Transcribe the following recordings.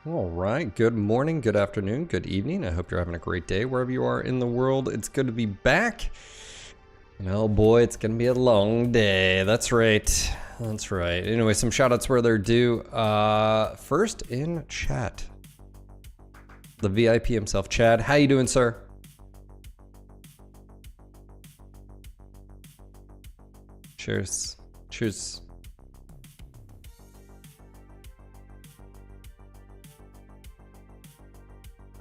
All right, good morning, good afternoon, good evening. I hope you're having a great day wherever you are in the world. It's good to be back. And oh boy, it's gonna be a long day. That's right. That's right. Anyway, some shout outs where they're due. First in chat. The VIP himself, Chad. How you doing, sir? Cheers. Cheers.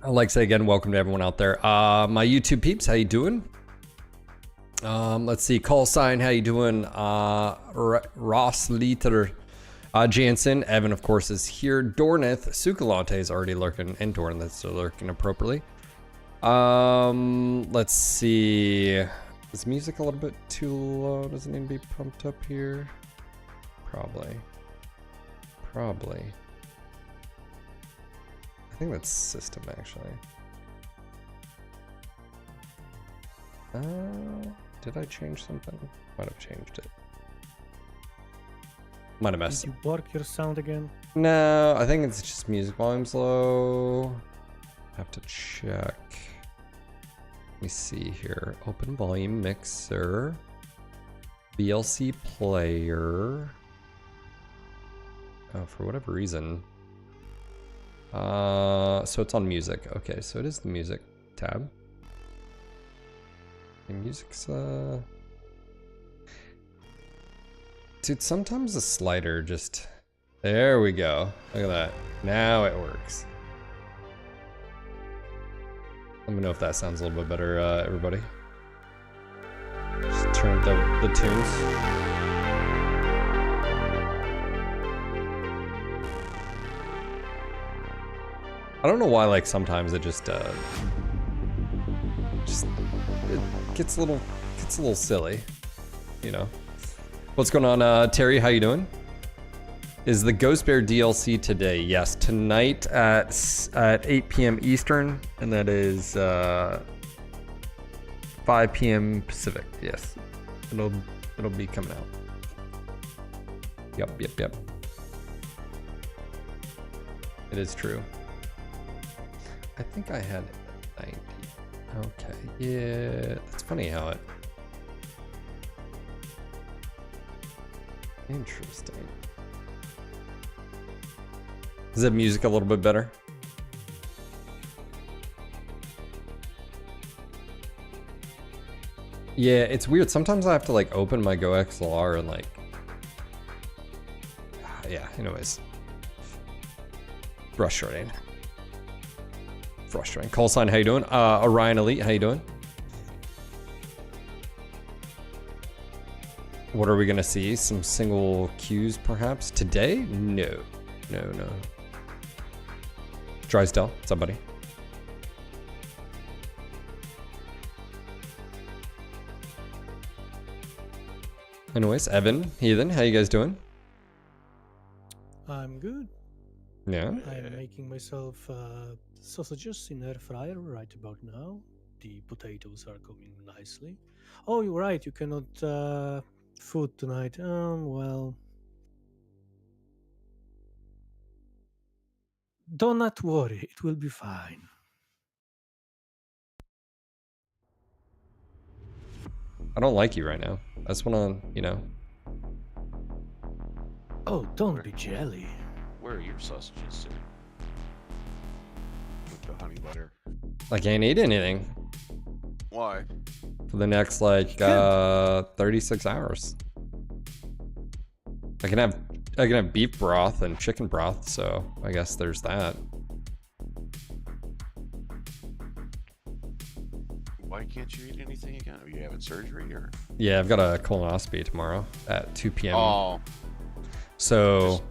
Alexa, again, welcome to everyone out there. My YouTube peeps, how you doing? Let's see, call sign, how you doing? Ross Liter, Jansen, Evan, of course, is here. Dornith, Sukalante is already lurking, and Dornith's lurking appropriately. Let's see. Is music a little bit too low? Does it need to be pumped up here? Probably. I think that's system, actually. Did I change something? Might have changed it. Might have messed up. Did you work your sound again? No, I think it's just music volume's low. Have to check. Let me see here. Open volume mixer. VLC player. Oh, for whatever reason. So it's on music. Okay, so it is the music tab. And music's dude, sometimes the slider just, there we go. Look at that. Now it works. Let me know if that sounds a little bit better, everybody. Just turn up the tunes. I don't know why, like, sometimes it just it gets a little silly, you know. What's going on, Terry? How you doing? Is the Ghost Bear DLC today? Yes, tonight at 8 p.m. Eastern, and that is 5 p.m. Pacific. Yes, it'll be coming out. Yep. It is true. I think I had 90. Okay, yeah, that's funny how it... Interesting. Is that music a little bit better? Yeah, it's weird. Sometimes I have to like open my Go XLR and like... Yeah, anyways. Frustrating. Call sign, how you doing? Orion Elite, how you doing? What are we gonna see? Some single queues perhaps? Today? No. Drysdale, what's up, buddy? Anyways, Evan, Heathen, how you guys doing? I'm good. Yeah? I'm making myself sausages in air fryer right about now. The potatoes are cooking nicely. Oh, you're right. You cannot food tonight. Well, do not worry. It will be fine. I don't like you right now. I just wanna, you know. Oh, don't be jelly. Where are your sausages, sir? With the honey butter. I can't eat anything. Why? For the next, like, 36 hours. I can have beef broth and chicken broth, so I guess there's that. Why can't you eat anything again? Are you having surgery or? Yeah, I've got a colonoscopy tomorrow at 2 p.m. Oh. So...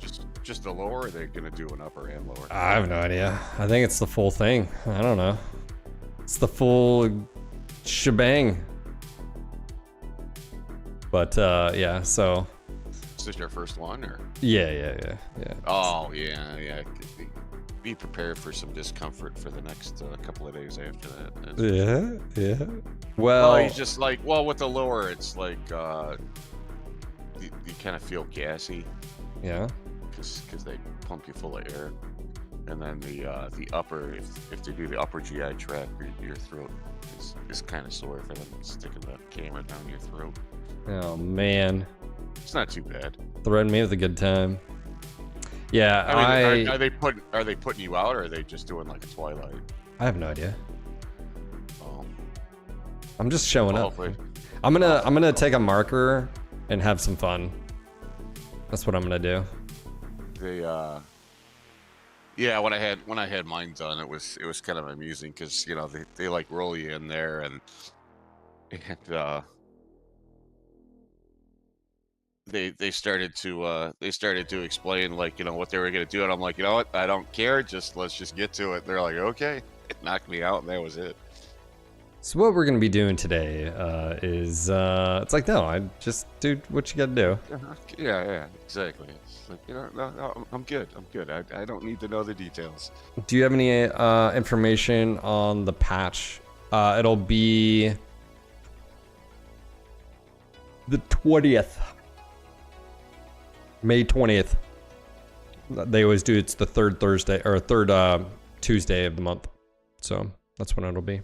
Just the lower, or are they gonna do an upper and lower? I have no idea. I think it's the full thing. I don't know. It's the full shebang. But yeah, so... Is this your first one, or? Yeah. Oh, yeah. Be prepared for some discomfort for the next couple of days after that. Yeah. Well, you just like, with the lower, it's like you kind of feel gassy. Yeah. Because they pump you full of air. and then the upper, if they do the upper GI tract, your throat is kind of sore for them sticking the camera down your throat. Oh man, It's not too bad. threaten me with a good time. Yeah, I mean, are they putting you out, or are they just doing like a Twilight? I have no idea. Oh, I'm just showing well, up. hopefully. I'm gonna take a marker and have some fun. That's what I'm gonna do. They yeah, when I had mine done, it was kind of amusing because you know they like roll you in there and they started to explain like you know what they were gonna do, and I'm like, you know what, I don't care, let's just get to it. They're like, okay. It knocked me out and that was it. So what we're gonna be doing today is it's like, no, I just do what you gotta do. Yeah, exactly. It's like, you know, no, I'm good. I don't need to know the details. Do you have any information on the patch? It'll be the 20th. May 20th. They always do, it's the third Thursday or third Tuesday of the month. So that's when it'll be.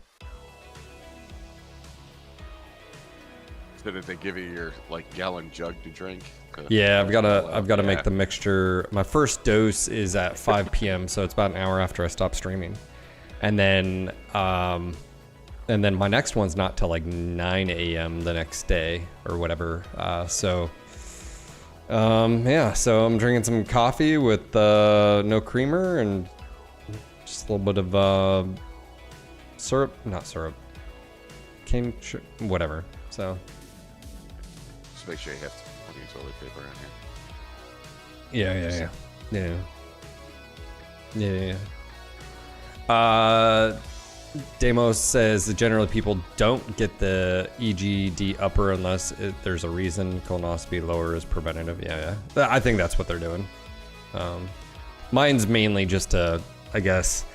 So did they give you your like gallon jug to drink? Yeah, I've got to make the mixture. My first dose is at 5 p.m. so it's about an hour after I stop streaming, and then my next one's not till like 9 a.m. the next day or whatever. Yeah, so I'm drinking some coffee with no creamer and just a little bit of syrup, not syrup, cane, whatever. So. Just make sure you have plenty of toilet paper in here. Yeah. Demos says that generally people don't get the EGD upper unless there's a reason. Colonoscopy lower is preventative. Yeah. I think that's what they're doing. Mine's mainly just I guess,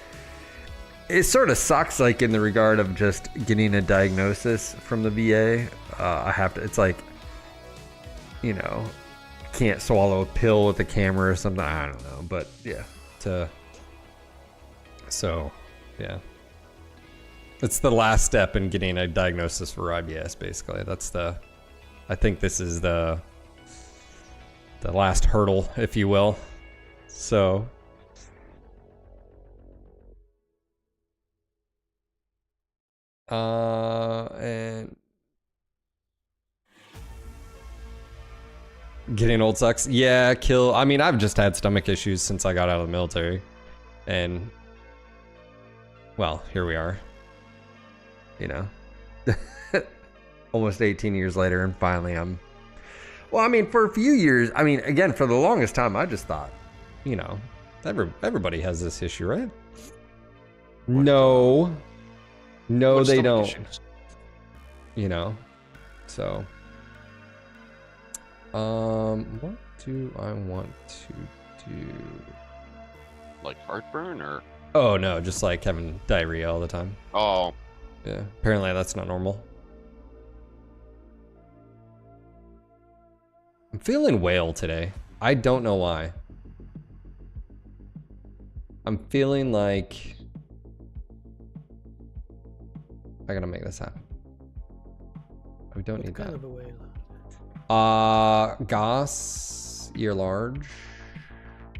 it sort of sucks, like in the regard of just getting a diagnosis from the VA. It's like, you know, can't swallow a pill with a camera or something. I don't know, but yeah. Yeah. It's the last step in getting a diagnosis for IBS, basically. I think this is the last hurdle, if you will. So. And getting old sucks. Yeah, I mean, I've just had stomach issues since I got out of the military. And, well, here we are. You know. Almost 18 years later, and finally well, I mean, for a few years, I mean, again, for the longest time, I just thought, you know, everybody has this issue, right? No, they don't. Issues? You know, so what do I want to do? Like heartburn or? Oh no, just like having diarrhea all the time. Oh. Yeah, apparently that's not normal. I'm feeling whale today. I don't know why. I'm feeling like I gotta make this happen. We don't need kind that. of a whale? Goss, you're large.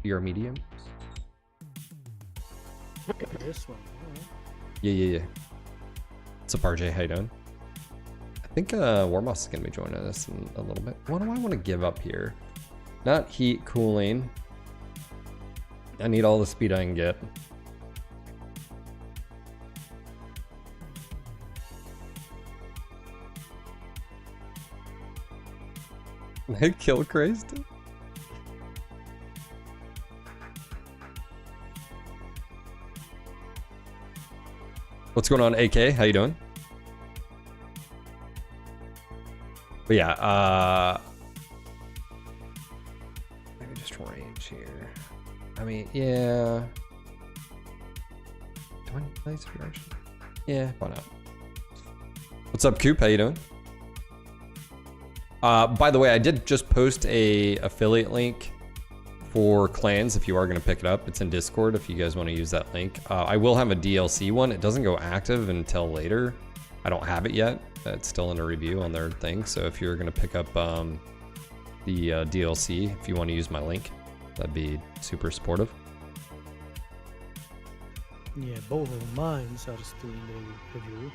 You're medium. This one. Alright. Yeah. What's up, RJ? How you doing? I think Warmoss is gonna be joining us in a little bit. What do I want to give up here? Not heat, cooling. I need all the speed I can get. Kill crazed. What's going on, AK? How you doing? But yeah, maybe just range here. I mean, yeah. Do I need laser direction? Yeah, why not? What's up, Coop? How you doing? By the way, I did just post a affiliate link for clans if you are going to pick it up. It's in Discord if you guys want to use that link. I will have a DLC one. It doesn't go active until later. I don't have it yet. It's still in a review on their thing. So if you're going to pick up the DLC, if you want to use my link, that'd be super supportive. Yeah, both of mine are still in the review.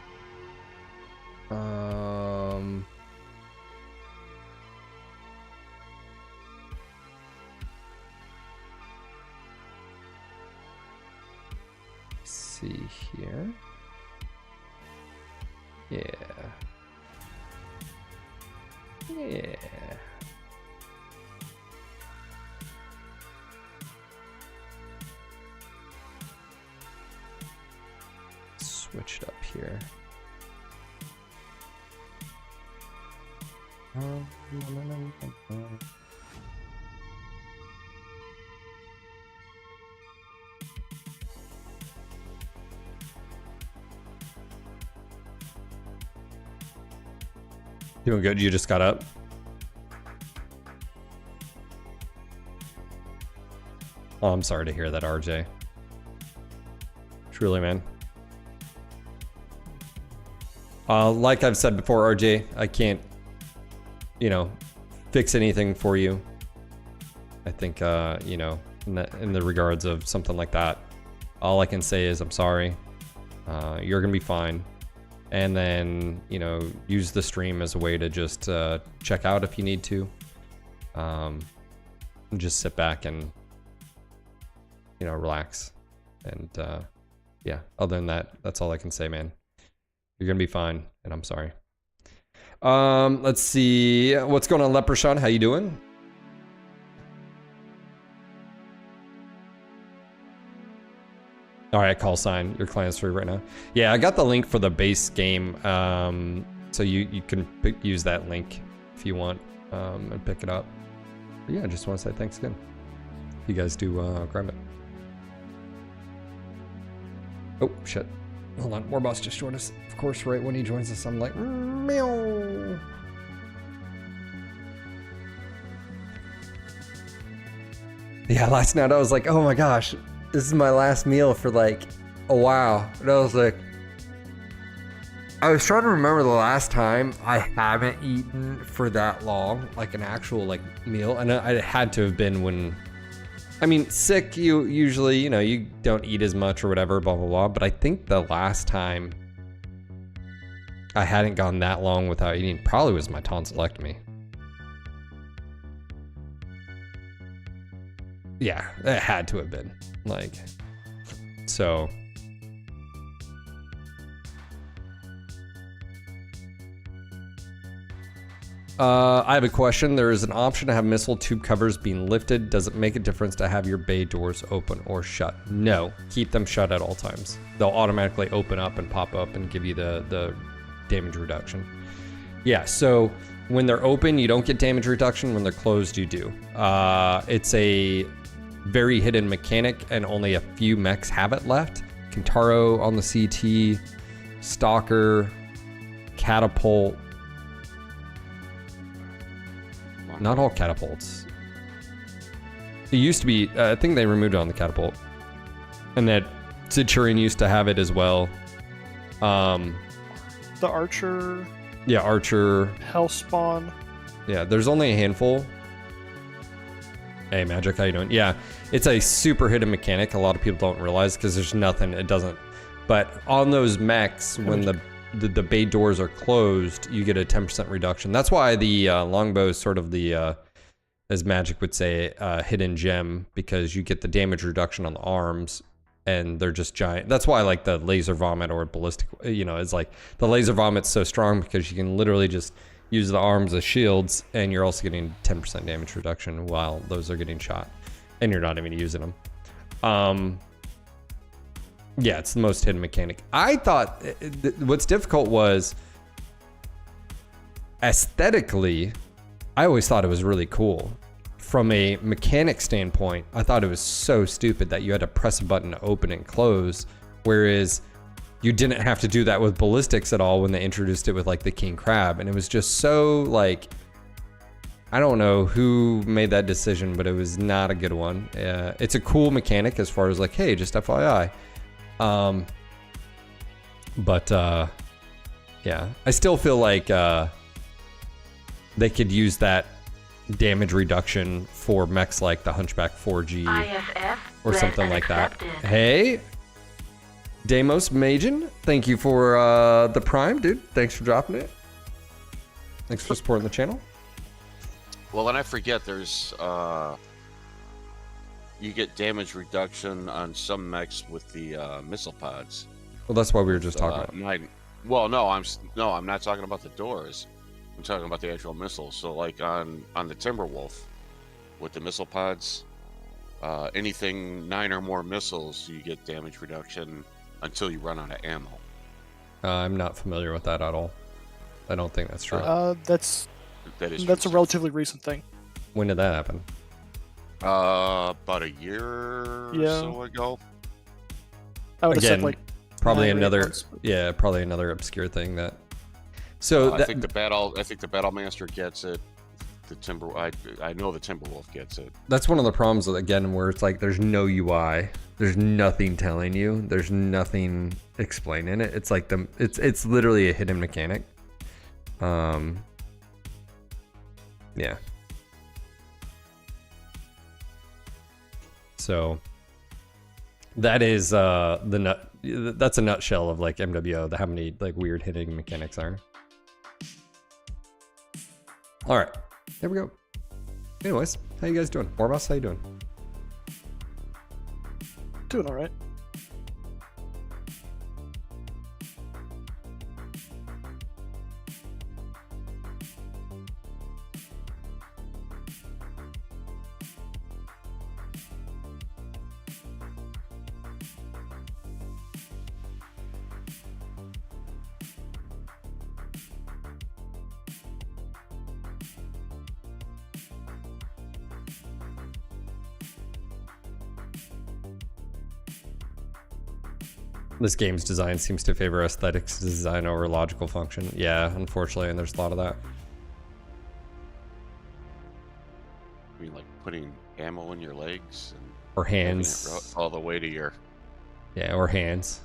See here. Yeah. Yeah. Switched up here. Doing good. You just got up. Oh, I'm sorry to hear that, RJ. Truly, man. Like I've said before, RJ, I can't, fix anything for you. I think, in the regards of something like that, all I can say is I'm sorry. You're gonna be fine. And then, use the stream as a way to just check out if you need to. Just sit back and, relax. And yeah, other than that, that's all I can say, man. You're gonna be fine, and I'm sorry. Let's see. What's going on, Leprechaun? How you doing? All right, call sign. Your clan's free right now. Yeah, I got the link for the base game, so you can use that link if you want and pick it up. But yeah, I just want to say thanks again. If you guys do grab it. Oh shit! Hold on, Warboss just joined us. Of course, right when he joins us, I'm like, meow. Yeah, last night I was like, oh my gosh. This is my last meal for like a while. And I was like, I was trying to remember the last time I haven't eaten for that long, like an actual like meal. And I had to have been when, I mean, sick, you usually, you don't eat as much or whatever, blah, blah, blah. But I think the last time I hadn't gone that long without eating probably was my tonsillectomy. Yeah, it had to have been. Like, so. I have a question. There is an option to have missile tube covers being lifted. Does it make a difference to have your bay doors open or shut? No, keep them shut at all times. They'll automatically open up and pop up and give you the damage reduction. Yeah, so when they're open, you don't get damage reduction. When they're closed, you do. It's a very hidden mechanic, and only a few mechs have it left. Kintaro on the CT, Stalker, Catapult. Not all catapults. It used to be, I think they removed it on the Catapult. And that Centurion used to have it as well. The Archer. Yeah, Archer. Hellspawn. Yeah, there's only a handful. Hey, Magic, how you doing? Yeah, it's a super hidden mechanic. A lot of people don't realize because there's nothing. It doesn't. But on those mechs, when the bay doors are closed, you get a 10% reduction. That's why the longbow is sort of the, as Magic would say, hidden gem, because you get the damage reduction on the arms, and they're just giant. That's why like the laser vomit or ballistic, it's like the laser vomit's so strong because you can literally just use the arms as shields, and you're also getting 10% damage reduction while those are getting shot, and you're not even using them. Yeah, it's the most hidden mechanic. I thought what's difficult was aesthetically, I always thought it was really cool. From a mechanic standpoint, I thought it was so stupid that you had to press a button to open and close, whereas you didn't have to do that with ballistics at all when they introduced it with like the King Crab. And it was just so like, I don't know who made that decision, but it was not a good one. It's a cool mechanic as far as like, hey, just FYI. But yeah, I still feel like they could use that damage reduction for mechs like the Hunchback 4G or something like that. Hey, Deimos Majin, thank you for the Prime, dude. Thanks for dropping it. Thanks for supporting the channel. Well, and I forget, there's you get damage reduction on some mechs with the missile pods. Well, that's what we were just talking about. Well, no, I'm not talking about the doors. I'm talking about the actual missiles. So, like on the Timberwolf, with the missile pods, anything 9 or more missiles, you get damage reduction until you run out of ammo. I'm not familiar with that at all. I don't think that's true. That's a relatively recent thing. When did that happen? About a year or so ago. I would have said Again, like probably 9 or 8 another months, but- yeah, probably another obscure thing that. So I think the Battle Master gets it. I know the Timberwolf gets it. that's one of the problems with, again, where it's like there's no UI, there's nothing telling you, there's nothing explaining it. It's like it's literally a hidden mechanic. Yeah. So that is that's a nutshell of like MWO, how many like weird hidden mechanics are. All right, there we go. Anyways, how you guys doing? Morbos, how you doing? Doing all right. This game's design seems to favor aesthetics design over logical function. Yeah, unfortunately, and there's a lot of that. I mean, like putting ammo in your legs and Or having it hands. all the way to your. Yeah, or hands.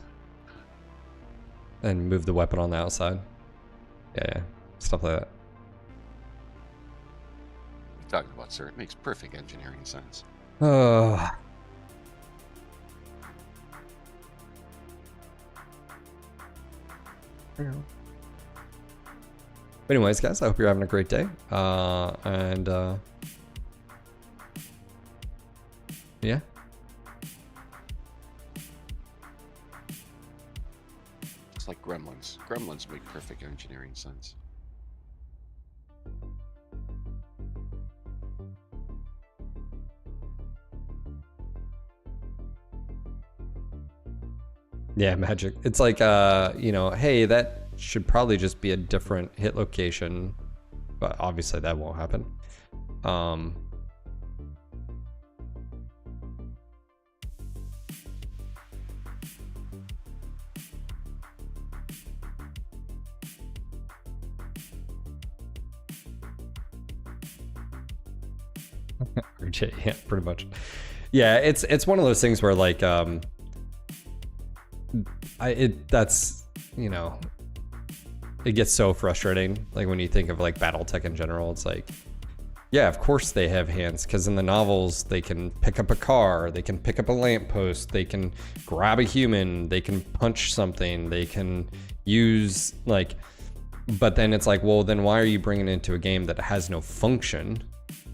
And move the weapon on the outside. Yeah, stuff like that. What are you talking about, sir? It makes perfect engineering sense. Oh. Anyways, guys, I hope you're having a great day. Yeah. It's like Gremlins. Gremlins make perfect engineering sense. Yeah, magic. It's like, you know, hey, that should probably just be a different hit location, but obviously that won't happen. Yeah, pretty much. Yeah, it's one of those things where like, that's, you know, it gets so frustrating. Like when you think of like BattleTech in general, it's like, yeah, of course they have hands, because in the novels they can pick up a car, they can pick up a lamppost, they can grab a human, they can punch something, they can use like, but then it's like, well, then why are you bringing it into a game that has no function?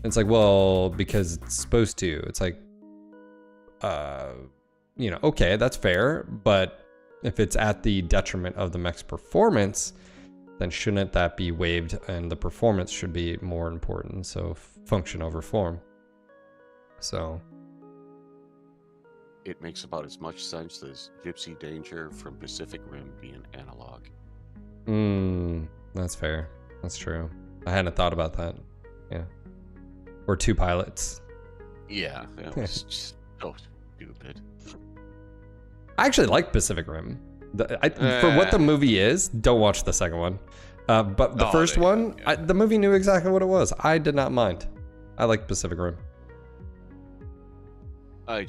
It's like, well, because it's supposed to. It's like, you know, okay, that's fair, but if it's at the detriment of the mech's performance, then shouldn't that be waived, and the performance should be more important? So function over form. So It makes about as much sense as Gypsy Danger from Pacific Rim being analog. That's fair. That's true. I hadn't thought about that. Yeah. Or Two Pilots. Yeah, that was just so stupid. I actually like Pacific Rim. For what the movie is, don't watch the second one. But the first one, the movie knew exactly what it was. I did not mind. I liked Pacific Rim. I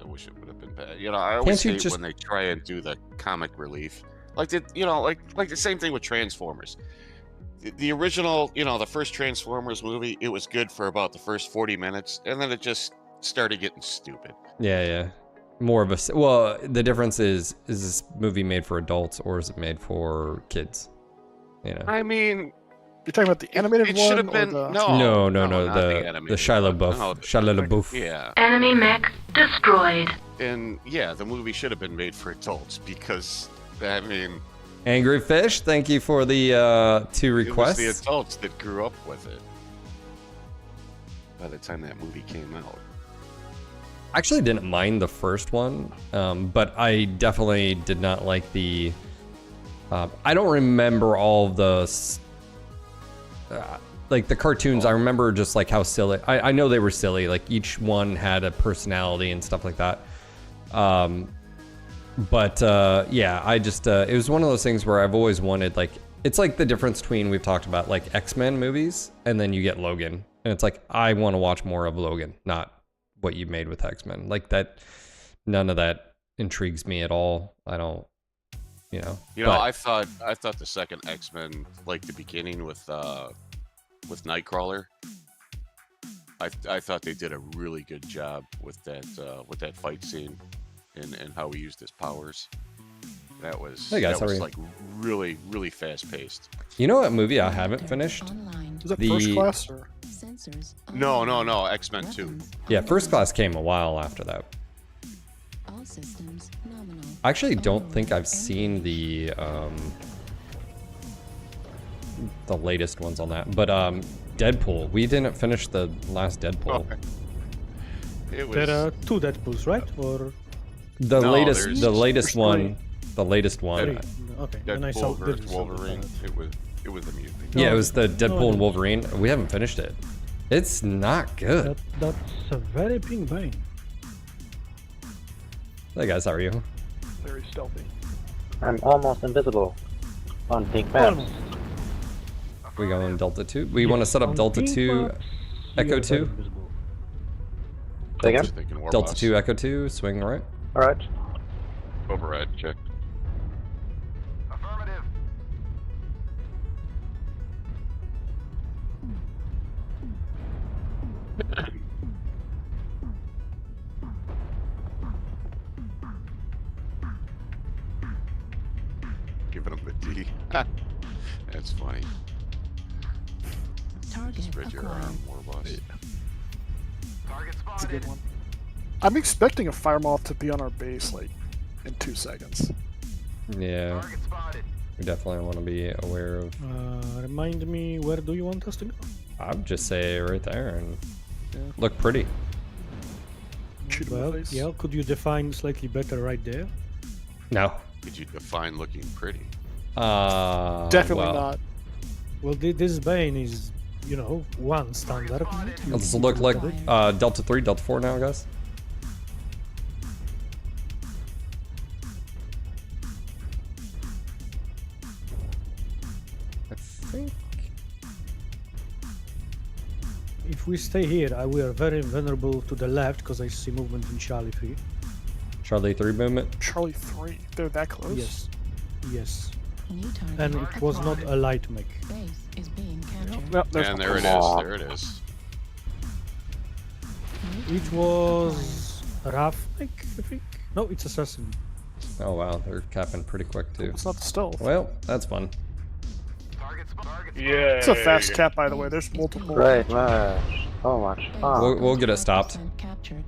wish it would have been bad. You know, I always hate when they try and do the comic relief. Like the same thing with Transformers. The original, the first Transformers movie, it was good for about the first 40 minutes, and then it just started getting stupid. Yeah. More of a... Well, the difference is this movie made for adults or is it made for kids? You know? I mean... You're talking about the animated one? It should have been... No, the Shia LaBeouf. Yeah. Enemy mech destroyed. And yeah, the movie should have been made for adults because, I mean... Angry Fish, thank you for the 2 requests. It was the adults that grew up with it by the time that movie came out. I actually didn't mind the first one, but I definitely did not like the... I don't remember all of the... like the cartoons. I remember just like how silly... I know they were silly. Like each one had a personality and stuff like that. But yeah, I just... it was one of those things where I've always wanted like... It's like the difference between, we've talked about like X-Men movies and then you get Logan. And it's like, I want to watch more of Logan, not what you made with X-Men. Like that, none of that intrigues me at all. I don't, I thought the second X-Men, like the beginning with Nightcrawler, I thought they did a really good job with that fight scene and how he used his powers. That was like really, really fast paced. You know what movie I haven't finished? Is that First Class or? No, X-Men 2. Yeah, First Class came a while after that. All systems nominal. I actually don't think I've seen the latest ones on that, but Deadpool. We didn't finish the last Deadpool. Okay. There are 2 Deadpools, right? Or the latest one. 3. The latest one. 3. Okay. And I saw Deadpool versus Wolverine. It was amusing. Yeah, it was the Deadpool and Wolverine. We haven't finished it. It's not good. That's a very pink vein. Hey guys, how are you? Very stealthy. I'm almost invisible on pink maps. We going Delta 2? We want to set up Delta 2, Echo 2? Say again? Delta 2, Echo 2, swing right. Alright. Override, check. Affirmative. Giving him the D. That's funny. Target Spread your acquired. arm, war boss. Target That's a good spotted. one. I'm expecting a fire moth to be on our base like in 2 seconds. Yeah, Target spotted. we definitely want to be aware of. Remind me, where do you want us to go? I would just say right there and look pretty. Shoot him in Well, the face. yeah, could you define slightly better right there? No. Could you define looking pretty? Definitely well, not. Well, this Bane is, one standard. Does it look like Delta 3, Delta 4 now, guys? I think. If we stay here, we are very vulnerable to the left because I see movement in Charlie 3. Charlie 3 movement. Charlie 3. They're that close? Yes. New target And it was not acquired. a light mech. Base is being captured. Well, there's And my there it close. is. There it is. It was a RAF mech, I think. No, it's assassin. Oh wow, they're capping pretty quick too. It's not the stealth. Well, that's fun. Target spotted. It's a fast cap, by the way. There's multiple. Great match. So much fun. We'll get it stopped. 5% captured.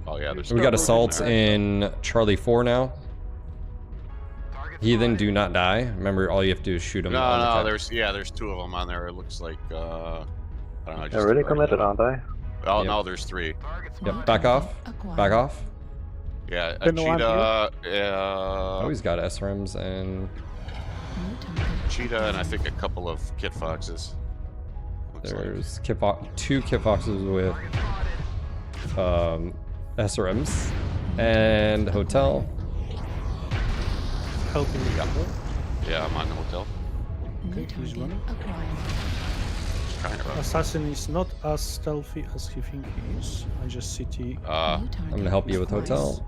Oh yeah, there's. We got no assaults movement there. in Charlie 4 now. Target Heathen, spotted. do not die. Remember, all you have to do is shoot them. on the No, cap. there's 2 of them on there. It looks like I don't know. Just They're really right committed, now. aren't they? Oh Yep. no, there's 3. Target spotted. Yep, back off. Acquired. Back off. Yeah, Been the line Cheetah. Oh, he's got SRMs and New target. Cheetah, and I think a couple of Kit Foxes. Looks like. there's 2 Kit Foxes with SRMs and Hotel. helping you. Yeah, I'm on the hotel. New Okay, he's target running. acquired. Kind of rough. Assassin is not as stealthy as he thinks he is. I just city. New I'm target gonna help you with acquired. hotel.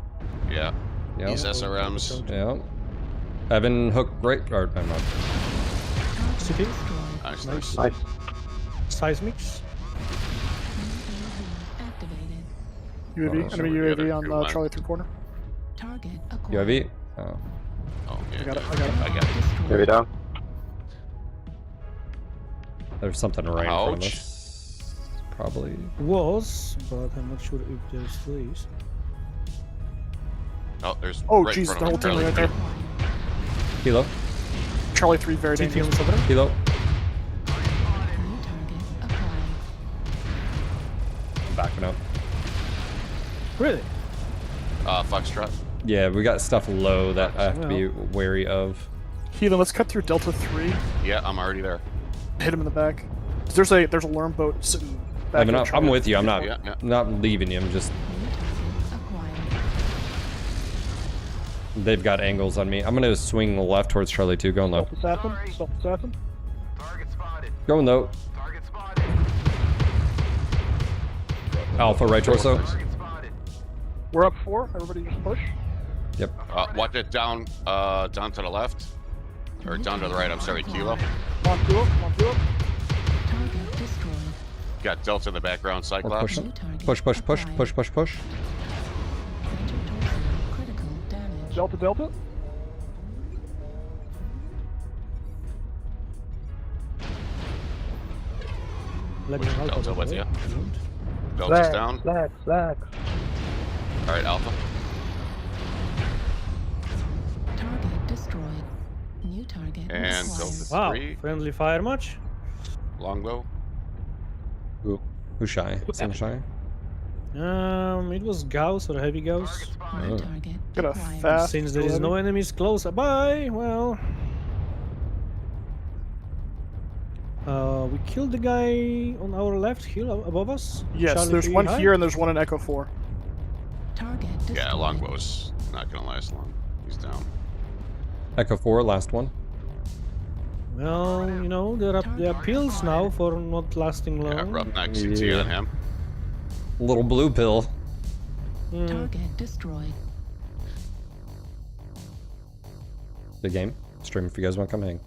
Yeah. Yep. These SRMs. Yeah. Evan, hook, right? Or, I'm not. Target City. destroyed. Nice, Nice. nice. Nice. Seismics. UAV activated. UAV, Oh, enemy so the UAV other on two went. Charlie 3 corner. Target acquired. UAV? Oh. Oh, yeah. I got it, yeah, I got it. I got it. Destroyed. UAV down. There's something right in front of Ouch. us. Probably. Was, but I'm not sure if there still is. Oh, there's Oh, right in Jesus, front the of whole me, team Charlie right there. Acquired. Kilo. Charlie 3, very TT dangerous. on Sabra. Kilo. New target acquired. I'm backing up. Really? Foxtrot. Yeah, we got stuff low that I have to be wary of. Heathen, let's cut through Delta 3. Yeah, I'm already there. Hit him in the back. There's a lurm boat sitting back. Evan, here I'm trying with you. I'm not Yeah, yeah. not leaving you. I'm just. New target acquired. They've got angles on me. I'm gonna swing left towards Charlie 2. Going low. Stealth assassin. Stealth assassin. Target spotted. Going low. Target spotted. Alpha right torso. Target spotted. We're up 4. Everybody just push. Yep. Watch it down, down to the left. Or down to the right, I'm sorry, Kilo. Come on, do it. Come on, do it. Target destroyed. Got Delta in the background, We're Cyclops. pushing. New target Push, push, push, acquired. push, push, push. Center torso. Critical damage. Delta, Delta. Let me help Delta out with the ya. way. Delta's down. Slack. Alright, Alpha. Target destroyed. New target And acquired. Delta Wow, 3. friendly fire much? Longbow. Who's shy? Some shy? It was Gauss or Heavy Gauss. Target spotted. New Oh. target Got a acquired. fast. Since there is no enemies close by, well... we killed the guy on our left here above us. Yes, Charlie there's 3 one high. here and there's one in Echo 4. Target destroyed. Yeah, Longbow's not gonna last long. He's down. Echo 4, last one. Well, you know, there are pills now for not lasting long. Yeah, Roughneck CT Yeah. on him. Little blue pill. Hmm. Target destroyed. Big game. Stream if you guys want to come hang.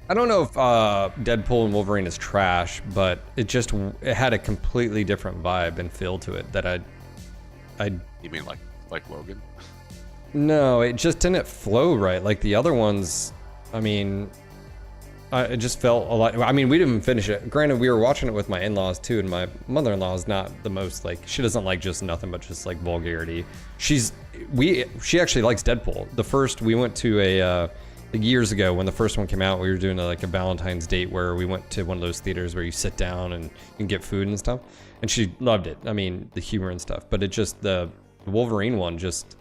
I don't know if Deadpool and Wolverine is trash, but it had a completely different vibe and feel to it that You mean like Logan? no, it just didn't flow right. Like the other ones, I mean, it just felt a lot. I mean, we didn't even finish it. Granted, we were watching it with my in-laws too, and my mother-in-law is not the most like. She doesn't like just nothing but just like vulgarity. She actually likes Deadpool. The first we went to a years ago when the first one came out, we were doing like a Valentine's date where we went to one of those theaters where you sit down and you can get food and stuff, and she loved it. I mean, the humor and stuff, but it just the Wolverine one just.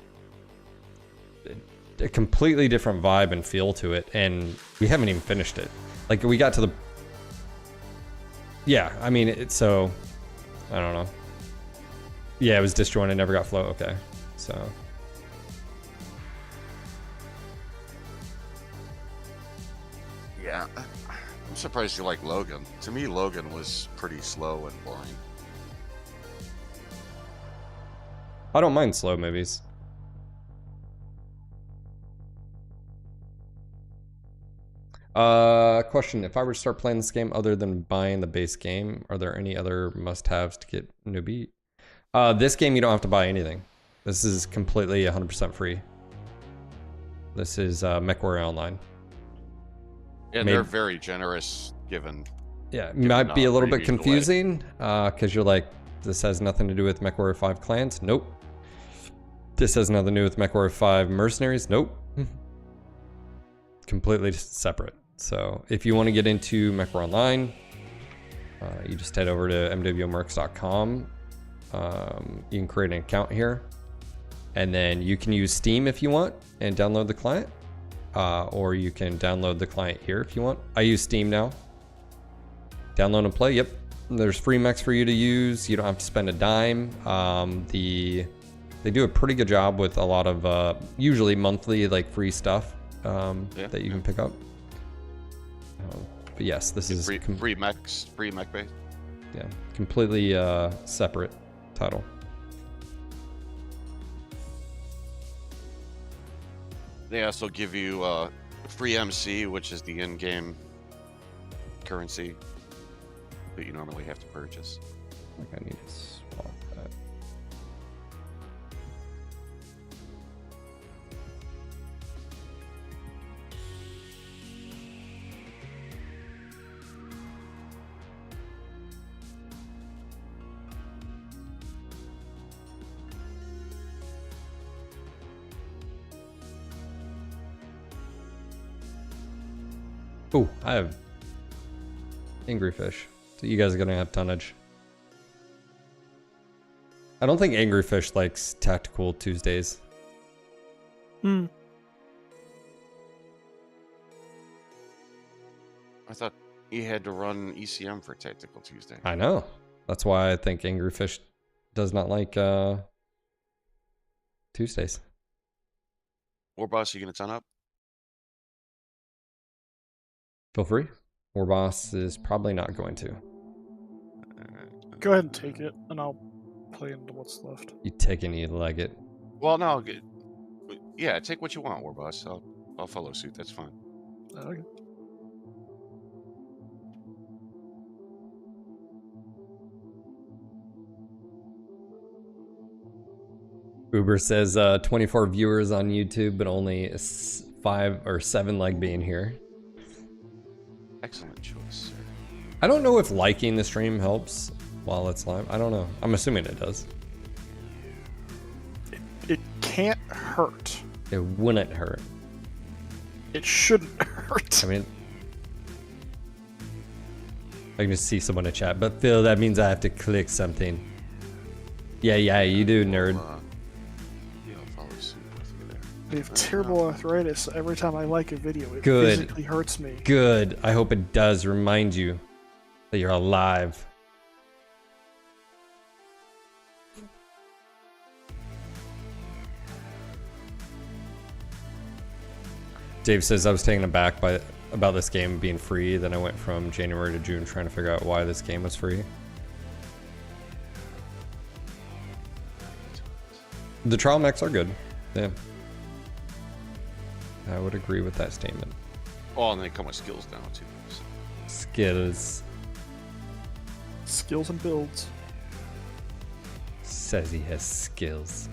A completely different vibe and feel to it, and we haven't even finished it. Like we got to the I mean it's so I don't know. Yeah, it was disjointed, never got flow. Okay, so Yeah. I'm surprised you like Logan. To me, Logan was pretty slow and boring. I don't mind slow movies. Question: if I were to start playing this game other than buying the base game, are there any other must-haves to get newbie? This game you don't have to buy anything. This is completely 100% free. This is MechWarrior Online. And they're very generous given. Yeah, it might be a little bit freebies away. confusing because you're like, this has nothing to do with MechWarrior 5 clans. Nope. This has nothing to do with MechWarrior 5 mercenaries. Nope. Completely separate. So if you want to get into MechWarrior Online, you just head over to mwmercs.com. You can create an account here, and then you can use Steam if you want and download the client, or you can download the client here if you want. I use Steam now. Download and play. Yep. There's free mechs for you to use. You don't have to spend a dime. They do a pretty good job with a lot of usually monthly like free stuff that you can pick up. But yes, this is free mechs, free mech base. Yeah, completely separate title. They also give you free MC, which is the in-game currency that you normally have to purchase. I think I need to swap that. Oh, I have Angry Fish. So you guys are gonna have tonnage. I don't think Angry Fish likes Tactical Tuesdays. Hmm. I thought you had to run ECM for Tactical Tuesday. I know. That's why I think Angry Fish does not like Tuesdays. War Boss, you gonna ton up? Feel free. War Boss is probably not going to. Go ahead and take it, and I'll play into what's left. You take and you leg it. Well, no. Yeah, take what you want, War Boss. I'll follow suit. That's fine. Okay. Uber says 24 viewers on YouTube, but only 5 or 7 like being here. Excellent choice, sir. I don't know if liking the stream helps while it's live. I don't know. I'm assuming it does. It can't hurt. It wouldn't hurt. It shouldn't hurt. I mean, I can just see someone in chat. But Phil, that means I have to click something. Yeah, you do, nerd. Yeah, I'll follow suit with you there. I have terrible arthritis. Every time I like a video, it Good. physically hurts me. Good. I hope it does remind you that you're alive. Dave says I was taken aback about this game being free. Then I went from January to June trying to figure out why this game was free. The trial mechs are good. Yeah. I would agree with that statement. Oh, and they come with skills now too. So. Skills. Skills and builds. Says he has skills.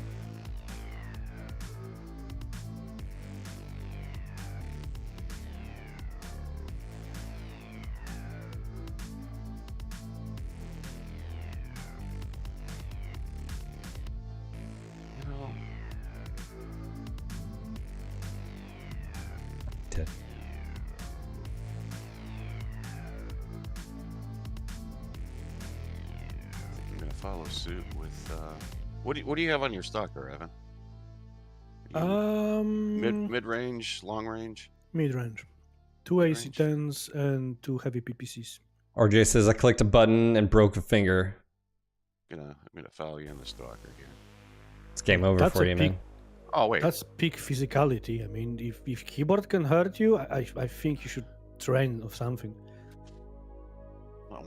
Follow suit with what do you have on your stocker, Evan? Mid range, long range, Mid range. 2 AC10s and 2 heavy PPCs. RJ says I clicked a button and broke a finger. I'm gonna follow you in the stalker here. It's game over That's for a you, peak- man. Oh wait, That's peak physicality. I mean, if keyboard can hurt you, I think you should train of something.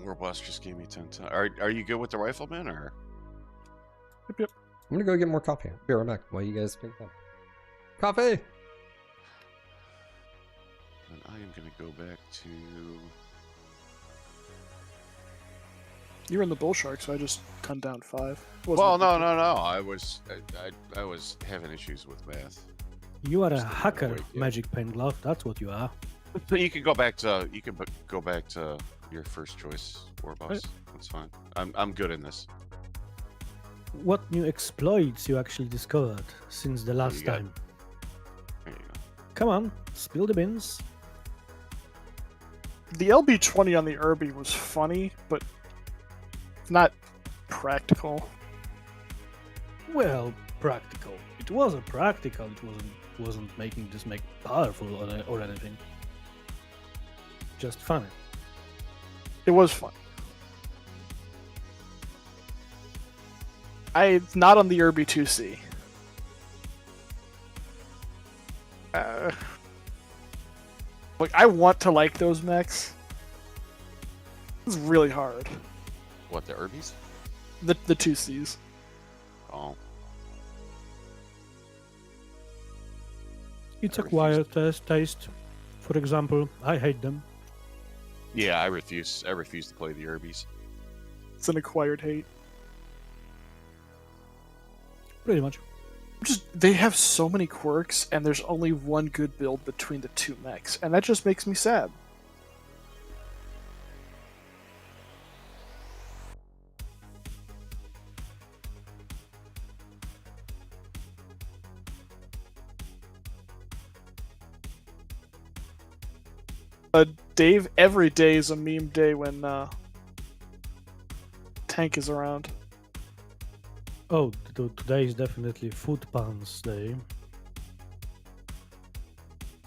War Boss just gave me 10 times. Are you good with the rifleman or? Yep. I'm gonna go get more coffee. I'll be right back while you guys pick up. Coffee! And I am gonna go back to. You're in the bull shark, so I just cut down 5. Well, no. I was having issues with math. You are a Still not hacker, awake yet. Magic Pen Glove. That's what you are. So you can go back to your first choice, War Boss. That's fine. I'm good in this. What new exploits you actually discovered since the last you got- time? There you go. Come on, spill the beans. The LB20 on the Irby was funny, but not practical. Well, practical. It wasn't practical. It wasn't making this make powerful or anything. Just funny. It was fun. It's not on the Irby 2C. Like, I want to like those mechs. It's really hard. What, the Irbies? The 2Cs. Oh. It's I acquired taste. For example, I hate them. Yeah, I refuse to play the Irbies. It's an acquired hate. Pretty much. They have so many quirks, and there's only one good build between the two mechs, and that just makes me sad. Dave, every day is a meme day when Tank is around. Oh, today is definitely Food Pans Day.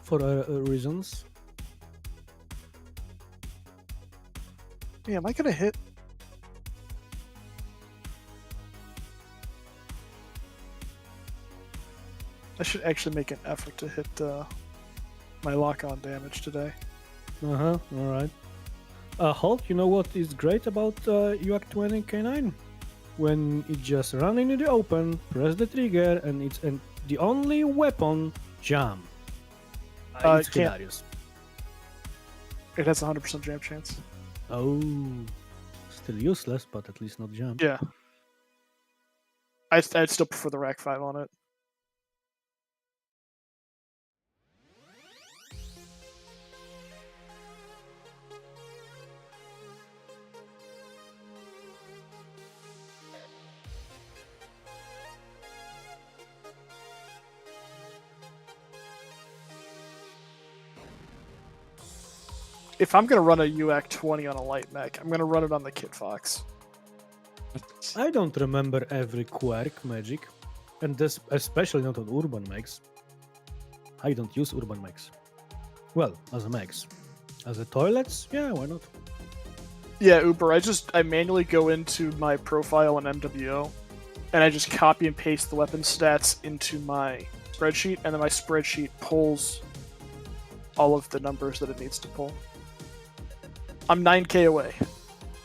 For reasons. Yeah, am I gonna hit? I should actually make an effort to hit my lock-on damage today. Alright. Hulk, you know what is great about UAC 20 K9? When it just run into the open, press the trigger, and it's the only weapon jam. It's can't. hilarious. It has a 100% jam chance. Oh, still useless, but at least not jam. Yeah. I'd still prefer the Rack 5 on it. If I'm gonna run a UAC 20 on a light mech, I'm gonna run it on the Kit Fox. I don't remember every quirk magic, and this especially not on urban mechs. I don't use urban mechs. Well, as a mechs. As a toilets, yeah, why not? Yeah, Uber, I manually go into my profile in MWO, and I just copy and paste the weapon stats into my spreadsheet, and then my spreadsheet pulls all of the numbers that it needs to pull. I'm 9k away.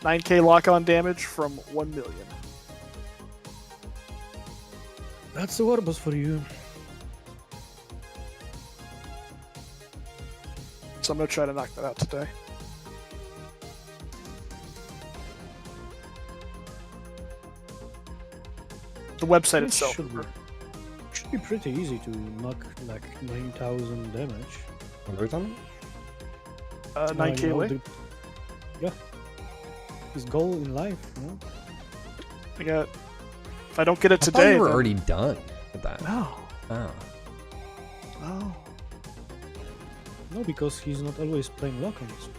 9k lock-on damage from 1 million. That's the Warbus for you. So I'm gonna try to knock that out today. The website itself. Should be pretty easy to knock like 9,000 damage. What are we talking 9k you know, away. Yeah. His goal in life, you know? I got. If I don't get it I thought today, you were then- already done with that. No. Oh. No. No, because he's not always playing lock-ons.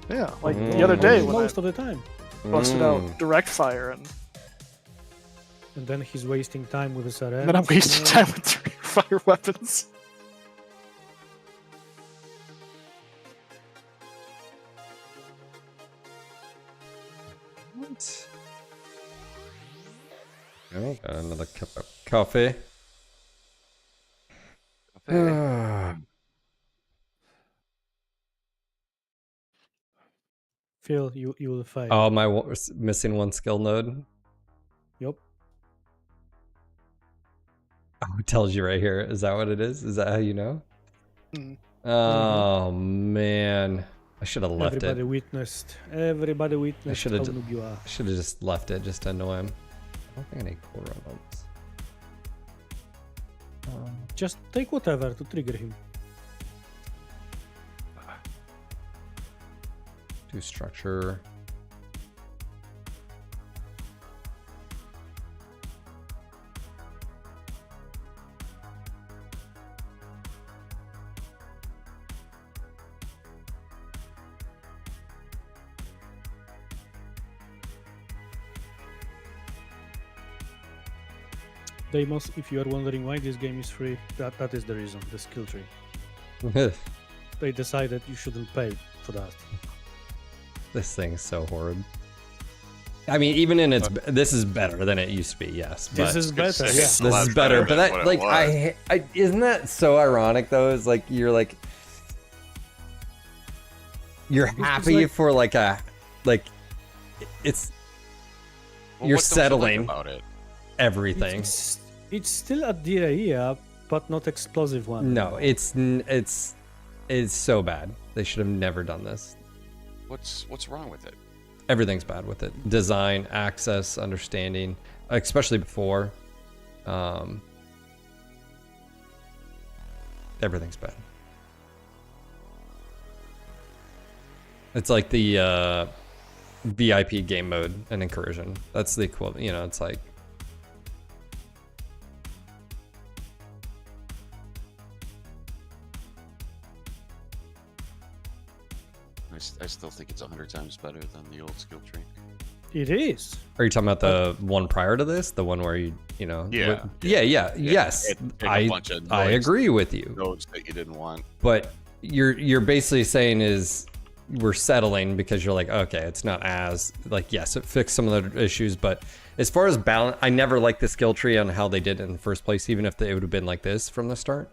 Yeah, like the other day when I Most of the time. busted out direct fire and And then he's wasting time with his RF. then I'm wasting time with 3 fire weapons. What? Oh, got another cup of coffee. Phil, you will fail. Oh, my missing one skill node. Yup. Oh, it tells you right here. Is that what it is? Is that how you know? Mhm. Oh man, I should have left Everybody it. witnessed. Everybody witnessed how should've noob you are. I should have just left it just to annoy him. I don't think I need cool runs. Just take whatever to trigger him. Do structure. Deimos, if you are wondering why this game is free, that is the reason, the skill tree. They decided you shouldn't pay for that. This thing's so horrid. I mean, even in its, this is better than it used to be. Yes, This but is better. Yeah. It's a this lot is better. But than that, what it like, was. I isn't that so ironic though? Is like you're happy like- for like it's Well, you're what don't you like settling about it. everything. It's still a DAE, but not explosive one. No, it's so bad. They should have never done this. What's wrong with it? Everything's bad with it. Design, access, understanding, especially before. Everything's bad. It's like the VIP game mode and incursion. That's the equivalent. You know, it's like. I still think it's 100 times better than the old skill tree. It is. Are you talking about the one prior to this? The one where you know? Yeah. Yes. It a bunch of I nodes- agree with you. Nodes that you didn't want. But you're basically saying is we're settling because you're like, okay, it's not as like, yes, it fixed some of the issues, but as far as balance, I never liked the skill tree on how they did it in the first place, even if it would have been like this from the start.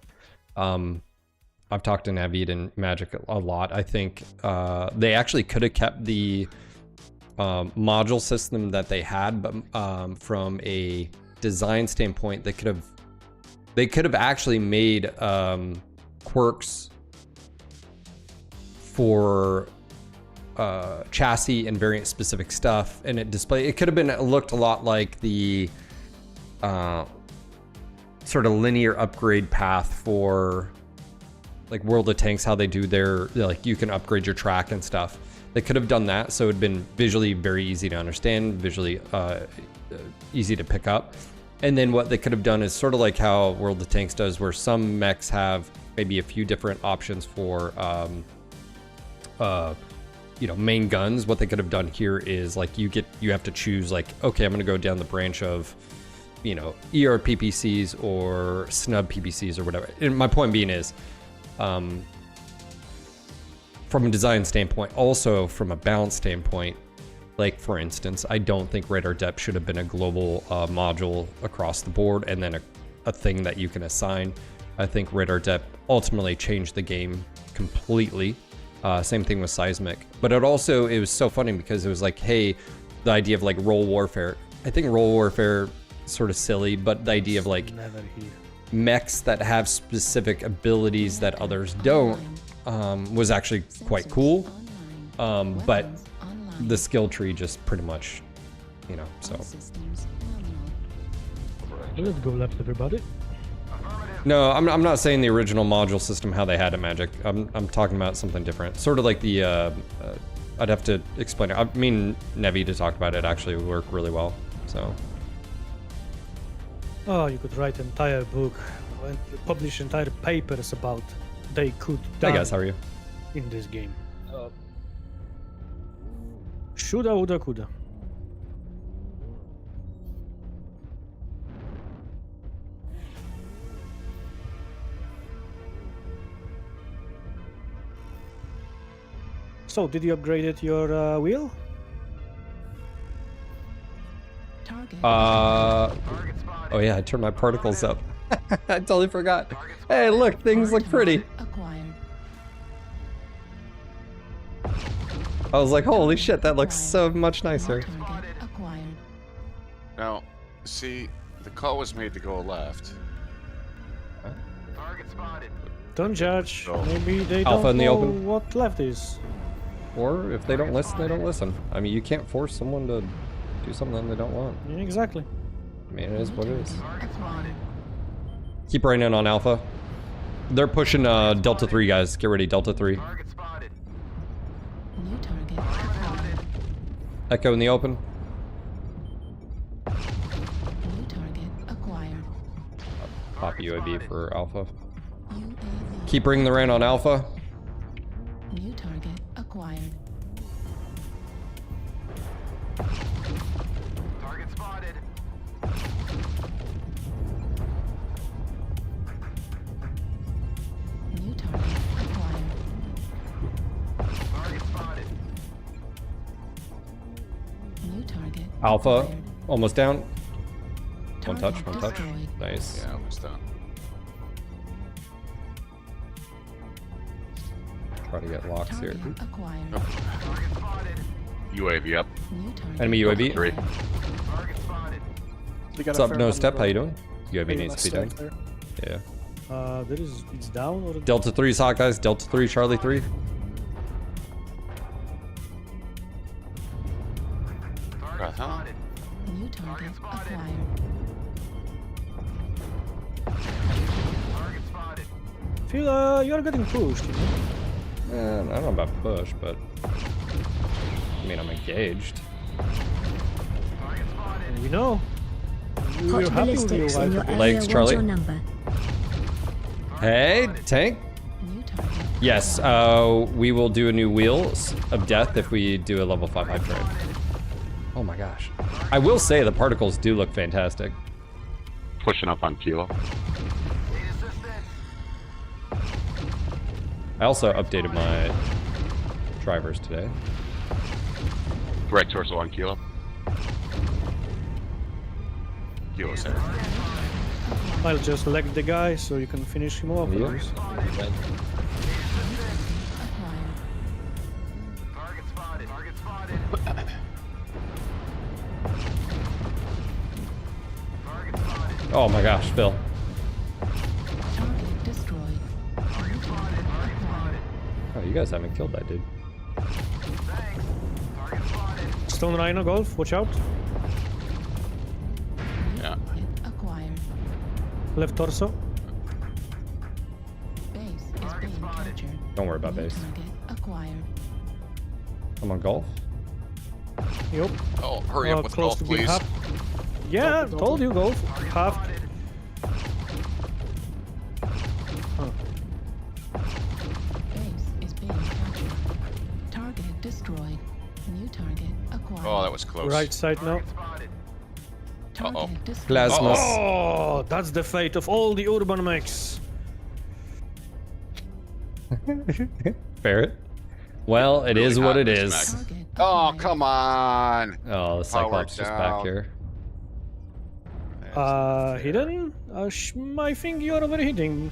I've talked to Navid and Magic a lot. I think they actually could have kept the module system that they had, but from a design standpoint, they could have actually made quirks for chassis and variant specific stuff, and it could have been looked a lot like the sort of linear upgrade path for like World of Tanks, how they do their, like, you can upgrade your track and stuff. They could have done that, so it would have been visually very easy to understand, visually easy to pick up. And then what they could have done is sort of like how World of Tanks does, where some mechs have maybe a few different options for main guns. What they could have done here is like you have to choose, like, okay, I'm gonna go down the branch of ER PPCs or snub PPCs or whatever. And my point being is, from a design standpoint, also from a balance standpoint, like for instance, I don't think radar depth should have been a global module across the board and then a thing that you can assign. I think radar depth ultimately changed the game completely. Same thing with seismic, but it was so funny because it was like, hey, the idea of like role warfare. I think role warfare is sort of silly, but the idea of like Never here. mechs that have specific abilities that others don't was actually quite cool. But the skill tree just pretty much, so. Let's go left, everybody. No, I'm not saying the original module system, how they had it Magic. I'm talking about something different. Sort of like the, I'd have to explain it. I mean, Nevi to talk about it actually would work really well, so. Oh, you could write an entire book and publish entire papers about they could Hi done guys, how are you? in this game. Shoulda, woulda, coulda. So, did you upgrade your wheel? Target. Target spotted. Oh yeah, I turned my particles up. I totally forgot. Hey, look, things look pretty. Acquired. I was like, holy shit, that looks so much nicer. Target acquired. Now, see, the call was made to go left. Target spotted. Don't judge. No. Maybe they Alpha don't in the know open. what left is. Or if they don't listen, they don't listen. I mean, you can't force someone to do something they don't want. Yeah, exactly. I mean, it is what it is. Target spotted. Keep right in on Alpha. They're pushing Delta 3, guys. Get ready, Delta 3. Target spotted. New target acquired. Echo in the open. New target acquired. Pop UAV for Alpha. UAV. Keep bringing the rain on Alpha. New target acquired. Target spotted. New target acquired. Target spotted. Alpha, acquired. almost down. One touch, Target one touch. destroyed. Nice. Yeah, almost done. Try to get locks here. Target acquired. Target spotted. UAV up. New target. Enemy UAV. Three. Target spotted. They got What's a up, fair No amount Step? of, How you doing? UAV maybe needs to be my down. stack there. Yeah. It's down or Delta 3's hot, guys. Delta 3, Charlie 3. Target Uh-huh. spotted. New target spotted. acquired. Target spotted. feel you're getting pushed, you know? I don't know about push, but I mean, I'm engaged. Target spotted. We know. You're Hot happy with your ballistics in wife. your okay? area. Legs, What's Charlie. your number? Hey, tank. New target. Yes, we will do a new Wheels of Death if we do a level 5 hype train. Oh my gosh. I will say the particles do look fantastic. Pushing up on Kilo. Need assistance. I also updated my drivers today. Right torso on Kilo. Kilo's there. I'll just leg the guy so you can finish him off. Yeah. please. Acquired. Target spotted. Target spotted. Target spotted. Oh my gosh, Phil. Target destroyed. Target spotted. Target spotted. Oh, you guys haven't killed that dude. Thanks. Target spotted. Stone Rhino Golf, watch out. Yeah. Acquired. Left torso. Base is being captured. Don't worry about New base. target acquired. I'm on golf. Yup. Oh, hurry up with close golf, to being please. half. Yeah, Don't- told you golf. Half. Spotted. Base is being captured. Target destroyed. New target acquired. Oh, that was close. Right side now. Target spotted. Target Uh-oh. destroyed. Plasmas. Oh, that's the fate of all the urban mechs. Ferret. Well, it is Really what hot it in is. this mech. Target Oh, acquired. come on. Oh, the Cyclops just back down. here. Hidden? I think you're overheating.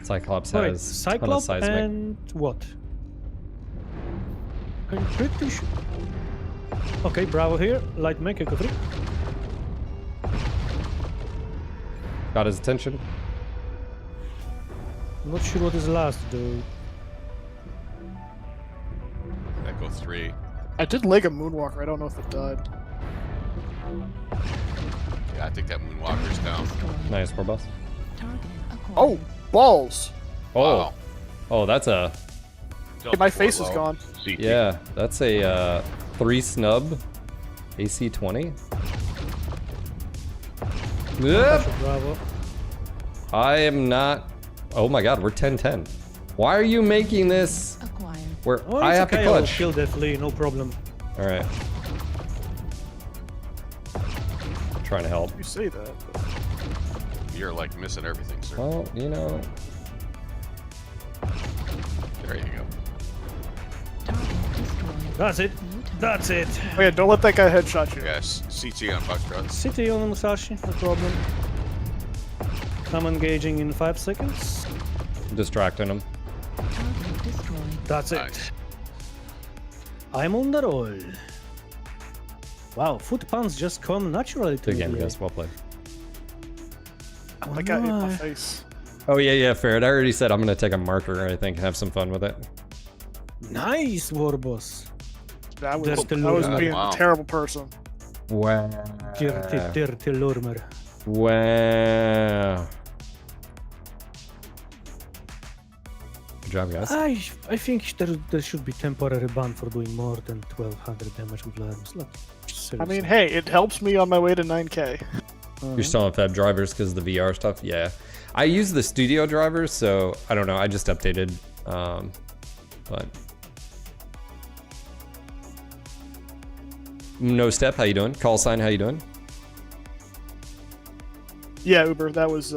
Cyclops Alright, has ton of Cyclops seismic. and what? I'm pretty sure. Okay, Bravo here. Light mech, echo free. Got his attention. I'm not sure what is last though. Echo 3. I did leg a moonwalker. I don't know if it died. Yeah, I think that Moonwalker's down. Destroyed. Nice, Corbus. Target acquired. Oh, balls! Oh, Wow. oh, that's a Hey, my face is gone. CT. yeah. That's a 3 snub AC-20. Yep. Bravo. I am not. Oh my God, we're 10-10. Why are you making this Acquired. where Oh, I it's have okay, to I'll clutch? kill that flea, no problem. All right. Trying to help. You say that. but- You're like missing everything, sir. Well, you know. There you go. Target destroyed. That's it. New target That's it. Oh yeah, don't let that guy headshot you. Yes, CT on Foxtrot. City on Musashi, no problem. I'm engaging in 5 seconds. Distracting him. Target destroyed. That's it. Nice. I'm on the roll. Wow, foot puns just come naturally to Good me. game, today. guys. Well played. That guy hit my Why? face. Oh yeah, Ferret. I already said I'm gonna take a marker. I think have some fun with it. Nice, Warboss. That There's was, the I was lure. being Wow. a terrible person. Wow. Dirty Lurmer. Wow. Good job, guys. I think there should be temporary ban for doing more than 1200 damage with arms. Like, I seriously. mean, hey, it helps me on my way to 9k. You're still on Feb drivers because of the VR stuff? Yeah. I use the studio drivers, so I don't know. I just updated. But No Step, how you doing? Call sign, how you doing? Yeah, Uber, that was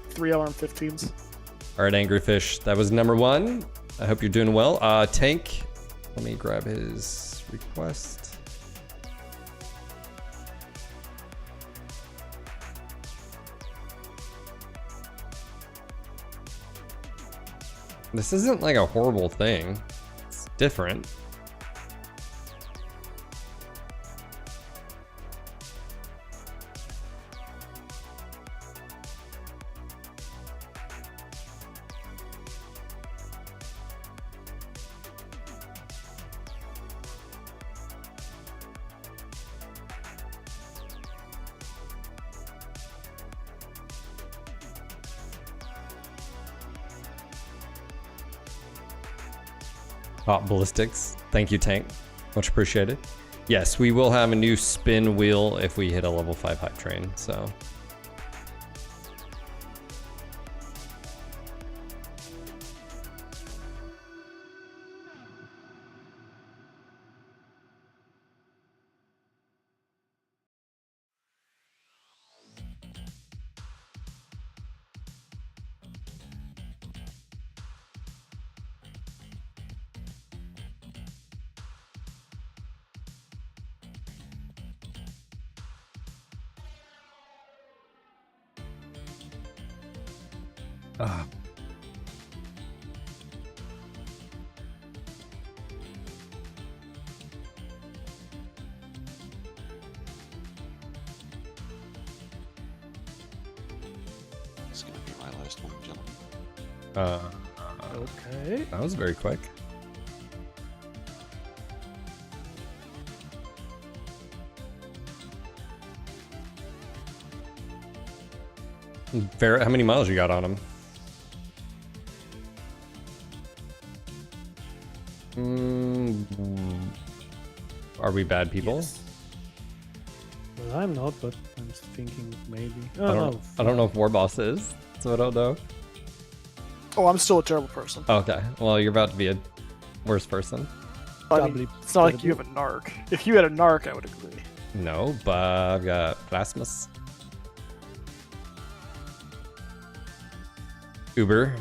3 alarm 15s. All right, Angry Fish, that was number 1. I hope you're doing well. Tank, let me grab his request. This isn't like a horrible thing. It's different. Hot ballistics. Thank you, Tank. Much appreciated. Yes, we will have a new spin wheel if we hit a level 5 hype train, so. Ah. It's gonna be my last one, gentlemen. Okay. That was very quick. How many miles you got on him? Are we bad people? Yes. Well, I'm not, but I'm thinking maybe. I don't know if Warboss is, so I don't know. Oh, I'm still a terrible person. Okay, well, you're about to be a worse person. I mean, Doubly it's not like better you have a narc. If you had a narc, I would agree. No, but I've got Rasmus. Uber.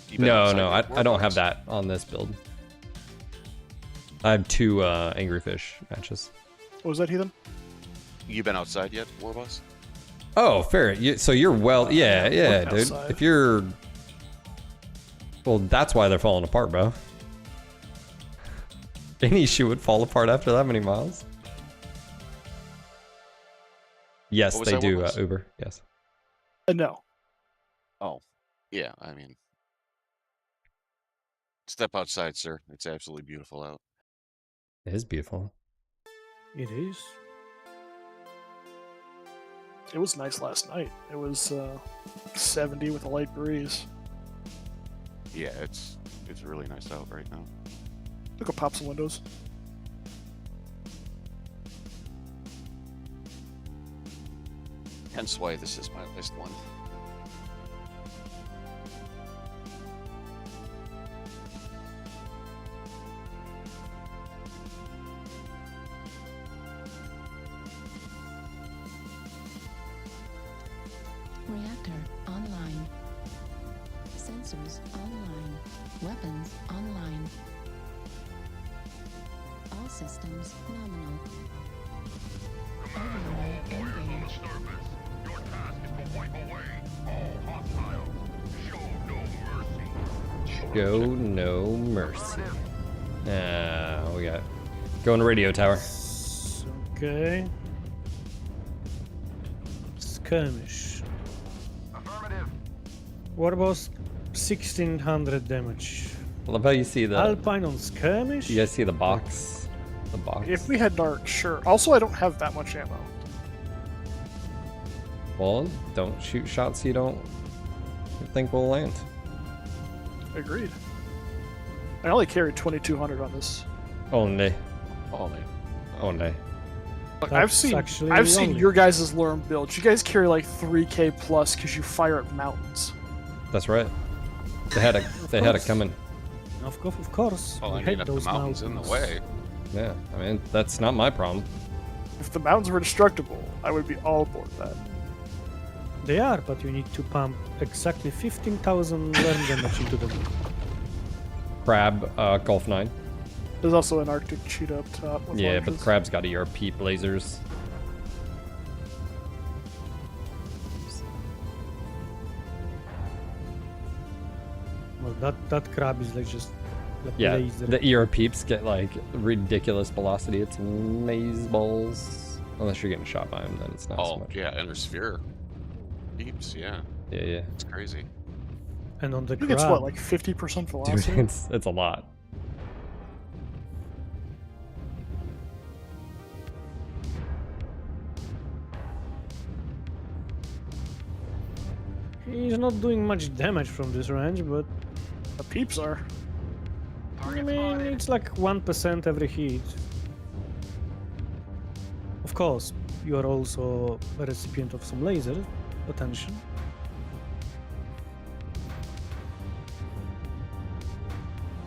You been No, outside no, with I don't have Warboss? that on this build. I have 2 Angry Fish matches. What was that, Heathen? You been outside yet, Warboss? Oh, fair. So you're well, yeah, looking dude. outside. If you're, well, that's why they're falling apart, bro. Any shoe would fall apart after that many miles. Yes, What was they that, do, Warboss? Uber. Yes. No. Oh, yeah. I mean, step outside, sir. It's absolutely beautiful out. It is beautiful. It is. It was nice last night. It was 70 with a light breeze. Yeah, it's really nice out right now. Look at pop some windows. Hence why this is my last one. Reactor online. Sensors online. Weapons online. All systems nominal. Override engaged. Your task is to wipe away all hostiles. Show no mercy. Show no mercy. We got going to radio tower. Okay. Skirmish. Affirmative. What about 1600 damage? I love how you see the. Alpine on skirmish? You guys see the box? The box. If we had narc, sure. Also, I don't have that much ammo. Well, don't shoot shots you don't think will land. Agreed. I only carried 2200 on this. Only. Only. Only. Look, That's actually I've seen only. your guys' Lurm builds. You guys carry like 3k plus because you fire at mountains. That's right. They had it coming. Of course. Well, we I hate mean, if the those mountain's in the way. Yeah, I mean that's not my problem. If the mountains were destructible, I would be all aboard that. They are, but you need to pump exactly 15,000 worm damage into them. Crab, Gulf 9. There's also an Arctic cheetah up top. With Yeah, but larges. Crab's got ERP blazers. Well, that crab is like just like Yeah, laser. the ER peeps get like ridiculous velocity. It's maze balls. Unless you're getting shot by them, then it's not so Oh, much. yeah, and their sphere. Peeps, yeah. Yeah. It's crazy. And on the I think crab, it's what, like 50% Dude, velocity? it's a lot. he's not doing much damage from this range, but The peeps are. I mean, it's like 1% every hit. Of course, you are also a recipient of some laser attention.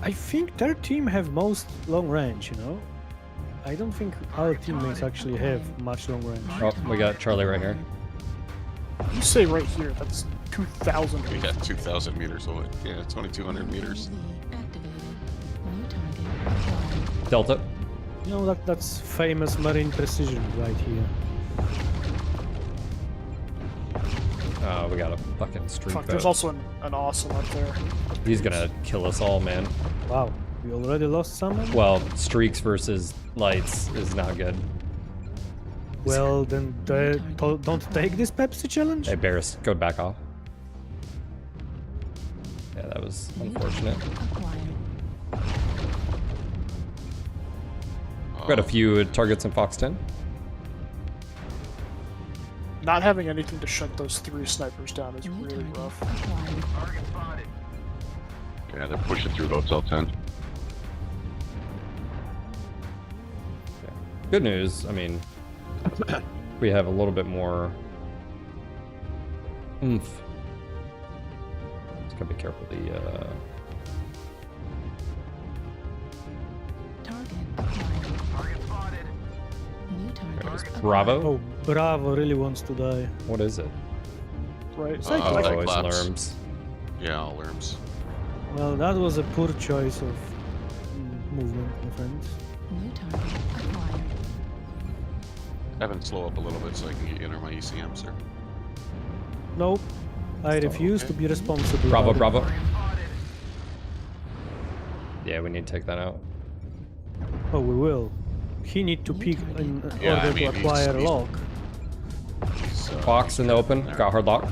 I think their team have most long range, you know? I don't think our teammates actually have much long range. Oh, we got Charlie right here. You say right here, that's 2,000. We got 2,000 meters away. Yeah, 2,200 meters. UAV activated. New target acquired. Delta. You know, that's famous marine precision right here. Oh, we got a fucking streak Fuck, boat. there's also an awesome up there. He's gonna kill us all, man. Wow, we already lost someone? Well, streaks versus lights is not good. Well, then don't take this Pepsi challenge. Hey, Barris, go back off. Yeah, that was New unfortunate. target acquired. Got a few targets in Fox 10. Not having anything to shut those 3 snipers down is New really target rough. acquired. Yeah, they're pushing through Hotel 10. Good news, I mean, we have a little bit more oomph. Just gotta be careful. Target acquired. New target acquired. Bravo? Oh, Bravo really wants to die. What is it? Right? Oh, Oh, Cyclops. it's Lerms. Yeah, Lerms. Well, that was a poor choice of movement, my friends. New target acquired. Evan, slow up a little bit so I can enter my ECM, sir. Nope. I Still refuse okay. to be responsible. Bravo, about it. Bravo. Yeah, we need to take that out. Oh, we will. He need to peek in Yeah, order I mean, to acquire a he's- lock. He's, Fox in the open, there. got hard lock.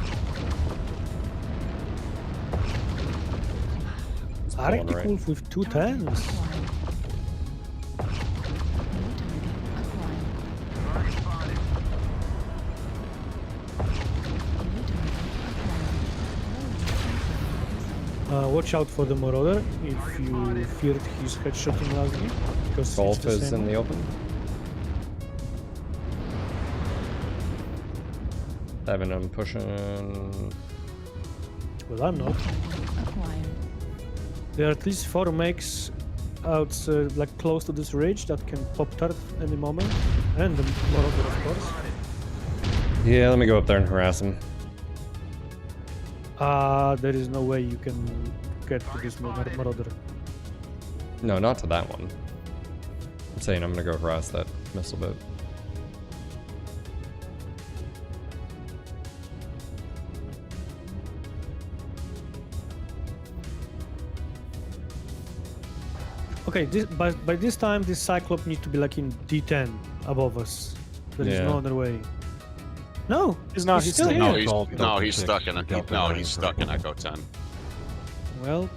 It's pulling Arctic right. Wolf with 2 Target tens. acquired. New target acquired. New target acquired. Watch out for the Marauder if you feared his headshotting last game. Because it's Golf the is same. in the open. Evan, I'm pushing. Well, I'm not. Acquired. There are at least 4 mechs out like close to this ridge that can pop tart any moment. And the Marauder, of course. Yeah, let me go up there and harass him. There is no way you can get to this Marauder. No, not to that one. I'm saying I'm gonna go harass that missile boat. Okay, by this time, this Cyclops needs to be like in D10 above us. There is Yeah. no other way. No, He's not. He's still still here. No, he's stuck in he's stuck in Echo 10. Well,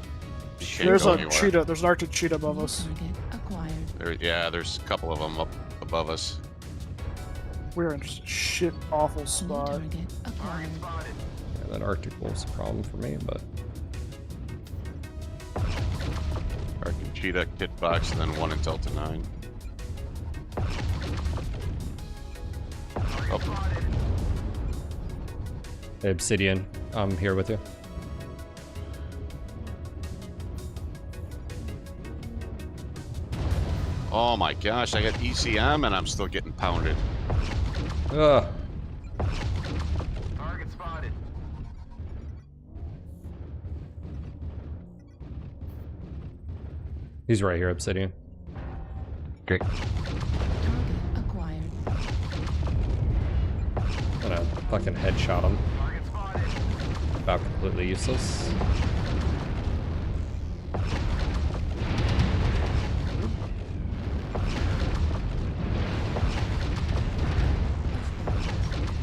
He sure. can't There's go a anywhere. cheetah. There's an Arctic cheetah above New us. target acquired. There's a couple of them up above us. We're in just a shit awful New spot. target acquired. Yeah, that Arctic Wolf's a problem for me, but Arctic Cheetah, Kit Box, and then 1 in Delta 9. Oh, hey, Obsidian, I'm here with you. oh my gosh, I got ECM and I'm still getting pounded. Ugh. He's right here, Obsidian. Great. Target acquired. I'm gonna fucking headshot him. About completely useless.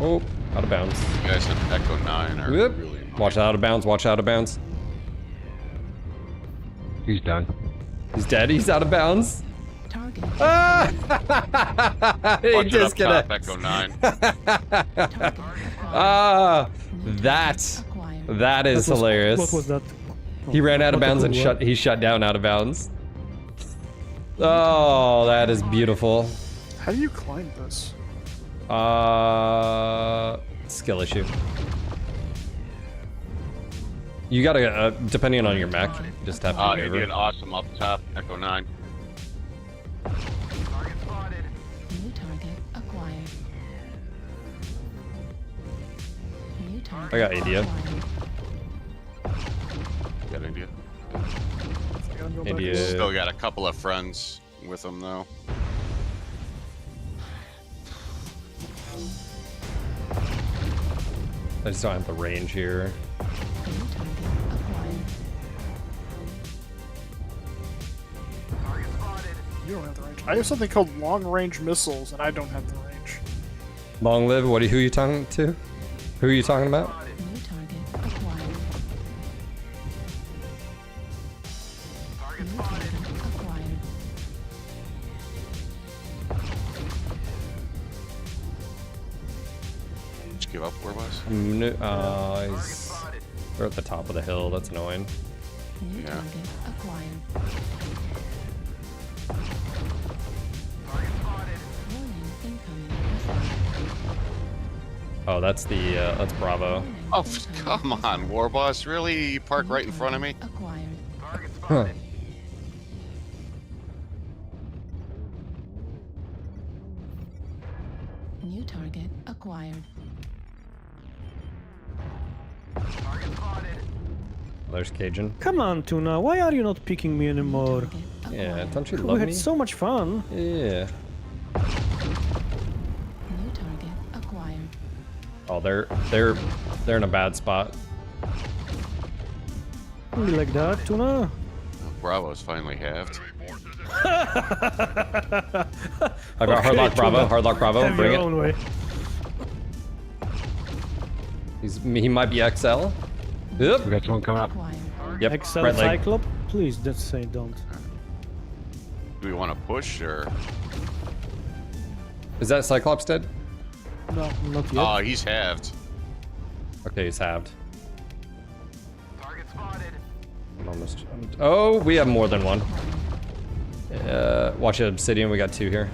Oh, out of bounds. You guys in Echo 9 are Whoop. really annoying. Watch out of bounds, watch out of bounds. He's done. He's dead, he's out of bounds. Target. Ah! He Watch it up top, disconnects. Echo 9. Target acquired. Ah, New that target acquired. that is hilarious. What was that? He ran out of What a bounds cool and word. he shut down out of bounds. Oh, that is beautiful. How do you climb this? Skill issue. You gotta, depending on your mech, you just have to maneuver. Idiot awesome up top, Echo 9. New target acquired. New target I got India. acquired. Got India. I gotta go back. India. Still got a couple of friends with them though. I just don't have the range here. New target acquired. You don't have the range. I have something called long-range missiles, and I don't have the range. Long live. Who are you talking to? Who are you talking about? New target acquired. New target acquired. Did you give up where it was? They're at the top of the hill. That's annoying. New Yeah. target acquired. Warning, incoming missile. Oh, that's Bravo. Warning, Oh, incoming come on, missile. War Boss. Really? You park New right in front of me? target Acquired. Huh. New target acquired. There's Cajun. Come on, Tuna. Why are you not picking me New anymore? target Yeah, acquired. don't you We love had me? so much fun. Yeah. New target acquired. Oh, they're in a bad spot. You like that, Tuna? Bravo's finally halved. I got Okay, Hardlock Bravo. Tuna. Hardlock Bravo. Have Bring your it. own way. He might be XL. Yep. We got someone coming up. Acquired. Yep. Excel Right leg. Cyclop? Please, just say don't. Do we want to push or? Is that Cyclops dead? No, not yet. Oh, he's halved. Okay, he's halved. I'm almost. Oh, we have more than one. Watch it, Obsidian. We got two here.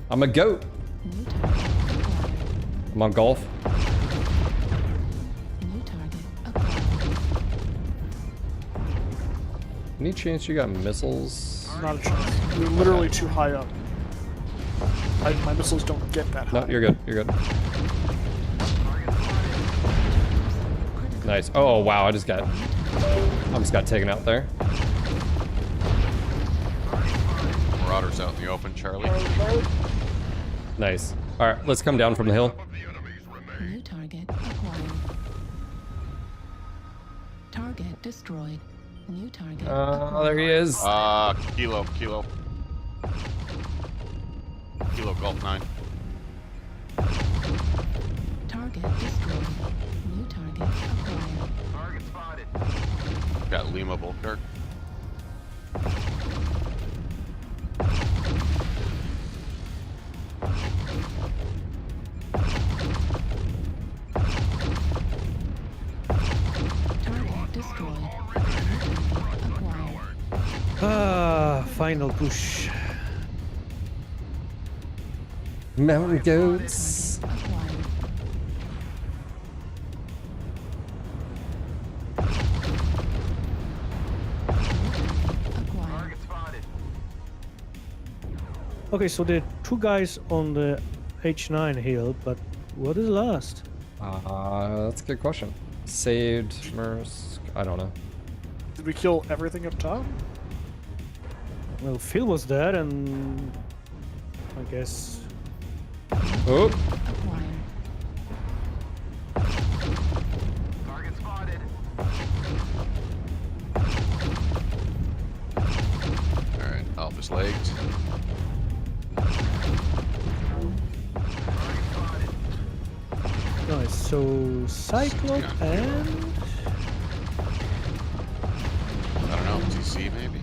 I'm a goat. New target acquired. I'm on golf. New target acquired. Any chance you got missiles? Not a chance. You're literally too high up. My missiles don't get that high. No, you're good. You're good. Nice. Oh wow, I just got taken out there. Marauders out in the open, Charlie. Nice. All right, let's come down from the hill. Of the enemies remain. New target acquired. Target destroyed. New target There he is. Kilo. Kilo Golf 9. Target destroyed. New target acquired. Got Lima Volker. Target destroyed. New target acquired. Ah, final push. Mountain goats. Target acquired. Acquired. Okay, so there are two guys on the H9 hill, but what is last? That's a good question. Saved Mersk. I don't know. Did we kill everything up top? Well, Phil was there, and I guess. Oh, Acquired. Target spotted. Alright, Alpha's legged. Nice. So Cyclope and I don't know, TC maybe?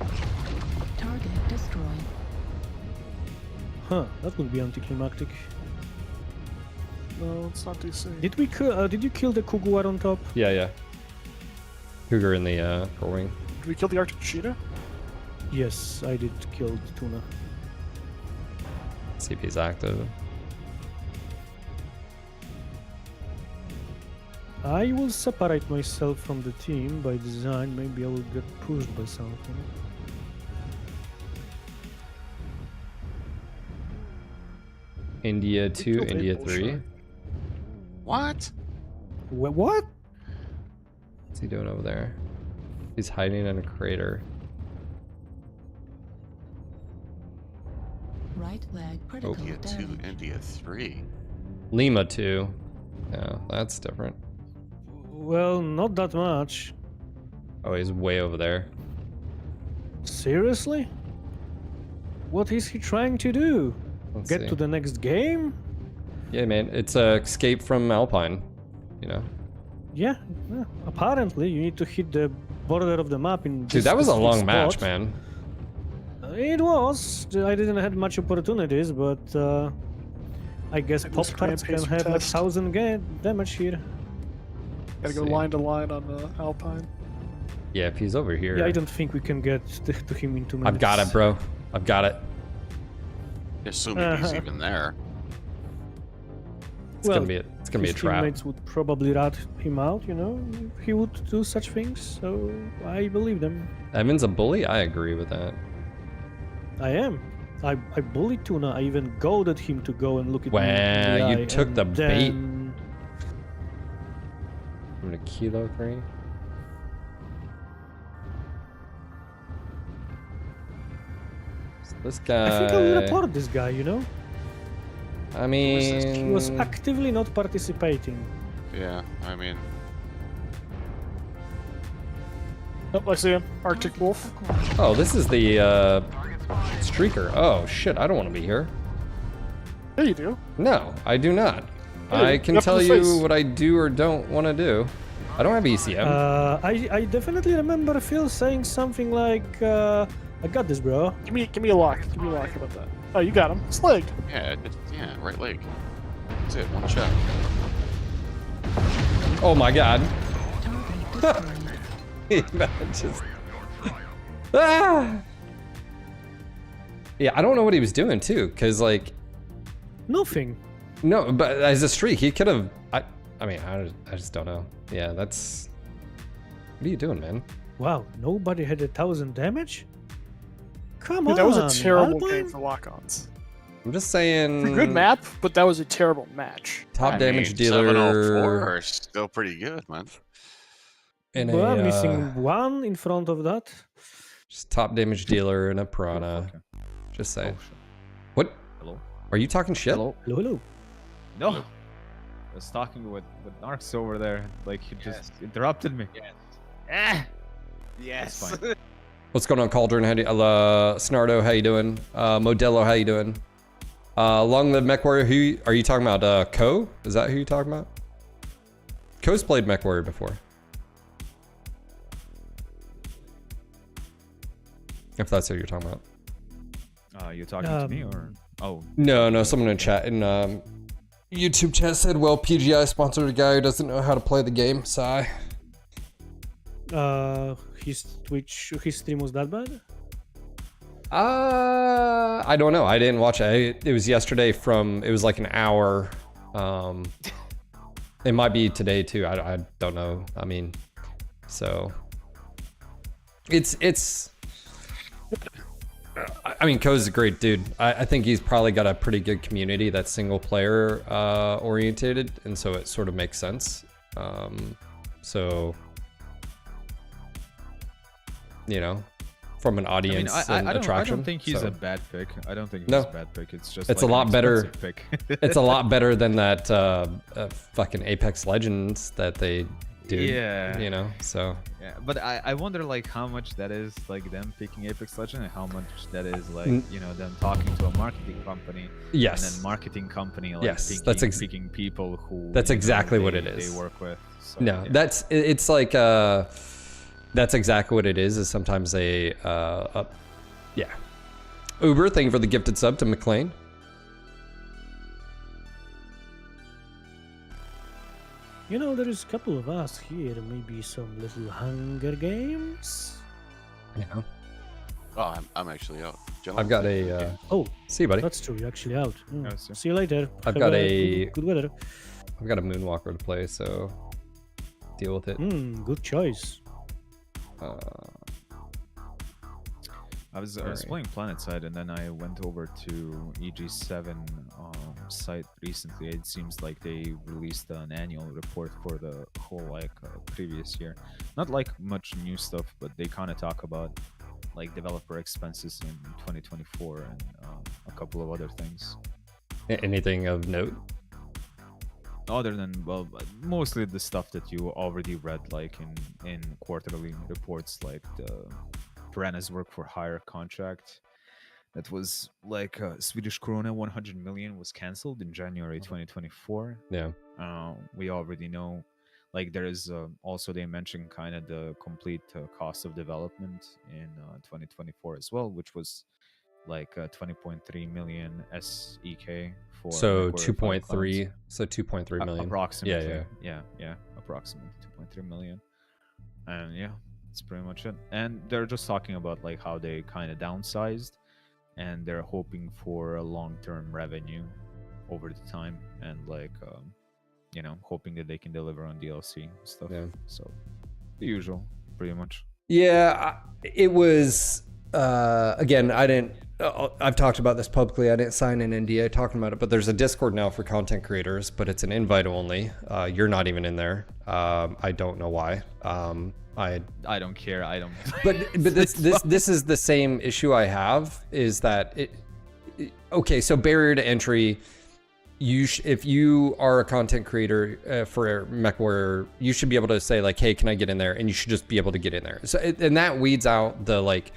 Target destroyed. that would be anticlimactic. No, it's not DC. Did we? Did you kill the Kuguar on top? yeah. Cougar in the core wing. Did we kill the Arctic cheetah? Yes, I did kill the tuna. See if he's active. I will separate myself from the team by design. Maybe I will get pushed by something. India 2, killed India Maple 3. Shark. What? What? What's he doing over there? He's hiding in a crater. Right leg critical India 2, damage. India 3. Lima 2. Yeah, that's different. Well, not that much. Oh, he's way over there. Seriously? What is he trying to do? Let's Get see. to the next game? Yeah, man, it's a escape from Alpine. You know, Yeah, apparently you need to hit the border of the map in dude, this that was a specific long match, spot. man. It was. I didn't have much opportunities, but I guess Like Pop this Tarts can Rampage have like test. 1000 damage here. Gotta go See. line to line on the Alpine. Yeah, if he's over here, Yeah, I don't think we can get to him in 2 minutes. I've got it, bro. I've got it. Assuming he's even there. It's gonna be a His trap. teammates would probably rat him out, you know, if he would do such things. So I believe them. Evan's a bully. I agree with that. I am. I bullied Tuna. I even goaded him to go and look at me. in Wow, the you eye, took and the bait. then- I'm gonna kilo 3. So this guy. I think I will report this guy, you know? I mean, He was actively not participating. Yeah, I mean, Oh, I see him. Arctic Wolf. Acquired. oh, this is the streaker. Oh shit, I don't want to be here. Yeah, you do. No, I do not. Yeah, I can up to tell the you face. what I do or don't want to do. I don't have ECM. I definitely remember Phil saying something like, I got this, bro. Give me a lock. Give me a lock about that. Oh, you got him. It's legged. yeah, right leg. That's it, one shot. Oh my god. Target destroyed. That just... Ah! Yeah, I don't know what he was doing too, because like, Nothing. no, but as a streak, he could have. I mean, I just don't know. Yeah, that's. What are you doing, man? Wow, nobody had 1000 damage? Come Dude, on. that was a terrible Alpine? game for lock-ons. I'm just saying. It's a good map, but that was a terrible match. Top I damage mean, dealer. 704 are still pretty good, man. In Well, I'm a, missing one in front of that. just top damage dealer in a piranha. Just saying. What? Hello? Are you talking shit? Hello? Hello, hello. No! I was talking with Narcs over there, like he just interrupted me. Yes. That's fine. What's going on, Cauldron? How do you, Snardo, how you doing? Modelo, how you doing? Long live MechWarrior. Who are you talking about? Ko? Is that who you're talking about? Ko's played MechWarrior before. If that's who you're talking about. You talking to me or? Oh, No, someone in chat in YouTube chat said, well, PGI sponsored a guy who doesn't know how to play the game. Sigh. His stream was that bad? I don't know. I didn't watch it. It was yesterday it was like an hour. It might be today too. I don't know. I mean, so it's I mean, Ko's a great dude. I think he's probably got a pretty good community that's single player orientated, and so it sort of makes sense. So you know, from an audience and attraction. I don't think he's so. a bad pick. I don't think he's No. a bad pick. It's just It's like a lot an better. expensive pick. It's a lot better than that fucking Apex Legends that they do. Yeah. You know, so. Yeah, but I wonder like how much that is like them picking Apex Legend and how much that is like you know them talking to a marketing company. Yes. And then marketing company like Yes, picking, that's picking people who. That's you know, exactly what they- it is. They work with. So, No, yeah. it's like that's exactly what it is sometimes yeah. Uber, thank you for the gifted sub to McLean. You know, there is a couple of us here. Maybe some little Hunger Games. You know, Oh, I'm actually out. I've got a Oh, see you, buddy. that's true. You're actually out. Yeah, so- See you later. I've Have got good weather. I've got a Moonwalker to play, so deal with it. Good choice. I was Alright. playing PlanetSide and then I went over to EG7 site recently. It seems like they released an annual report for the whole like previous year. Not like much new stuff, but they kind of talk about like developer expenses in 2024 and a couple of other things. Anything of note? Other than well, mostly the stuff that you already read, like in quarterly reports, like the Piranha's work for hire contract. That was like Swedish krona 100 million was cancelled in January 2024. Yeah. We already know, like there is also they mentioned kind of the complete cost of development in 2024 as well, which was like 20.3 million SEK for So MechWarrior 2.3. So 2.3 million. approximately. Yeah. Yeah, approximately 2.3 million. And yeah, that's pretty much it. And they're just talking about like how they kind of downsized and they're hoping for a long-term revenue over the time and like you know, hoping that they can deliver on DLC and stuff. Yeah. So the usual, pretty much. Yeah, it was. Again, I didn't. I've talked about this publicly. I didn't sign an NDA talking about it, but there's a Discord now for content creators, but it's an invite only. You're not even in there. I don't know why. I don't care. I don't. But this is the same issue I have. Is that okay? So barrier to entry. If you are a content creator for MechWarrior, you should be able to say like, "Hey, can I get in there?" And you should just be able to get in there. So and that weeds out the like,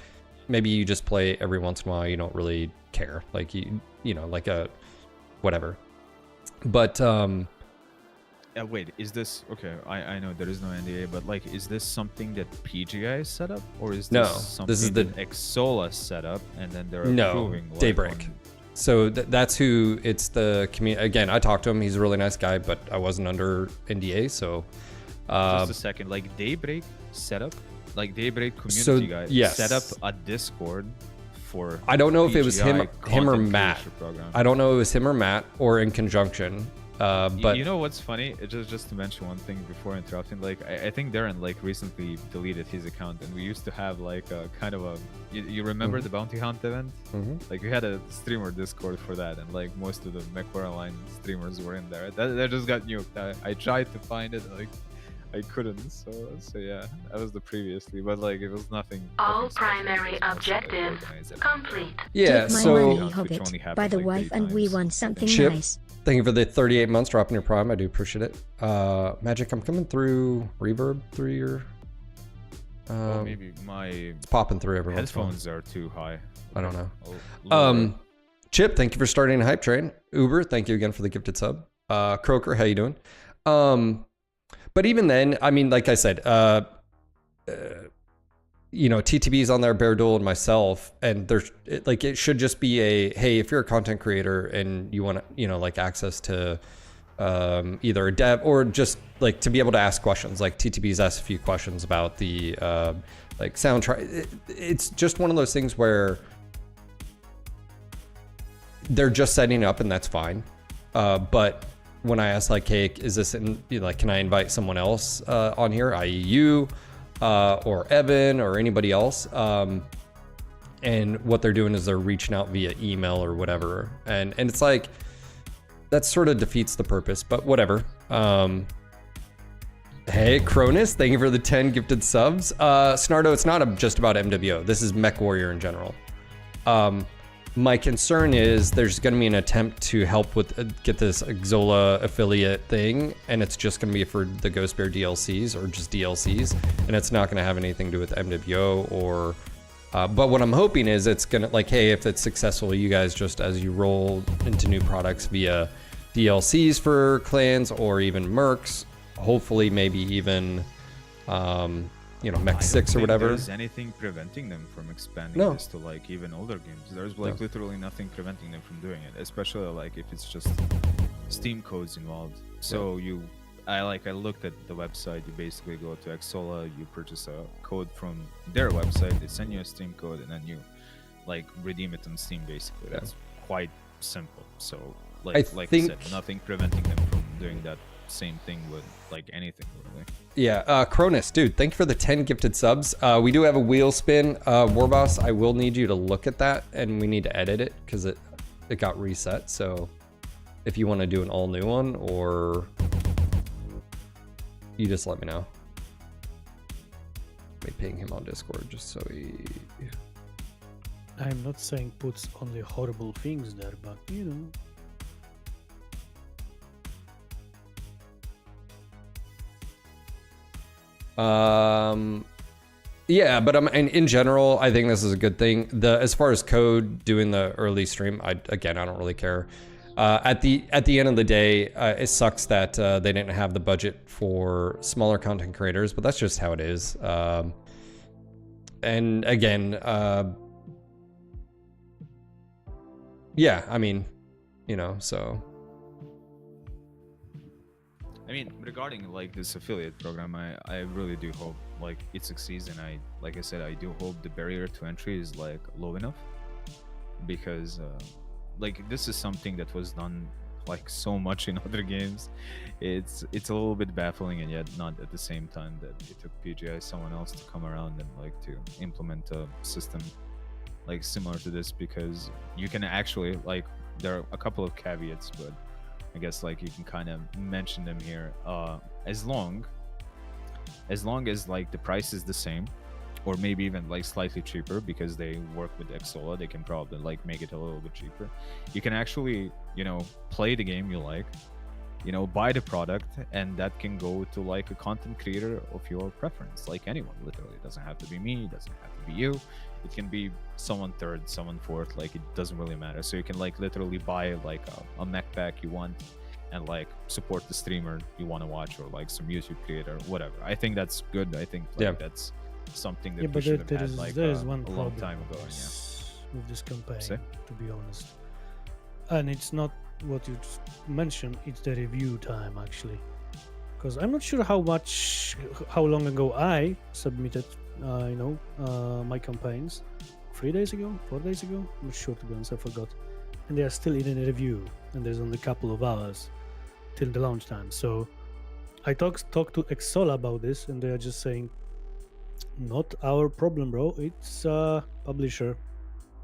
maybe you just play every once in a while. You don't really care, like you know, like a whatever. But Wait, is this okay? I know there is no NDA, but like, is this something that PGI set up, or is this No, something this is the- that Exola set up, and then they're No, approving like, Daybreak. on- So that's who it's the community. Again, I talked to him. He's a really nice guy, but I wasn't under NDA. So Just a second, like Daybreak setup, like Daybreak community So, guy yes. set up a Discord for. I don't know if it was him or content Matt. creation program. I don't know if it was him or Matt or in conjunction. But you know what's funny? Just to mention one thing before interrupting, like I think Darren like recently deleted his account, and we used to have like a kind of a. You remember the Bounty Hunt event? Like we had a streamer Discord for that, and like most of the MechWarrior Online streamers were in there. That just got nuked. I tried to find it, like I couldn't. So yeah, that was the previously, but like it was nothing. All nothing special. primary It was just, like, objectives organized event. complete. yeah, Take my so money, Which Hobbit. only happens, By the like, wife, 3 and we times. want something Chip. nice. thank you for the 38 months dropping your prime. I do appreciate it. Magic, I'm coming through reverb through your. Well, maybe my It's popping through every once in a while. headphones are too high. I don't know. I'll lower it. Chip, thank you for starting a hype train. Uber, thank you again for the gifted sub. Croaker, how you doing? But even then, I mean, like I said, you know, TTB's on there, Bear Duel, and myself, and there's like it should just be a hey, if you're a content creator and you want to, you know, like access to either a dev or just like to be able to ask questions. Like TTB's asked a few questions about the like soundtrack. It's just one of those things where they're just setting up, and that's fine. But when I ask like, hey, is this in, you know, like, can I invite someone else on here, i.e. you or Evan or anybody else? And what they're doing is they're reaching out via email or whatever. And it's like, that sort of defeats the purpose, but whatever. Hey, Cronus, thank you for the 10 gifted subs. Snardo, it's not just about MWO. This is MechWarrior in general. My concern is there's going to be an attempt to help with get this Xsola affiliate thing, and it's just going to be for the Ghost Bear DLCs or just DLCs, and it's not going to have anything to do with MWO or. But what I'm hoping is it's going to, like, hey, if it's successful, you guys just as you roll into new products via DLCs for clans or even mercs, hopefully maybe even Mech 6 or whatever. There's anything preventing them from expanding this to like even older games. There's like literally nothing preventing them from doing it, especially like if it's just Steam codes involved. So I looked at the website. You basically go to Xsola, you purchase a code from their website, they send you a Steam code, and then you like redeem it on Steam. Basically, that's quite simple. So I said, nothing preventing them from doing that same thing with like anything really. Yeah, Cronus, dude, thank you for the 10 gifted subs. We do have a wheel spin. Warboss, I will need you to look at that, and we need to edit it because it got reset. So if you want to do an all new one, or you just let me know. Let me ping him on Discord just so he. I'm not saying puts only horrible things there, but you know. Yeah, but in general, I think this is a good thing. As far as code doing the early stream, I don't really care. At the end of the day, it sucks that they didn't have the budget for smaller content creators, but that's just how it is. And again, yeah, I mean, so. I mean, regarding like this affiliate program, I really do hope like it succeeds, and like I said, I do hope the barrier to entry is like low enough, because like this is something that was done like so much in other games. It's a little bit baffling, and yet not at the same time that it took PGI someone else to come around and like to implement a system like similar to this, because you can actually like there are a couple of caveats, but I guess like you can kind of mention them here. As long as like the price is the same, or maybe even like slightly cheaper, because they work with Xsola, they can probably like make it a little bit cheaper. You can actually, play the game you like, buy the product, and that can go to like a content creator of your preference, like anyone. Literally, it doesn't have to be me, it doesn't have to be you. It can be someone third, someone fourth, like it doesn't really matter. So you can like literally buy like a mech pack you want, and like support the streamer you want to watch, or like some YouTube creator, whatever. I think that's good. I think that's something that we should have had like a long time ago. With this campaign, to be honest, and it's not what you just mentioned, it's the review time actually, because I'm not sure how long ago I submitted my campaigns. 3 days ago, 4 days ago, I'm not sure, to be honest, I forgot. And they are still in a review, and there's only a couple of hours till the launch time. So I talked to Xsola about this, and they are just saying, not our problem, bro, it's publisher.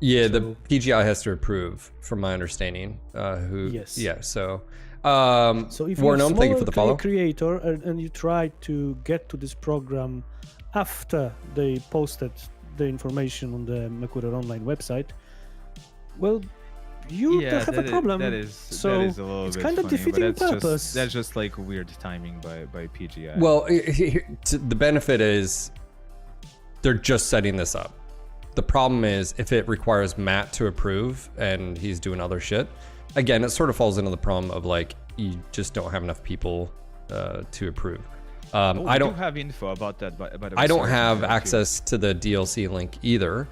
Yeah, so, the PGI has to approve, from my understanding. Yes. Yeah, so if you're a thank you for the follow. Creator and you try to get to this program after they posted the information on the MechWarrior Online website, well, you don't have a problem. That is a little it's bit kind of funny, defeating purpose. That's just like weird timing by PGI. Well, the benefit is they're just setting this up. The problem is if it requires Matt to approve and he's doing other shit, again, it sort of falls into the problem of like you just don't have enough people to approve. I don't have info about that, but I don't have access to the DLC link either.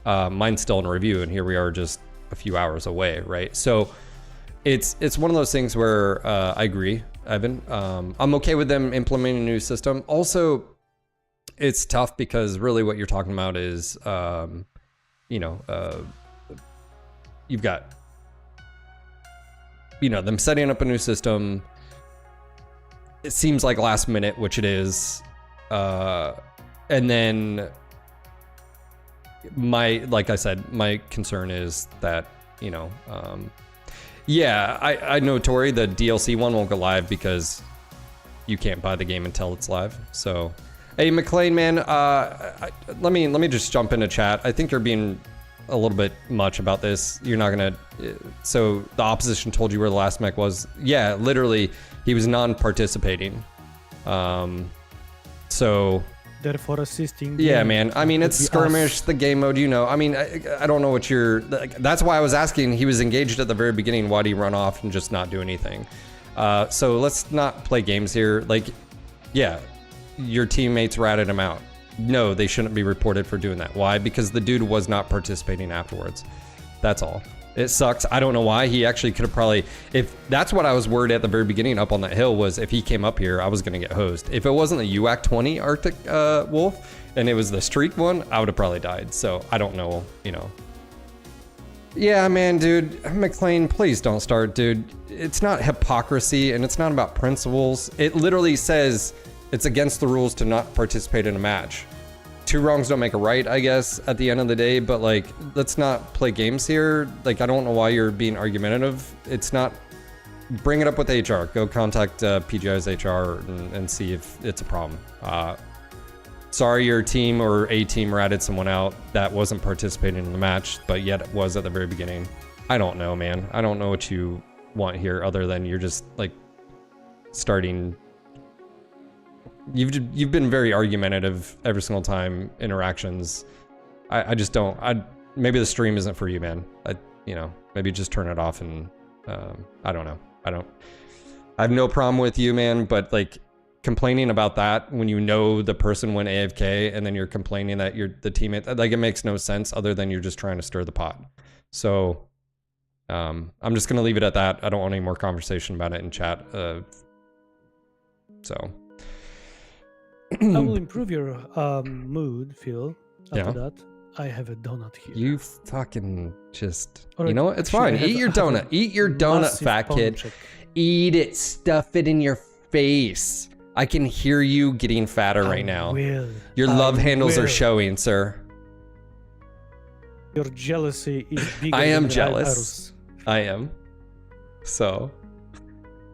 Mine's still in review, and here we are just a few hours away, right? So it's one of those things where I agree, Evan. I'm okay with them implementing a new system. Also, it's tough because really what you're talking about is, you've got, them setting up a new system. It seems like last minute, which it is. And then like I said, my concern is that, I know, Tori, the DLC one won't go live because you can't buy the game until it's live. So, hey, McLean, man, let me just jump into chat. I think you're being a little bit much about this. You're not gonna. So the opposition told you where the last mech was. Yeah, literally, he was non-participating. So. Therefore, assisting. Yeah, man. I mean, it's skirmish, the game mode, you know. I mean, I don't know what you're. That's why I was asking. He was engaged at the very beginning. Why do you run off and just not do anything? So let's not play games here. Like, yeah, your teammates ratted him out. No, they shouldn't be reported for doing that. Why? Because the dude was not participating afterwards. That's all. It sucks. I don't know why. He actually could have probably, if that's what I was worried at the very beginning up on that hill, was if he came up here, I was going to get hosed. If it wasn't the UAC 20 Arctic Wolf and it was the streak one, I would have probably died. So I don't know, you know. Yeah, man, dude. McLean, please don't start, dude. It's not hypocrisy and it's not about principles. It literally says it's against the rules to not participate in a match. Two wrongs don't make a right, I guess, at the end of the day, but like, let's not play games here. Like, I don't know why you're being argumentative. It's not, bring it up with HR. Go contact PGI's HR and see if it's a problem. Sorry your team or a team ratted someone out that wasn't participating in the match, but yet it was at the very beginning. I don't know, man. I don't know what you want here other than you're just like starting. You've been very argumentative every single time interactions. I just don't. Maybe the stream isn't for you, man. Maybe just turn it off and I don't know. I have no problem with you, man. But like complaining about that when you know the person went AFK and then you're complaining that you're the teammate, like it makes no sense other than you're just trying to stir the pot. So I'm just gonna leave it at that. I don't want any more conversation about it in chat. So. I will improve your mood, Phil. After that, I have a donut here. You fucking just... Right, you know what? It's actually, fine. Eat your donut. Eat your donut, fat kid. Check. Eat it. Stuff it in your face. I can hear you getting fatter right now. Your love handles are showing, sir. Your jealousy is bigger. I am than jealous. I am. So,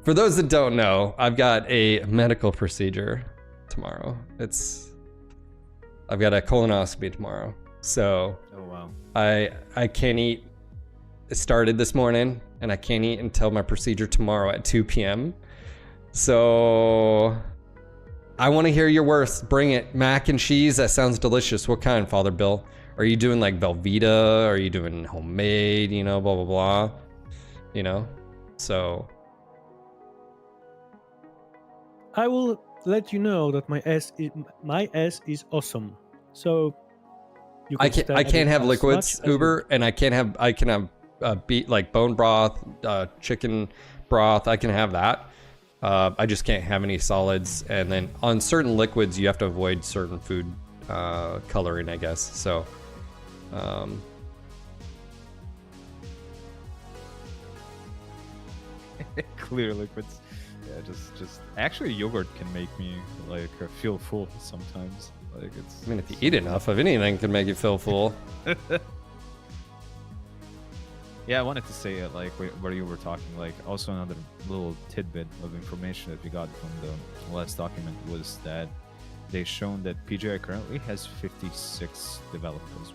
for those that don't know, I've got a medical procedure tomorrow. I've got a colonoscopy tomorrow. So oh wow. I can't eat. It started this morning and I can't eat until my procedure tomorrow at 2 p.m. So I want to hear your worst. Bring it. Mac and cheese, that sounds delicious. What kind, Father Bill? Are you doing like Velveeta? Are you doing homemade, you know, blah blah blah, you know? So I will let you know that my ass is awesome. So you I can't have liquids, Uber, and I can have beat like bone broth, chicken broth. I can have that. I just can't have any solids. And then on certain liquids, you have to avoid certain food coloring, I guess. So. Clear liquids. Yeah, just actually yogurt can make me like feel full sometimes. Like it's. I mean, if you eat enough of anything, can make you feel full. Yeah, I wanted to say like where you were talking. Like also another little tidbit of information that we got from the last document was that they shown that PGI currently has 56 developers.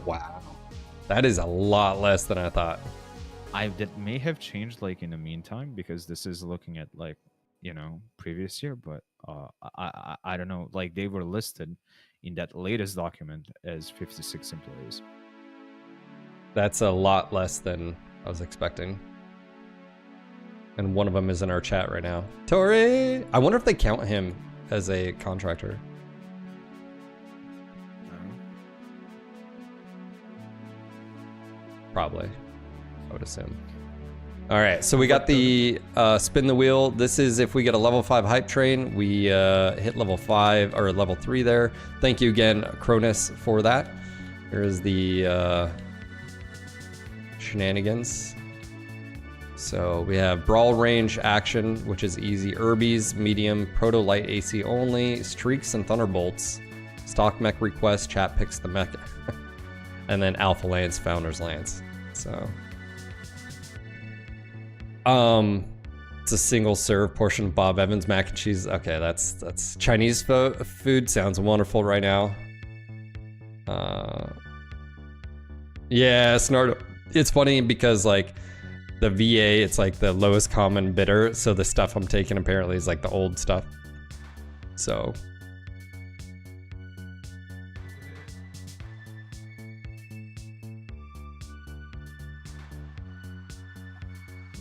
Wow, that is a lot less than I thought. That may have changed like in the meantime because this is looking at like, you know, previous year, but I don't know, like they were listed in that latest document as 56 employees. That's a lot less than I was expecting. And one of them is in our chat right now. Tori! I wonder if they count him as a contractor. Probably. I would assume. All right, so we got the spin the wheel. This is if we get a level 5 hype train, we hit level 5 or level 3 there. Thank you again, Cronus, for that. Here is the shenanigans. So we have brawl range action, which is easy. Urbies, medium, proto light AC only, streaks and thunderbolts. Stock mech request, chat picks the mech. And then Alpha Lance, Founder's Lance. So It's a single serve portion of Bob Evans mac and cheese. Okay, that's Chinese food. Sounds wonderful right now. Yeah, Snort. It's funny because like the VA, it's like the lowest common bidder. So the stuff I'm taking apparently is like the old stuff. So.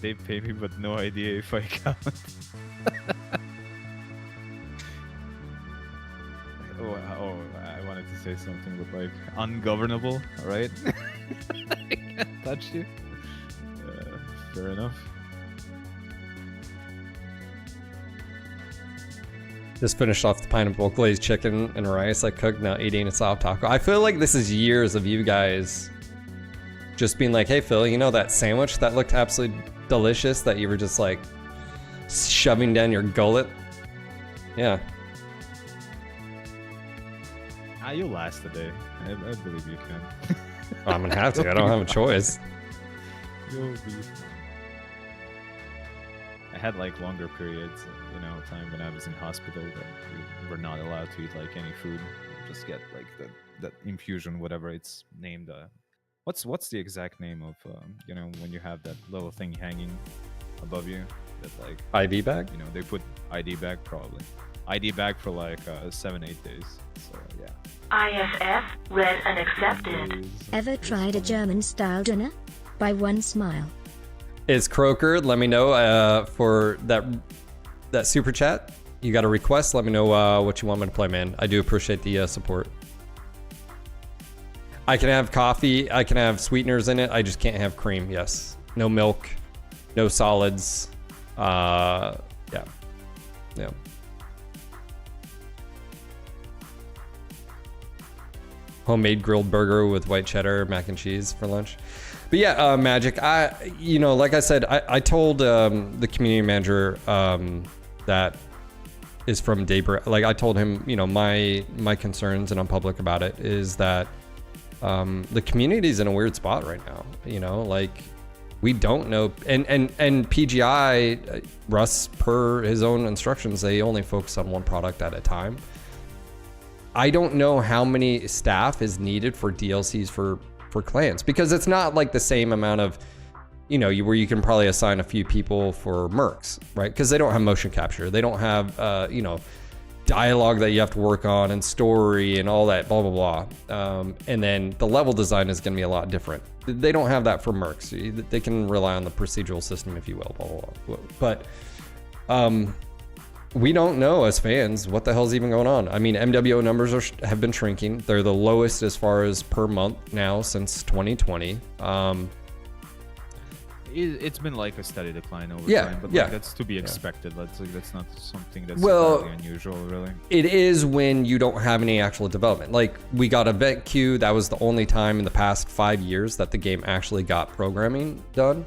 They pay me, but no idea if I count. Oh, I wanted to say something, but like ungovernable, right? I can't touch you. Fair enough. Just finished off the pineapple glazed chicken and rice I cooked, now eating a soft taco. I feel like this is years of you guys just being like, hey Phil, you know that sandwich that looked absolutely delicious that you were just like shoving down your gullet? Yeah. You'll last a day. I believe you can. I'm gonna have to, I don't have a choice. You'll be. I had like longer periods, time when I was in hospital that we were not allowed to eat like any food. Just get like that infusion, whatever it's named. What's the exact name of when you have that little thing hanging above you that like IV bag? They put ID bag probably. ID bag for like 7-8 days. So yeah. IFF read and accepted. Ever tried a German-style dinner? By one smile. Is Croker, let me know for that super chat. You got a request, let me know what you want me to play, man. I do appreciate the support. I can have coffee, I can have sweeteners in it, I just can't have cream, yes. No milk, no solids. Yeah. Homemade grilled burger with white cheddar, mac and cheese for lunch. But yeah, Magic, like I said, I told the community manager that is from Daybreak, like I told him, my concerns, and I'm public about it, is that the community's in a weird spot right now, like we don't know, and PGI, Russ, per his own instructions, they only focus on one product at a time. I don't know how many staff is needed for DLCs for clans, because it's not like the same amount of, where you can probably assign a few people for mercs, right? Because they don't have motion capture, they don't have, dialogue that you have to work on and story and all that, blah blah blah. And then the level design is going to be a lot different. They don't have that for mercs. They can rely on the procedural system, if you will, blah blah blah. But we don't know as fans what the hell's even going on. I mean, MWO numbers have been shrinking. They're the lowest as far as per month now since 2020. It's been like a steady decline over Yeah, time, but yeah. like, that's to be expected. That's not something that's Well, entirely unusual, really. It is when you don't have any actual development. Like, we got Event Queue. That was the only time in the past 5 years that the game actually got programming done.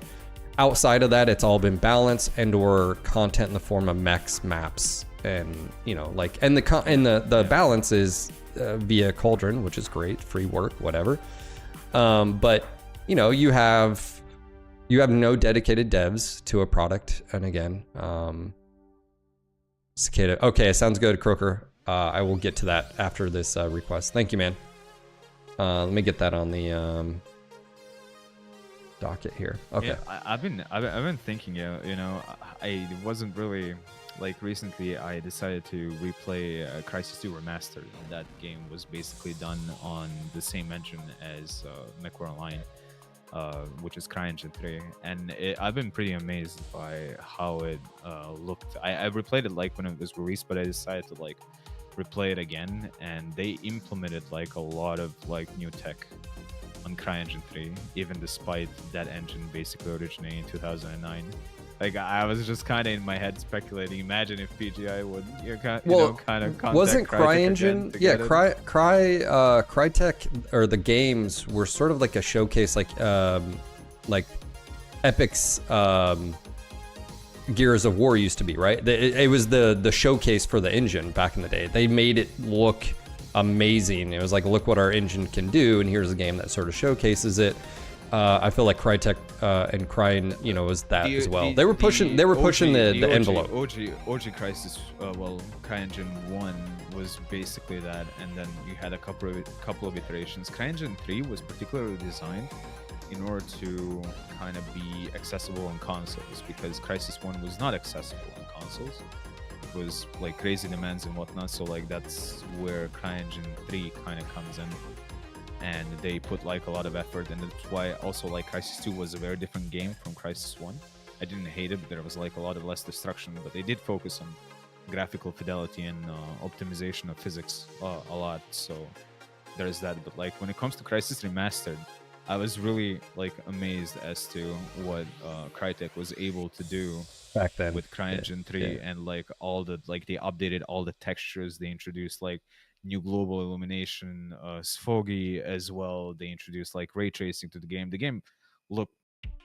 Outside of that, it's all been balance and or content in the form of mechs, maps, and the balance is via Cauldron, which is great, free work, whatever. But you have no dedicated devs to a product, and again, Cicada. Okay, sounds good, Croker. I will get to that after this request. Thank you, man. Let me get that on the docket here. Okay. Yeah, I've been thinking, I wasn't really like recently. I decided to replay Crysis 2 Remastered, and that game was basically done on the same engine as MechWarrior Online, which is CryEngine 3, and I've been pretty amazed by how it looked. I replayed it like when it was released, but I decided to like replay it again, and they implemented like a lot of like new tech on CryEngine 3, even despite that engine basically originating in 2009. Like, I was just kind of in my head speculating. Imagine if PGI would, kind of contact wasn't CryEngine? Yeah, Crytek, or the games were sort of like a showcase, like Epic's Gears of War used to be, right? It was the showcase for the engine back in the day. They made it look amazing. It was like, look what our engine can do, and here's a game that sort of showcases it. Yeah. I feel like Crytek and Cryin, you know, was that as well. They were pushing OG, the envelope. OG Crisis, well, CryEngine 1 was basically that, and then you had a couple of iterations. CryEngine 3 was particularly designed in order to kind of be accessible on consoles, because Crisis 1 was not accessible on consoles. It was like crazy demands and whatnot, so like that's where CryEngine 3 kind of comes in. And they put like a lot of effort, and that's why also like Crisis 2 was a very different game from Crisis 1. I didn't hate it, but there was like a lot of less destruction, but they did focus on graphical fidelity and optimization of physics a lot, so there's that. But like when it comes to Crisis Remastered, I was really like amazed as to what Crytek was able to do Back then with CryEngine 3, and like all the like they updated all the textures, they introduced like new global illumination, Sfogy as well. They introduced like ray tracing to the game. The game looked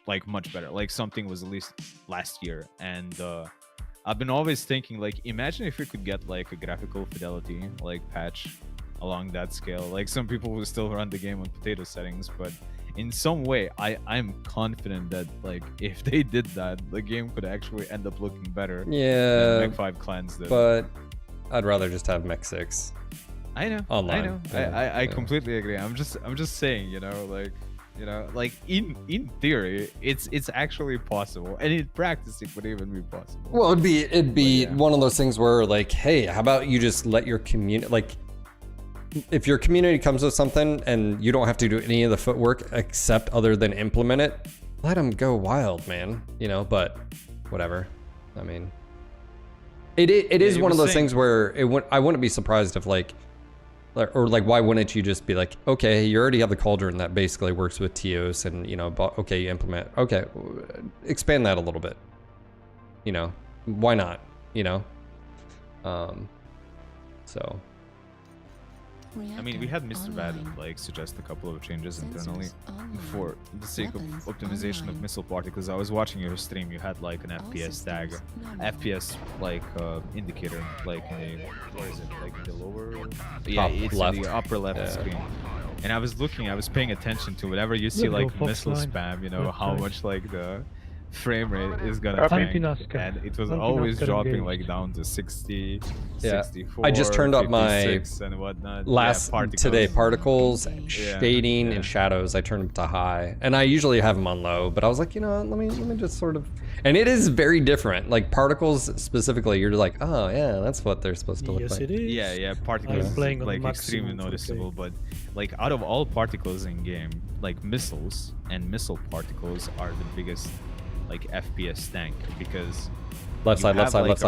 like much better, like something was released last year. And I've been always thinking, like, imagine if you could get like a graphical fidelity like patch along that scale. Like some people will still run the game on potato settings, but in some way I'm confident that like if they did that, the game could actually end up looking better than Mech 5 Clans did. But I'd rather just have Mech 6. I know. Online. I know. Yeah, I completely agree. I'm just saying, you know, like in theory, it's actually possible, and in practice, it would even be possible. Well, it'd be one of those things where like, hey, how about you just let your community, like, if your community comes with something and you don't have to do any of the footwork except other than implement it, let them go wild, man. You know, but whatever. I mean, it is one of those things where I wouldn't be surprised if like, or like, why wouldn't you just be like, okay, you already have the cauldron that basically works with TOS, and you know, okay, you implement, okay, expand that a little bit. You know, why not? You know, so. I mean, we had Mr. Bad like suggest a couple of changes internally for the sake of optimization of missile particles. I was watching your stream. You had like an FPS tag, FPS like indicator, like in the, what is it, like in the lower? Yeah, it's left. in the upper left screen. And I was paying attention to whenever you see like missile spam, you know, how much like the frame rate is gonna tank, and it was always dropping like down to 60, 64. I just turned up my and whatnot. particles, shading, and shadows. I turned them to high, and I usually have them on low. But I was like, you know, let me just sort of. And it is very different. Like particles specifically, you're like, oh yeah, that's what they're supposed to look like. Yes, it is. Yeah, particles is like extremely noticeable. But like out of all particles in game, like missiles and missile particles are the biggest like FPS tank, because left side,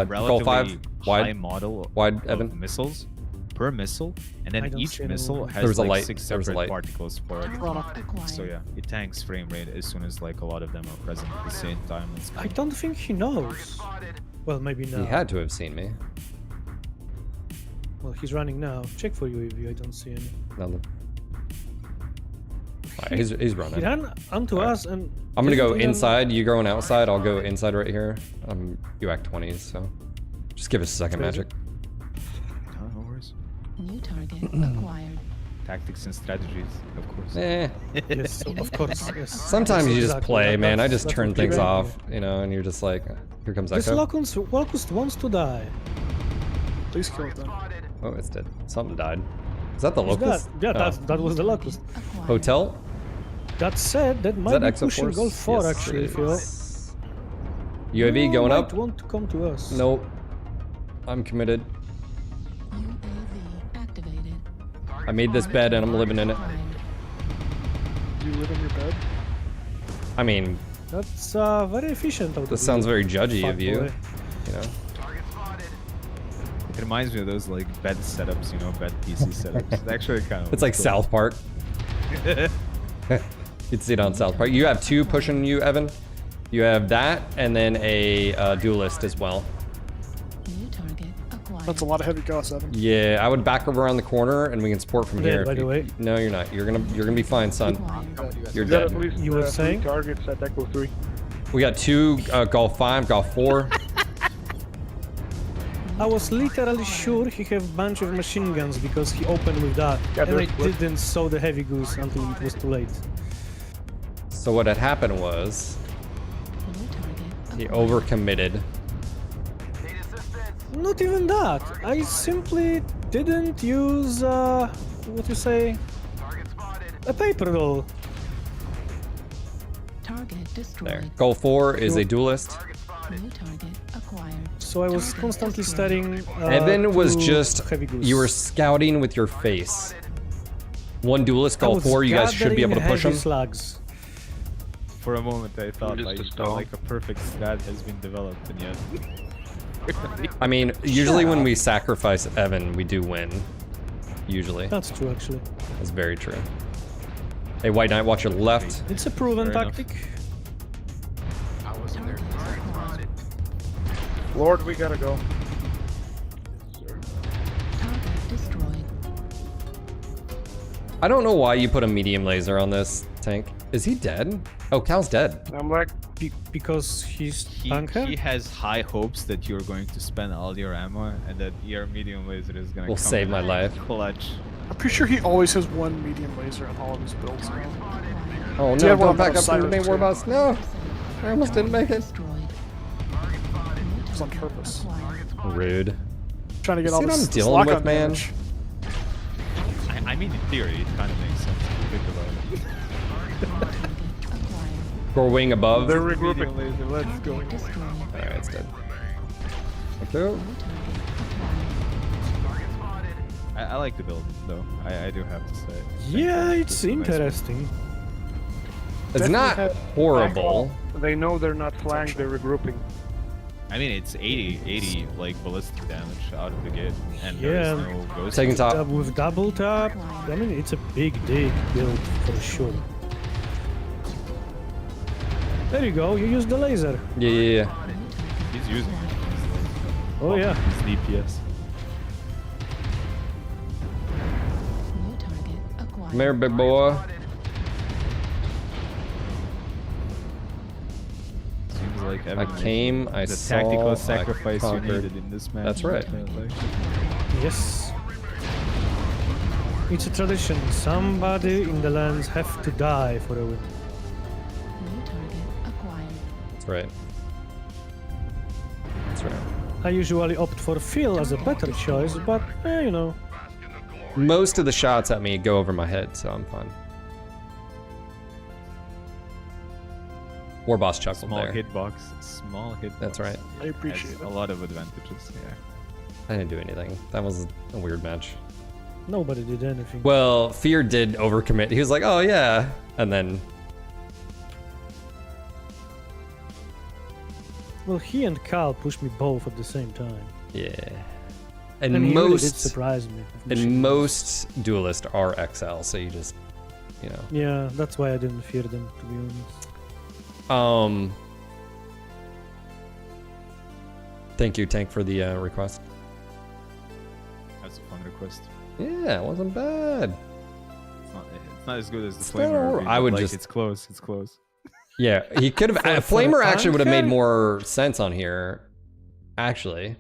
Goal 5, wide model wide, Evan. of missiles per missile, and then each missile has There's a like light. 6 There's a separate light. particles for it. So yeah, it tanks frame rate as soon as like a lot of them are present at the same time. I don't think he knows. Well, maybe now. He had to have seen me. Well, he's running now. Check for UAV. I don't see any. Nothing. Right, he's running. He ran onto us, and I'm gonna go didn't inside. You going outside? I'll go inside right here. You act 20s, so just give us a second, Magic. No worries. New target acquired. Tactics and strategies, of course. Yes, of course. Yes. Sometimes you just Exactly. play, man. I That's just turn what we things ran off, here. you know, and you're just like, here comes This Echo. locust wants to die. Please kill it then. Oh, it's dead. Something died. Is that the He's locust? dead. Yeah, Oh. that was the locust. Acquired. Hotel? That said, that Is might that be pushing Exoforce? Golf 4 Yes, actually. it If you is. UAV You going might up? want to come to us. Nope. I'm committed. UAV activated. I made this bed and I'm living in it. Do you live in your bed? I mean, That's very efficient. Out of this you, sounds very judgy of fuck you. boy. You know? It reminds me of those like bed setups, you know, bed PC setups. It's actually kind of. It's like South Park. You'd see it on South Park. You have 2 pushing you, Evan. You have that, and then a duelist as well. New target acquired. That's a lot of heavy costs, Evan. Yeah, I would back over around the corner, and we can support from Yeah, here. by if the you- way. No, you're not. You're gonna be fine, son. Acquired. You're We got dead. at least You were 3 saying? targets at Echo 3. We got 2 Golf 5, Golf 4. I was literally sure he have a bunch of machine guns because he opened with that, Yeah, and I there's- didn't saw the heavy goose until it was too late. So what had happened was New target he acquired. overcommitted. Not even that. I simply didn't use what you say? A paper roll. Target destroyed. There. Goal 4 is a duelist. New target acquired. So I was constantly studying. Evan was 2 just, heavy goose. you were scouting with your face. One duelist, I goal was 4, you guys should be able to gathering push him. heavy slugs. For a moment, I thought Just like a stone. a perfect stat has been developed, and yet. I mean, usually when we sacrifice Evan, we do win. Usually. That's true, actually. That's very true. Hey, White Knight, watch your left. It's a proven Fair enough. tactic. Target acquired. Lord, we gotta go. Target destroyed. I don't know why you put a medium laser on this tank. Is he dead? Oh, Cal's dead. I'm like, Because he's He tanker? has high hopes that you're going to spend all your ammo and that your medium laser is gonna Will come save in my life. clutch. I'm pretty sure he always has one medium laser on all of his builds now. Oh Do you no, have one don't back on up from the Cyrus main war too? boss. No! I almost didn't make it. Destroyed. It was on purpose. Acquired. Rude. Trying to get You all see what this, I'm this dealing lock with, on man? damage. I mean, in theory, it kind of makes sense if you think about it. Target acquired. Gore wing above. They're regrouping. Medium laser, let's go. Target destroyed. Alright, it's dead. Thank you. New target acquired. I like the build, though. I do have to say. Yeah, it's This is a nice build. interesting. It's not horrible. They know they're not flanked, they're regrouping. I mean, it's 80 like ballistic damage out of the gate, and Yeah. there's no ghost. Taking top. With double tap, I mean, it's a big build for sure. There you go, you use the laser. Yeah. He's using it. Oh yeah. He's DPS. New target acquired. Come here, big boy. Seems like I Evan came, made I the saw, tactical I sacrifice you conquered. needed in this match. That's right. Yes. It's a tradition. Somebody in the lands have to die for a win. New target acquired. That's right. That's right. I usually opt for Phil as a better choice, but you know. Most of the shots at me go over my head, so I'm fine. War boss chuckled Small there. hitbox. Small hitbox. That's right. I appreciate Has it. a lot of advantages. Yeah. I didn't do anything. That was a weird match. Nobody did anything. Well, Fear did overcommit. He was like, oh yeah. And then, Well, he and Cal pushed me both at the same time. yeah. And And he really did most, surprise me. and most duelists are XL, so you just, you know. Yeah, that's why I didn't fear them, to be honest. Thank you, Tank, for the request. That's a fun request. Yeah, it wasn't bad. It's not as good as the It's not flamer. horrible. would be, I but, would like, just- It's close. It's close. Yeah, he could have. For a Flamer actually would have made tanker? more sense on here. Actually,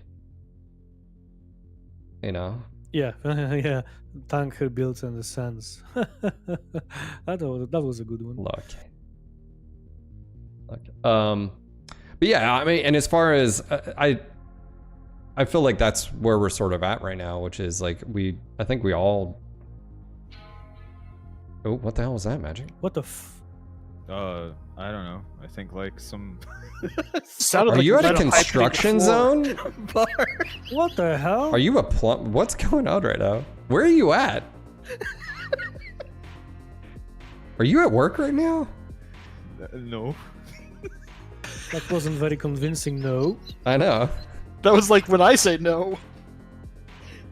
you know. Yeah, yeah. Tanker builds and the sense. that was a good one. Look. But yeah, I mean, and as far as I feel like that's where we're sort of at right now, which is like I think we all. Oh, what the hell was that, Magic? What the f? I don't know. I think like some. Sounded Are like you at a might have hyped me construction before. zone? What the hell? Are you a plum? What's going on right now? Where are you at? Are you at work right now? No. That wasn't very convincing, no. I know. That was like when I say no.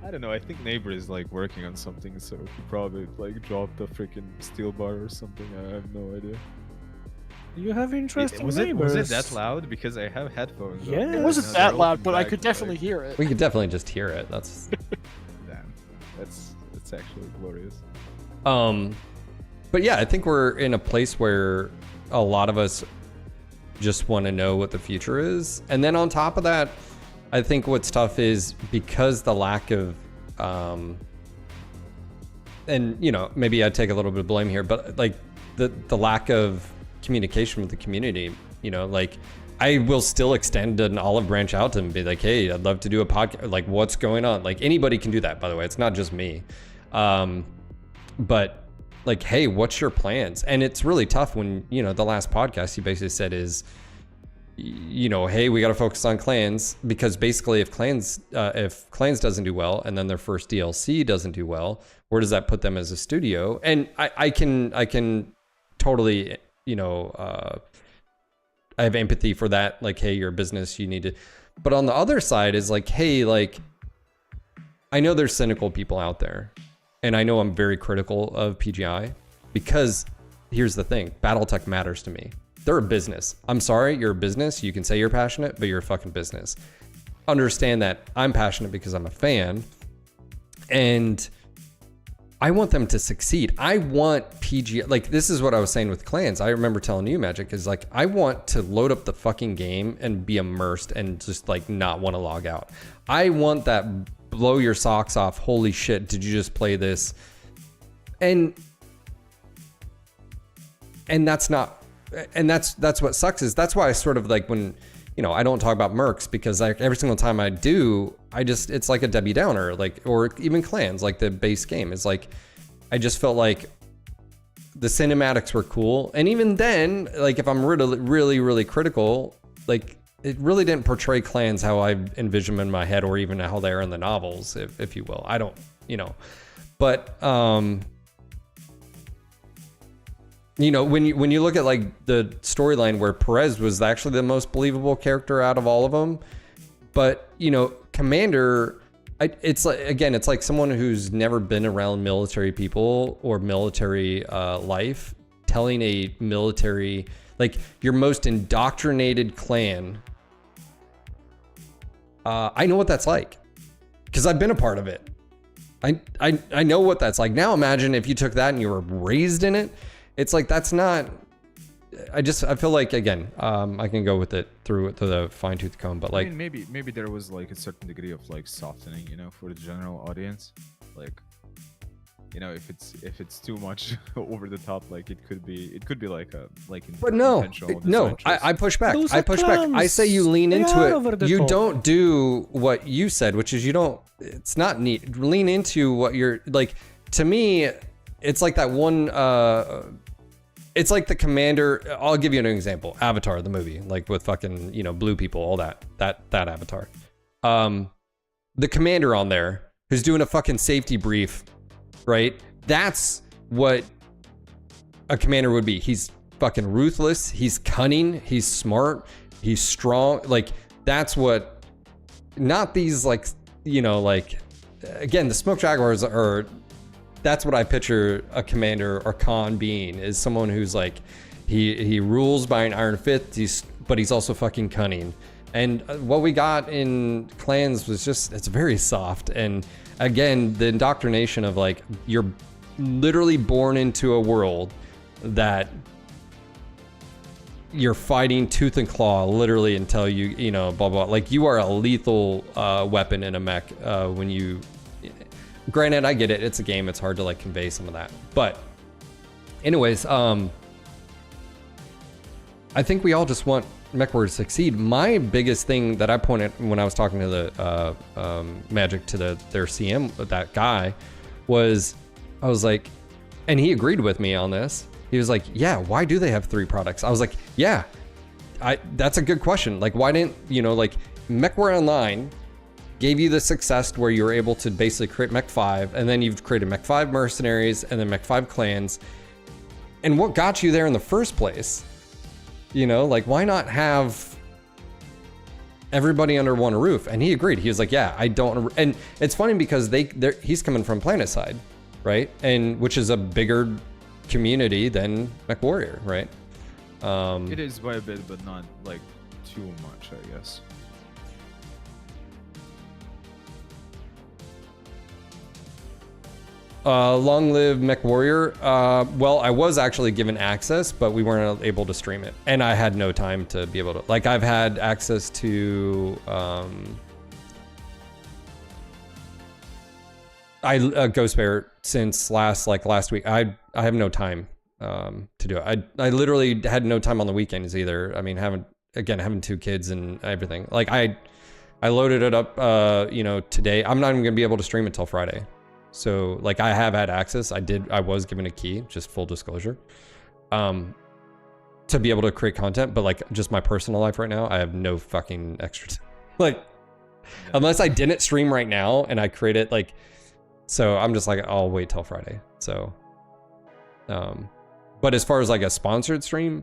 I don't know. I think neighbor is like working on something, so he probably like dropped a freaking steel bar or something. I have no idea. You have interesting Was neighbors. it that loud? Because I have headphones. on, Yeah. and It wasn't now that they're loud, open but I back, could definitely like, hear it. We could definitely just hear it. That's Damn, that's actually glorious. But yeah, I think we're in a place where a lot of us just want to know what the future is. And then on top of that, I think what's tough is because the lack of and you know, maybe I take a little bit of blame here, but like the lack of communication with the community. You know, like I will still extend an olive branch out to them and be like, hey, I'd love to do a podcast. Like, what's going on? Like, anybody can do that, by the way. It's not just me. But like, hey, what's your plans? And it's really tough when, you know, the last podcast you basically said is, you know, hey, we got to focus on clans, because basically if clans doesn't do well and then their first DLC doesn't do well, where does that put them as a studio? And I can totally, you know, I have empathy for that. Like, hey, you're a business, you need to, but on the other side is like, hey, like, I know there's cynical people out there, and I know I'm very critical of PGI, because here's the thing, Battletech matters to me. They're a business. I'm sorry, you're a business. You can say you're passionate, but you're a fucking business. Understand that I'm passionate because I'm a fan, and I want them to succeed. I want PGI, like, this is what I was saying with clans. I remember telling you, Magic, is like, I want to load up the fucking game and be immersed and just like not want to log out. I want that blow your socks off. Holy shit, did you just play this? And that's not, and that's what sucks, is that's why I sort of like, when, you know, I don't talk about mercs, because like every single time I do, it's like a Debbie Downer, like, or even clans, like the base game is like, I just felt like the cinematics were cool. And even then, like, if I'm really critical, like, it really didn't portray clans how I envision them in my head, or even how they're in the novels, if you will. I don't, you know, but, you know, when you look at like the storyline where Perez was actually the most believable character out of all of them, but, you know, Commander, it's like, again, it's like someone who's never been around military people or military life, telling a military, like, your most indoctrinated clan. I know what that's like, because I've been a part of it. I know what that's like. Now imagine if you took that and you were raised in it. It's like, that's not, I feel like, again, I can go with it through to the fine tooth comb, but like, I mean, maybe there was like a certain degree of like softening, you know, for the general audience. Like, you know, if it's too much over the top, like it could be like a but no, intentional I push back. Those I are push back. I say you lean They into are over the it. You top. don't do what you said, which is it's not neat. Lean into what you're like. To me, it's like that one. It's like the Commander. I'll give you an example. Avatar, the movie, like with fucking, you know, blue people, all that Avatar. The Commander on there who's doing a fucking safety brief, right? That's what a commander would be. He's fucking ruthless. He's cunning. He's smart. He's strong. Like, that's what, not these, like, you know, like, again, the Smoke Jaguars are, that's what I picture a commander or Khan being, is someone who's like, he rules by an iron fist, but he's also fucking cunning. And what we got in clans was just, it's very soft. And again, the indoctrination of like, you're literally born into a world that you're fighting tooth and claw, literally, until you know, blah, blah. Like, you are a lethal weapon in a mech when you, granted, I get it. It's a game. It's hard to like convey some of that. But anyways, I think we all just want MechWarrior to succeed. My biggest thing that I pointed when I was talking to the Magic, to their CM, that guy, was, I was like, and he agreed with me on this. He was like, yeah, why do they have 3 products? I was like, yeah, that's a good question. Like, why didn't, you know, like, MechWarrior Online gave you the success where you were able to basically create Mech 5, and then you've created Mech 5 Mercenaries, and then Mech 5 Clans. And what got you there in the first place? You know, like, why not have everybody under one roof? And he agreed. He was like, yeah, I don't. And it's funny because he's coming from PlanetSide, right? And which is a bigger community than MechWarrior, right? It is by a bit, but not like too much, I guess. Long live MechWarrior. Well, I was actually given access, but we weren't able to stream it, and I had no time to be able to. Like, I've had access to Ghost Bear since last week. I have no time to do it. I literally had no time on the weekends either. I mean, having 2 kids and everything. Like I loaded it up, today. I'm not even gonna be able to stream until Friday. So like I have had access. I was given a key, just full disclosure, to be able to create content. But like just my personal life right now, I have no fucking extra time. Like unless I didn't stream right now and I create it like, so I'm just like, I'll wait till Friday. So, but as far as like a sponsored stream,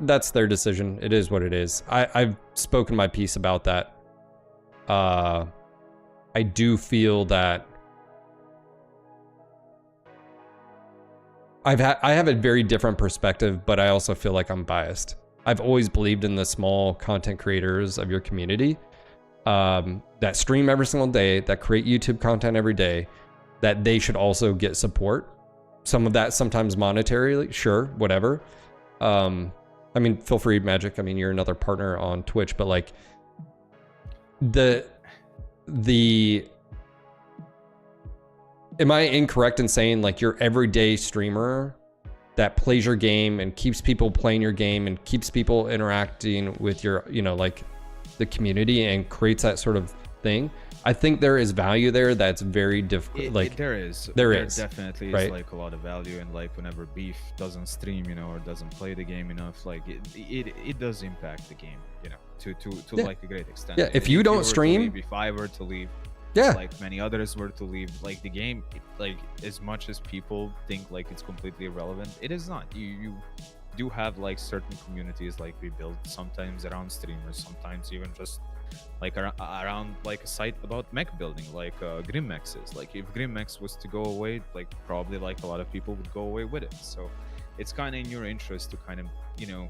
that's their decision. It is what it is. I've spoken my piece about that. I do feel that I have a very different perspective, but I also feel like I'm biased. I've always believed in the small content creators of your community, that stream every single day, that create YouTube content every day, that they should also get support. Some of that sometimes monetarily, sure, whatever. I mean, feel free, Magic. I mean, you're another partner on Twitch, but like am I incorrect in saying like your everyday streamer that plays your game and keeps people playing your game and keeps people interacting with your, like the community and creates that sort of thing? I think there is value there that's very difficult. Like there is definitely is, right? Like a lot of value, and like whenever Beef doesn't stream, or doesn't play the game enough, like it does impact the game, to like a great extent. Yeah, if you don't stream, if I were to leave, yeah, like many others were to leave, like the game, like as much as people think like it's completely irrelevant, it is not. You do have like certain communities like we build sometimes around streamers, sometimes even just like around like a site about mech building, like Grimmex is. Like if Grimmex was to go away, like probably like a lot of people would go away with it. So it's kind of in your interest to kind of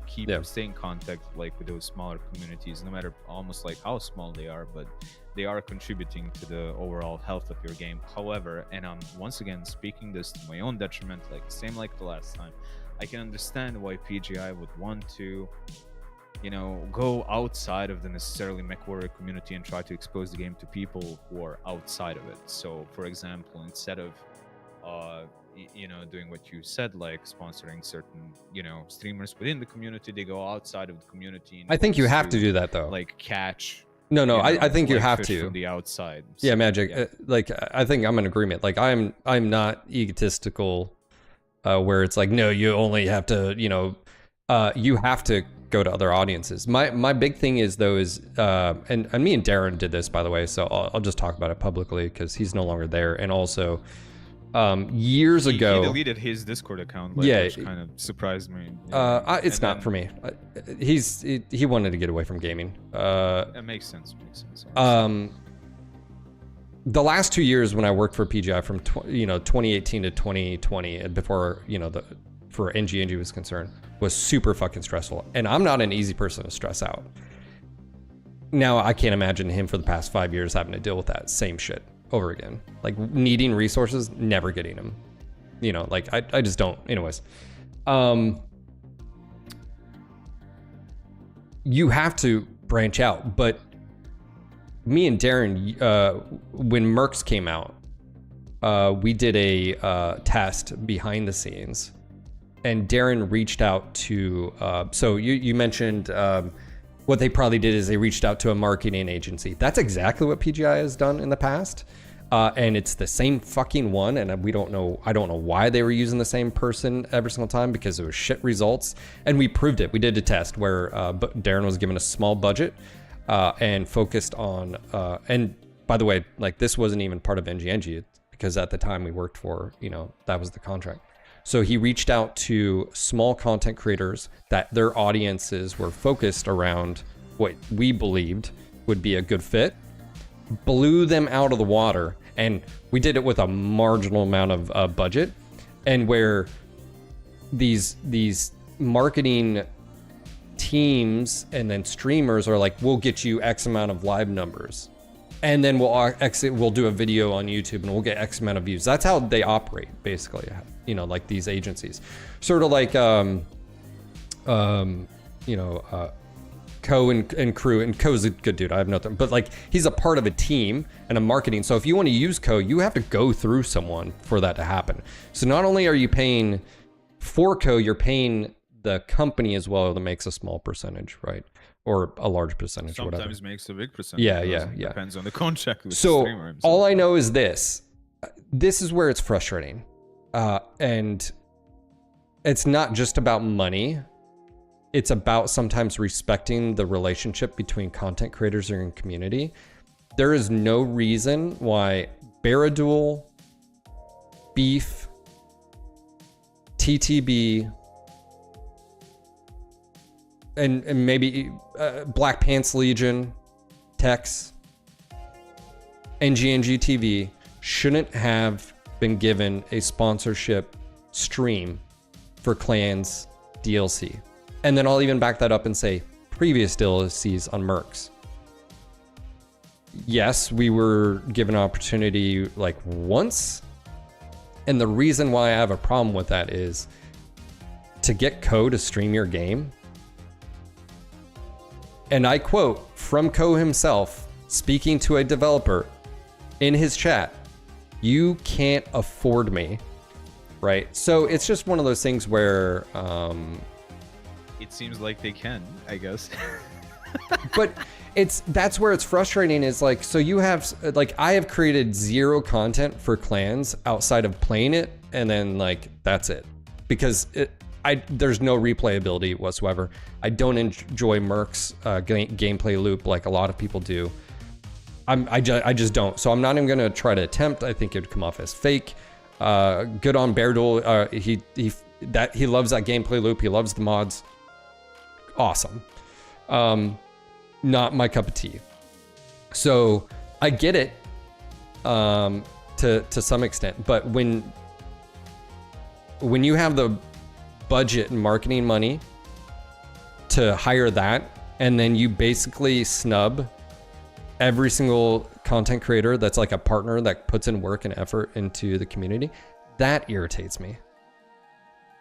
keep stay in contact like with those smaller communities, no matter almost like how small they are, but they are contributing to the overall health of your game. However, and I'm once again speaking this to my own detriment, like same like the last time, I can understand why PGI would want to go outside of the necessarily MechWarrior community and try to expose the game to people who are outside of it. So for example, instead of doing what you said, like sponsoring certain streamers within the community, they go outside of the community. I think you have to do that though, like catch I think you like have fish to from the outside. Yeah, So, Magic. yeah. Like I think I'm in agreement. Like I'm not egotistical, where it's like, no, you only have to, you have to go to other audiences. My big thing is though is, and me and Darren did this, by the way, so I'll just talk about it publicly because he's no longer there. And also, years ago, he deleted his Discord account, like, yeah, which kind of surprised me. it's not for me. He wanted to get away from gaming. That makes sense. The last 2 years when I worked for PGI from 2018 to 2020, before for NGNG was concerned, was super fucking stressful. And I'm not an easy person to stress out. Now I can't imagine him for the past 5 years having to deal with that same shit over again. Like needing resources, never getting them. Like I just don't. Anyways, you have to branch out. But me and Darren, when Mercs came out, we did a test behind the scenes, and Darren reached out to. So you mentioned what they probably did is they reached out to a marketing agency. That's exactly what PGI has done in the past, and it's the same fucking one. And we don't know. I don't know why they were using the same person every single time, because it was shit results. And we proved it. We did a test where Darren was given a small budget. And focused on, and by the way, like this wasn't even part of NGNG because at the time we worked for, that was the contract. So he reached out to small content creators that their audiences were focused around what we believed would be a good fit, blew them out of the water. And we did it with a marginal amount of budget, and where these marketing teams and then streamers are like, we'll get you X amount of live numbers, and then we'll do a video on YouTube and we'll get X amount of views. That's how they operate, basically. Like these agencies, sort of like Co and Crew, and Co's a good dude. I have nothing, but like he's a part of a team and a marketing. So if you want to use Co, you have to go through someone for that to happen. So not only are you paying for Co, you're paying the company as well that makes a small percentage, right? Or a large percentage, Sometimes whatever. makes a big percentage. Yeah. Depends on the contract with the So streamer himself. all I know is this. This is where it's frustrating. And it's not just about money. It's about sometimes respecting the relationship between content creators and community. There is no reason why Baraduel, Beef, TTB, and maybe Black Pants Legion, Tex, NGNG TV shouldn't have been given a sponsorship stream for Clans DLC. And then I'll even back that up and say previous DLCs on Mercs. Yes, we were given an opportunity like once. And the reason why I have a problem with that is to get Co to stream your game. And I quote from Co himself, speaking to a developer in his chat, "You can't afford me." Right? So it's just one of those things where it seems like they can, I guess. but that's where it's frustrating is like, so you have like, I have created zero content for Clans outside of playing it, and then like that's it, because there's no replayability whatsoever. I don't enjoy Merc's gameplay loop like a lot of people do. I just don't. So I'm not even gonna try to attempt. I think it would come off as fake. Good on Baraduel. He loves that gameplay loop. He loves the mods. Awesome. Not my cup of tea. So I get it to some extent, but when you have the budget and marketing money to hire that, and then you basically snub every single content creator that's like a partner that puts in work and effort into the community, that irritates me.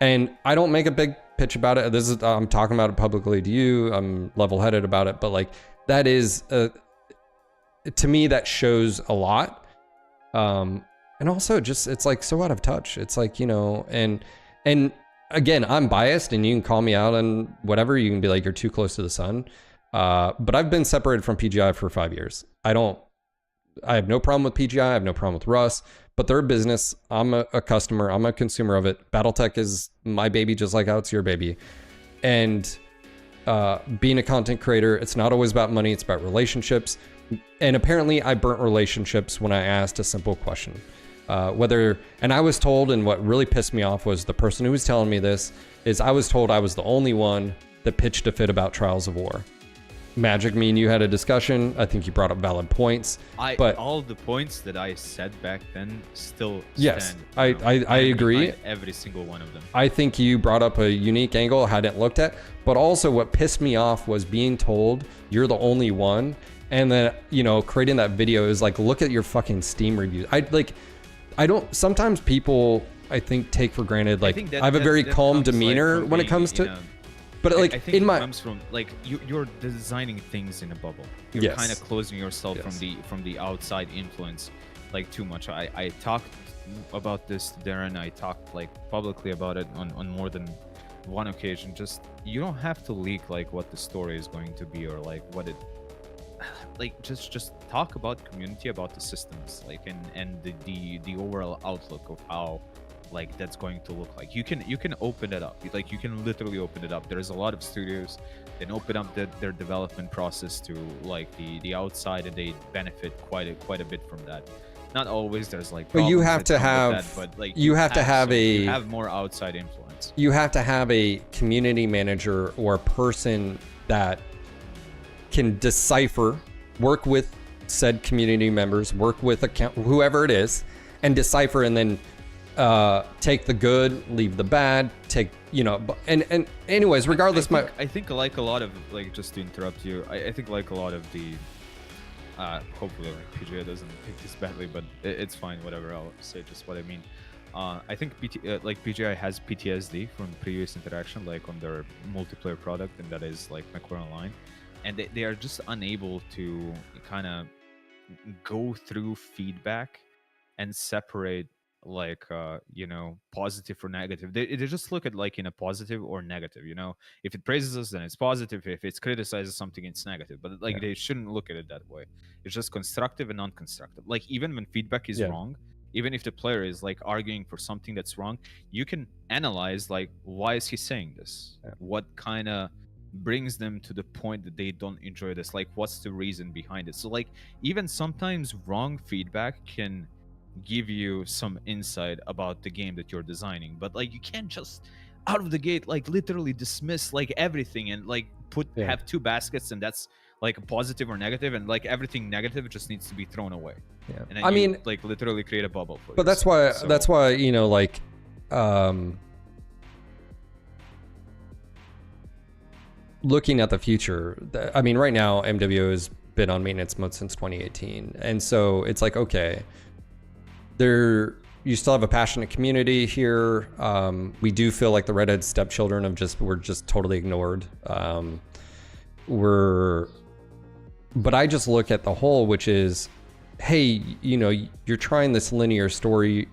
And I don't make a big pitch about it. I'm talking about it publicly to you. I'm level-headed about it, but like that is to me that shows a lot. And also just it's like so out of touch. It's like, you know, and again, I'm biased and you can call me out on whatever. You can be like, you're too close to the sun. But I've been separated from PGI for 5 years. I have no problem with PGI. I have no problem with Russ, but they're a business. I'm a customer. I'm a consumer of it. Battletech is my baby, just like how it's your baby. And being a content creator, it's not always about money. It's about relationships. And apparently I burnt relationships when I asked a simple question. And I was told, and what really pissed me off was the person who was telling me this, is I was told I was the only one that pitched a fit about Trials of War. Magic, me and you had a discussion. I think you brought up valid points. But all the points that I said back then still stand. Yes, I agree. Every single one of them. I think you brought up a unique angle I hadn't looked at. But also what pissed me off was being told you're the only one. And then, you know, creating that video is like, look at your fucking Steam reviews. Sometimes people, I think, take for granted, like, I have a very calm demeanor when it comes to... But like I think it comes from like you're designing things in a bubble. You're kind of closing yourself from the outside influence like too much. I talked about this to Darren. I talked like publicly about it on more than one occasion. Just you don't have to leak like what the story is going to be or like what it like just talk about community, about the systems, like and the overall outlook of how like that's going to look like. You can open it up, like you can literally open it up. There's a lot of studios that open up their development process to like the outside, and they benefit quite a bit from that. Not always. There's like, but you have to have that, but like you have to have you have more outside influence. You have to have a community manager or a person that can decipher, work with said community members, work with whoever it is, and decipher, and then take the good, leave the bad, take, you know, and anyways, regardless, I think like a lot of, like, just to interrupt you, I think like a lot of the hopefully like PGA doesn't take this badly, but it's fine, whatever, I'll say just what I mean. I think PGI has PTSD from previous interaction, like on their multiplayer product, and that is like MechWarrior Online, and they are just unable to kind of go through feedback and separate like positive or negative. They just look at like in a positive or negative. If it praises us, then it's positive. If it criticizes something, it's negative. But like they shouldn't look at it that way. It's just constructive and non-constructive. Like even when feedback is wrong, even if the player is like arguing for something that's wrong, you can analyze like, why is he saying this? What kind of brings them to the point that they don't enjoy this? Like, what's the reason behind it? So like even sometimes wrong feedback can give you some insight about the game that you're designing. But like you can't just out of the gate like literally dismiss like everything and like have two baskets, and that's like a positive or negative, and like everything negative just needs to be thrown away. And then I mean, like literally create a bubble for but that's why like looking at the future, I mean, right now MWO has been on maintenance mode since 2018, and so it's like, okay, you still have a passionate community here. We do feel like the redhead stepchildren we're just totally ignored. But I just look at the whole, which is, hey, you're trying this linear story.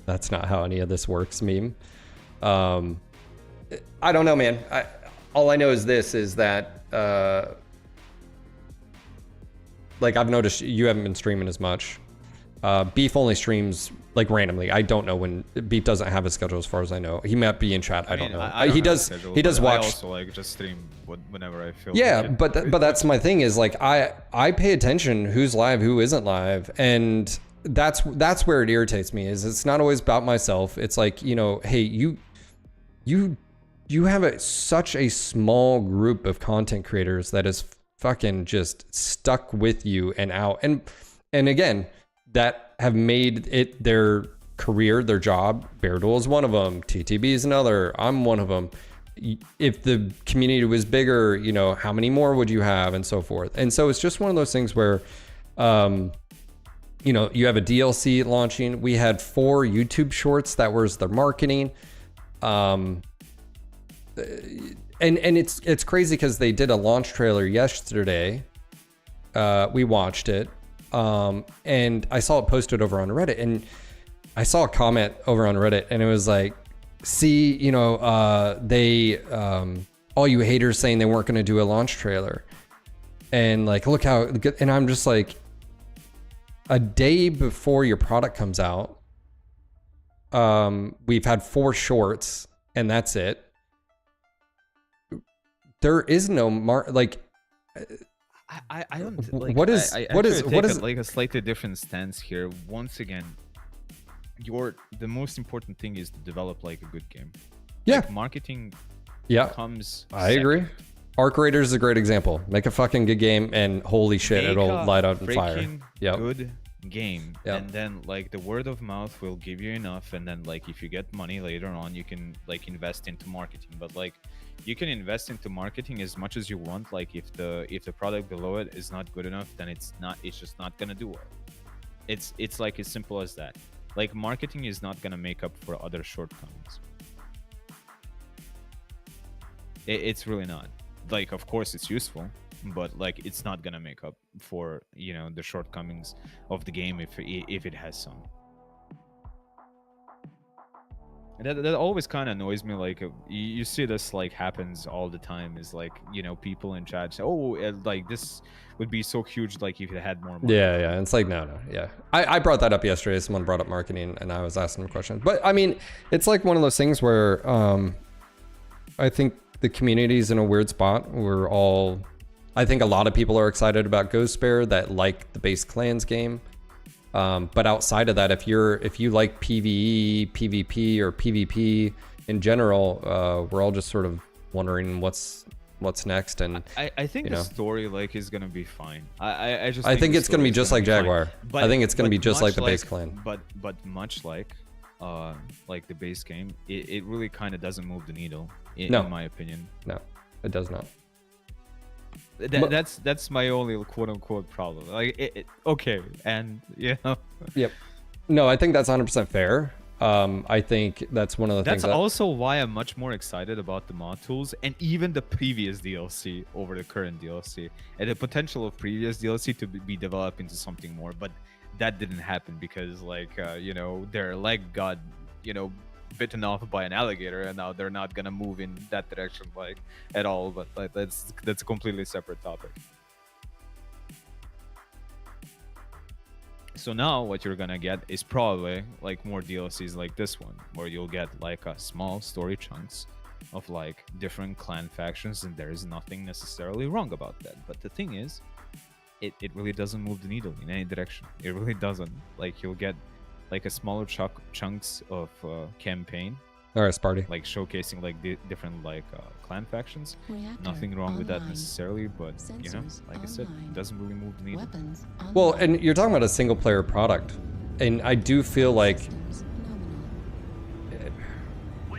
That's not how any of this works, meme. I don't know, man. All I know is that like I've noticed you haven't been streaming as much. Beef only streams like randomly. I don't know when. Beef doesn't have a schedule as far as I know. He might be in chat. I don't know. He does watch. I also like just stream whenever I feel. Yeah, like but that's my thing is like I pay attention who's live, who isn't live, and that's where it irritates me. Is it's not always about myself. It's like, hey, you have such a small group of content creators that is fucking just stuck with you and out, and again, that have made it their career, their job. Beardool is one of them. TTB is another. I'm one of them. If the community was bigger, how many more would you have, and so forth. And so it's just one of those things where, you have a DLC launching. We had 4 YouTube shorts that was their marketing. And it's crazy because they did a launch trailer yesterday. We watched it. And I saw it posted over on Reddit, and I saw a comment over on Reddit, and it was like, see, they, all you haters saying they weren't going to do a launch trailer, and like, look how good. And I'm just like, a day before your product comes out, we've had 4 shorts, and that's it. There is no I don't like. What is like a slightly different stance here. Once again, the most important thing is to develop like a good game. Yeah, like marketing. Yeah, comes. I agree. Arc Raiders is a great example. Make a fucking good game, and holy shit, it'll light up on fire. Yeah, good game, and then like the word of mouth will give you enough, and then like if you get money later on, you can like invest into marketing. But like, you can invest into marketing as much as you want. Like if the product below it is not good enough, then it's just not gonna do well. It's like as simple as that. Like marketing is not gonna make up for other shortcomings. It's really not. Like, of course it's useful, but like it's not gonna make up for the shortcomings of the game if it has some. And that always kind of annoys me. Like you see this like happens all the time. Is like people in chat say, "Oh, like this would be so huge. Like if it had more money." Yeah. It's like no. Yeah, I brought that up yesterday. Someone brought up marketing, and I was asking them questions. But I mean, it's like one of those things where I think the community's in a weird spot. I think a lot of people are excited about Ghost Bear that like the base clans game. But outside of that, if you like PvE, PvP, or PvP in general, we're all just sort of wondering what's next. And I think the story like is gonna be fine. I think it's gonna be just like Jaguar. I think it's gonna be just like the base clan. But much like the base game, it really kind of doesn't move the needle in my opinion. No, it does not. That's my only quote unquote problem. Like okay, and Yep. No, I think that's 100% fair. I think that's one of the That's things that... also why I'm much more excited about the mod tools and even the previous DLC over the current DLC, and the potential of previous DLC to be developed into something more. But that didn't happen because, like, you know, their leg got, you know, bitten off by an alligator, and now they're not gonna move in that direction, like, at all. But like, that's a completely separate topic. So now what you're gonna get is probably like more DLCs like this one, where you'll get like a small story chunks of like different clan factions, and there is nothing necessarily wrong about that. But the thing is, it really doesn't move the needle in any direction. It really doesn't. Like, you'll get like a smaller chunks of campaign. All right, Sparty. Like showcasing like different like clan factions. Reactor Nothing wrong with that online. necessarily, but you know, Sensors like I said, online. it doesn't really move the needle. Weapons Well, online. and you're talking about a single player product, and I do feel like Systems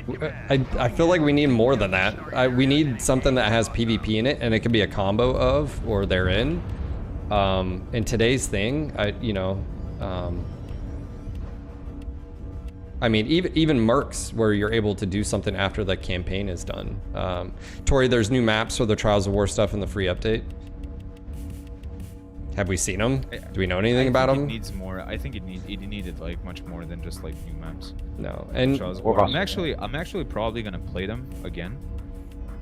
nominal. I feel like we need more than that. We need something that has PvP in it, and it could be a combo of or therein. In today's thing, I mean, even Mercs, where you're able to do something after the campaign is done. Tori, there's new maps for the Trials of War stuff in the free update. Have we seen them? Do we know anything about them? It needs more. I think it needed like much more than just like new maps. No, and Trials of War. I'm actually probably gonna play them again.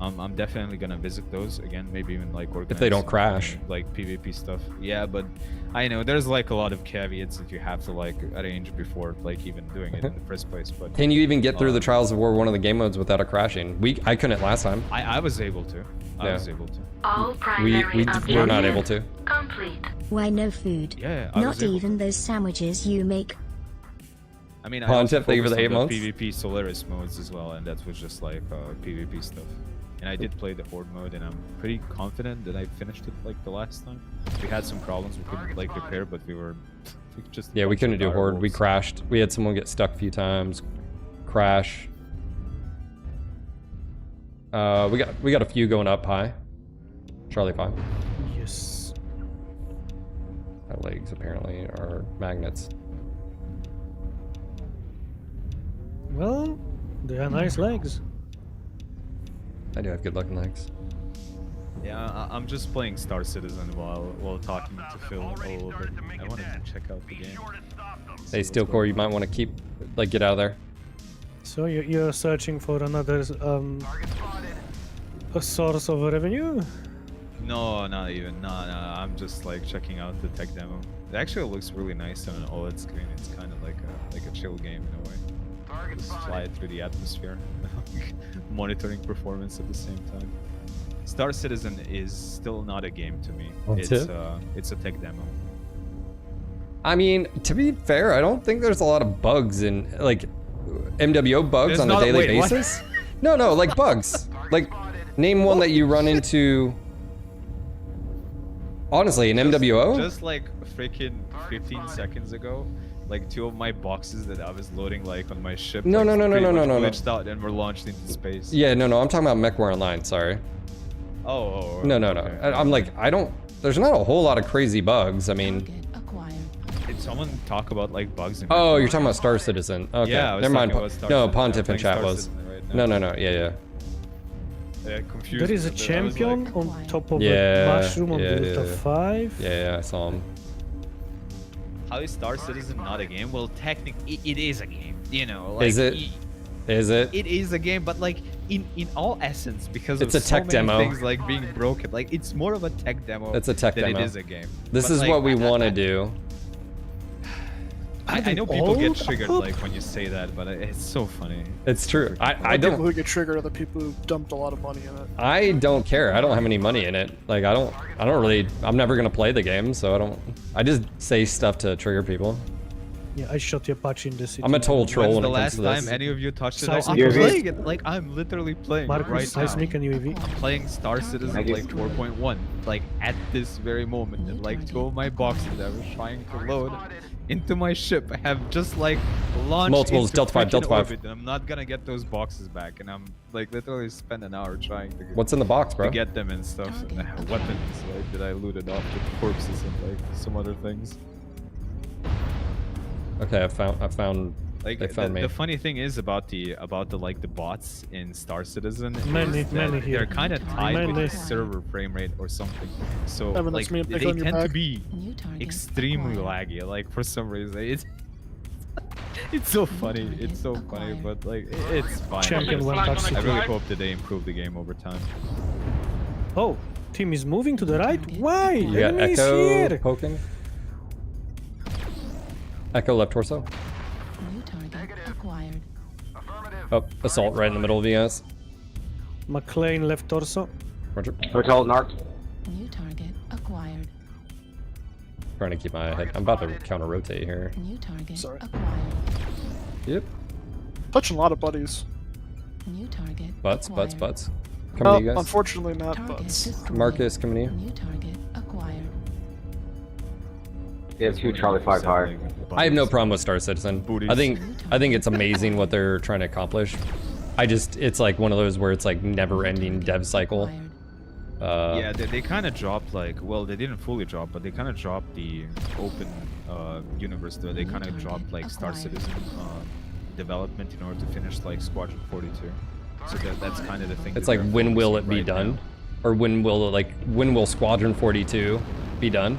I'm definitely gonna visit those again. Maybe even like organize if they don't some, crash, like PvP stuff. Yeah, but I know there's like a lot of caveats that you have to like arrange before like even doing it in the first place. But can you even get through the Trials of War, one of the game modes, without it crashing? I couldn't last time. I was able to. I was able to. All primary we're not able to. complete. Why no food? Yeah, I Not was able even those sandwiches you make. I mean, I Pontiff, also thank you for the focused 8 on months. PvP Solaris modes as well, and that was just like PvP stuff. And I did play the Horde mode, and I'm pretty confident that I finished it like the last time. We had some problems we couldn't like repair, but we were just Yeah, we couldn't do Horde. We direwolves. crashed. We had someone get stuck a few times. Crash. We got a few going up high. Charlie 5. Yes. Our legs apparently are magnets. Well, they are nice legs. I do have good looking legs. Yeah, I'm just playing Star Citizen while talking to Phil a little bit. I wanted to check out the game. Hey, Steelcore, you might want to get out of there. So you're searching for another a source of revenue? No, not even. No. I'm just like checking out the tech demo. It actually looks really nice on an OLED screen. It's kind of like a chill game in a way. Just fly it through the atmosphere, monitoring performance at the same time. Star Citizen is still not a game to me. What's It's a tech demo. I mean, to be fair, I don't think there's a lot of bugs in like MWO bugs on a daily basis. No, like bugs. Like, name one that you run into. Honestly, in MWO? Just like freaking 15 seconds ago, like 2 of my boxes that I was loading like on my ship. No, like, no, glitched out and were launched into space. Yeah, no, I'm talking about MechWarrior Online. Sorry. Oh. No. Okay. I'm like, there's not a whole lot of crazy bugs. I mean. Target acquired. Did someone talk about like bugs? In Oh, you're talking about Star Citizen. Okay, Yeah, I was never mind. talking about Star No, Citizen. Pontiff I'm in chat playing was. Star Citizen right now. No. Yeah. Confused. There is a with it. I was champion like, on top of Yeah, a mushroom on yeah, Delta yeah. 5. Yeah, I saw him. How is Star Citizen not a game? Well, technically, it is a game. You know, like, Is it? Is it? It is a game, but like in all essence, because It's of a tech so many demo. things like being broken, like it's more of a tech demo. It's a tech than demo. It is a game. This But, is like, what we want to do. I know people get all triggered up? like when you say that, but it's so funny. It's true. I The people don't. who get triggered are the people who dumped a lot of money in it. I don't care. I don't have any money in it. Like I don't really. I'm never gonna play the game, so I don't. I just say stuff to trigger people. Yeah, I shot the Apache in the city. I'm a total troll When's when the it comes last to time this. any of you touched it? Seismic I'm UAV. playing it. Like I'm literally playing it Marcus, right Seismic now. and UAV. I'm playing Star Citizen Maybe. like 4.1, like at this very moment, and like 2 of my boxes that I was trying to load into my ship have just like launched Multiples, into Delta 5, freaking Delta 5. orbit, and I'm not gonna get those boxes back, and I'm like literally spend an hour trying to What's in the box, bro? get them and stuff. Weapons like that I looted off the corpses and like some other things. Okay, I found Like They found me. the funny thing is about the like the bots in Star Citizen. is Many that here. They're kind of tied with Many. the server frame rate or something. So Evan, like that's me. they Pick on your tend to pack. be New target extremely acquired. laggy. Like for some reason, it's so funny. It's so funny, but like it's fine. Champion went I toxic. really hope that they improve the game over time. Oh, team is moving to the right. Why? You got Enemies Echo here. poking. Echo left torso. New target acquired. Oh, assault right in the middle of VS. McLean left torso. Roger. Hotel Narc. New target acquired. Trying to keep my head. I'm about to counter rotate here. New target Sorry. acquired. Yep. Touching a lot of buddies. New target Butts. acquired. Coming to you guys. Unfortunately not Target butts. destroyed. Marcus coming to you. New target acquired. We have 2 Charlie 5 high. I have no problem with Star Citizen. I think it's amazing what they're trying to accomplish. It's like one of those where it's like never-ending dev cycle. Acquired. Yeah, they kind of dropped like, well, they didn't fully drop, but they kind of dropped the open universe though. They kind of dropped like Star Citizen development in order to finish like Squadron 42. So that's kind of the thing. It's that like they're when will it focusing be right done, now. or when will Squadron 42 be done?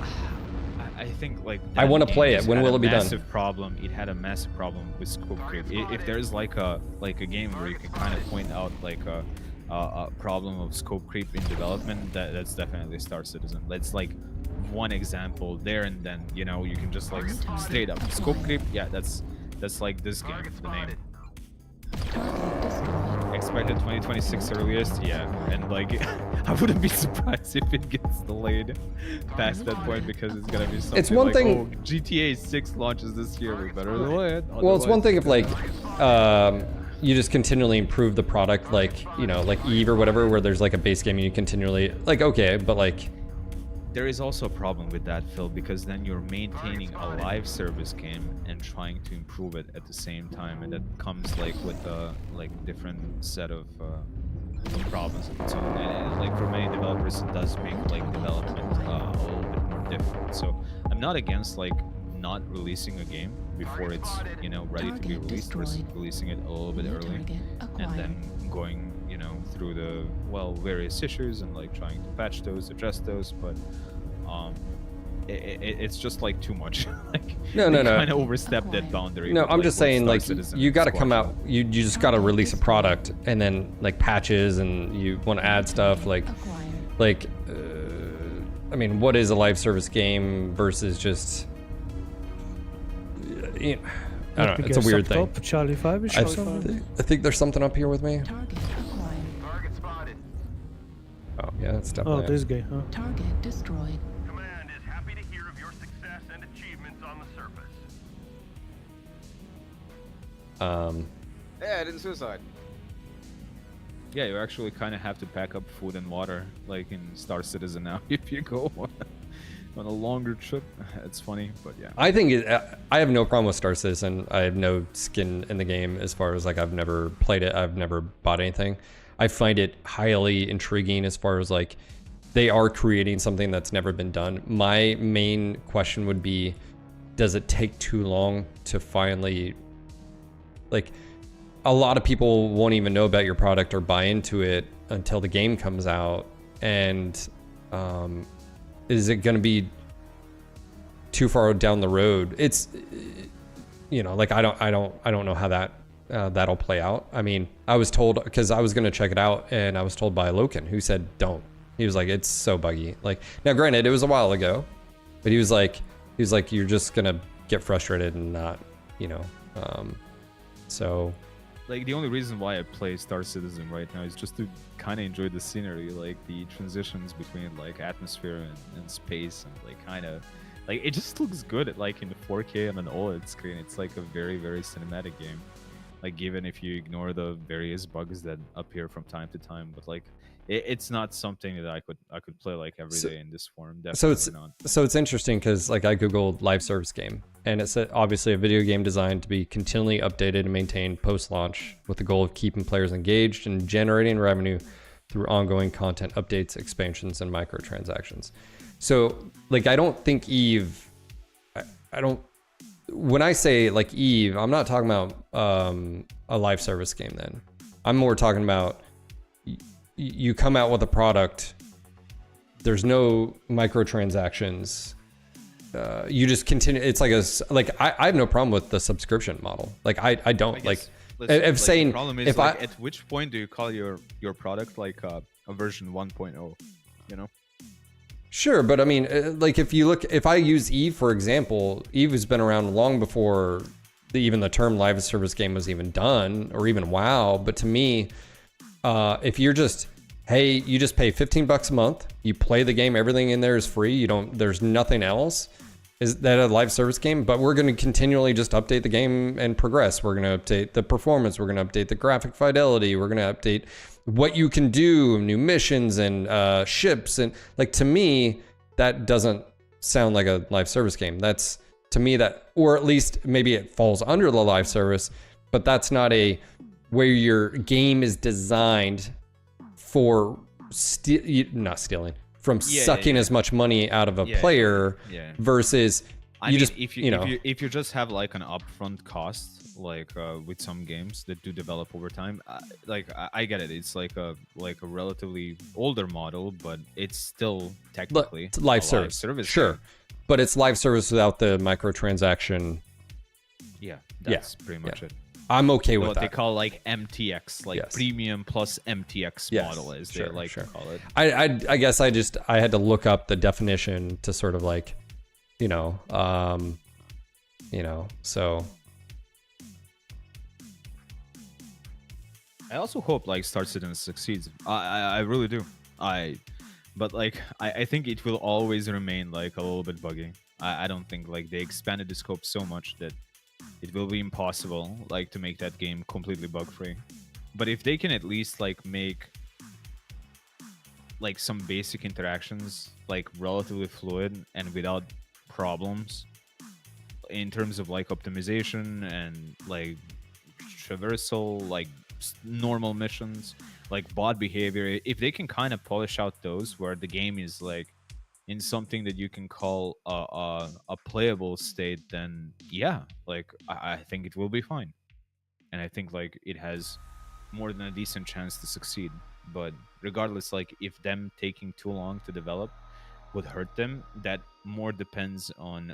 I think like I that wanna game play it. just When had will a it be done? massive problem. It had a massive problem with scope creep. If there's like a game where you can kind of point out like a problem of scope creep in development, that's definitely Star Citizen. That's like one example there, and then you know you can just like straight up scope creep. Yeah, that's like this game. The name. Target destroyed. Expected 2026 earliest, yeah, and like I wouldn't be surprised if it gets delayed past that point because it's gonna be something one like, thing- oh, GTA 6 launches this year, we better delay it. Well, it's one otherwise thing if like you just continually improve the product, like like Eve or whatever, where there's like a base game and you continually like okay, but like there is also a problem with that, Phil, because then you're maintaining a live service game and trying to improve it at the same time, and that comes like with a like different set of problems of its own. And like for many developers, it does make like development a little bit more difficult. So I'm not against like not releasing a game before it's ready to be Target released, versus destroyed. releasing it a little bit New early, target and acquired. then going through the various issues and like trying to patch those, adjust those, but it's just like too much. Like No. kind of overstep that boundary. no, with, I'm like, just what saying Star like Citizen you and got to come Squadron. out, you just got to release a product and then like patches and you want to add stuff like Acquired. I mean, what is a live service game versus just I don't know, it's a weird thing. Top, Charlie 5 is I, something. I think there's something up here with me. Target acquired. Target spotted. Oh yeah, it's Oh, definitely this guy, huh? Target destroyed. Command is happy to hear of your success and achievements on the surface. Yeah, I didn't suicide. Yeah, you actually kind of have to pack up food and water, like in Star Citizen now, if you go on a longer trip. It's funny, but yeah. I think I have no problem with Star Citizen. I have no skin in the game as far as like I've never played it. I've never bought anything. I find it highly intriguing as far as like they are creating something that's never been done. My main question would be, does it take too long to finally, like, a lot of people won't even know about your product or buy into it until the game comes out, and is it going to be too far down the road? It's, like I don't know how that that'll play out. I mean, I was told, because I was going to check it out, and I was told by Loken, who said don't. He was like, it's so buggy. Like, now granted, it was a while ago, but he was like you're just gonna get frustrated and not, so. Like, the only reason why I play Star Citizen right now is just to kind of enjoy the scenery, like the transitions between like atmosphere and space, and like kind of like it just looks good at like in the 4K on an OLED screen. It's like a very, very cinematic game. Like, even if you ignore the various bugs that appear from time to time, but like it's not something that I could play like every day in this form. Definitely not. So it's interesting because like I googled live service game, and it said obviously a video game designed to be continually updated and maintained post-launch with the goal of keeping players engaged and generating revenue through ongoing content updates, expansions, and microtransactions. So like I don't think Eve, I don't when I say like Eve, I'm not talking about a live service game. Then I'm more talking about you come out with a product. There's no microtransactions. You just continue. It's like I have no problem with the subscription model. Like I don't like. If saying the problem is if like, I at which point do you call your product like a version 1.0? You know. Sure, but I mean, like if I use Eve for example, Eve has been around long before even the term live service game was even done, or even WoW. But to me, if you're just you just pay $15 a month, you play the game, everything in there is free. There's nothing else. Is that a live service game? But we're going to continually just update the game and progress. We're going to update the performance. We're going to update the graphic fidelity. We're going to update what you can do, new missions and ships. And like, to me, that doesn't sound like a live service game. That's to me that, or at least maybe it falls under the live service, but that's not where your game is designed for not stealing, from sucking as much money out of a player versus if you just have like an upfront cost, like with some games that do develop over time, I get it. It's like a relatively older model, but it's still technically live service sure game. But it's live service without the microtransaction. That's pretty much it. I'm okay with what that. They call like MTX, like premium plus MTX model, as they like to call it. I guess I had to look up the definition to sort of like, so. I also hope like Star Citizen succeeds. I really do. But like I think it will always remain like a little bit buggy. I don't think like they expanded the scope so much that it will be impossible like to make that game completely bug free. But if they can at least like make like some basic interactions like relatively fluid and without problems in terms of like optimization and like traversal, like normal missions, like bot behavior, if they can kind of polish out those where the game is like in something that you can call a playable state, then like I think it will be fine. And I think like it has more than a decent chance to succeed. But regardless, like if them taking too long to develop would hurt them, that more depends on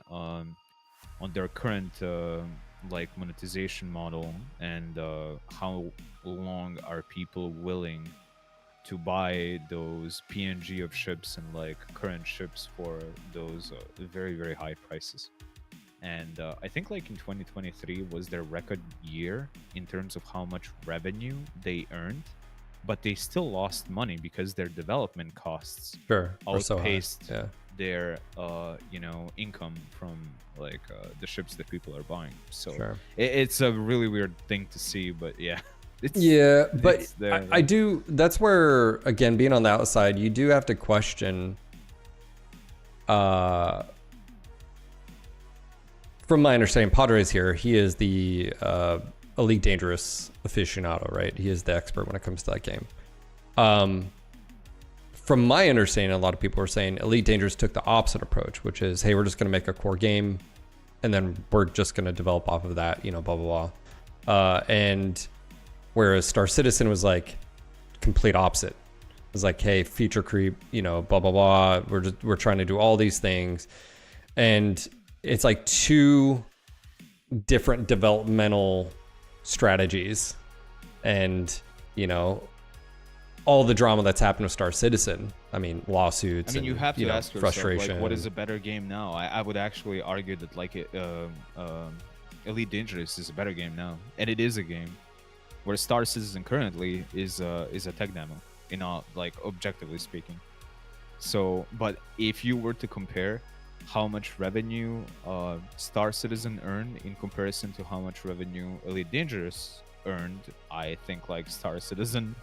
their current like monetization model and how long are people willing to buy those PNG of ships and like current ships for those very, very high prices. And I think like in 2023 was their record year in terms of how much revenue they earned, but they still lost money because their development costs outpaced their income from like the ships that people are buying. So it's a really weird thing to see, but I do. That's where, again, being on the outside, you do have to question. From my understanding, Padre's here. He is the Elite Dangerous aficionado, right? He is the expert when it comes to that game. From my understanding, a lot of people are saying Elite Dangerous took the opposite approach, which is, hey, we're just going to make a core game, and then we're just going to develop off of that, blah, blah, blah. And whereas Star Citizen was like complete opposite. It was like, hey, feature creep, blah, blah, blah. We're trying to do all these things. And it's like two different developmental strategies. And, all the drama that's happened with Star Citizen. I mean, lawsuits. You have to ask yourself, frustration. like, what is a better game now? I would actually argue that like Elite Dangerous is a better game now, and it is a game. Where Star Citizen currently is a tech demo, like objectively speaking. So, but if you were to compare how much revenue Star Citizen earned in comparison to how much revenue Elite Dangerous earned, I think like Star Citizen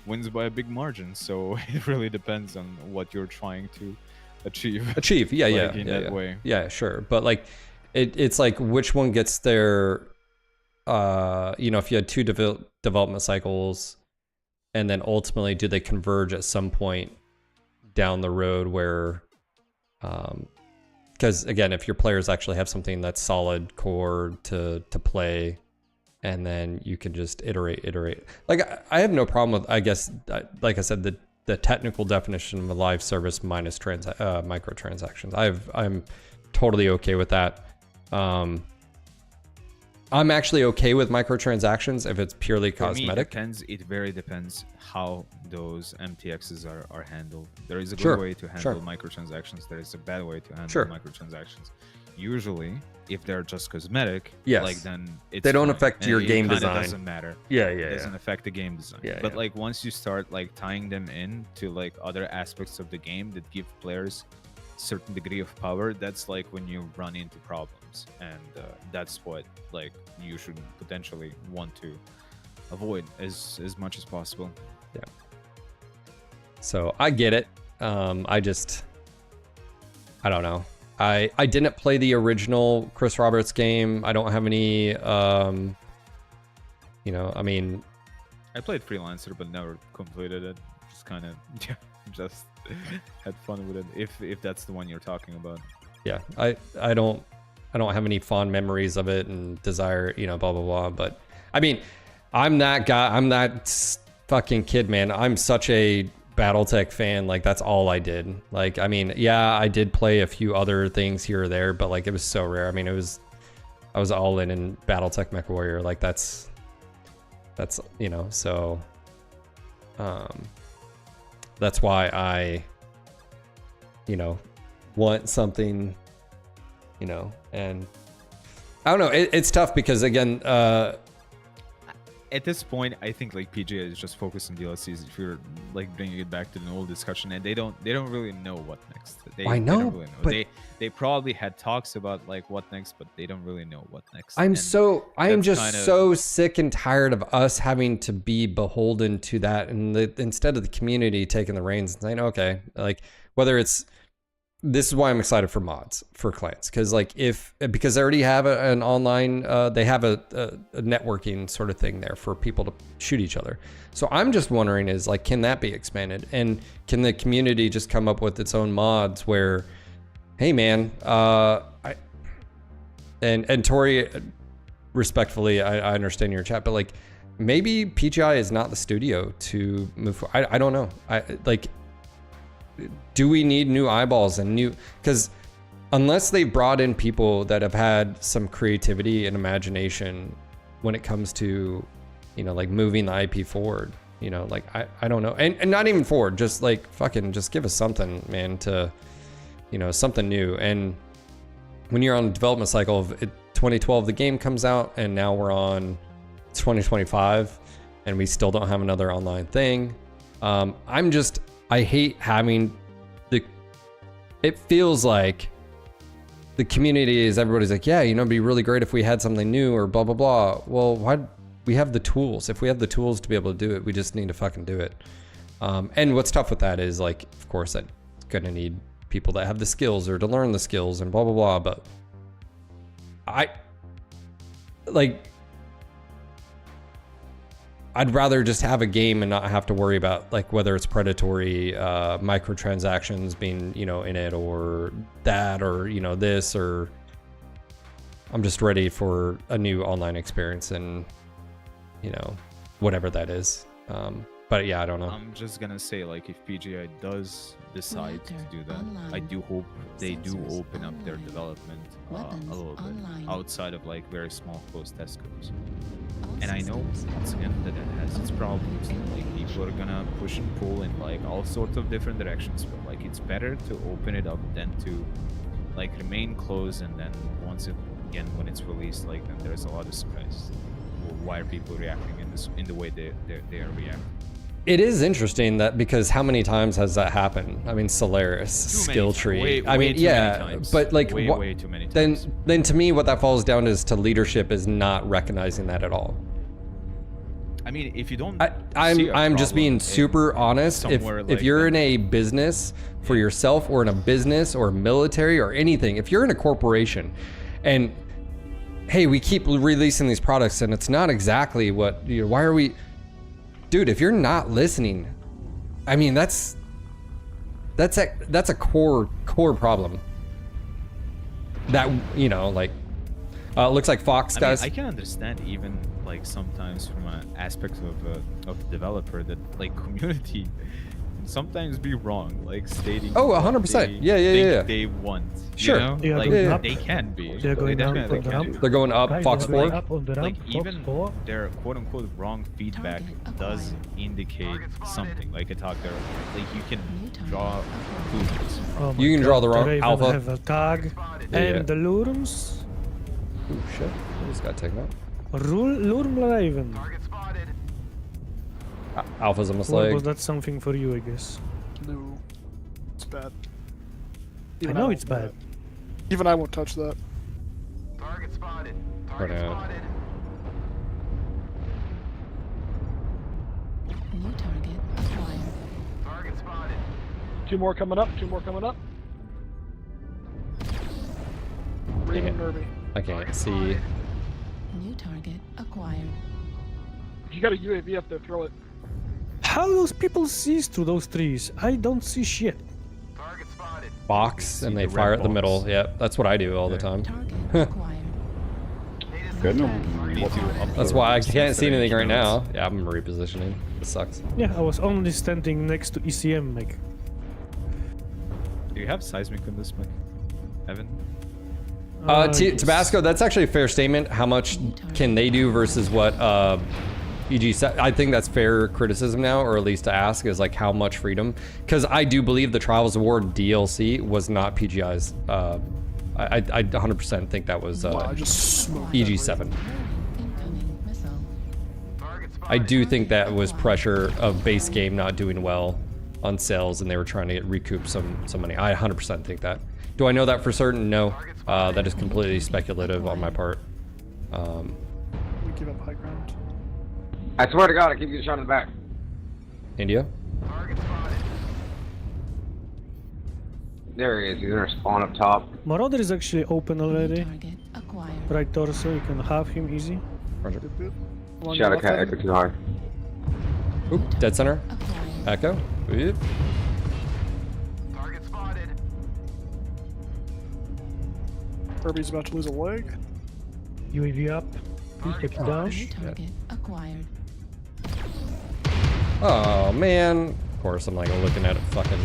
wins by a big margin. So it really depends on what you're trying to achieve. That way. Yeah, sure. But like, it's like which one gets their. If you had two development cycles, and then ultimately do they converge at some point down the road where, because again, if your players actually have something that's solid core to play, and then you can just iterate. Like I have no problem with, I guess, like I said, the technical definition of a live service minus microtransactions. I'm totally okay with that. I'm actually okay with microtransactions if it's purely cosmetic. For me, it very depends how those MTXs are handled. There is a good Sure, way to handle microtransactions. There is a bad way to handle microtransactions. Usually, if they're just cosmetic, like then they don't fine. affect your game design. It doesn't matter. It doesn't affect the game design. But like once you start like tying them in to like other aspects of the game that give players certain degree of power, that's like when you run into problems, and that's what like you should potentially want to avoid as much as possible. So I get it. I don't know. I didn't play the original Chris Roberts game. I don't have any I mean, I played Freelancer but never completed it. Just kind of just had fun with it, if that's the one you're talking about. I don't have any fond memories of it and desire, blah blah blah. But I mean, I'm that guy. I'm that fucking kid, man. I'm such a BattleTech fan. Like that's all I did. Like I mean, I did play a few other things here or there, but like it was so rare. I mean, I was all in BattleTech MechWarrior. Like that's so that's why I want something, and I don't know. It's tough because again, at this point, I think like PGA is just focused on DLCs. If you're like bringing it back to an old discussion, and they don't really know what next. I know, they don't really know. but they probably had talks about like what next, but they don't really know what next. I am just so sick and tired of us having to be beholden to that, and instead of the community taking the reins and saying, okay, like whether it's. This is why I'm excited for mods for clans, because they already have an online, they have a networking sort of thing there for people to shoot each other. So I'm just wondering is like, can that be expanded, and can the community just come up with its own mods where, hey man, and Tori, respectfully, I understand your chat, but like maybe PGI is not the studio to move forward. I don't know. Do we need new eyeballs and new, because unless they brought in people that have had some creativity and imagination when it comes to, like moving the IP forward, like I don't know, and not even forward, just like fucking just give us something, man, to, something new. And when you're on a development cycle of 2012, the game comes out, and now we're on 2025, and we still don't have another online thing. I hate having it feels like the community is, everybody's like, yeah, it'd be really great if we had something new or blah, blah, blah. Well, why? We have the tools. If we have the tools to be able to do it, we just need to fucking do it. And what's tough with that is like, of course, that's going to need people that have the skills or to learn the skills and blah, blah, blah. But I'd rather just have a game and not have to worry about like whether it's predatory microtransactions being, in it, or that, or, this, or I'm just ready for a new online experience and, whatever that is. But yeah, I don't know. I'm just gonna say, like, if PGI does decide to do that, I do hope they do open up their development a little bit outside of like very small closed test groups. And I know once again that it has its problems. Like people are gonna push and pull in like all sorts of different directions. But like it's better to open it up than to like remain closed, and then once again when it's released, like then there's a lot of surprise. Why are people reacting in the way they are reacting? It is interesting that, because how many times has that happened? I mean, Solaris, Skill Tree. But like, way too many times. Then to me, what that falls down to leadership is not recognizing that at all. I mean, if you don't, I'm just being super honest. If you're in a business for yourself, or in a business or military or anything, if you're in a corporation, and hey, we keep releasing these products and it's not exactly what why are we? Dude, if you're not listening, I mean, that's a core problem. that, you know, like, looks like Fox, guys. I can understand even like sometimes from an aspect of developer that like community can sometimes be wrong, like stating. Oh, 100%. Yeah. They want. Sure. You know? They are Like, going up. they can be. They're going they up definitely on the can ramp. be. They're going up, Guys, Fox they're going 4. up on the Like ramp, even Fox 4. their quote-unquote wrong feedback does indicate something. Like I talked there, like you can draw conclusions. Oh my You can draw God, the wrong Raven alpha. have a tag. Yeah. And the Lurms. Ooh, shit. I just got taken out. Lurm Raven. Alpha's almost Or like. was that something for you, I guess? No, it's bad. I know it's bad. Even I won't touch that. Target spotted. Right now. New target acquired. Target spotted. 2 more coming up. 2 more coming up. Raven Derby. I can't see. New target acquired. You got a UAV up there. Throw it. How those people sees through those trees? I don't see shit. Target spotted. Box, and See they the fire red at the box. middle. Yep, that's what I do all the time. Target acquired. Good. You need to upload That's why I those can't see sensitive anything right now. notes. Yeah, I'm repositioning. This sucks. Yeah, I was only standing next to ECM, Mech. Do you have seismic on this, Mech? Evan? Yes. Tabasco, that's actually a fair statement. How much can they do versus what EG said? I think that's fair criticism now, or at least to ask, is like how much freedom. Because I do believe the Trials Award DLC was not PGI's. I 100% think that was Wow, I just smoked that EG7. Incoming missile. I do think that was pressure of base game not doing well on sales, and they were trying to recoup some money. I 100% think that. Do I know that for certain? No. That is completely speculative on my part. We give up high ground. I swear to God, I keep getting shot in the back. India? Target spotted. There he is. He's gonna spawn up top. Marauder is actually open already. Target acquired. Right torso, you can have him easy. Roger. Along Shot your a left cat hand. echo too hard. Oop, dead center. Acquired. Echo. Oop. Target spotted. Kirby's about to lose a leg. UAV up. Please take it down. New target acquired. Oh, man. Of course, I'm like looking at a fucking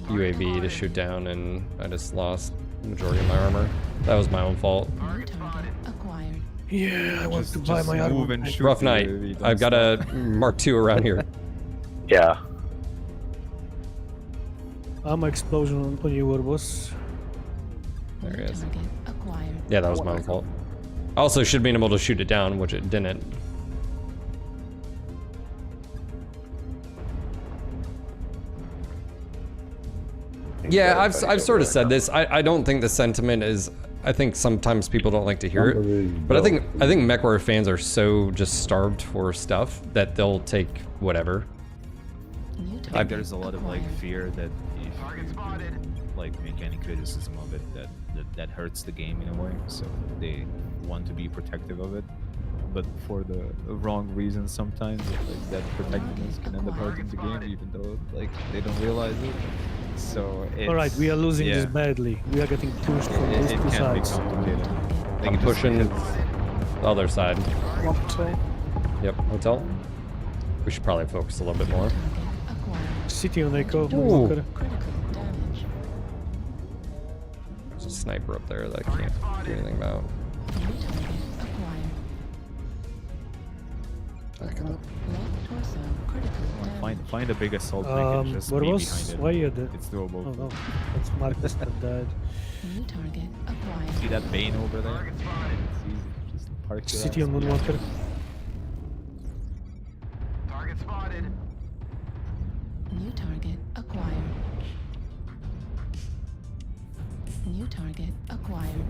UAV to shoot down, and I just lost the majority of my armor. That was my own fault. New target acquired. Yeah, I want to buy Just my move armor. and shoot Rough the night. UAV, don't I've got stop. a Mark II around here. Yeah. Armor explosion on your boss. There New he is. target acquired. Yeah, that was my own fault. I also should have been able to shoot it down, which it didn't. Yeah, I've sort of said this. I don't think the sentiment is. I think sometimes people don't like to hear it, but I think MechWarrior fans are so just starved for stuff that they'll take whatever. New I think target there's a lot of like acquired. fear that if you like make any criticism of it, that hurts the game in a way. So they want to be protective of it, but for the wrong reasons sometimes. Like that protectiveness can end up hurting the game, even though like they don't realize it. So it's, Alright, we are losing yeah, this badly. We are getting pushed from these It two can be sides. complicated. Like, I'm just pushing because- the other side. One hotel. Yep, hotel. We should probably focus a little bit more. Target acquired. City on Echo. Ooh. Walker. Critical damage. There's a sniper up there that I can't do anything about. New target acquired. Back up. Left torso critical damage. Find a big assault tank and just Where be was? behind it. Why you dead? It's doable. Oh no, that's Marcus that died. New target acquired. See that Bane over there? It's easy. Just park your City ass. on Moonwalker. Target spotted. New target acquired. New target acquired.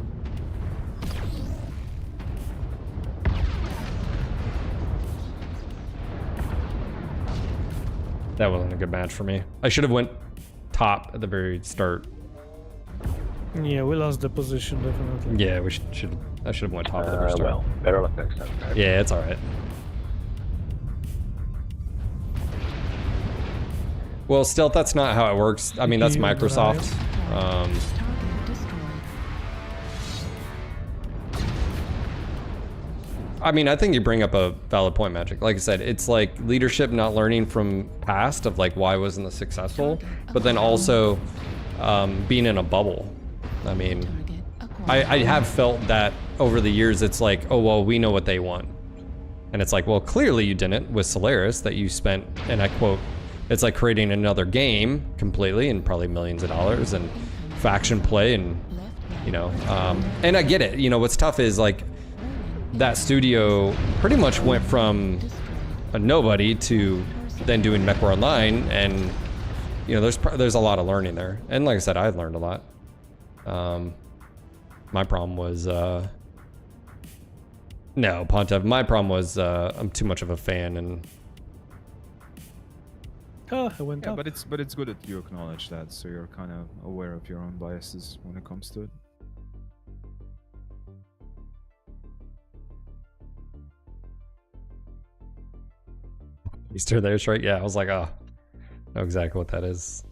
That wasn't a good match for me. I should have went top at the very start. Yeah, we lost the position definitely. Yeah, we should. I should have went top at the very start. Well, better luck next time. Guys. Yeah, it's all right. Well, stealth. That's not how it works. I mean, that's Microsoft. Target destroyed. I mean, I think you bring up a valid point, Magic. Like I said, it's like leadership not learning from past of like why wasn't this successful, but then also being in a bubble. I mean, I have felt that over the years, it's like, oh, well, we know what they want. And it's like, well, clearly you didn't with Solaris that you spent, and I quote, it's like creating another game completely and probably millions of dollars and faction play and, you know, and I get it. You know, what's tough is like that studio pretty much went from a nobody to then doing MechWarrior Online, and, you know, there's a lot of learning there. And like I said, I've learned a lot. My problem was, no, Pontev, my problem was I'm too much of a fan, and I went Yeah, up. but it's good that you acknowledge that, so you're kind of aware of your own biases when it comes to it. Easter there's right. Yeah, I was like, oh, I know exactly what that is.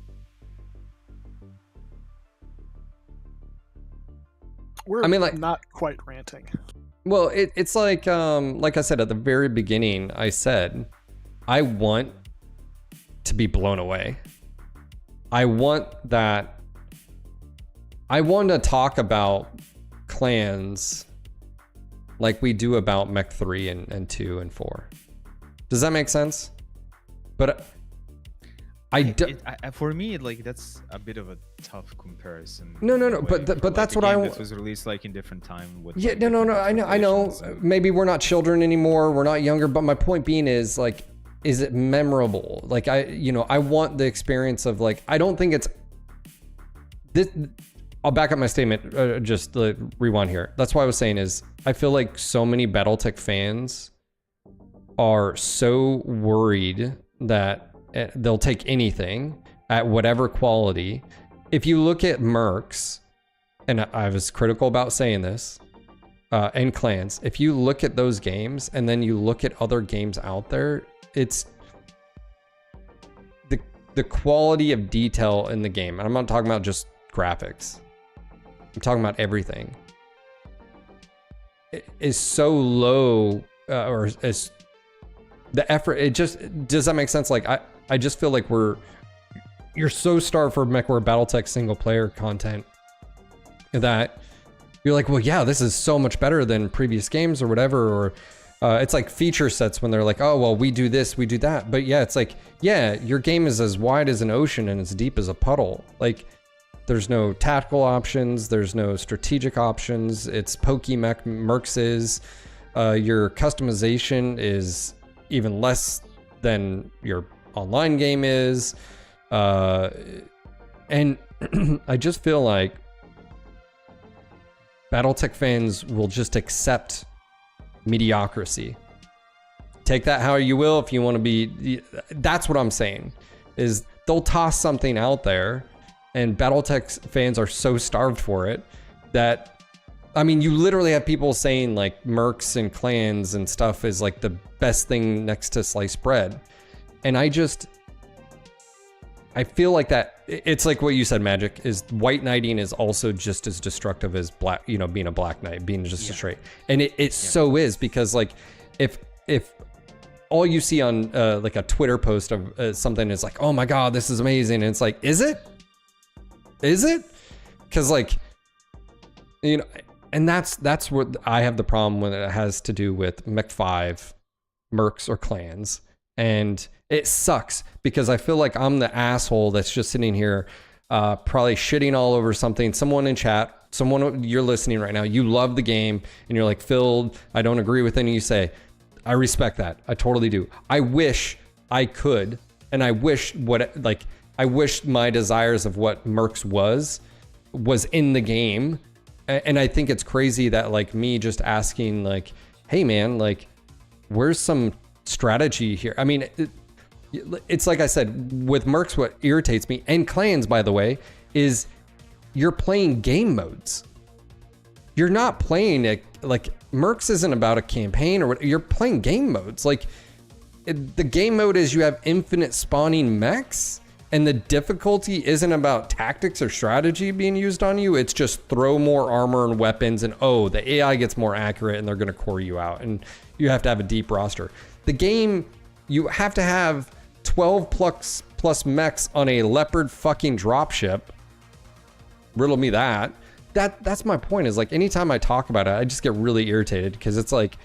We're I mean, like, not quite ranting. Well, it's like I said at the very beginning, I said, I want to be blown away. I want that. I want to talk about clans like we do about Mech 3 and 2 and 4. Does that make sense? But for me, like, that's a bit of a tough comparison. No. But that's what I want. This was released like in different time. With, Yeah, like, no. I know. Maybe we're not children anymore. We're not younger. But my point being is, like, is it memorable? Like, I want the experience of, like, I don't think it's this. I'll back up my statement. Just rewind here. That's why I was saying is I feel like so many BattleTech fans are so worried that they'll take anything at whatever quality. If you look at Mercs, and I was critical about saying this, and clans, if you look at those games and then you look at other games out there, it's the quality of detail in the game. And I'm not talking about just graphics. I'm talking about everything. It is so low, or is the effort, it just, does that make sense? Like, I just feel like you're so starved for MechWarrior BattleTech single player content that you're like, well, yeah, this is so much better than previous games or whatever. Or it's like feature sets when they're like, oh, well, we do this, we do that. But yeah, it's like, yeah, your game is as wide as an ocean and as deep as a puddle. Like, there's no tactical options. There's no strategic options. It's Pokemech Mercs is. Your customization is even less than your online game is. And I just feel like BattleTech fans will just accept mediocrity. Take that how you will. If you want to be, that's what I'm saying, is they'll toss something out there, and BattleTech fans are so starved for it that, I mean, you literally have people saying like Mercs and clans and stuff is like the best thing next to sliced bread. And I feel like that, it's like what you said, Magic, is white knighting is also just as destructive as black, you know, being a black knight, being just a straight. And it so is, because like if all you see on like a Twitter post of something is like, oh my God, this is amazing. And it's like, is it? Because like, you know, and that's what I have the problem when it has to do with Mech 5, Mercs, or clans. And it sucks because I feel like I'm the asshole that's just sitting here probably shitting all over something. Someone in chat, someone, you're listening right now, you love the game and you're like, Phil, I don't agree with anything you say. I respect that. I totally do. I wish I could, and I wish I wish my desires of what Mercs was in the game. And I think it's crazy that like me just asking like, hey man, like, where's some strategy here? I mean, it's like I said, with Mercs, what irritates me, and clans, by the way, is you're playing game modes. You're not playing it, like, Mercs isn't about a campaign or what, you're playing game modes. Like, the game mode is you have infinite spawning mechs, And the difficulty isn't about tactics or strategy being used on you. It's just throw more armor and weapons, and oh, the AI gets more accurate and they're going to core you out. And you have to have a deep roster. The game, you have to have 12 plus mechs on a Leopard fucking dropship. Riddle me that. That's my point, is like anytime I talk about it, I just get really irritated because it's like,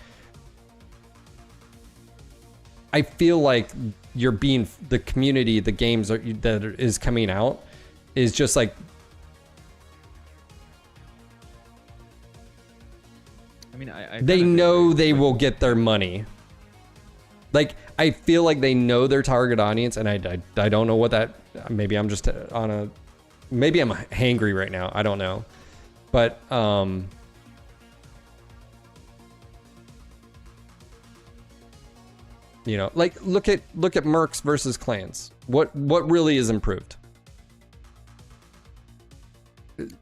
I feel like you're being, the community, the games that is coming out is just like, I mean, I they kinda know think, they like, will get their money. Like, I feel like they know their target audience, and I don't know what that, maybe I'm just on a, maybe I'm hangry right now, I don't know. But, you know, like look at Mercs versus Clans. What really is improved?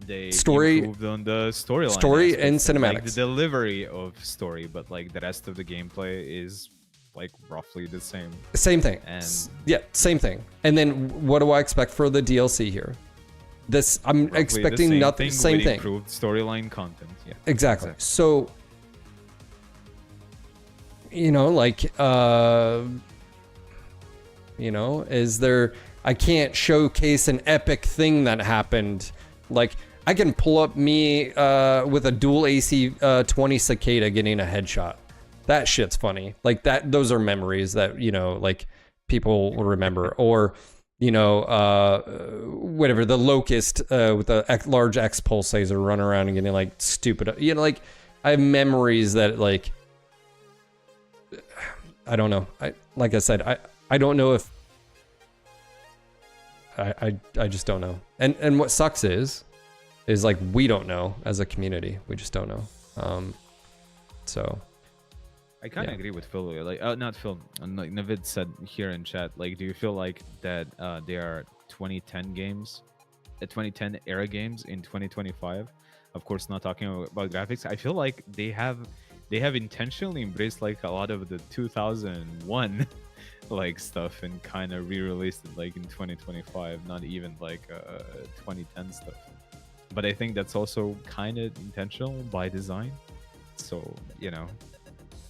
They Story- improved on the storyline, story and aspects, like cinematics. the delivery of story, but like the rest of the gameplay is like roughly the same. Same thing. And Yeah, same thing. And then what do I expect for the DLC here? This, I'm roughly expecting the nothing. Same with thing. Improved storyline content. Yeah. Exactly. So, you know, like, you know, is there, I can't showcase an epic thing that happened. Like, I can pull up me with a dual AC 20 cicada getting a headshot. That shit's funny. Like that, those are memories that, you know, like people will remember. Or, you know, whatever, the locust with the large X pulse laser running around and getting like stupid, you know, like I have memories that like, I don't know. Like I said, I don't know if I just don't know. And what sucks is like we don't know as a community. We just don't know. So I kind of agree with Phil. Like, not Phil. Like Navid said here in chat. Like, do you feel like that there are 2010 games, 2010 era games in 2025? Of course, not talking about graphics. I feel like they have intentionally embraced like a lot of the 2001 like stuff and kind of re-released it like in 2025, not even like 2010 stuff. But I think that's also kind of intentional by design. So, you know,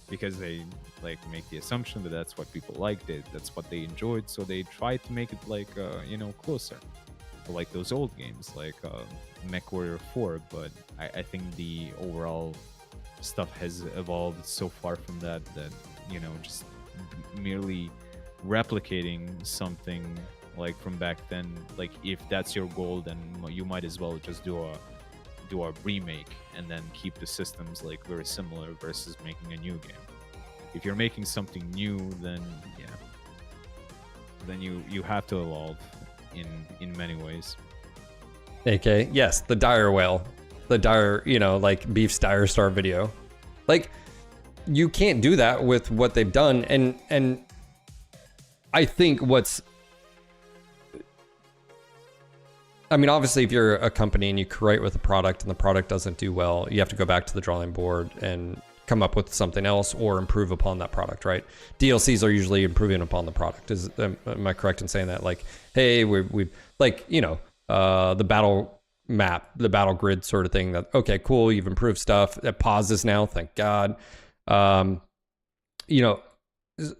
because they like make the assumption that that's what people liked, that's what they enjoyed, so they try to make it like you know, closer to like those old games like MechWarrior 4. But I think the overall stuff has evolved so far from that, you know, just merely replicating something like from back then, like if that's your goal, then you might as well just do a remake and then keep the systems like very similar versus making a new game. If you're making something new, then yeah, then you have to evolve in many ways. AK, yes, the dire whale, the dire, you know, like Beef's Dire Star video. Like, you can't do that with what they've done. And I think I mean, obviously, if you're a company and you create with a product and the product doesn't do well, you have to go back to the drawing board and come up with something else or improve upon that product, right? DLCs are usually improving upon the product. Am I correct in saying that? Like, hey, we like, you know, the battle map, the battle grid sort of thing, that, okay, cool, you've improved stuff. It pauses now, thank God. You know,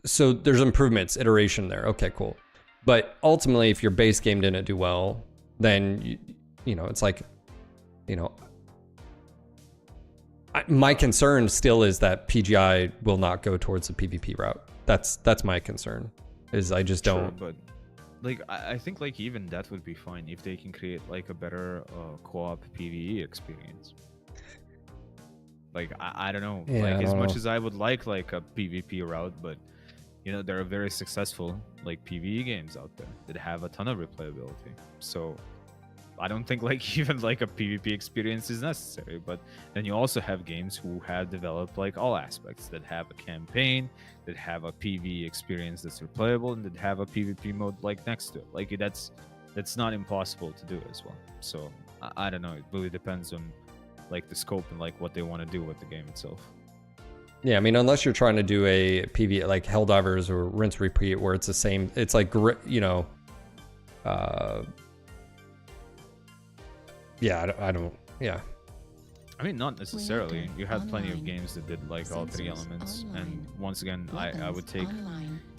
so there's improvements, iteration there. Okay, cool. But ultimately, if your base game didn't do well, then, you know, it's like, you know, my concern still is that PGI will not go towards the PvP route. That's my concern, is I just don't. Sure, but like I think like even that would be fine if they can create like a better co-op PvE experience. Like I don't know, Yeah, like I as don't much know. as I would like a PvP route, but you know, there are very successful like PvE games out there that have a ton of replayability. So I don't think like even like a PvP experience is necessary. But then you also have games who have developed like all aspects, that have a campaign, that have a PvE experience that's replayable, and that have a PvP mode like next to it. Like that's not impossible to do as well. So I don't know. It really depends on like the scope and like what they want to do with the game itself. Yeah, I mean, unless you're trying to do a PvE like Helldivers or Rinse Repeat, where it's the same, it's like, you know, Yeah, I don't. Yeah. I mean, not necessarily. You had plenty of games that did like all three elements, and once again, I would take,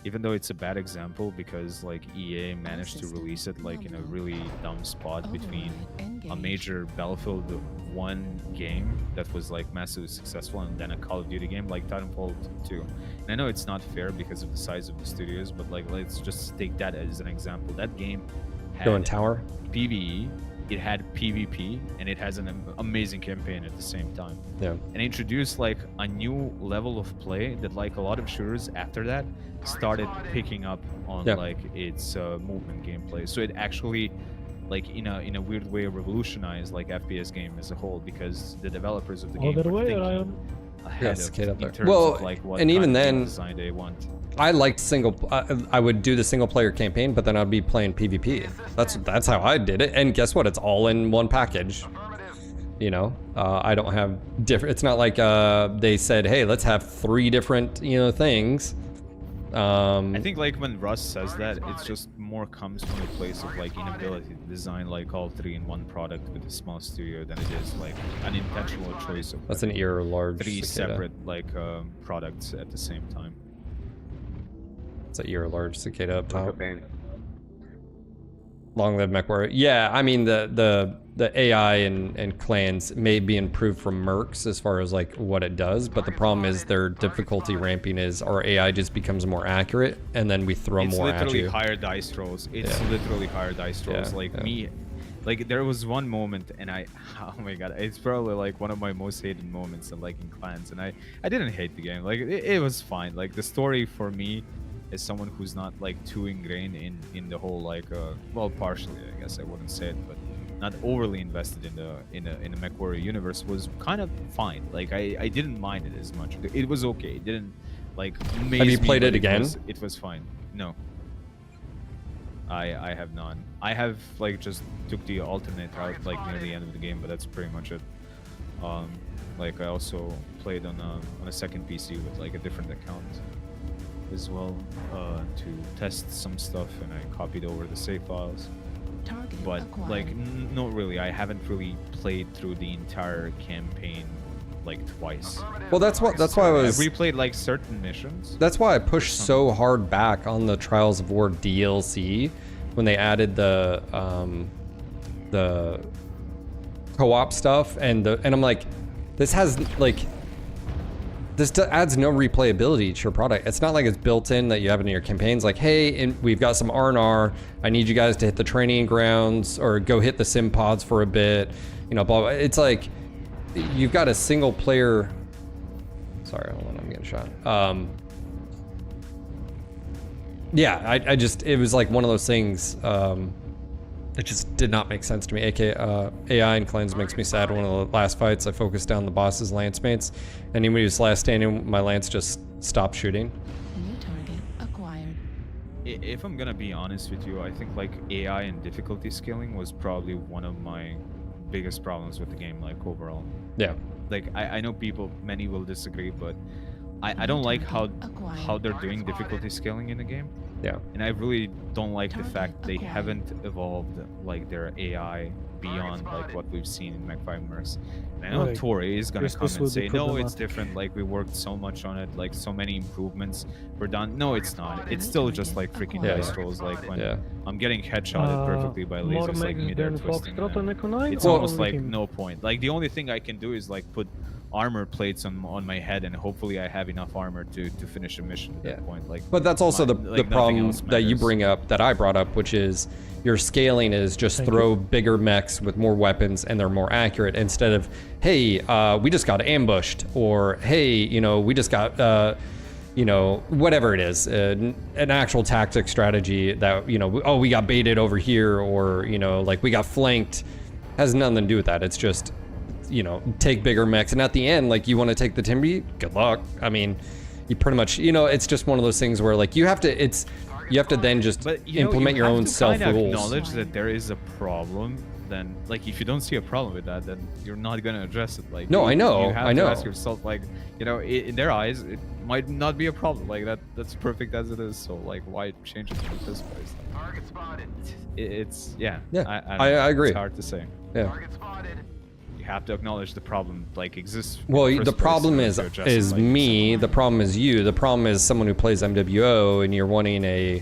even though it's a bad example because like EA managed to release it like in a really dumb spot between a major Battlefield 1 game that was like massively successful and then a Call of Duty game like Titanfall 2. And I know it's not fair because of the size of the studios, but like let's just take that as an example. That game had Going tower. PvE. It had PvP, and it has an amazing campaign at the same time. Yeah. And introduced like a new level of play that like a lot of shooters after that started picking up on like its movement gameplay. So it actually like in a weird way revolutionized like FPS game as a whole because the developers of the game were thinking ahead of in terms of like what and even kind of game then design they want. I liked I would do the single player campaign, but then I'd be playing PvP. That's how I did it. And guess what? It's all in one package. You know, I don't have different. It's not like they said, hey, let's have 3 different things. I think like when Russ says that, it's just more comes from a place of like inability to design like all 3 in one product with a small studio than it is like an intentional choice of. That's an ear large. 3 cicada. separate like products at the same time. It's an ear large cicada up top. Pain. Long live MechWarrior. Yeah, I mean the AI and clans may be improved from Mercs as far as like what it does, but the problem is their difficulty ramping is our AI just becomes more accurate, and then we throw more at you. It's literally higher dice rolls. It's literally higher dice rolls. Me, like there was one moment, and oh my god, it's probably like one of my most hated moments in like in clans, and I didn't hate the game. Like it was fine. Like the story for me, as someone who's not like too ingrained in the whole like well, partially I guess I wouldn't say it, but not overly invested in the MechWarrior universe, was kind of fine. Like I didn't mind it as much. It was okay. It didn't like amaze Have you me, played but it again? It was fine. No. I have not. I have like just took the alternate route like near the end of the game, but that's pretty much it. Like I also played on a second PC with like a different account as well to test some stuff, and I copied over the save files. But like not really. I haven't really played through the entire campaign like twice. Well, that's why I was. I replayed like certain missions. That's why I pushed so hard back on the Trials of War DLC when they added the co-op stuff, and I'm like, this has like. This adds no replayability to your product. It's not like it's built in that you have it in your campaigns. Like, hey, we've got some R&R. I need you guys to hit the training grounds or go hit the sim pods for a bit. You know, blah, blah. It's like you've got a single player. Sorry, hold on, I'm getting shot. Yeah, I just, it was like one of those things. It just did not make sense to me. AI and clans makes me sad. One of the last fights, I focused down the boss's lance mates, and when he was last standing, my lance just stopped shooting. New target acquired. If I'm gonna be honest with you, I think like AI and difficulty scaling was probably one of my biggest problems with the game, like overall. Yeah. Like I know many will disagree, but I don't like how they're doing difficulty scaling in the game. Yeah. And I really don't like the fact they haven't evolved like their AI beyond like what we've seen in MechWarrior Mercs. And I know Right. Tori is gonna This come will and be say, no, it's problematic. different. Like we worked so much on it, like so many improvements were done. No, it's not. It's still just like freaking dice rolls. Like when I'm getting headshotted perfectly by More lasers, like mechs me there than twisting. Foxtrot and Echo 9? It's or almost like everything? no point. Like the only thing I can do is like put armor plates on my head, and hopefully I have enough armor to finish a mission at that point. Like, But that's also the nothing problem else that you matters. bring up, that I brought up, which is your scaling is just Thank throw bigger mechs with more weapons and they're more accurate, instead of, hey, we just got ambushed, or hey, you know, we just got, you know, whatever it is, an actual tactic strategy that, you know, oh, we got baited over here, or, you know, like we got flanked. Has nothing to do with that. It's just, you know, take bigger mechs, and at the end, like, you want to take the Timber, good luck. I mean, you pretty much, you know, it's just one of those things where like you have to then just But you know, implement you your have own to self kinda rules. acknowledge that there is a problem then like if you don't see a problem with that, then you're not gonna address it. Like No, I know, you have I know. to ask yourself, like, you know, in their eyes, it might not be a problem. Like that's perfect as it is. So like, why change it in this place? Like, Target spotted. it's yeah. Yeah, I don't I know. agree. It's hard to say. Yeah. Target spotted. You have to acknowledge the problem like exists. in Well, the the first place problem in is order to address it, is like, me. The problem is you. The problem is someone who plays MWO, and you're wanting a,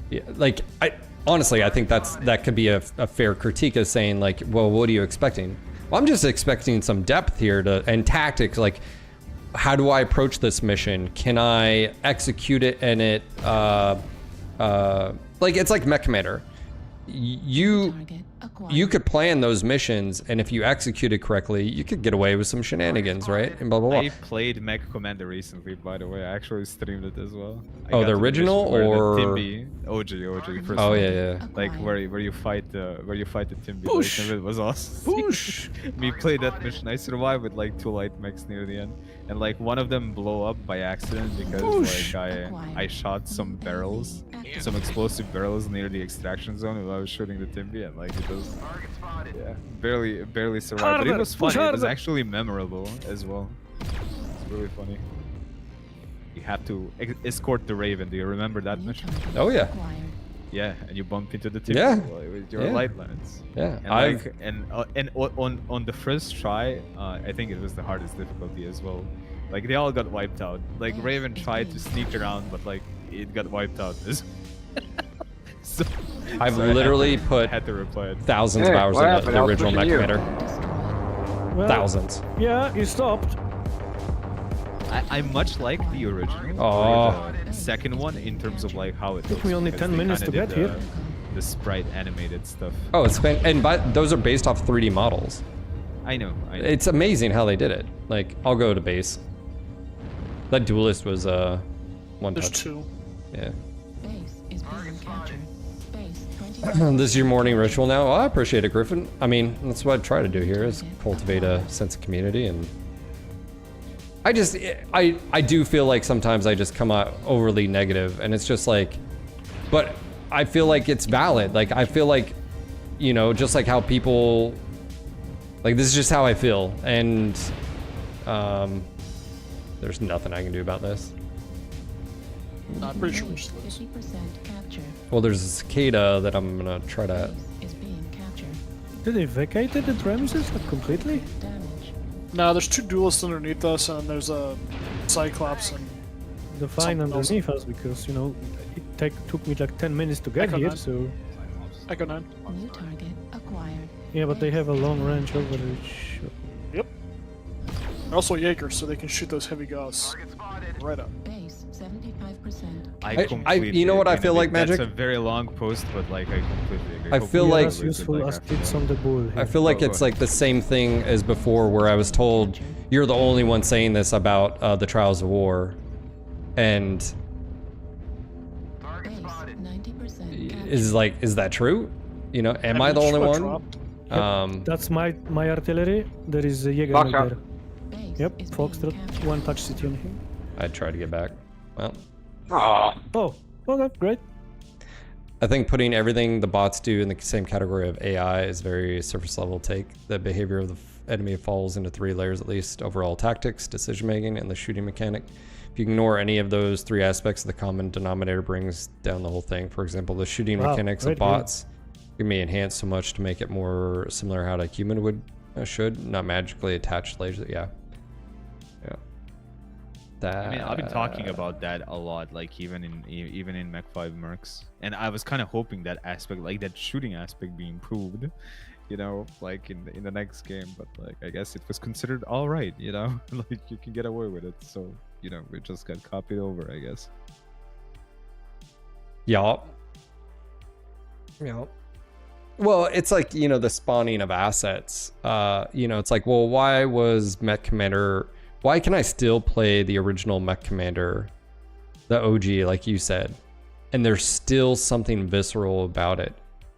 yeah, like I honestly I think that could be a fair critique of saying like, well, what are you expecting? Well, I'm just expecting some depth here and tactics. Like, how do I approach this mission? Can I execute it? And it like it's like Mech Commander. You could plan those missions, and if you execute it correctly, you could get away with some shenanigans, right? And blah blah blah. I played Mech Commander recently, by the way. I actually streamed it as well. I Oh, got the to original mission where or the Timby, OG first Oh one. yeah. Like where you fight the Timby. Push. Like, it was awesome. Push. Me played that mission. I survived with like 2 light mechs near the end, and like one of them blew up by accident because Push. like I shot some barrels, some explosive barrels near the extraction zone while I was shooting the Timby, and like it was yeah barely survived. But it Harder, was push fun. It was harder. actually memorable as well. It's really funny. You have to escort the Raven. Do you remember that mission? Oh yeah. Yeah, and you bump into the Timby Yeah. with your Yeah. light lance. Yeah. And like and on the first try, I think it was the hardest difficulty as well. Like they all got wiped out. Like Raven tried to sneak around, but like it got wiped out. So, I've so I literally had to, put I had to reply it. thousands of Hey, hours what in happened? the I was original Mech pushing you. Commander. Well, Thousands. Yeah, you stopped. I much like the original. Oh. Or the second one in terms of like how it Took looks, me only because 10 they minutes kinda to did get here. The sprite animated stuff. Oh, it's been those are based off 3D models. I know. It's amazing how they did it. Like, I'll go to base. That duelist was one There's touch. 2. Yeah. Base is being captured. Base 20. This is your morning ritual now. Oh, I appreciate it, Griffin. I mean, that's what I try to do here is cultivate a sense of community, and I do feel like sometimes I just come out overly negative, and it's just like, but I feel like it's valid. Like, I feel like, you know, just like how people, like, this is just how I feel, and there's nothing I can do about this. I'm pretty sure we're just 50% capture. Well, there's a cicada that I'm gonna try to. Base is being captured. Did they vacate the premises completely? Damage. No, there's 2 duelists underneath us, and there's a Cyclops and The fine Something else. underneath us, because you know it took me like 10 minutes to get Echo here. 9. So Echo 9. New target acquired. yeah, but they have a long range overreach. Yep. They're also Jaeger, so they can shoot those heavy gauss right up. Base 75%. you know what I feel like, Magic? That's a very long post, but like I completely agree. I feel Yeah, like- as useful as tits on the bull. I here. feel like Go it's ahead. like the same thing as before, where I was told you're the only one saying this about the Trials of War, and Base 90% captured. is that true? You know, am I the mean, only sure, one? drop. That's my artillery. There is a Jaeger Foxtrot. there. Base Yep, is being Foxtrot, captured. one touch city on him. I'd try to get back. Well, Aw. Oh, okay, great. I think putting everything the bots do in the same category of AI is very surface level take. The behavior of the enemy falls into 3 layers at least: overall tactics, decision making, and the shooting mechanic. If you ignore any of those 3 aspects, the common denominator brings down the whole thing. For example, the shooting Wow, mechanics great of bots can be enhanced so much to make it more similar how a human would should, not magically attached lasers. Yeah. That, I mean, I've been talking about that a lot, like even in Mech 5 Mercs, and I was kind of hoping that aspect, like that shooting aspect, be improved, you know, like in the next game. But like, I guess it was considered all right, you know, like you can get away with it. So you know, it just got copied over, I guess. Yeah. Yeah. Well, it's like, you know, the spawning of assets. You know, it's like, well, why was Mech Commander? Why can I still play the original Mech Commander, the OG, like you said, and there's still something visceral about it?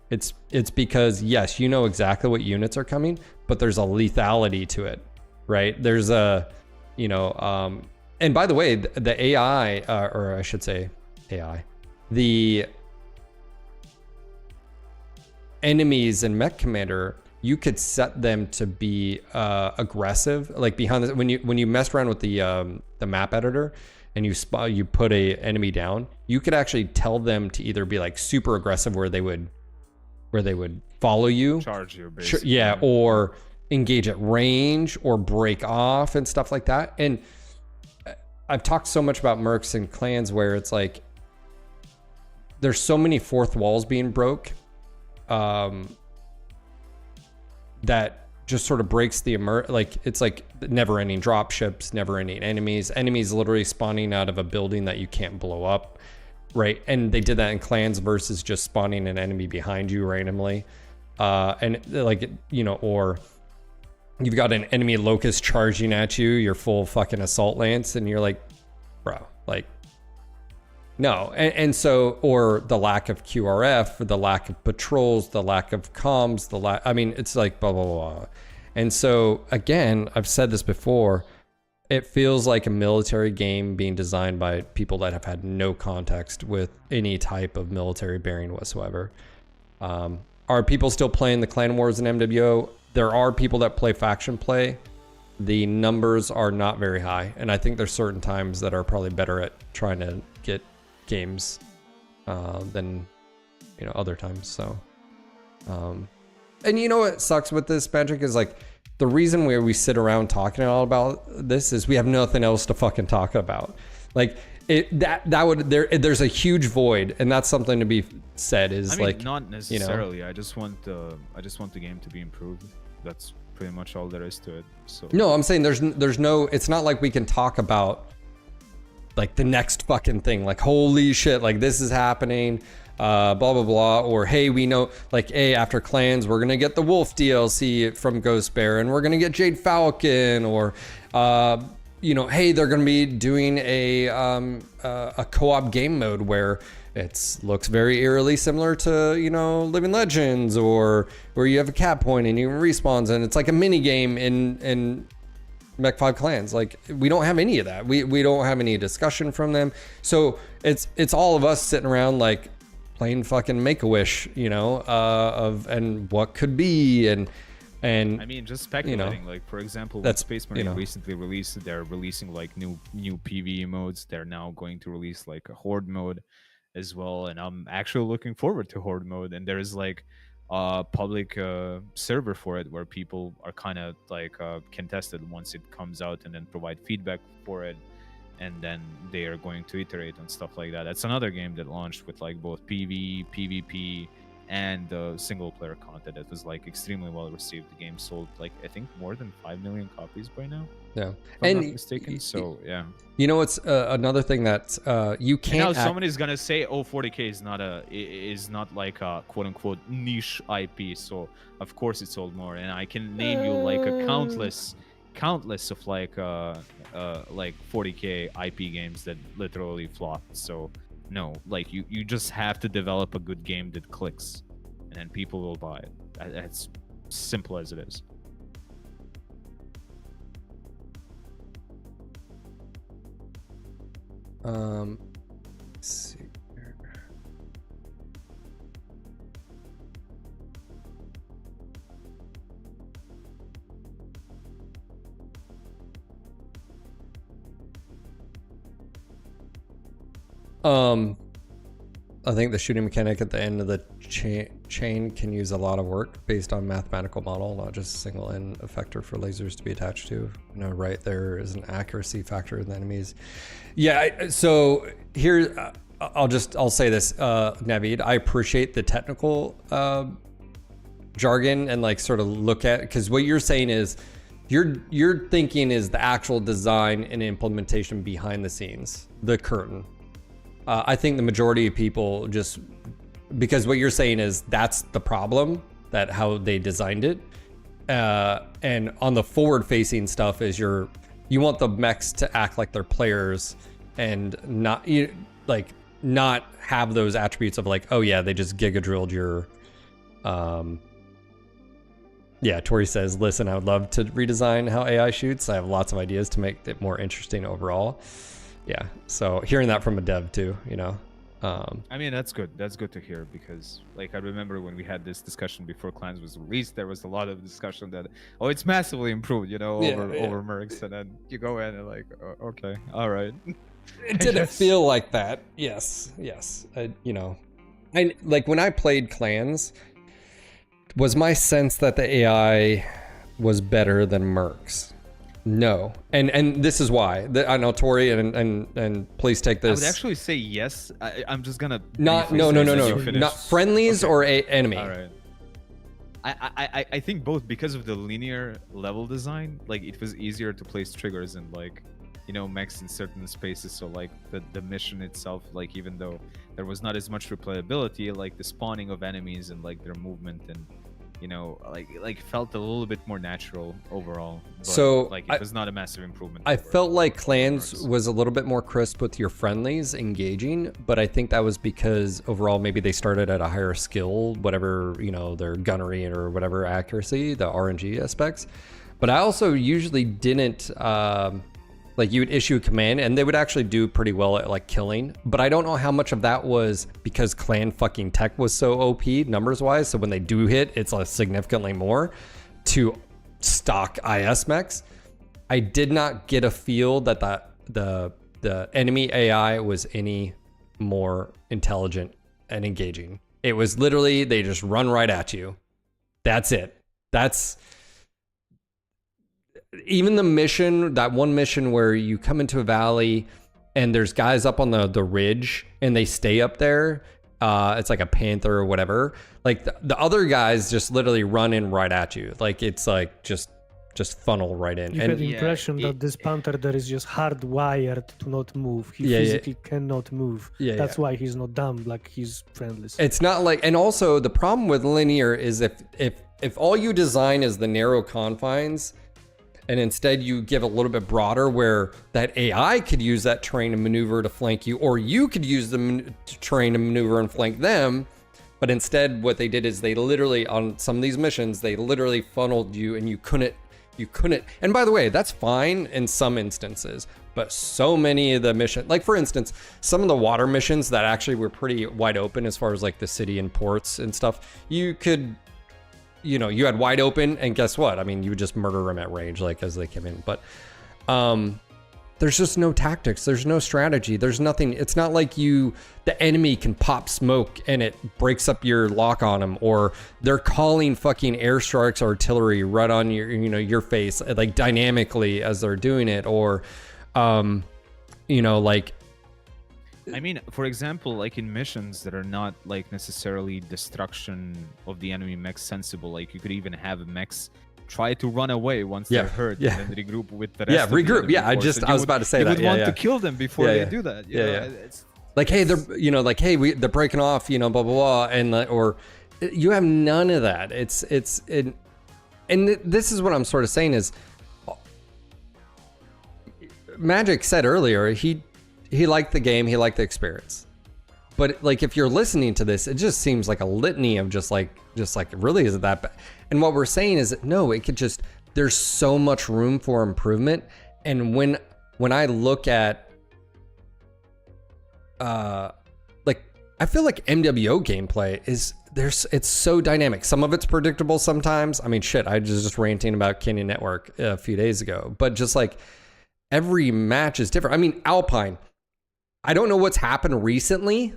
It's because, yes, you know exactly what units are coming, but there's a lethality to it, right? There's a, you know, and by the way, the AI, or I should say AI, the enemies in Mech Commander, you could set them to be aggressive, like behind the, when you messed around with the map editor and you put a enemy down, you could actually tell them to either be like super aggressive where they would follow you, charge you, basically. yeah, or engage at range or break off and stuff like that. And I've talked so much about mercs and clans where it's like there's so many fourth walls being broke that just sort of breaks the like it's like never ending drop ships, never ending enemies literally spawning out of a building that you can't blow up, right? And they did that in clans versus just spawning an enemy behind you randomly, and like, you know, or you've got an enemy locust charging at you, your full fucking assault lance, and you're like, bro, like, no. And so, or the lack of QRF, the lack of patrols, the lack of comms, I mean, it's like blah, blah, blah. And so, again, I've said this before, it feels like a military game being designed by people that have had no context with any type of military bearing whatsoever. Are people still playing the clan wars in MWO? There are people that play faction play. The numbers are not very high. And I think there's certain times that are probably better at trying to get games than, you know, other times. So, and you know what sucks with this, Patrick, is like the reason where we sit around talking all about this is we have nothing else to fucking talk about. Like there's a huge void, and that's something to be said. Is I mean, like, not necessarily. You know, I just want the game to be improved. That's pretty much all there is to it. So no, I'm saying there's no. It's not like we can talk about like the next fucking thing. Like, holy shit, like this is happening. Blah blah blah. Or hey, we know, like, hey, after clans we're gonna get the Wolf DLC from Ghost Bear, and we're gonna get Jade Falcon. Or you know, hey, they're gonna be doing a co-op game mode where it looks very eerily similar to, you know, Living Legends, or where you have a cap point and you respawns, and it's like a mini game in Mech 5 Clans. Like, we don't have any of that. We don't have any discussion from them. So it's all of us sitting around like playing fucking Make-A-Wish, you know, and what could be, and I mean, just speculating, you know, like, for example, that's, Space Marine, you know, recently released, they're releasing like new PvE modes. They're now going to release like a Horde mode as well, and I'm actually looking forward to Horde mode. And there is like a public server for it where people are kind of like can test it once it comes out and then provide feedback for it, and then they are going to iterate and stuff like that. That's another game that launched with like both PvE, PvP, and single player content. It was like extremely well received. The game sold like, I think, more than 5 million copies by now. Yeah, if I'm not mistaken. So yeah, you know, it's another thing that you can't. Now somebody's gonna say, "Oh, 40K is not like a quote unquote niche IP." So of course it sold more, and I can name you like a countless of like 40K IP games that literally flopped. So no, like you just have to develop a good game that clicks, and then people will buy it. That's simple as it is. Let's see here. I think the shooting mechanic at the end of the chain can use a lot of work based on mathematical model, not just a single end effector for lasers to be attached to. You know, right, there is an accuracy factor in the enemies. Yeah, so here, I'll say this, Naveed, I appreciate the technical jargon and like sort of look at, because what you're saying is you're thinking is the actual design and implementation behind the scenes, the curtain. I think the majority of people just, because what you're saying is that's the problem, that how they designed it. And on the forward facing stuff is you want the mechs to act like they're players and not have those attributes of like, oh yeah, they just giga drilled your, yeah, Tori says, listen, I would love to redesign how AI shoots. I have lots of ideas to make it more interesting overall. Yeah, so hearing that from a dev too, you know. I mean, that's good. That's good to hear because, like, I remember when we had this discussion before Clans was released, there was a lot of discussion that, oh, it's massively improved, you know, over Mercs, and then you go in and like, oh, okay, all right. It didn't feel like that. Yes. You know, I like when I played Clans. Was my sense that the AI was better than Mercs? No, and this is why. I know Tori, and please take this. I would actually say yes. I'm just gonna not not friendlies or enemy. All right. I think both because of the linear level design. Like it was easier to place triggers and like, you know, mechs in certain spaces. So like the mission itself, like even though there was not as much replayability, like the spawning of enemies and like their movement and, you know, like felt a little bit more natural overall. But, so like it was not a massive improvement. I felt like Clans was a little bit more crisp with your friendlies engaging, but I think that was because overall maybe they started at a higher skill, whatever, you know, their gunnery or whatever accuracy, the RNG aspects. But I also usually didn't like you would issue a command and they would actually do pretty well at like killing, but I don't know how much of that was because Clan fucking tech was so OP numbers wise, so when they do hit it's like significantly more to stock IS mechs. I did not get a feel that the enemy AI was any more intelligent and engaging. It was literally they just run right at you. That's it. That's even the mission, that one mission where you come into a valley and there's guys up on the ridge and they stay up there. It's like a panther or whatever. Like the other guys just literally run in right at you. Like it's like just funnel right in. You and get the impression that this panther there is just hardwired to not move. He physically cannot move. That's why he's not dumb, like he's friendless. It's not like, and also the problem with linear is if all you design is the narrow confines, and instead you give a little bit broader where that AI could use that terrain and maneuver to flank you, or you could use the terrain and maneuver and flank them. But instead what they did is they literally, on some of these missions, they literally funneled you and you couldn't. And by the way, that's fine in some instances, but so many of the missions, like for instance, some of the water missions that actually were pretty wide open as far as like the city and ports and stuff, you could, you know, you had wide open and guess what? I mean, you would just murder them at range, like as they came in. But there's just no tactics. There's no strategy. There's nothing. It's not like the enemy can pop smoke and it breaks up your lock on them, or they're calling fucking airstrikes artillery right on your, you know, your face, like dynamically as they're doing it, or, you know, like, I mean, for example, like in missions that are not like necessarily destruction of the enemy mechs sensible, like you could even have mechs try to run away once they're hurt and then regroup with the rest of the enemy force. I was about to say that. You would want to kill them before they do that. You know? It's like, hey, they're, you know, like, hey, they're breaking off, you know, blah, blah, blah. And or you have none of that. And this is what I'm sort of saying is Magic said earlier, he liked the game, he liked the experience. But like if you're listening to this, it just seems like a litany of just like really is it that bad? And what we're saying is that no, it could just, there's so much room for improvement. And when I look at like I feel like MWO gameplay it's so dynamic. Some of it's predictable sometimes. I mean shit, I was just ranting about Canyon Network a few days ago, but just like every match is different. I mean Alpine, I don't know what's happened recently,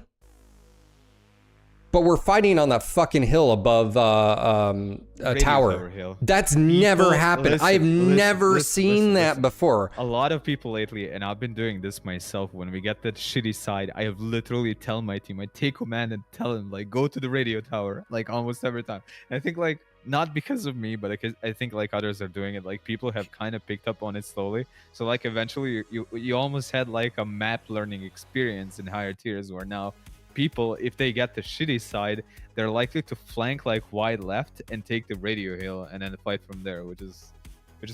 but we're fighting on that fucking hill above a tower. Hill. That's never happened. I've never seen that before. A lot of people lately, and I've been doing this myself, when we get that shitty side, I have literally tell my team, I take command and tell them, like, go to the radio tower, like almost every time. And I think like, not because of me, but because I think like others are doing it, like people have kind of picked up on it slowly. So like eventually you almost had like a map learning experience in higher tiers where now people, if they get the shitty side, they're likely to flank like wide left and take the radio hill and then fight from there, which is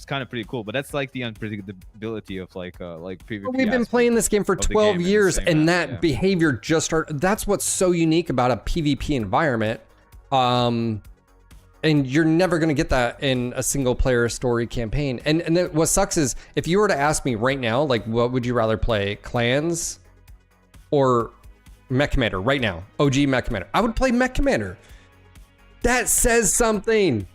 kind of pretty cool. But that's like the unpredictability of like PvP. We've been playing this game for 12 years and that behavior just started. That's what's so unique about a PvP environment. And you're never going to get that in a single player story campaign. And what sucks is if you were to ask me right now, like, what would you rather play, Clans or Mech Commander right now. OG Mech Commander. I would play Mech Commander. That says something.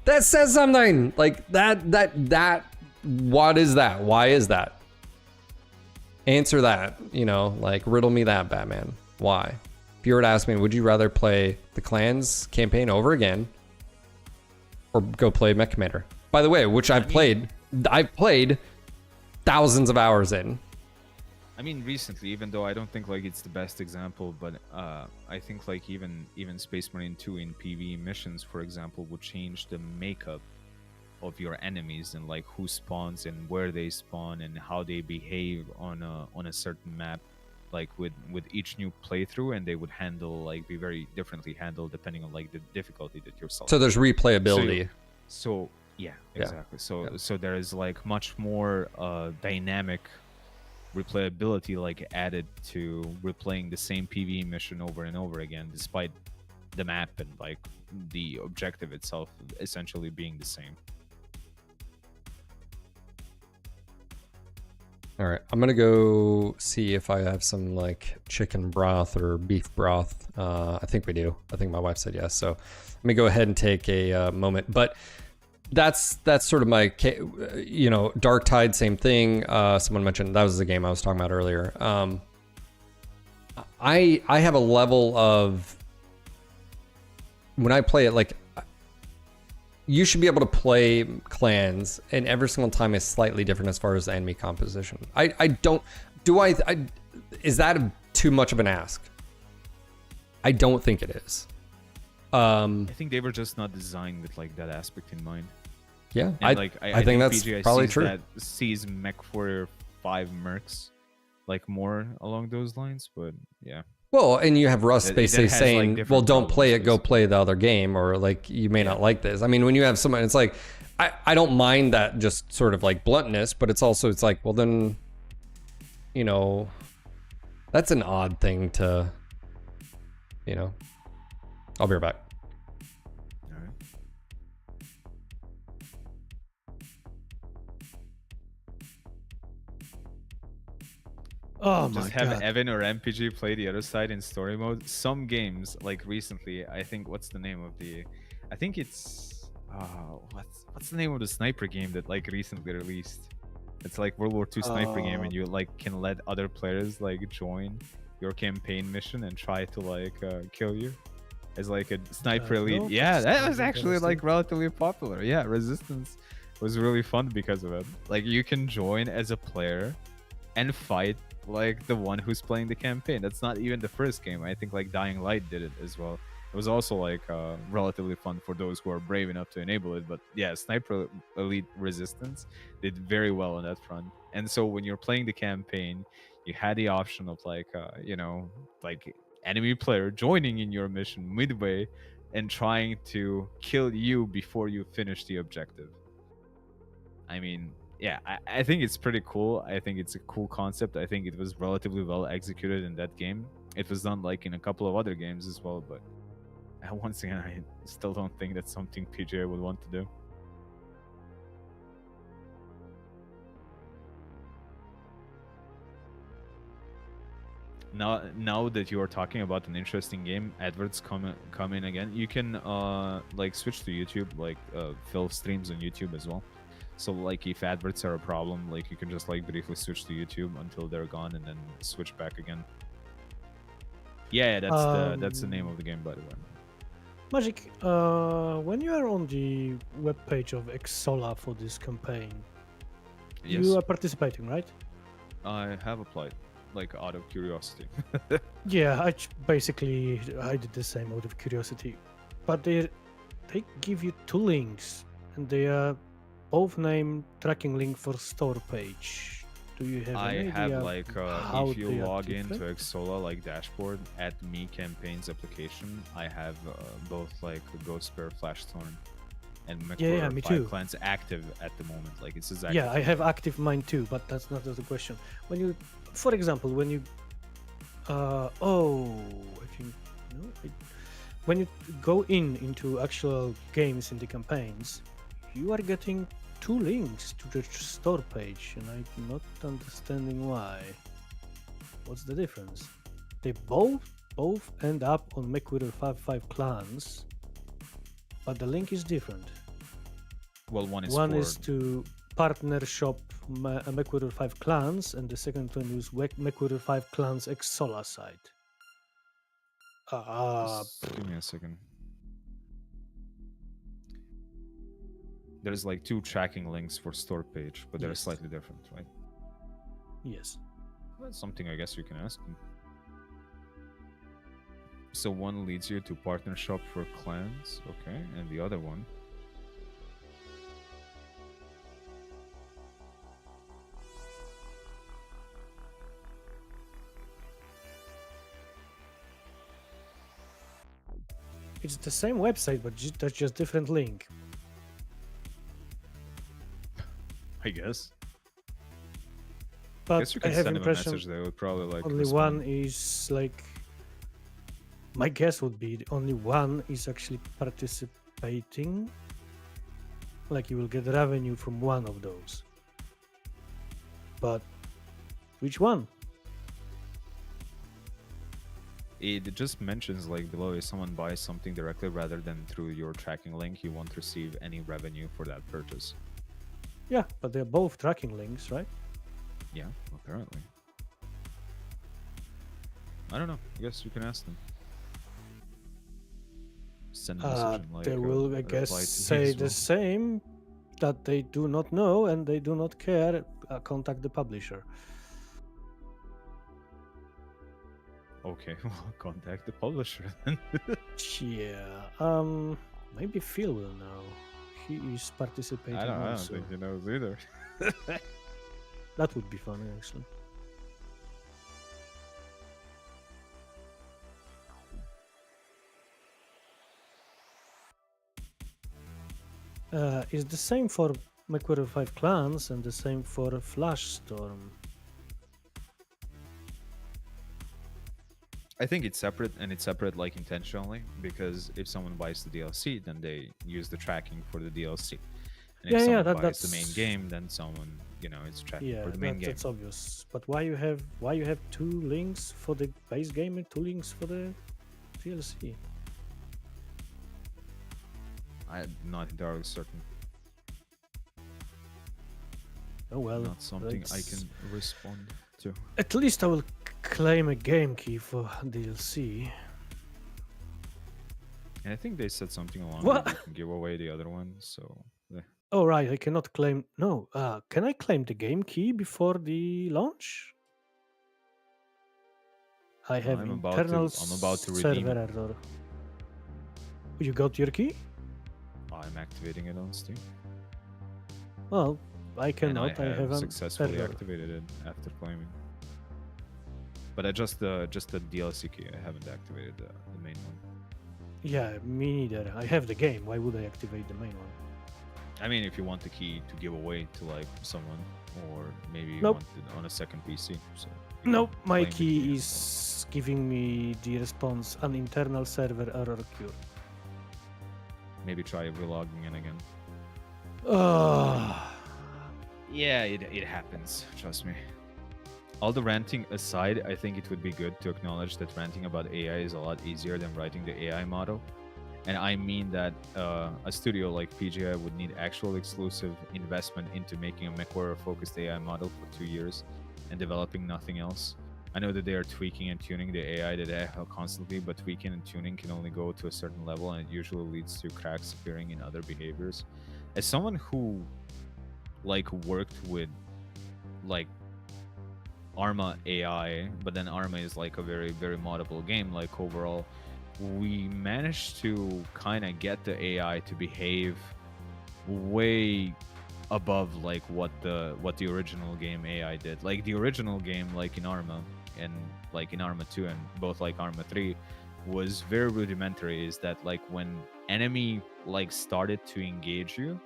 That says something. Like that. What is that? Why is that? Answer that. You know, like riddle me that, Batman. Why? If you were to ask me, would you rather play the Clans campaign over again or go play Mech Commander? By the way, which I've played thousands of hours in. I mean, recently, even though I don't think like it's the best example, but I think like even Space Marine 2 in PvE missions, for example, would change the makeup of your enemies and like who spawns and where they spawn and how they behave on a certain map, like with each new playthrough, and they would be very differently handled depending on like the difficulty that you're solving. So there's replayability. So yeah, exactly. So there is like much more dynamic replayability like added to replaying the same PvE mission over and over again, despite the map and like the objective itself essentially being the same. All right, I'm gonna go see if I have some like chicken broth or beef broth. I think we do. I think my wife said yes. So let me go ahead and take a moment. But that's sort of my, you know, Dark Tide, same thing. Someone mentioned that was the game I was talking about earlier. I have a level of, when I play it, like, you should be able to play Clans, and every single time is slightly different as far as the enemy composition. Is that too much of an ask? I don't think it is. I think they were just not designed with like that aspect in mind. Yeah, and, I think that's PGI probably true. Sees MechWarrior 5 mercs like more along those lines, but yeah. Well, and you have Russ basically saying, like, well, don't play it, go play the other game, or like, you may not like this. I mean, when you have someone, it's like, I don't mind that just sort of like bluntness, but it's like, well, then, you know, that's an odd thing to, you know. I'll be right back. Oh just my have God. Evan or MPG play the other side in story mode. Some games, like recently, I think, what's the name of the, I think it's what's the name of the sniper game that like recently released? It's like World War II sniper game, and you like can let other players like join your campaign mission and try to like kill you as like a sniper elite. Yeah, that was actually like relatively popular. Yeah, Resistance was really fun because of it. Like, you can join as a player and fight like the one who's playing the campaign. That's not even the first game. I think like Dying Light did it as well. It was also like relatively fun for those who are brave enough to enable it. But yeah, Sniper Elite Resistance did very well on that front. And so when you're playing the campaign, you had the option of like you know, like enemy player joining in your mission midway and trying to kill you before you finish the objective. I mean, yeah, I think it's pretty cool. I think it's a cool concept. I think it was relatively well executed in that game. It was done like in a couple of other games as well, but once again, I still don't think that's something PGA would want to do. Now that you are talking about an interesting game, adverts come in again. You can like switch to YouTube, like Phil streams on YouTube as well. So like if adverts are a problem, like you can just like briefly switch to YouTube until they're gone and then switch back again. Yeah, that's the name of the game, by the way. Magic, when you are on the webpage of Exola for this campaign, Yes. you are participating, right? I have applied, like out of curiosity. Yeah, I did the same out of curiosity, but they give you two links, and they are both named tracking link for store page. Do you have I any have idea like how if you they are log into different? Exola like dashboard at Me Campaigns application, I have both like Ghost Bear, Flashthorn, and MechWarrior me 5 too. clans active at the moment. Like it says active. Yeah, I have active mine too, but that's not the question. When you, for example, when you, I think no, when you go into actual games in the campaigns, you are getting two links to the store page, and I'm not understanding why. What's the difference? They both end up on MechWarrior 55 clans, but the link is different. Well, one is One for is to partner shop MechWarrior 5 clans, and the second one is MechWarrior 5 clans Exola site. Just give me a second. There's like 2 tracking links for store page, but they're Yes. slightly different, right? Yes. That's something I guess you can ask them. So one leads you to partner shop for clans, okay, and the other one. It's the same website, but that's just different link. I guess. But Guess you I can have send them a impression message. They would probably like only respond. one is like. My guess would be only one is actually participating. Like you will get revenue from one of those. But which one? It just mentions like below, if someone buys something directly rather than through your tracking link, you won't receive any revenue for that purchase. Yeah, but they're both tracking links, right? Yeah, apparently. I don't know. I guess you can ask them. Send a message and like They will, I reply guess, to me say as the well. same, that they do not know and they do not care. Contact the publisher. Okay, well, contact the publisher then. Yeah. Maybe Phil will know. He is participating I don't also. think he knows either. That would be funny, actually. It's the same for MechWarrior 5 clans and the same for Flash Storm. I think it's separate, and it's separate like intentionally, because if someone buys the DLC, then they use the tracking for the DLC. And if someone buys the main that's game, then someone, it's tracking yeah, for the main game. that's obvious. But why you have 2 links for the base game and 2 links for the DLC? I'm not entirely certain. Oh well, Not something I that's- can respond to. At least I will claim a game key for DLC. And I think they said something along What? that you can give away the other one, so... Oh right, I cannot claim. No, can I claim the game key before the launch? I have I'm about internal to redeem server it. error. You got your key? I'm activating it on Steam. Well, I And cannot. I I have haven't successfully error. activated it after claiming. But I just the DLC key. I haven't activated the main one. Yeah, me neither. I have the game. Why would I activate the main one? I mean, if you want the key to give away to like someone, or maybe you Nope. want it on a second PC. So you Nope, can my claim the key and is giving me the response an internal server error cure. then maybe try relogging in again. Yeah, it happens. Trust me. All the ranting aside, I think it would be good to acknowledge that ranting about AI is a lot easier than writing the AI model. And I mean that a studio like PGI would need actual exclusive investment into making a MechWarrior-focused AI model for 2 years and developing nothing else. I know that they are tweaking and tuning the AI that they have constantly, but tweaking and tuning can only go to a certain level, and it usually leads to cracks appearing in other behaviors. As someone who worked with Arma AI, but then Arma is like a very, very moddable game, overall, we managed to kind of get the AI to behave way above what the original game AI did. Like the original game, in Arma and in Arma 2 and both Arma 3, was very rudimentary. Is that when enemy started to engage you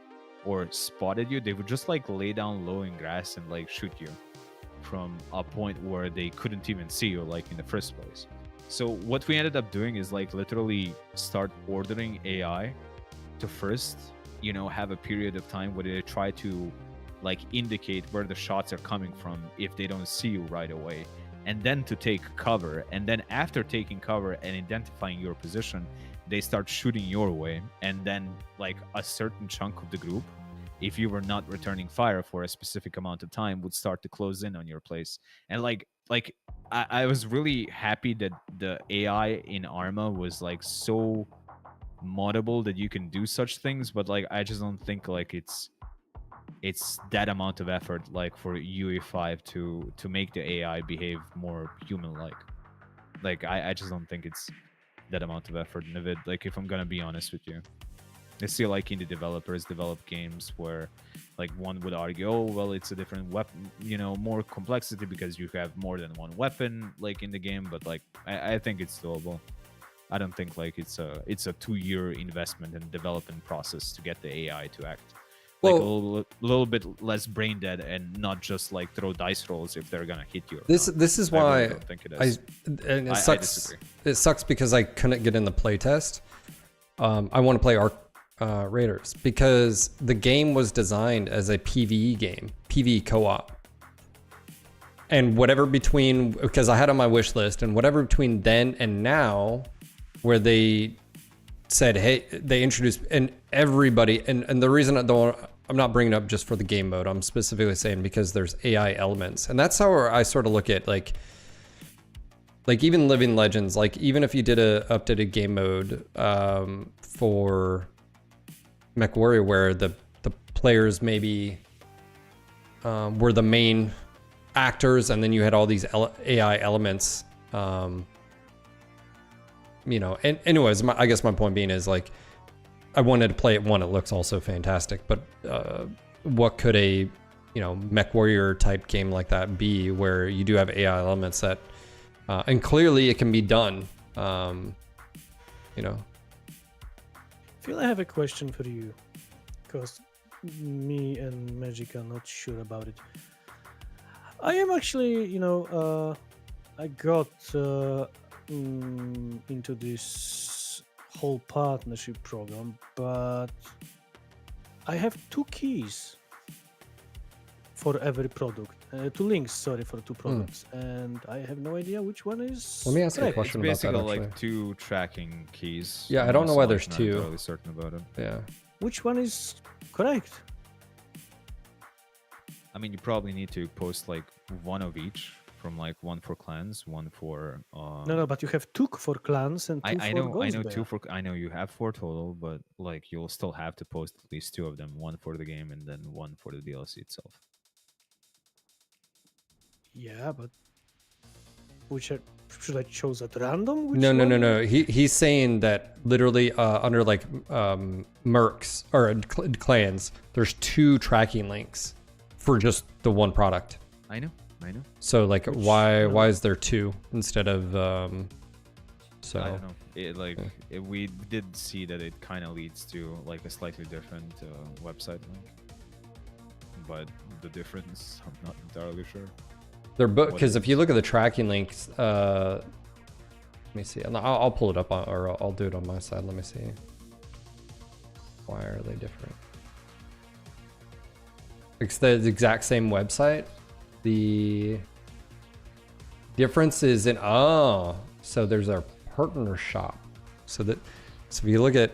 or spotted you, they would just lay down low in grass and shoot you from a point where they couldn't even see you in the first place. So what we ended up doing is literally start ordering AI to first, have a period of time where they try to indicate where the shots are coming from if they don't see you right away. and then to take cover, and then after taking cover and identifying your position, they start shooting your way, and then like a certain chunk of the group, if you were not returning fire for a specific amount of time, would start to close in on your place. And I was really happy that the AI in Arma was like so moddable that you can do such things, but like I just don't think like it's that amount of effort like for UE5 to make the AI behave more human-like. Like I just don't think it's that amount of effort in it. Like if I'm gonna be honest with you, I see like indie developers develop games where like one would argue, oh well, it's a different weapon, you know, more complexity because you have more than one weapon like in the game. But like I think it's doable. I don't think like it's a 2-year investment and development process to get the AI to act. Like a little bit less brain dead and not just like throw dice rolls if they're gonna hit you. This is why I really don't think it is. it sucks. I disagree. It sucks because I couldn't get in the playtest. I want to play Raiders because the game was designed as a PvE game, PvE co-op. And whatever between, because I had on my wish list, and whatever between then and now, where they said, hey, they introduced, and everybody, and the reason I'm not bringing it up just for the game mode, I'm specifically saying because there's AI elements. And that's how I sort of look at like even Living Legends, like even if you did a updated game mode for MechWarrior where the players maybe were the main actors, and then you had all these AI elements, you know, and anyways, I guess my point being is like, I wanted to play it. One, it looks also fantastic, but what could a, you know, MechWarrior type game like that be where you do have AI elements that, and clearly it can be done, you know. Phil, I have a question for you, because me and Magic are not sure about it. I am actually, you know, I got into this whole partnership program, but I have 2 keys for every product, 2 links, sorry, for 2 products, and I have no idea which one is. Let me ask you a correct. question It's about that. basically Actually, like 2 tracking keys. yeah, I I'm don't know also, why like, there's not 2. entirely certain about it. Yeah. Which one is correct? I mean, you probably need to post like 1 of each, from like 1 for clans, 1 for. No, but you have 2 for clans and 2 I for know, Ghost 2 Bear. for. I know you have 4 total, but like you'll still have to post at least 2 of them, 1 for the game and then 1 for the DLC itself. Yeah, but should I choose at random? Which No. one? He's saying that literally under like mercs or clans, there's 2 tracking links for just the one product. I know. So like, why is there 2 instead of so? I don't know. We did see that it kind of leads to like a slightly different website link, but the difference, I'm not entirely sure. They're because if you look at the tracking links, let me see. I'll pull it up or I'll do it on my side. Let me see. Why are they different? It's the exact same website. The difference is in so there's our partner shop. So if you look at,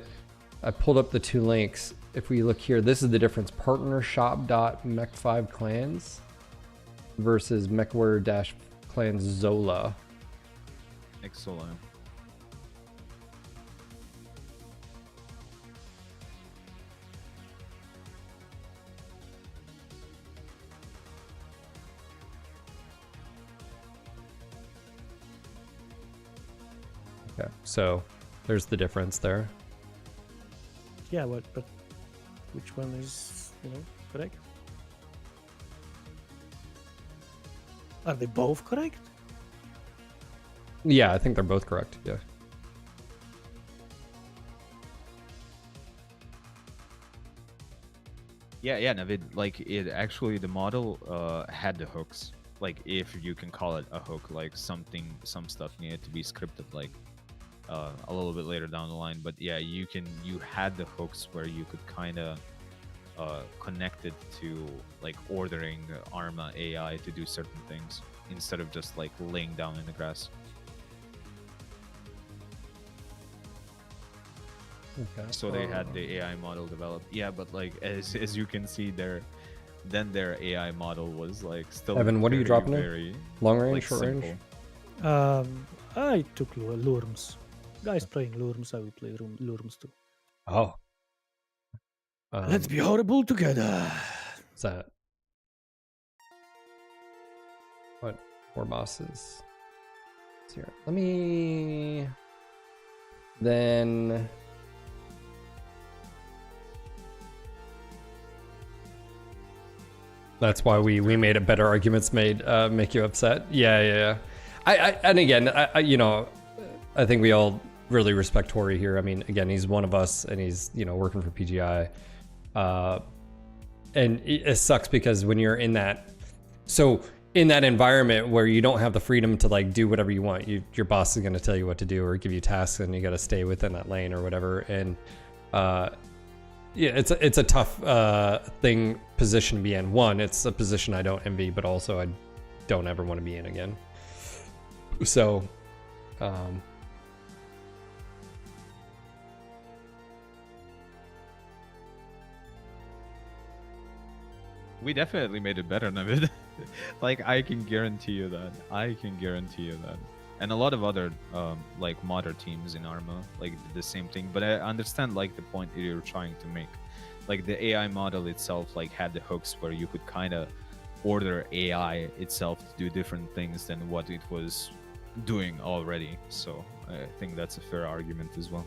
I pulled up the 2 links. If we look here, this is the difference: partnershop.mech5clans versus MechWarrior-clans Zola. Excellent. Okay, so there's the difference there. Yeah, but which one is, you know, correct? Are they both correct? Yeah, I think they're both correct. Yeah. Yeah, Navid, like it actually, the model had the hooks. Like if you can call it a hook, like some stuff needed to be scripted like a little bit later down the line. But yeah, you had the hooks where you could kind of connect it to like ordering Arma AI to do certain things. instead of just like laying down in the grass. Okay. So they had the AI model developed. Yeah, but like as you can see, their AI model was like still. Evan, what are you dropping in? very, Long range, like, short simple. range? I took Lurms. Guys playing Lurms, I will play Lurms too. Oh. Let's be horrible together. What's that? What? 4 bosses. Let's hear it. Let me... Then... That's why we made it better arguments make you upset. Yeah. And again, you know, I think we all really respect Tori here. I mean, again, he's one of us, and he's, you know, working for PGI. And it sucks because when you're in that, so in that environment where you don't have the freedom to like do whatever you want, your boss is going to tell you what to do or give you tasks, and you got to stay within that lane or whatever. And yeah, it's a tough position to be in. One, it's a position I don't envy, but also I don't ever want to be in again. So, we definitely made it better, Navid. Like, I can guarantee you that. And a lot of other like modder teams in Arma like did the same thing. But I understand like the point that you're trying to make. Like the AI model itself like had the hooks where you could kind of order AI itself to do different things than what it was doing already. So I think that's a fair argument as well.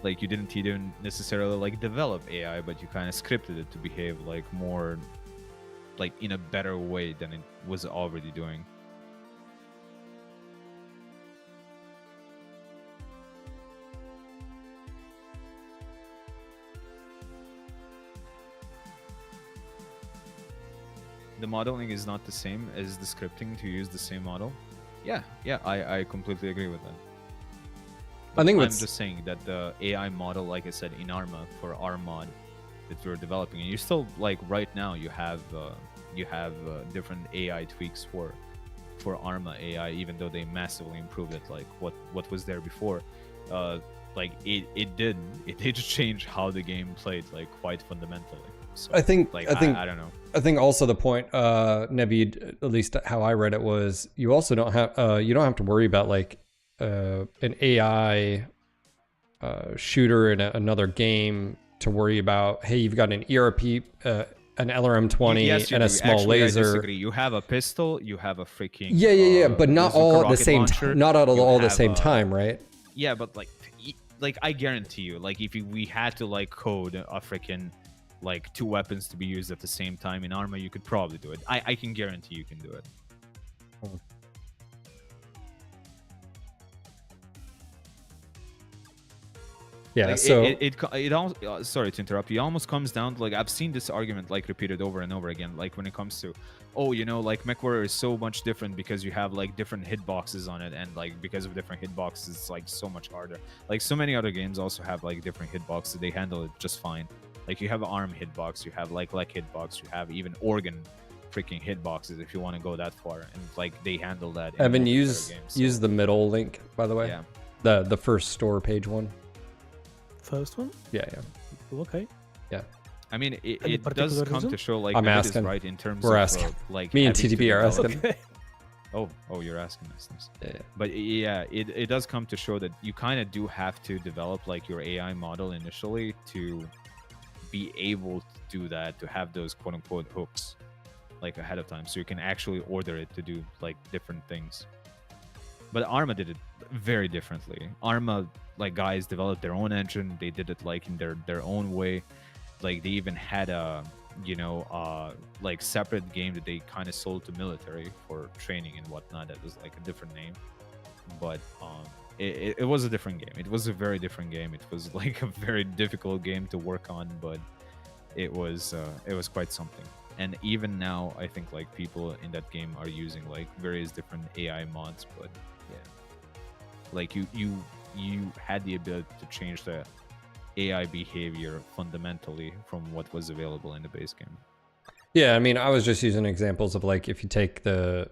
Like you didn't even necessarily like develop AI, but you kind of scripted it to behave like more like in a better way than it was already doing. The modeling is not the same as the scripting to use the same model. Yeah, I completely agree with that. I think I'm just saying that the AI model, like I said, in Arma for our mod that we're developing, and you still like right now you have different AI tweaks for Arma AI, even though they massively improved it. Like what was there before, like it did change how the game played like quite fundamentally. So, I think I don't know. I think also the point, Nevid, at least how I read it, was you also don't have to worry about like an AI shooter in another game to worry about. Hey, you've got an ERP, an LRM-20, and a small laser. I disagree. You have a pistol. You have a freaking but not all at the same time. Not all at the same time, right? Yeah, but like I guarantee you, like if we had to like code a freaking like 2 weapons to be used at the same time in Arma, you could probably do it. I can guarantee you can do it. Yeah, like, so it all sorry to interrupt. It almost comes down to like I've seen this argument like repeated over and over again. Like when it comes to, oh, you know, like MechWarrior is so much different because you have like different hitboxes on it, and like because of different hitboxes, it's like so much harder. Like so many other games also have like different hitboxes. They handle it just fine. Like you have an arm hitbox, you have like leg hitbox, you have even organ freaking hitboxes if you want to go that far, and like they handle that. Evan, use the middle link, by the way. Yeah. The first store page one. First one? Yeah. Okay. Yeah. I mean, it does come to show like I'm asking. Is right in terms We're of asking. like me and TTB are asking. Okay. Oh, you're asking this. Yeah. But yeah, it does come to show that you kind of do have to develop like your AI model initially to be able to do that, to have those quote unquote hooks like ahead of time, so you can actually order it to do like different things. But Arma did it very differently. Arma, like guys developed their own engine. They did it like in their own way. Like they even had a like separate game that they kind of sold to military for training and whatnot. That was like a different name, but it was a different game. It was a very different game. It was like a very difficult game to work on, but it was quite something. And even now, I think like people in that game are using like various different AI mods. But yeah, like you had the ability to change the AI behavior fundamentally from what was available in the base game. Yeah, I mean, I was just using examples of like if you take the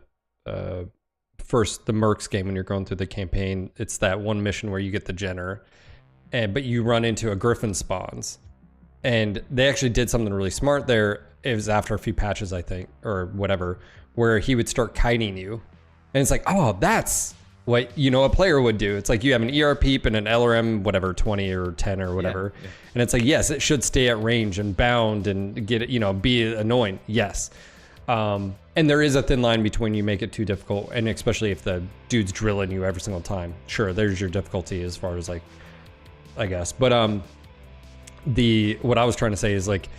first the Mercs game when you're going through the campaign, it's that one mission where you get the Jenner, but you run into a Griffin spawns, and they actually did something really smart there. It was after a few patches, I think, or whatever, where he would start kiting you, and it's like, oh, that's what a player would do. It's like you have an ER peep and an LRM, whatever, 20 or 10 or whatever. Yeah. And it's like, yes, it should stay at range and bound and get it, be annoying. Yes. And there is a thin line between you make it too difficult, and especially if the dude's drilling you every single time. Sure, there's your difficulty as far as like, I guess. But what I was trying to say is like,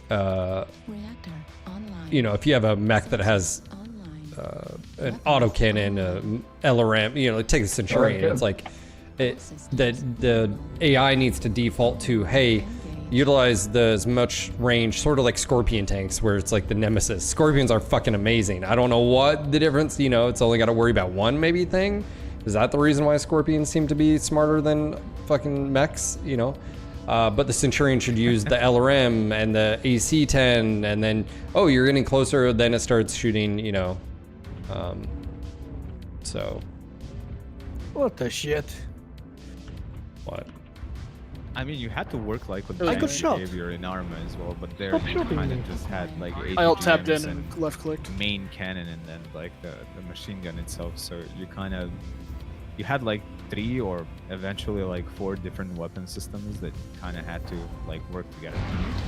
Reactor online. If you have a mech that has an autocannon, LRM, like take a Centurion. It's like the AI needs to default to, hey, utilize as much range, sort of like Scorpion tanks, where it's like the nemesis. Scorpions are fucking amazing. I don't know what the difference, it's only got to worry about one maybe thing. Is that the reason why Scorpions seem to be smarter than fucking mechs, But the Centurion should use the LRM and the AC-10, and then, oh, you're getting closer, then it starts shooting, so. What the shit? What? I mean, you had to work like with I got tank shot. behavior in Arma as well, but there Stop you shooting kind me. of just had like I alt tapped ATGMs in and left clicked. main cannon and then like the machine gun itself. So you had like 3 or eventually like 4 different weapon systems that kind of had to like work together,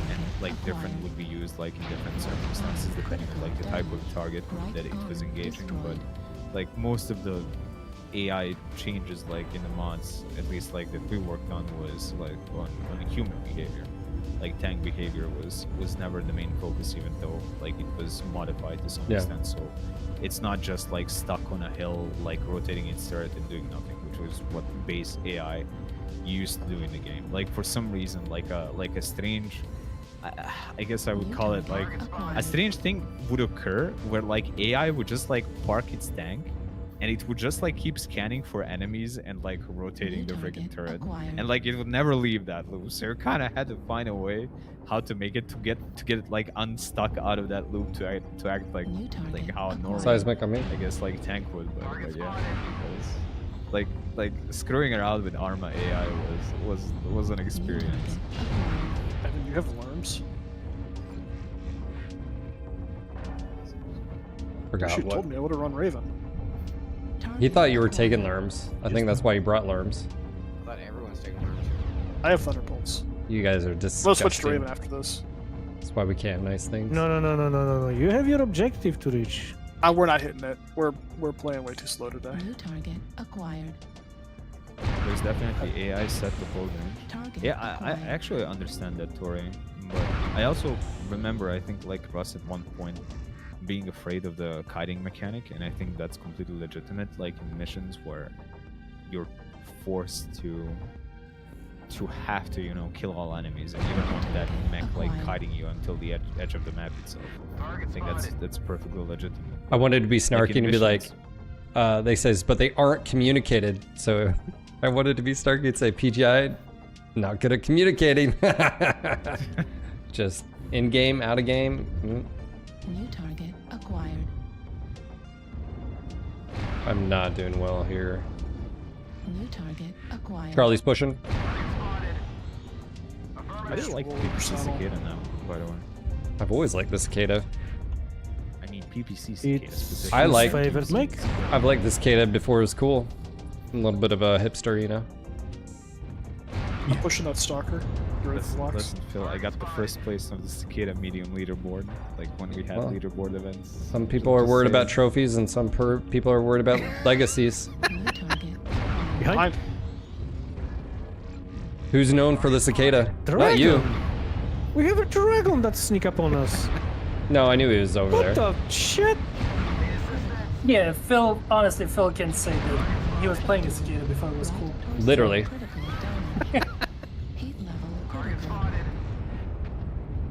and like different would be used like in different circumstances depending on like the type of target that it was engaging. But like most of the AI changes like in the mods, at least like that we worked on, was like on human behavior. Like tank behavior was never the main focus, even though like it was modified to some extent. So it's not just like stuck on a hill like rotating its turret and doing nothing, which was what base AI used to do in the game. Like for some reason, like a strange, I guess I would call it like a strange thing would occur where like AI would just like park its tank, and it would just like keep scanning for enemies and like rotating the freaking turret, and like it would never leave that loop. So you kind of had to find a way how to make it to get it like unstuck out of that loop to act like how a normal Seismic on me. I guess like tank would, but yeah, like screwing around with Arma AI was an experience. Evan, you have worms. Forgot You what. told me I would have run Raven. He thought you were taking Lerms. I think that's why you brought Lerms. I thought everyone's taking Lerms. I have Thunderbolts. You guys are We'll disgusting. switch to Raven after this. That's why we can't have nice things. No. You have your objective to reach. We're not hitting it. We're playing way too slow today. New target acquired. There's definitely AI set to full range. Target Yeah, I acquired. actually understand that, Tori. But I also remember, I think, like Russ at one point being afraid of the kiting mechanic, and I think that's completely legitimate. Like in missions where you're forced to have to, kill all enemies, and you don't want that mech like kiting you until the edge of the map itself. I think that's perfectly legitimate. I wanted to be snarky Like in and be like, missions. they says, but they aren't communicated. So I wanted to be snarky and say, PGI, not good at communicating. Just in game, out of game. New target acquired. I'm not doing well here. New target acquired. Charlie's pushing. I didn't like PPC Cicada now, by the way. I've always liked the Cicada. I mean PPC Cicada It's specifically. I like- his favorite make. I've liked the Cicada before it was cool. A little bit of a hipster, I'm pushing that Stalker. Listen, Phil, I got the first place on the Cicada medium leaderboard, like when we had Well, leaderboard events. Some people are worried about trophies, and some people are worried about legacies. New target. Behind. Who's known for the Cicada? Not you. Dragon. We have a dragon that sneak up on us. No, I knew he was over What there. the shit? Yeah, Phil, honestly, Phil can say that he was playing a Cicada before it was cool. Literally. Heat level critical.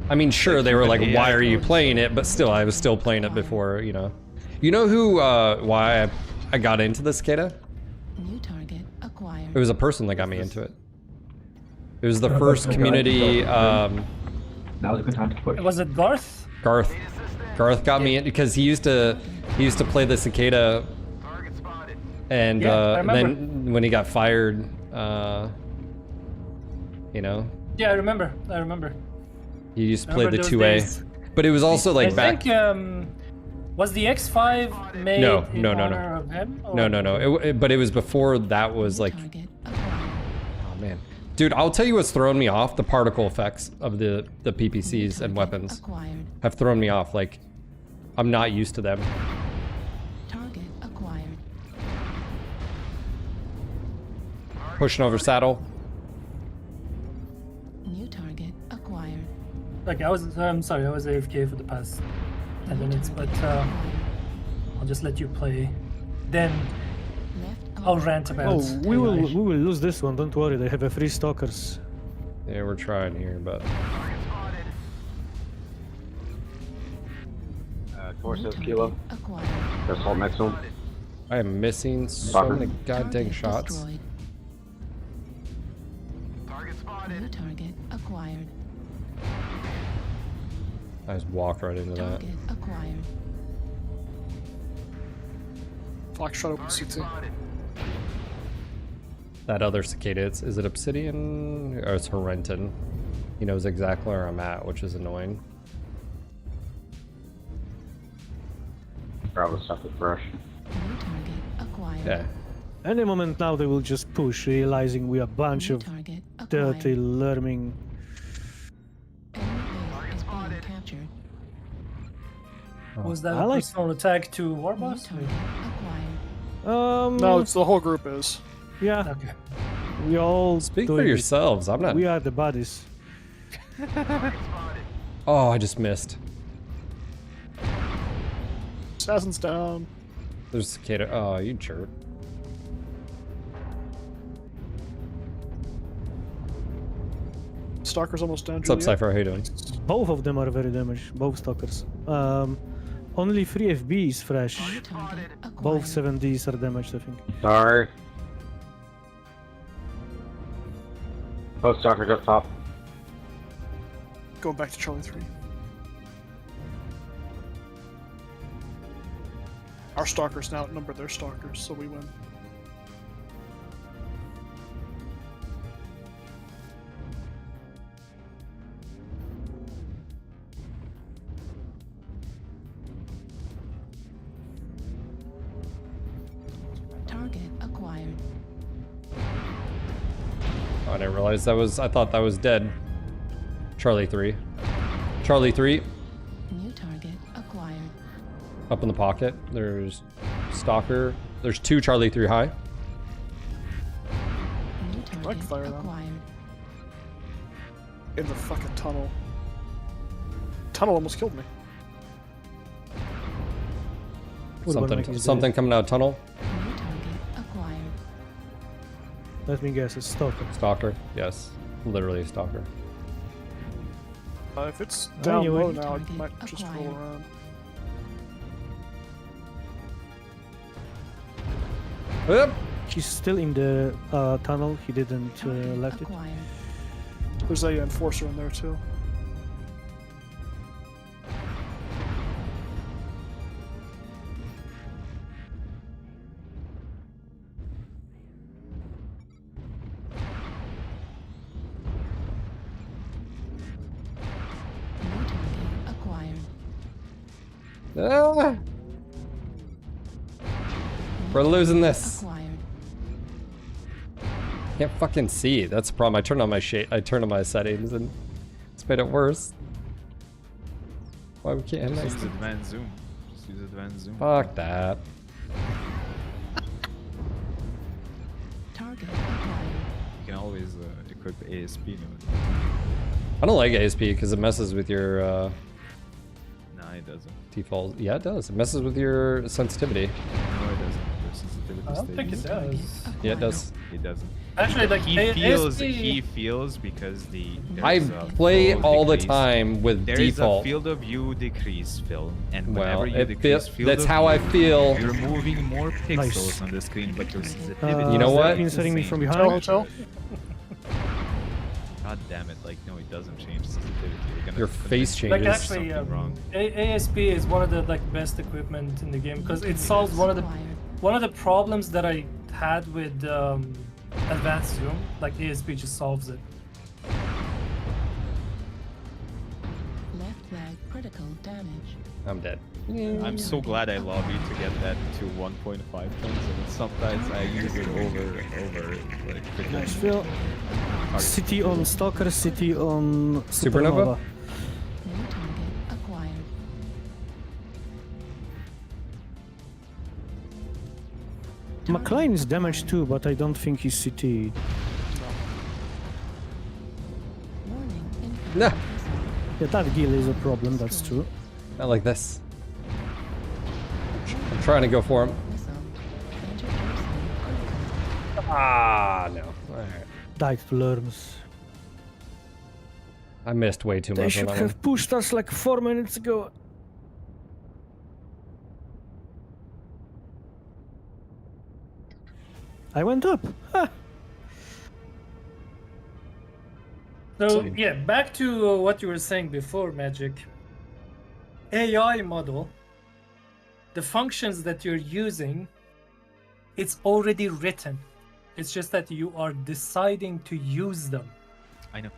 I mean, sure, they were like, why are you playing it? But still, I was still playing it before, You know who, why I got into the Cicada? New target acquired. It was a person that got me into it. It was the first community, That was a good time to push. Was it Garth? Garth. Garth got me in because he used to play the cicada, and then when he got fired, you know. Yeah, I remember. He used to play the 2A, but it was also like I think was the X5 made in honor of him? Or? No. But it was before that was like. Oh man, dude, I'll tell you what's thrown me off: the particle effects of the PPCs and weapons have thrown me off. Like, I'm not used to them. Target acquired. Pushing over saddle. New target acquired. Like I'm sorry, I was AFK for the past 10 minutes, but I'll just let you play. Then I'll rant about. Oh, we will lose this one. Don't worry. They have 3 stalkers. Yeah, we're trying here, but. Torso kilo. Assault maximum. I am missing so many goddamn shots. New target acquired. I just walked right into that. Target acquired. Foxtrot open CT. That other cicada, is it Obsidian or it's Horrenton? He knows exactly where I'm at, which is annoying. Probably stuff with brush. New target acquired. Yeah. Any moment now they will just push, realizing we are a bunch of dirty, lurming. Enemy base is being captured. Was that I a like- personal attack to Warboss? No, it's the whole group is. Yeah. Okay. We all Speak doing for it. yourselves. I'm not. We are the buddies. Oh, I just missed. Assassin's down. There's a cicada. Oh, you jerk. Stalker's almost down. What's up, Cypher? How you doing? Both of them are very damaged. Both stalkers. Only 3 FBs fresh. Both 7Ds are damaged, I think. Sorry. Both stalkers up top. Going back to Charlie 3. Our stalkers now outnumber their stalkers, so we win. Target acquired. Oh, I didn't realize that was. I thought that was dead. Charlie 3. Charlie 3. New target acquired. Up in the pocket. There's Stalker. There's 2 Charlie 3 high. New target fire them. acquired. In the fucking tunnel. Tunnel almost killed me. Something coming out tunnel. New target acquired. Let me guess, it's stalker. Stalker. Yes. Literally a stalker. If it's down Anyway. low now, it might just roll around. Yep. He's still in the tunnel. He didn't left it. Acquired. There's a enforcer in there too. New target acquired. Ah. We're losing this. Acquired. Can't fucking see. That's the problem. I turned on my I turned on my settings and it's made it worse. Why we can't Just hit use advanced zoom. Just use advanced zoom. Fuck that. Target acquired. You can always equip ASP mode. I don't like ASP because it messes with your Nah, it doesn't. default. Yeah, it does. It messes with your sensitivity. No, it doesn't. Your sensitivity I don't think it stays. does. Yeah, it does. It doesn't. Actually, like He feels because I there's a play full all the decrease. time with There is default. a field of view decrease, Phil, and Well, whenever you it decrease feel- field that's of how I view, feel. You're moving more pixels Nice. on the screen, but your sensitivity. You know is what? Inserting me the from same. behind. Hotel. God damn it! Like no, it doesn't change sensitivity. Your face changes. Like actually, wrong. ASP is one of the best equipment in the game because it solves one of the problems that I had with advanced zoom. Like ASP just solves it. Left leg critical damage. I'm dead. I'm so glad I lobbied to get that to 1.5 tons, and sometimes I use it over like freaking Nice, Phil. City on Stalker, city on Supernova. New target acquired. McLean is damaged too, but I don't think he's CT. Warning. Nah, Yeah, that gill is a problem, that's true. not like this. I'm trying to go for him. Missile. Interpersonal critical. Ah, no. Alright. Died to Lerms. I missed way too They much on should that have one. pushed us like 4 minutes ago. I went up. Ha! So yeah, back to what you were saying before, Magic. AI model, the functions that you're using, it's already written. It's just that you are deciding to use them. I know.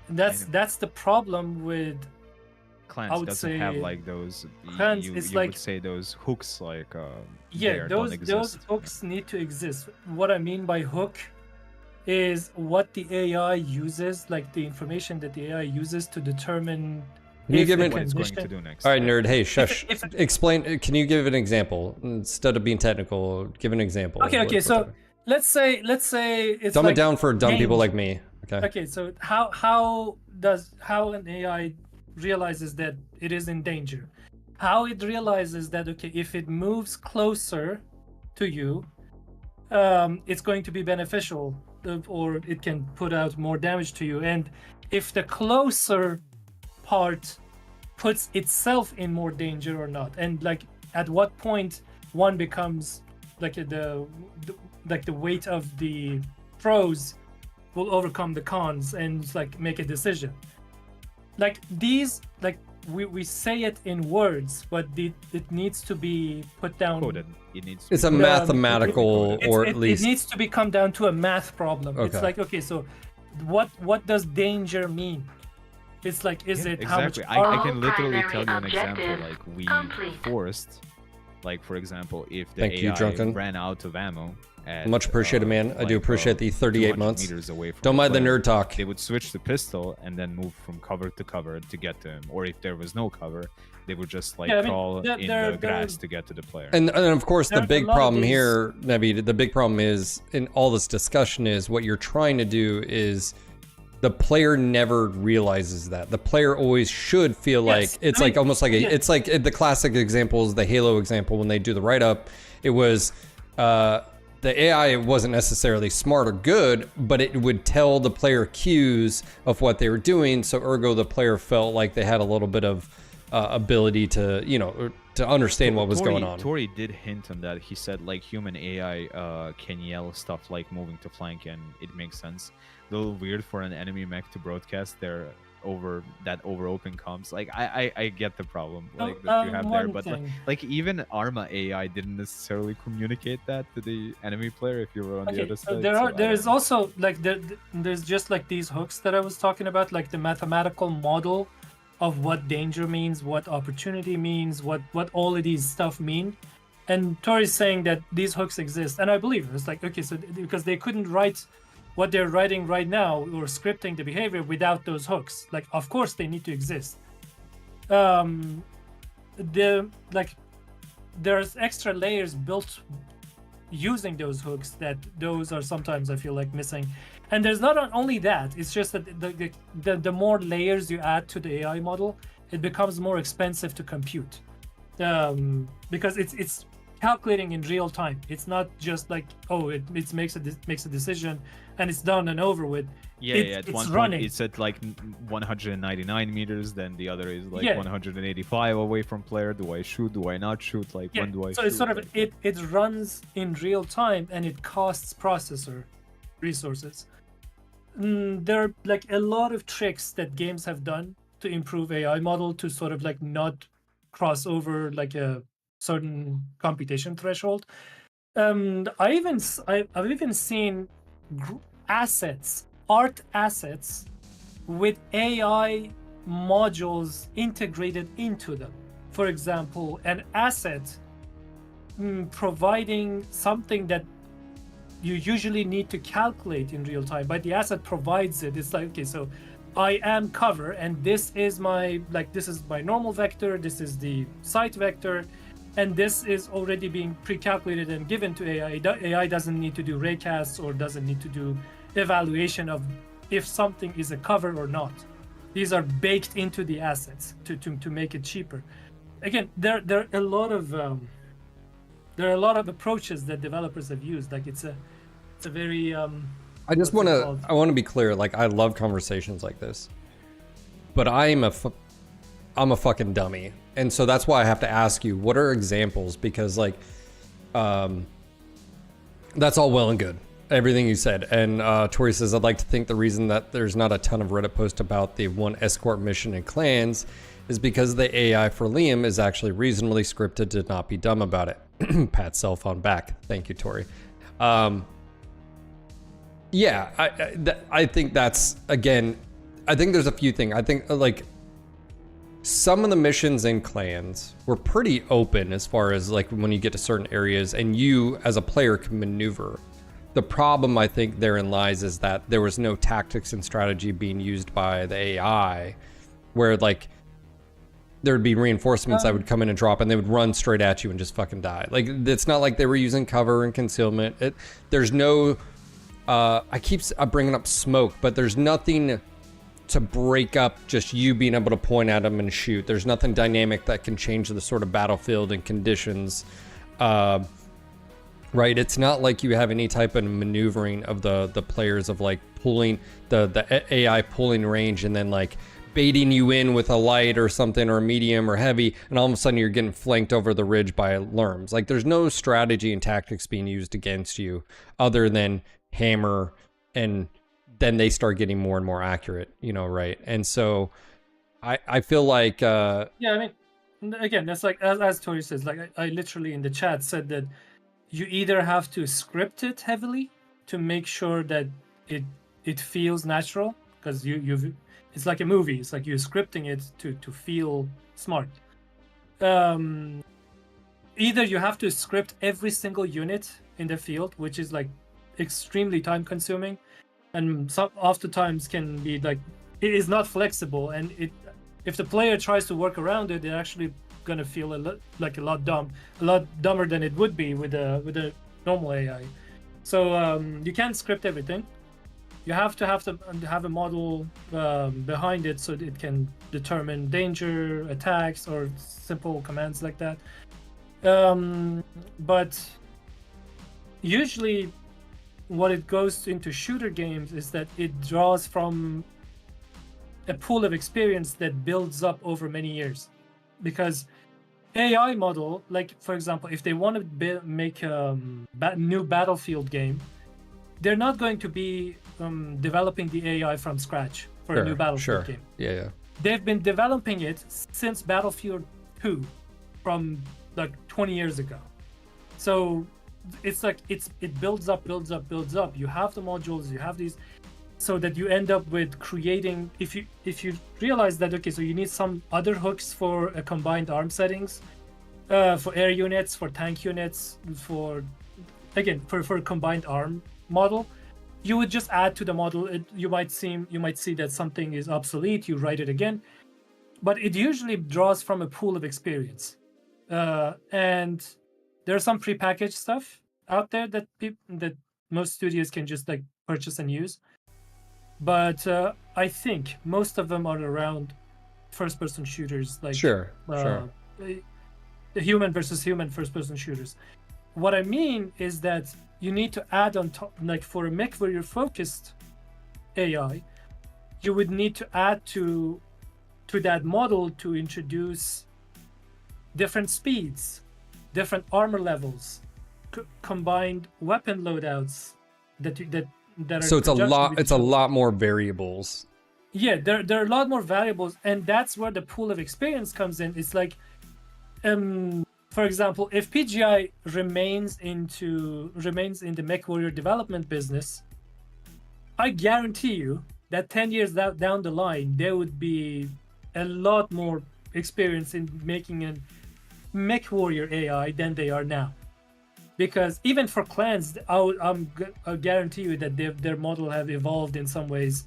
That's the problem with Clans would doesn't say have like those. Clans you is you like- would say those hooks like. yeah, there don't those exist. hooks need to exist. What I mean by hook is what the AI uses, like the information that the AI uses to determine Can you if give the an- What it's going to condition- do next. All right, nerd. Hey, shush. if- Explain. Can you give an example instead of being technical? Give an example. of Okay, what- okay. what's So happening. let's say it's Dumb like it down for dumb people range. like me. Okay. Okay, so how an AI realizes that it is in danger? How it realizes that okay, if it moves closer to you, it's going to be beneficial, or it can put out more damage to you. And if the closer part puts itself in more danger or not, and like at what point one becomes like the weight of the pros will overcome the cons and like make a decision. Like these, like we say it in words, but it needs to be put down. Coded. It needs. To It's a be mathematical, or at least it needs to be come down to a math problem. It's Okay. like okay, so what does danger mean? It's like is it how much? Exactly. I can literally primary tell you an example. objective Like we complete. forced, like for example, if the Thank you, AI Drunken. ran out of ammo. At, much appreciated, man. I do appreciate the 38 200 months. meters away from Don't mind the player, nerd talk. They would switch to pistol and then move from cover to cover to get to him. Or if there was no cover, they would just like Yeah, I mean, crawl there- in there- the grass to get to the player. And of course, the There's a big lot of problem these- here, Nabi, the big problem is in all this discussion is what you're trying to do is the player never realizes that. The player always should feel Yes, like it's I like mean, almost like yeah. it's like the classic example is the Halo example when they do the write up. It was the AI wasn't necessarily smart or good, but it would tell the player cues of what they were doing. So ergo, the player felt like they had a little bit of ability to, to understand what was going on. Tori did hint on that. He said like human AI can yell stuff like moving to flank, and it makes sense. A little weird for an enemy mech to broadcast their over open comms. Like I get the problem like that you have there, one but thing. like even Arma AI didn't necessarily communicate that to the enemy player if you were on the Okay, other so side. there's also like there's just like these hooks that I was talking about, like the mathematical model of what danger means, what opportunity means, what all of these stuff mean. And Tori's saying that these hooks exist, and I believe it. It's like okay, so because they couldn't write what they're writing right now or scripting the behavior without those hooks. Like of course they need to exist. There's extra layers built using those hooks that those are sometimes I feel like missing. And there's not only that, it's just that the more layers you add to the AI model, it becomes more expensive to compute. Because it's calculating in real time. It's not just like it makes a decision and it's done and over with. At it's one running. point it's at like 199 meters, then the other is like Yeah. 185 away from player. Do I shoot? Do I not shoot? Like when do I so shoot? it's sort of Like, it runs in real time and it costs processor resources. there are like a lot of tricks that games have done to improve AI model to sort of like not cross over like a certain computation threshold. I've even seen assets, art assets, with AI modules integrated into them. For example, an asset providing something that you usually need to calculate in real time, but the asset provides it. It's like, okay, so I am cover, and this is my normal vector, this is the site vector, and this is already being pre-calculated and given to AI. AI doesn't need to do raycasts or doesn't need to do evaluation of if something is a cover or not. These are baked into the assets to make it cheaper. Again, there are a lot of approaches that developers have used. Like it's a very I just want to be clear. Like, I love conversations like this, but I'm a fucking dummy, and so that's why I have to ask you, what are examples? Because like, that's all well and good, everything you said. And Tori says, I'd like to think the reason that there's not a ton of Reddit posts about the one escort mission in Clans is because the AI for Liam is actually reasonably scripted to not be dumb about it. Pat cell phone back. Thank you, Tori. Yeah, I think that's, again, I think there's a few things. I think like some of the missions in Clans were pretty open as far as like when you get to certain areas and you as a player can maneuver. The problem I think therein lies is that there was no tactics and strategy being used by the AI, where like there'd be reinforcements that would come in and drop and they would run straight at you and just fucking die. Like, it's not like they were using cover and concealment. There's no, I keep bringing up smoke, but there's nothing to break up just you being able to point at them and shoot. There's nothing dynamic that can change the sort of battlefield and conditions. Right? It's not like you have any type of maneuvering of the players of like pulling the AI pulling range and then like baiting you in with a light or something or a medium or heavy, and all of a sudden you're getting flanked over the ridge by lerms. Like, there's no strategy and tactics being used against you other than hammer, and then they start getting more and more accurate, you know, right? And so I feel like yeah, I mean, again, that's like as Tori says, like I literally in the chat said that you either have to script it heavily to make sure that it feels natural, because it's like a movie. It's like you're scripting it to feel smart. Either you have to script every single unit in the field, which is like extremely time consuming, and oftentimes can be like, it is not flexible, and if the player tries to work around it, they're actually gonna feel a lot dumber than it would be with a normal AI. So you can't script everything. You have to have a model behind it so that it can determine danger, attacks, or simple commands like that. But usually what it goes into shooter games is that it draws from a pool of experience that builds up over many years. Because AI model, like for example, if they want to make a new Battlefield game, they're not going to be developing the AI from scratch for a new Battlefield game. Yeah. They've been developing it since Battlefield 2, from like 20 years ago. So it's like it builds up. You have the modules, you have these, so that you end up with creating. If you realize that, okay, so you need some other hooks for a combined arm settings, for air units, for tank units, for a combined arm model, you would just add to the model. You might see that something is obsolete, you write it again, but it usually draws from a pool of experience, and there's some prepackaged stuff out there that most studios can just like purchase and use, but I think most of them are around first-person shooters, like the human versus human first-person shooters. What I mean is that you need to add on top, like for a MechWarrior focused AI, you would need to add to that model to introduce different speeds, different armor levels, combined weapon loadouts that that are So it's a conjunction lot. with It's each a other. lot more variables. Yeah, there are a lot more variables, and that's where the pool of experience comes in. It's like, for example, if PGI remains in the MechWarrior development business, I guarantee you that 10 years down the line, there would be a lot more experience in making a MechWarrior AI than they are now. Because even for clans, I'll guarantee you that their model have evolved in some ways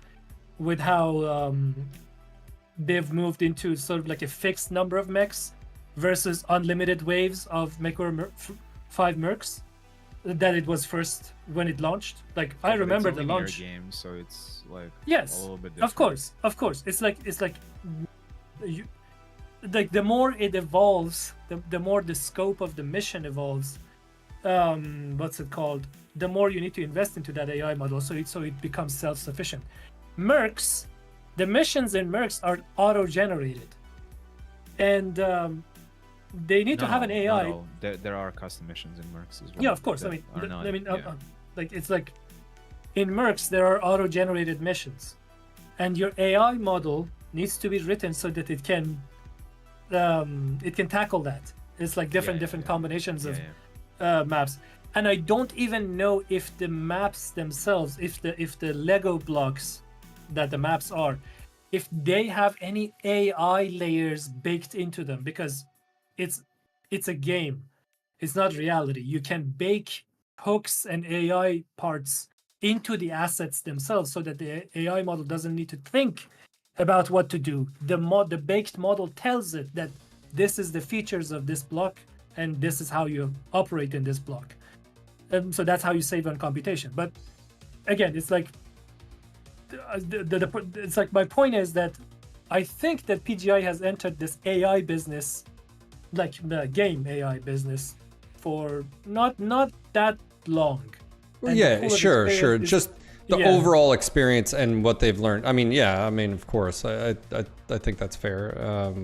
with how they've moved into sort of like a fixed number of mechs versus unlimited waves of MechWarrior 5 mercs that it was first when it launched. Like I remember the launch game, so it's like yes, a little bit different. of course. It's like the more it evolves, the more the scope of the mission evolves. What's it called? The more you need to invest into that AI model, so it becomes self-sufficient. Mercs, the missions in Mercs are auto-generated, and they need to have an AI. Not all. There are custom missions in Mercs as well. Yeah, of course. that are not- yeah. Like it's like in Mercs there are auto-generated missions, and your AI model needs to be written so that it can tackle that. It's like different combinations of maps, and I don't even know if the maps themselves, if the Lego blocks that the maps are, if they have any AI layers baked into them, because it's a game, it's not reality. You can bake hooks and AI parts into the assets themselves so that the AI model doesn't need to think about what to do. The baked model tells it that this is the features of this block and this is how you operate in this block. So that's how you save on computation. But again, it's like it's like my point is that I think that PGI has entered this AI business, like the game AI business, for not that long. Well, And the yeah, pool of sure. experience is- Just the overall experience and what they've learned. I mean, of course, I think that's fair.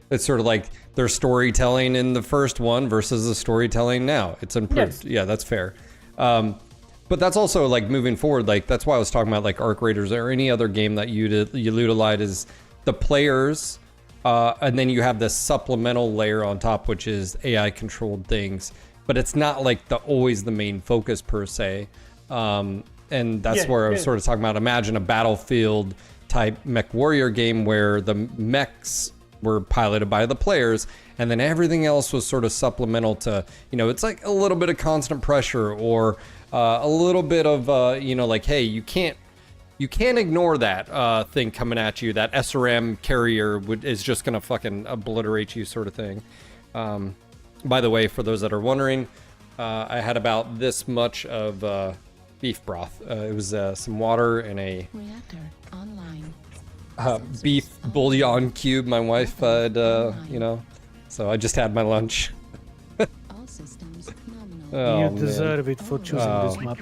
It's sort of like their storytelling in the first one versus the storytelling now. It's improved. Yes. Yeah, that's fair. But that's also like moving forward. Like that's why I was talking about like Arc Raiders or any other game that you utilize is the players, and then you have this supplemental layer on top, which is AI controlled things. But it's not like always the main focus per se. And that's where I was sort of talking about. Imagine a Battlefield type MechWarrior game where the mechs were piloted by the players, and then everything else was sort of supplemental to, it's like a little bit of constant pressure or a little bit of, like, hey, you can't ignore that thing coming at you. That SRM carrier is just gonna fucking obliterate you, sort of thing. By the way, for those that are wondering, I had about this much of beef broth. It was some water and a Reactor online. beef bouillon cube my wife had, so I just had my lunch. All systems nominal. You deserve it for choosing this map.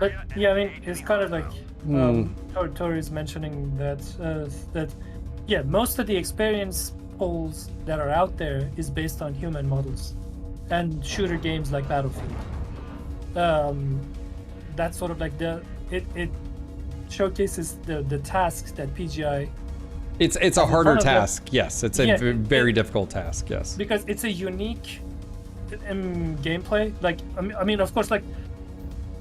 But yeah, I mean, it's kind of like Tori's mentioning that most of the experience pools that are out there is based on human models and shooter games like Battlefield. That's sort of like it showcases the tasks that PGI. It's a harder task. Yes, it's a very difficult task. Yes, because it's a unique gameplay. Like I mean, of course, like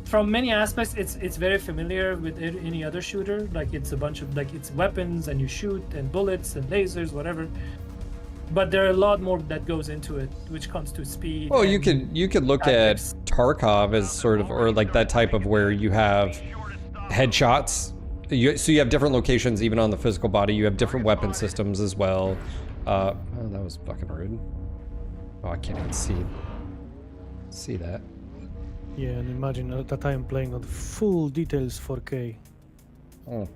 from many aspects, it's very familiar with any other shooter. Like it's a bunch of it's weapons and you shoot and bullets and lasers, whatever. But there are a lot more that goes into it, which comes to speed. Well, you could look tactics. at Tarkov as sort of, or like that type of where you have headshots. So you have different locations even on the physical body. You have different weapon systems as well. Oh, that was fucking rude. Oh, I can't even see that. Yeah, and imagine that I am playing on full details 4K. Oh.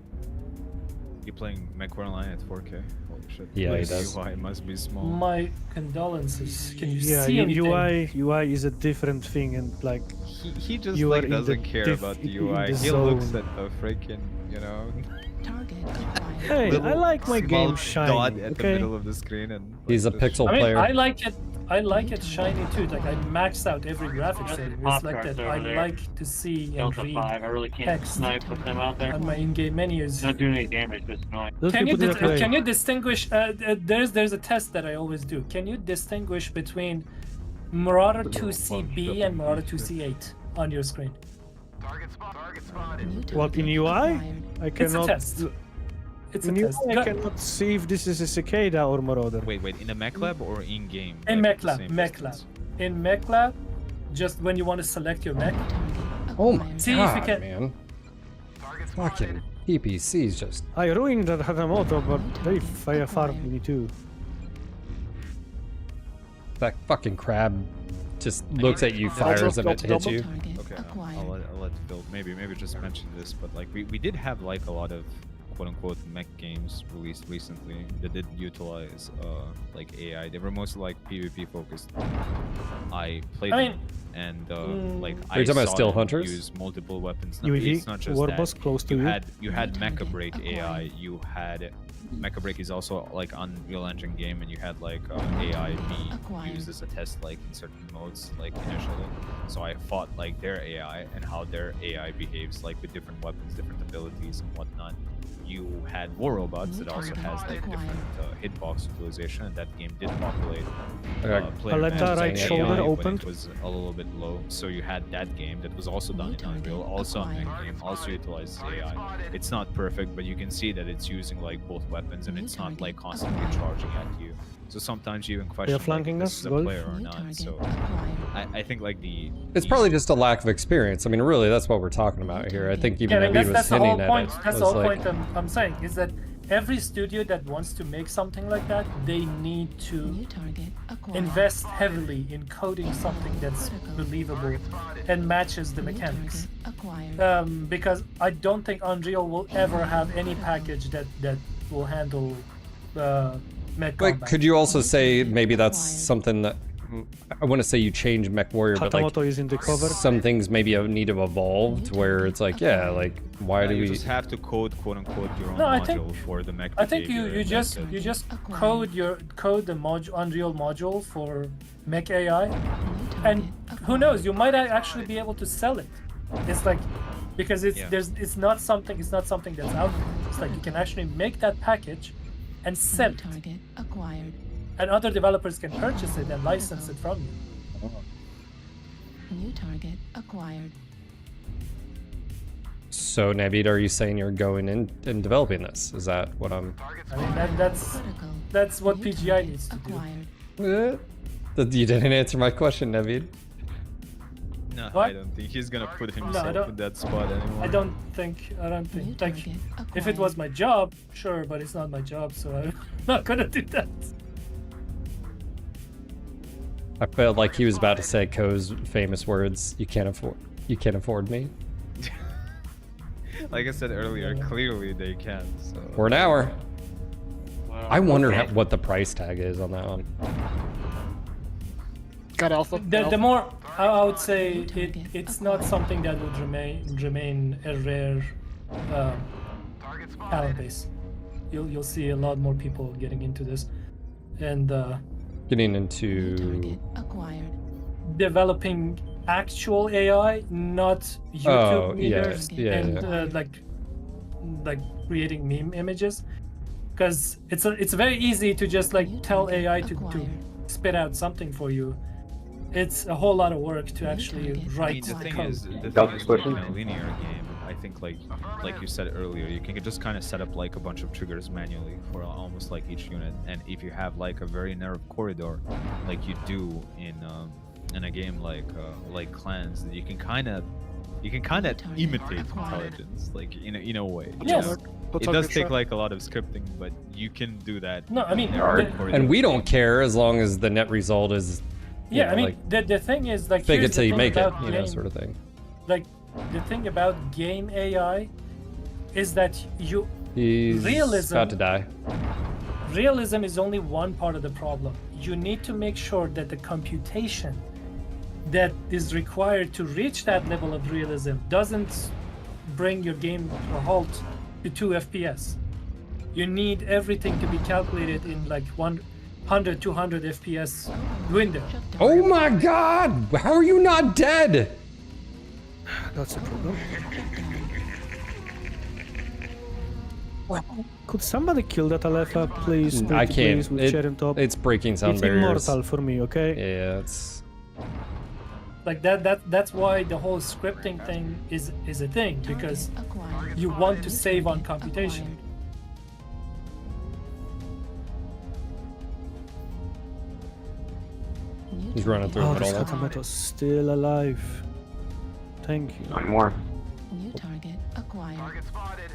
You're playing MechWarrior Online at 4K. Holy shit. Yeah, Like, he does. UI must be small. My condolences. Can you Yeah, see anything? UI is a different thing, and like He just you like are in the doesn't care about the in UI. the He looks zone. at the freaking, Target. Hey, I like my small game dot shiny. at the Okay, middle of the screen and He's a like, just- pixel I mean, player. I like it. I like it shiny too. Like I maxed out every graphics setting. It's like that. I like to see and read I really can't text snipe with them out there. on my in-game menus. Not doing any damage, but it's annoying. Can you distinguish? There's a test that I always do. Can you distinguish between Marauder 2CB and Marauder 2C8 on your screen? What in UI? I cannot. It's a test. It's in a UI, test. I cannot see if this is a cicada or marauder. Wait, in a mech lab or in game? In like, mech lab. In mech lab, just when you want to select your mech. Oh my See god, if you can. man. Fucking PPC's just. I ruined the Hatamoto, but they farmed me too. That fucking crab just looks at you, fires, and it hits you. Okay, I'll let Phil maybe just mention this, but like we did have like a lot of quote-unquote mech games released recently that did utilize like AI. They were mostly like PvP focused. I played them, and like I talking about saw Still them Hunters? use multiple weapons. No, UAV, it's not just Warboss that. close to you. You had Mecha Break AI. You had Mecha Break is also like Unreal Engine game, and you had like AI be used as a test like in certain modes like initially. So I fought like their AI and how their AI behaves like with different weapons, different abilities and whatnot. You had War Robots that also has like different hitbox utilization, and that game did populate player Let that right AI shoulder when open. it was a little bit low. So you had that game that was also done in Unreal, also a mech game, also utilizes AI. It's not perfect, but you can see that it's using like both weapons, and it's not like constantly charging at you. So sometimes you even question flanking like, us, this is a Golf? player or not. So I think like It's probably just a lack of experience. I mean, really, that's what we're talking about here. I think even Naveed was that's the hinting whole at point. it. That's It the was whole like- point I'm saying is that every studio that wants to make something like that, they need to invest heavily in coding something that's believable and matches the mechanics. Because I don't think Unreal will ever have any package that will handle mech But combat. could you also say maybe that's something that I want to say you change MechWarrior, but like Hatamoto is in the cover. some things maybe need to evolve to where it's like, yeah, like why do you we? just have to code quote unquote your own No, I module think- for the mech I think behavior, you and just that's it. you just code the Unreal module for Mech AI, and who knows, you might actually be able to sell it. It's like because it's not something that's out there. It's like you can actually make that package and sell it, and other developers can purchase it and license it from you. New target acquired. So Naveed, are you saying you're going in and developing this? Is that what I'm? I mean that's what PGI needs to do. You didn't answer my question, Naveed. No, What? I don't think he's gonna put I himself don't- in that spot anymore. I don't think like if it was my job, sure, but it's not my job, so I'm not gonna do that. I felt like he was about to say Ko's famous words. You can't afford me. Like I said earlier, clearly they can. So. For an hour. I wonder okay. what the price tag is on that one. Got alpha. The more I would say it's not something that would remain a rare talent base. You'll see a lot more people getting into this, and Getting into developing actual AI, not YouTube meters and like creating meme images, because it's very easy to just like tell AI to spit out something for you. It's a whole lot of work to actually write the thing code. is, with a linear game, I think like you said earlier, you can just kind of set up like a bunch of triggers manually for almost like each unit, and if you have like a very narrow corridor, like you do in a game like Clans, you can kind of imitate intelligence, like in a way. Yes. You know? It does take like a lot of scripting, but you can do that. No, I mean, and we don't care as long as the net result is. Yeah, I mean, the thing is, like, fake here's it till the you thing make it, about you know, game- sort of thing. Like, the thing about game AI is that He's realism about to die. Realism is only one part of the problem. You need to make sure that the computation that is required to reach that level of realism doesn't bring your game to a halt to 2 FPS. You need everything to be calculated in like 100, 200 FPS window. Oh my god! How are you not dead? That's a problem. Could somebody kill that Alepha, please? I can't. Please, with cherry on top. It's breaking sound It's barriers. immortal for me, okay? Yeah, it's... Like that's why the whole scripting thing is a thing, because you want to save on computation. He's running through Oh, it this all. Katameto's still alive. Thank you. One more. New target acquired. Target spotted.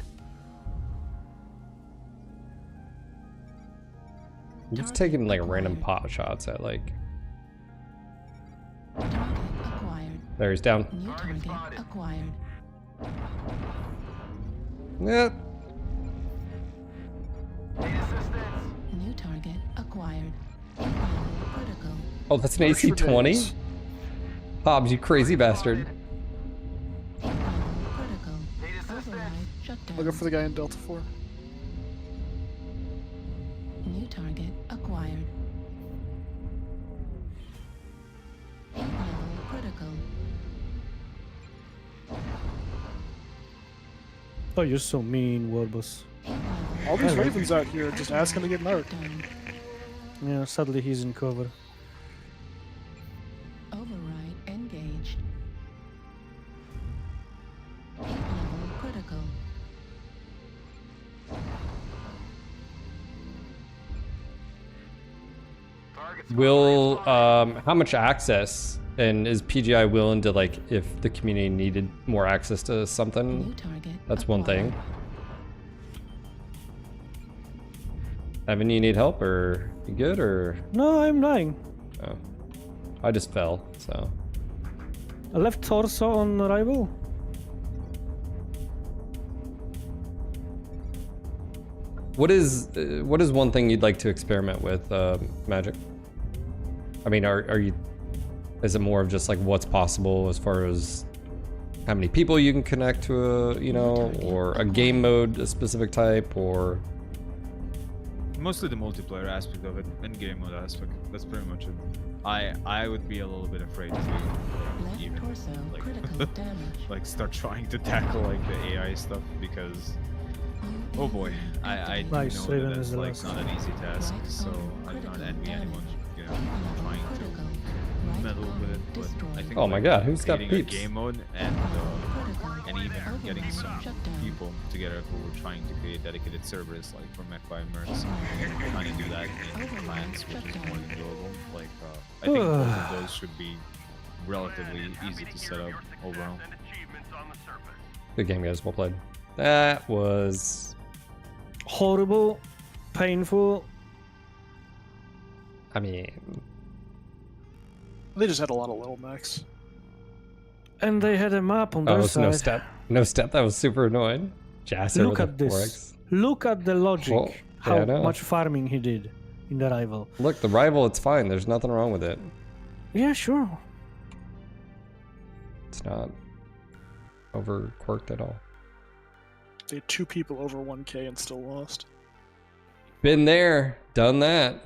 He's taking like random pot shots at like... Target acquired. There, he's down. New target acquired. Yeah. New target acquired. Critical. Oh, that's an AC-20? Hobbs, you crazy bastard. Critical. Override shut down. I'll go for the guy in Delta 4. New target acquired. Level critical. Oh, you're so mean, Warboss. All these ravens out here just asking to get marked. Yeah, sadly he's in cover. Override engaged. Level critical. Will, how much access? And is PGI willing to, like, if the community needed more access to something? That's one thing. Evan, you need help, or you good, or? No, I'm dying. Oh. I just fell, so. I left torso on arrival. What is one thing you'd like to experiment with, Magic? I mean, are you, is it more of just like what's possible as far as how many people you can connect to a, you know, or a game mode, a specific type, or? Mostly the multiplayer aspect of it and game mode aspect. That's pretty much it. I would be a little bit afraid to even like start trying to tackle like the AI stuff, because oh boy, I do Nice, know Raven that is that's the like last. not an easy task. So I do not envy anyone, you know, trying to meddle with it. But I think Oh my god, who's got creating a peeps? game mode and even getting some people together who are trying to create dedicated servers, like for MechWarrior Mercs, trying to do that in clans, which is more than doable. Like, I think both of those should be relatively easy to set up overall. Good game, guys. Well played. That was Horrible, painful. I mean, They just had a lot of little mechs. And they had a map on oh, their it's side. no step. No step. That was super annoying. Jasser Look with at the this. 4x. Look at the logic. Well, yeah, I how know. much farming he did in the rival. Look, the rival, it's fine. There's nothing wrong with it. Yeah, sure. It's not overquirked at all. They had 2 people over 1k and still lost. Been there, done that.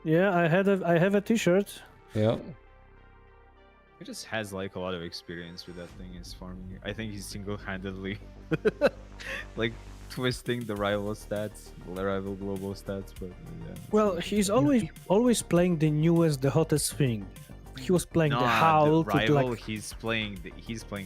Yeah, I have a t-shirt. Yep. He just has like a lot of experience with that thing. Is farming. I think he's single-handedly like twisting the rival stats, the rival global stats. But yeah. Well, he's always playing the newest, the hottest thing. He was playing the Howl. the rival. Like, He's playing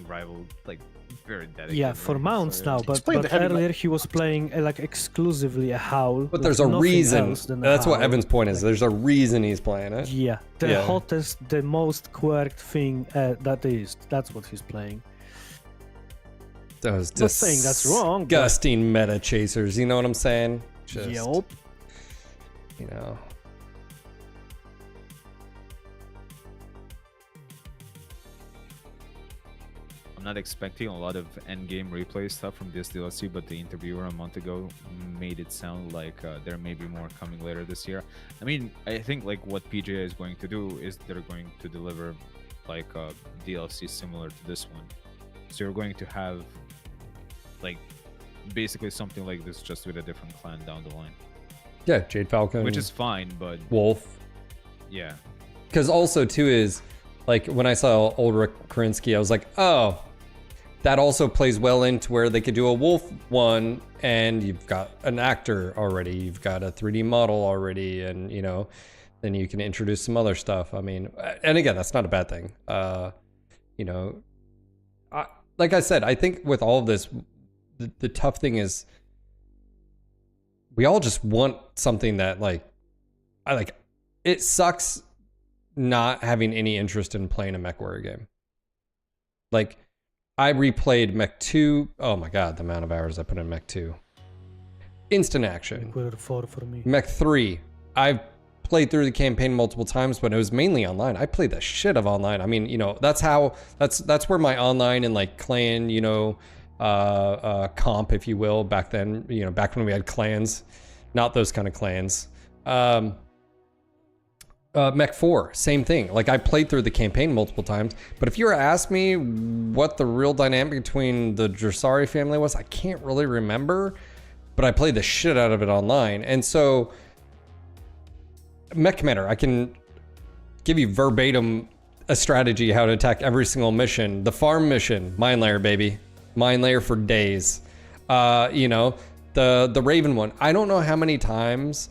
rival like very dedicated. yeah, for mounts so, now, yeah. but earlier he was playing like exclusively a Howl. But with there's a nothing reason. else than a That's what Howl. Evan's point is. There's a reason he's playing it. Yeah, the Yeah. hottest, the most quirked thing that is. That's what he's playing. That was Not saying that's wrong, but- disgusting meta chasers. You know what I'm saying? Just, Yup. you know. I'm not expecting a lot of endgame replay stuff from this DLC, but the interviewer a month ago made it sound like there may be more coming later this year. I mean, I think like what PGA is going to do is they're going to deliver like DLC similar to this one. So you're going to have like basically something like this, just with a different clan down the line. Yeah, Jade Falcon. which is fine, but Wolf. yeah. Because also too is like when I saw Ulrich Karinsky, I was like, oh, that also plays well into where they could do a Wolf one, and you've got an actor already, you've got a 3D model already, and you know, then you can introduce some other stuff. I mean, and again, that's not a bad thing. You know, like I said, I think with all of this, the tough thing is we all just want something that it sucks not having any interest in playing a MechWarrior game. Like, I replayed Mech 2. Oh my god, the amount of hours I put in Mech 2. Instant action. MechWarrior 4 for me. Mech 3. I've played through the campaign multiple times, but it was mainly online. I played the shit of online. I mean, you know, that's where my online and like clan, you know, comp, if you will, back then, you know, back when we had clans, not those kind of clans. Mech 4, same thing. Like, I played through the campaign multiple times, but if you were to ask me what the real dynamic between the Dressari family was, I can't really remember, but I played the shit out of it online. And so, Mech Commander, I can give you verbatim a strategy how to attack every single mission. The farm mission, mine layer, baby. Mine layer for days. You know, the Raven one. I don't know how many times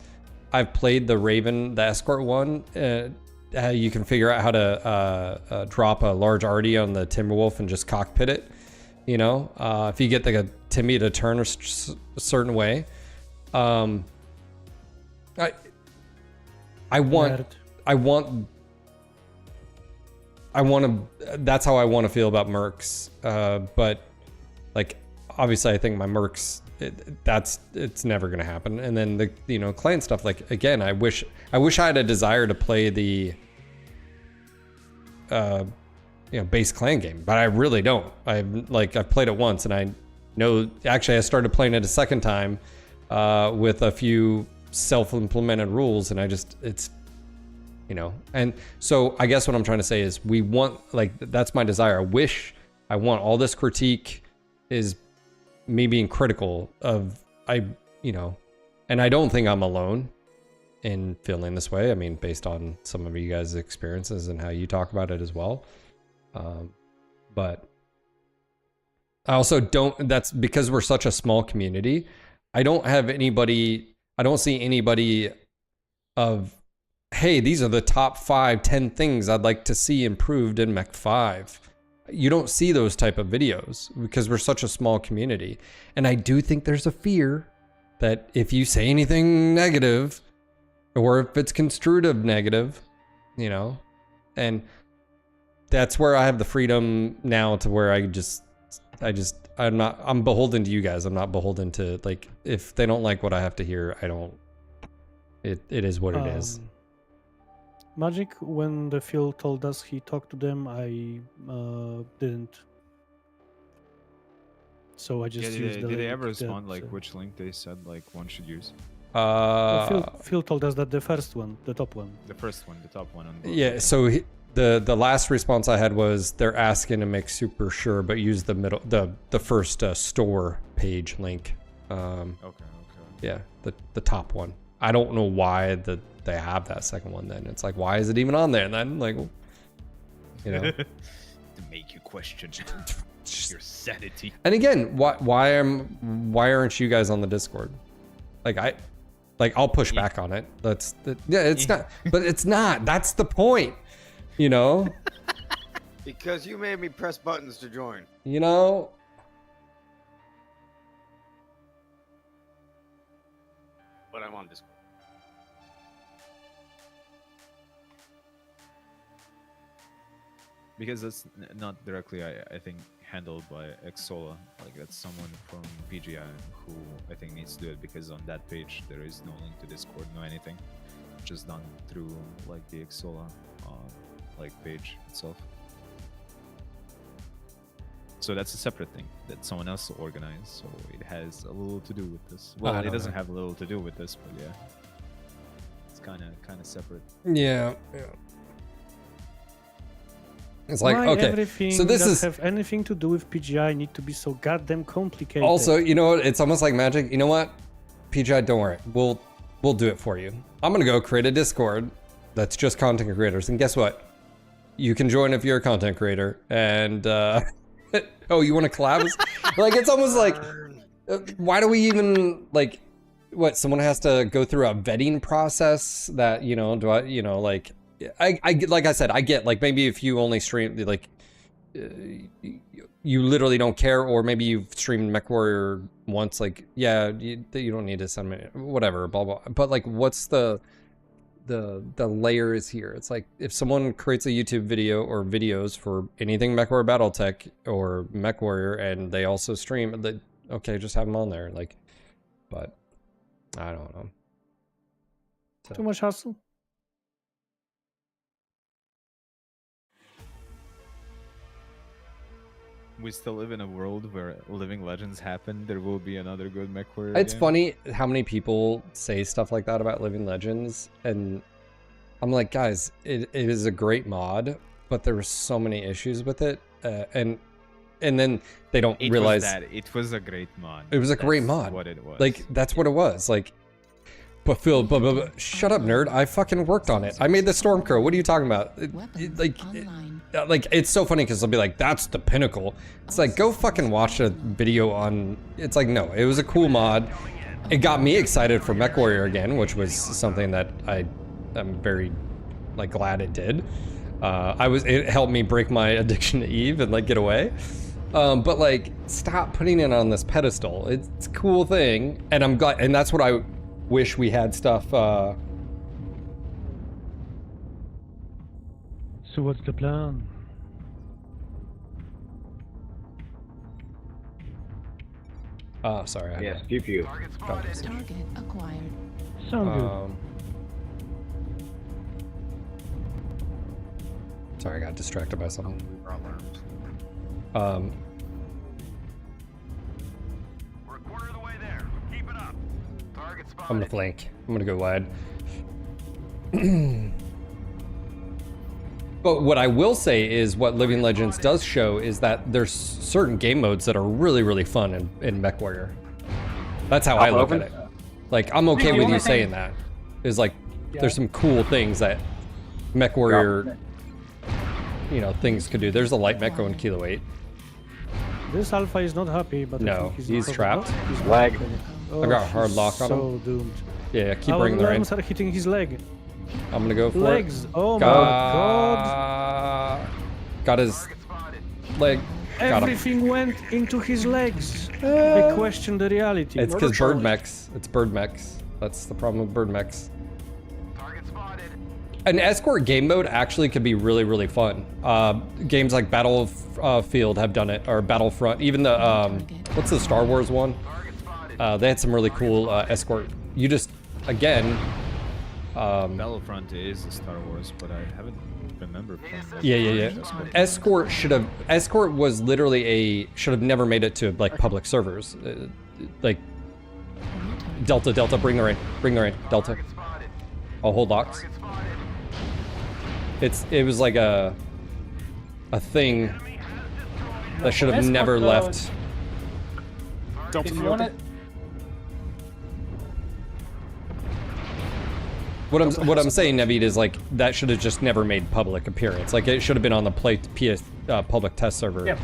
I've played the Raven, the escort one. You can figure out how to drop a large arty on the Timberwolf and just cockpit it. You know, if you get like a Timmy to turn a certain way. I want to. That's how I want to feel about Mercs. But like, obviously, I think my Mercs. It's never gonna happen. And then the, you know, clan stuff, like, again, I wish I had a desire to play the you know, base clan game, but I really don't. I've played it once, and I know, actually I started playing it a second time with a few self-implemented rules, and it's, you know. And so I guess what I'm trying to say is, we want, like, that's my desire. I want all this critique is me being critical of, you know, and I don't think I'm alone in feeling this way. I mean, based on some of you guys' experiences and how you talk about it as well. But I also don't, that's because we're such a small community. I don't see anybody of, hey, these are the top 5-10 things I'd like to see improved in Mech 5. You don't see those type of videos because we're such a small community. And I do think there's a fear that if you say anything negative, or if it's construed of negative, you know, and that's where I have the freedom now to where I'm beholden to you guys. I'm not beholden to, like, if they don't like what I have to hear, it is what it is. Magic, when the Phil told us he talked to them, I didn't. So I just used the link. Did they ever respond, like, which link they said, like, one should use? Phil told us that the first one, the top one. The first one, the top one. Yeah, so the last response I had was, they're asking to make super sure, but use the middle, the first store page link. Okay. Yeah, the top one. I don't know why they have that second one. Then it's like, why is it even on there? And then, like, you know, to make you question your sanity. And again, why aren't you guys on the Discord? I'll push back on it. It's not, but it's not. That's the point, you know. Because you made me press buttons to join. You know. But I'm on Discord. Because that's not directly, I think, handled by Exola. Like, that's someone from PGI who I think needs to do it, because on that page there is no link to Discord, no anything. Just done through, like, the Exola page itself. So that's a separate thing that someone else organized. So it has a little to do with this. Well, it doesn't have a little to do with this, but yeah, it's kind of separate. Yeah. It's like, why okay, everything so this that have anything to do with PGI need to be so goddamn complicated? Also, you know what? It's almost like Magic. You know what? PGI, don't worry. we'll do it for you. I'm gonna go create a Discord that's just content creators, and guess what? You can join if you're a content creator. And oh, you want to collab? Like, it's almost like, why do we even like? What, someone has to go through a vetting process that, you know, do I, you know, like, I like I said, I get, like, maybe if you only stream, like, you literally don't care, or maybe you've streamed MechWarrior once, like, yeah, you don't need to send me, whatever, blah, blah. But, like, what's the layers here? It's like, if someone creates a YouTube video or videos for anything MechWarrior Battletech or MechWarrior, and they also stream, okay, just have them on there, like, but I don't know. So. Too much hustle. We still live in a world where living legends happen. There will be another good MechWarrior It's game. funny how many people say stuff like that about living legends, and I'm like, guys, it is a great mod, but there were so many issues with it, and then they don't realize that it was a great mod. It was a great mod. What it was. Like, that's what it was. Like, but Phil, shut up, nerd. I fucking worked on it. I made the Stormcrow. What are you talking about? Like, it's so funny because they'll be like, that's the pinnacle. It's like, go fucking watch a video on. It's like, no, it was a cool mod. It got me excited for MechWarrior again, which was something that I'm very, like, glad it did. It helped me break my addiction to Eve and, like, get away. But, like, stop putting it on this pedestal. It's a cool thing, and I'm glad, and that's what I wish we had stuff. So what's the plan? Oh, sorry. Yes, pew pew. Target acquired. Sound good. Sorry, I got distracted by something. We're a quarter of the way there. Keep it up. Target spotted. I'm gonna flank. I'm gonna go wide. But what I will say is what Living Legends does show is that there's certain game modes that are really, really fun in MechWarrior. That's how I look at it. Like, I'm okay with you saying that. Is like, there's some cool things that MechWarrior, you know, things could do. There's a light mech going Kilo 8. This alpha is not happy, but I No, think he's trapped. He's Lag. Oh, I got a hard lock on him. So doomed. Yeah, keep bringing the rain. Started hitting his leg. I'm gonna go for Legs. it. Oh my god. Got his leg. Got him. Everything went into his legs. I question the reality. It's because bird mechs. It's bird mechs. That's the problem with bird mechs. An escort game mode actually could be really, really fun. Games like Battlefield have done it, or Battlefront. Even the what's the Star Wars one? They had some really cool escort. You just, again. Battlefront is a Star Wars, but I haven't remembered playing that. Yeah. Escort was literally should have never made it to like public servers. Like Delta, bring the rain, Delta. I'll hold locks. It was like a thing that should have never left. Delta, if you want it. What I'm saying, Naveed, is like that should have just never made public appearance. Like it should have been on the public test server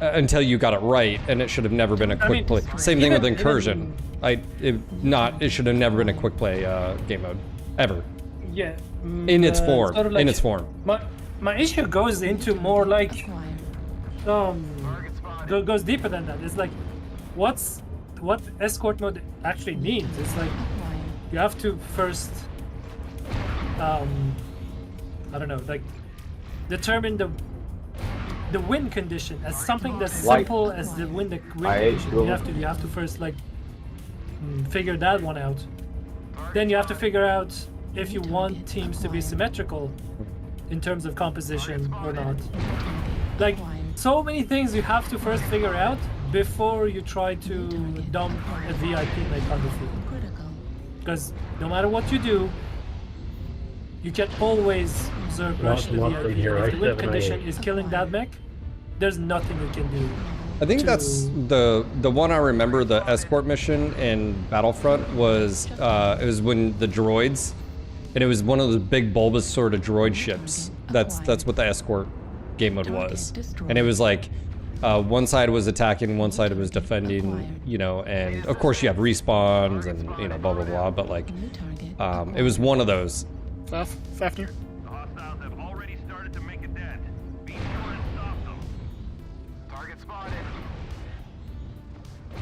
until you got it right, and it should have never been a quick play. Same thing with Incursion. It should have never been a quick play game mode ever. Yeah. In its form. Sort of like, in its form. My issue goes into more like goes deeper than that. It's like what escort mode actually means. It's like you have to first I don't know, like determine the win condition as something that's simple as the win condition. You have to first like figure that one out. Then you have to figure out if you want teams to be symmetrical in terms of composition or not. Like so many things you have to first figure out before you try to dump a VIP like on the field. Because no matter what you do, you can always Zerg rush the VIP. If the win condition is killing that mech, there's nothing you can do I think that's the one I remember. The escort mission in Battlefront was it was when the droids, and it was one of those big bulbous sort of droid ships. That's what the escort game mode was, and it was like one side was attacking, one side was defending, you know, and of course you have respawns and you know blah blah blah. But like it was one of those. Fafnir. The hostiles have already started to make a dent. Be sure and stop them. Target spotted.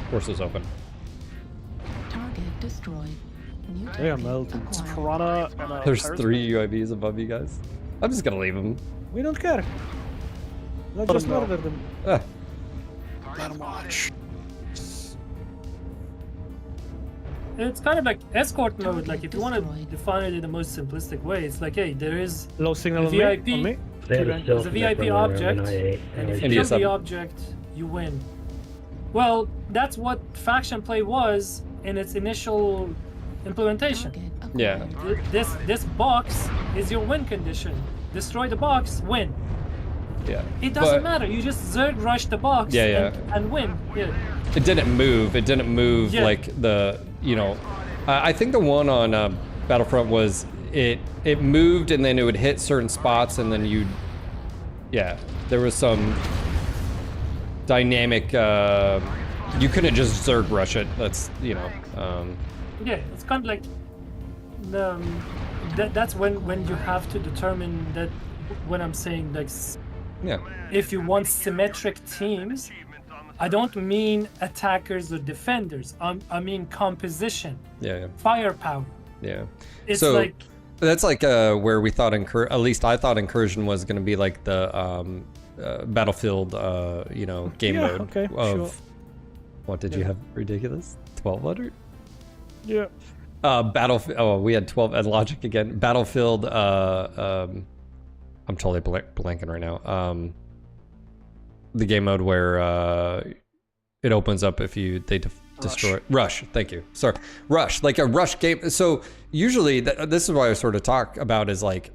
Course is open. Target destroyed. New They are target melting. It's acquired. Piranha and a There's Pirate's 3 UAVs above you guys. I'm just gonna leave them. We don't care. Let's Let just 'em know. murder them. Let 'em watch. It's kind of like escort mode. Like if you want to define it in the most simplistic way, it's like, hey, there is Low signal a on me. VIP. On me. There's a VIP object, and if you kill the object, you win. Well, that's what faction play was in its initial implementation. Yeah. This box is your win condition. Destroy the box, win. Yeah. It doesn't But matter. You just Zerg rush the box and win. Yeah. it didn't move. It didn't move Yeah. like the, you know, I think the one on Battlefront was it moved and then it would hit certain spots and then you'd, yeah, there was some dynamic, you couldn't just Zerg rush it. That's, you know, Yeah, it's kind of like that's when you have to determine that when I'm saying like yeah, if you want symmetric teams, I don't mean attackers or defenders. I mean composition, yeah, firepower. yeah. It's So like that's like where we thought at least I thought Incursion was going to be like the Battlefield, you know, game Yeah, mode okay, of sure. what did you have? Ridiculous 1200. Yeah. Battlefield. Oh, we had 12 and Logic again. Battlefield. I'm totally blanking right now. The game mode where it opens up if they destroy Rush. Thank you. Sorry, Rush. Like a Rush game. So usually, this is why I sort of talk about is like,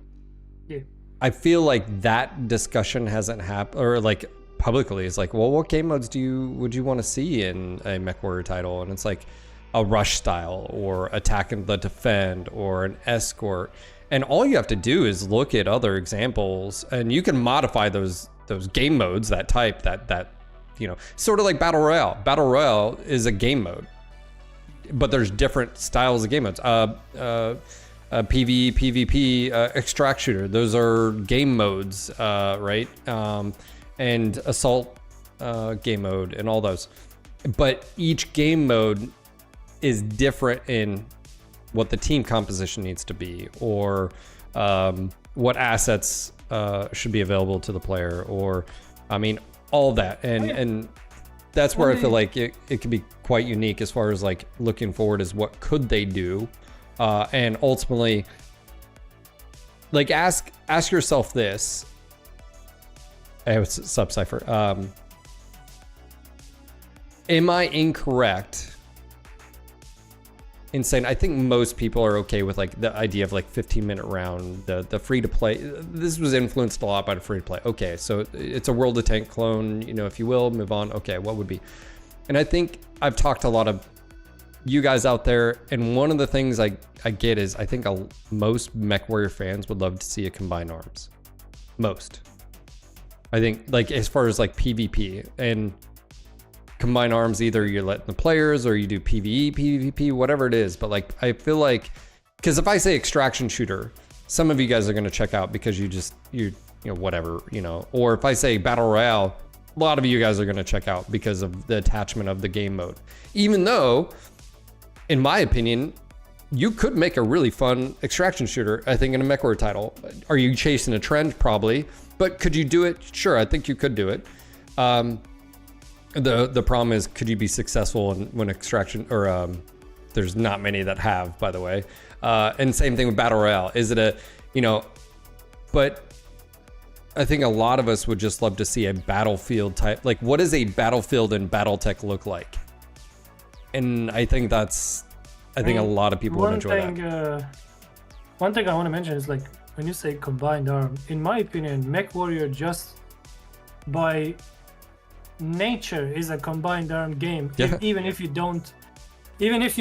yeah. I feel like that discussion hasn't happened, or like publicly. It's like, well, what game modes would you want to see in a MechWarrior title? And it's like a Rush style, or attack and the defend, or an escort. And all you have to do is look at other examples, and you can modify those game modes, that type, that you know, sort of like Battle Royale. Battle Royale is a game mode, but there's different styles of game modes. PvE, PvP, extract shooter. Those are game modes, right? And assault game mode, and all those. But each game mode is different in what the team composition needs to be, or what assets should be available to the player, or I mean all that, and that's where I feel like it could be quite unique as far as like looking forward as what could they do, and ultimately like ask yourself this. I have a sub-cipher. Am I incorrect in saying I think most people are okay with like the idea of like 15-minute round, the free to play? This was influenced a lot by the free to play. Okay, so it's a World of Tank clone, you know, if you will, move on. Okay, what would be? And I think I've talked to a lot of you guys out there, and one of the things I get is I think most MechWarrior fans would love to see a combined arms. Most. I think like as far as like PvP and combine arms, either you're letting the players or you do PvE, PvP, whatever it is. But like, I feel like, because if I say extraction shooter, some of you guys are going to check out because you know, whatever, you know, or if I say battle royale, a lot of you guys are going to check out because of the attachment of the game mode. Even though, in my opinion, you could make a really fun extraction shooter, I think, in a MechWarrior title. Are you chasing a trend? Probably. But could you do it? Sure, I think you could do it. The problem is, could you be successful when extraction, or there's not many that have, by the way. And same thing with Battle Royale. Is it a, you know, but I think a lot of us would just love to see a Battlefield type, like what does a Battlefield and Battletech look like? And I think a lot of people would enjoy that. One thing I want to mention is like, when you say combined arm, in my opinion, MechWarrior just by nature is a combined arm game. Yeah. Even if you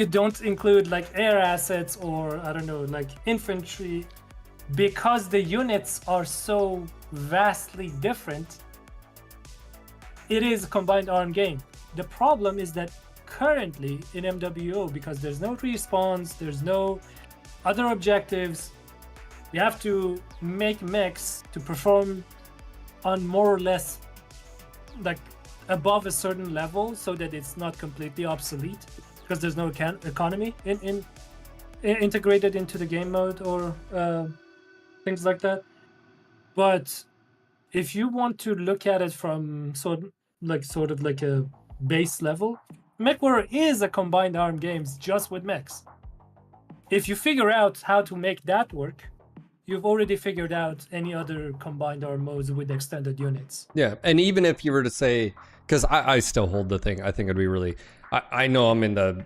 don't include like air assets or I don't know, like infantry, because the units are so vastly different, it is a combined arm game. The problem is that currently in MWO, because there's no respawns, there's no other objectives, you have to make mechs to perform on more or less like above a certain level so that it's not completely obsolete, because there's no economy integrated into the game mode or things like that. But if you want to look at it from sort of like a base level, MechWarrior is a combined arm games just with mechs. If you figure out how to make that work, you've already figured out any other combined arm modes with extended units. Yeah, and even if you were to say, because I still hold the thing, I think it'd be really, I know I'm in the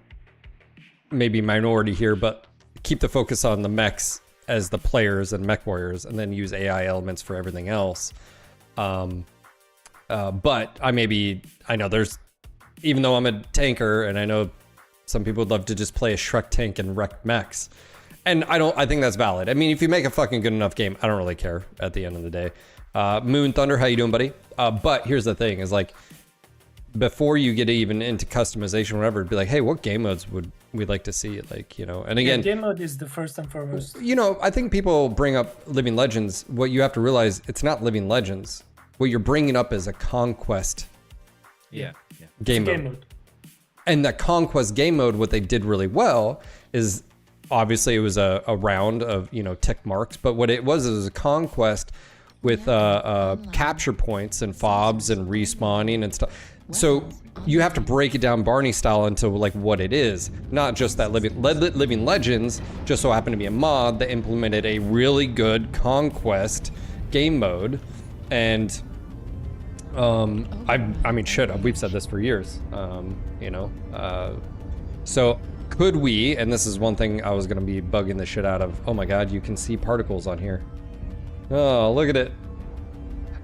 maybe minority here, but keep the focus on the mechs as the players and mech warriors, and then use AI elements for everything else. But I know there's, even though I'm a tanker, and I know some people would love to just play a Shrek tank and wreck mechs. And I think that's valid. I mean, if you make a fucking good enough game, I don't really care at the end of the day. Moon Thunder, how you doing, buddy? But here's the thing, is like, before you get even into customization or whatever, it'd be like, hey, what game modes would we like to see? Like, you know, and again, game mode is the first and foremost. You know, I think people bring up Living Legends. What you have to realize, it's not Living Legends. What you're bringing up is a conquest game mode. And that conquest game mode, what they did really well is, obviously it was a round of, you know, tick marks, but what it was a conquest with capture points and fobs and respawning and stuff. So you have to break it down Barney style into like what it is, not just that Living Legends just so happened to be a mod that implemented a really good conquest game mode. And I mean, shit, we've said this for years, you know, so could we, and this is one thing I was going to be bugging the shit out of. Oh my God, you can see particles on here. Oh, look at it.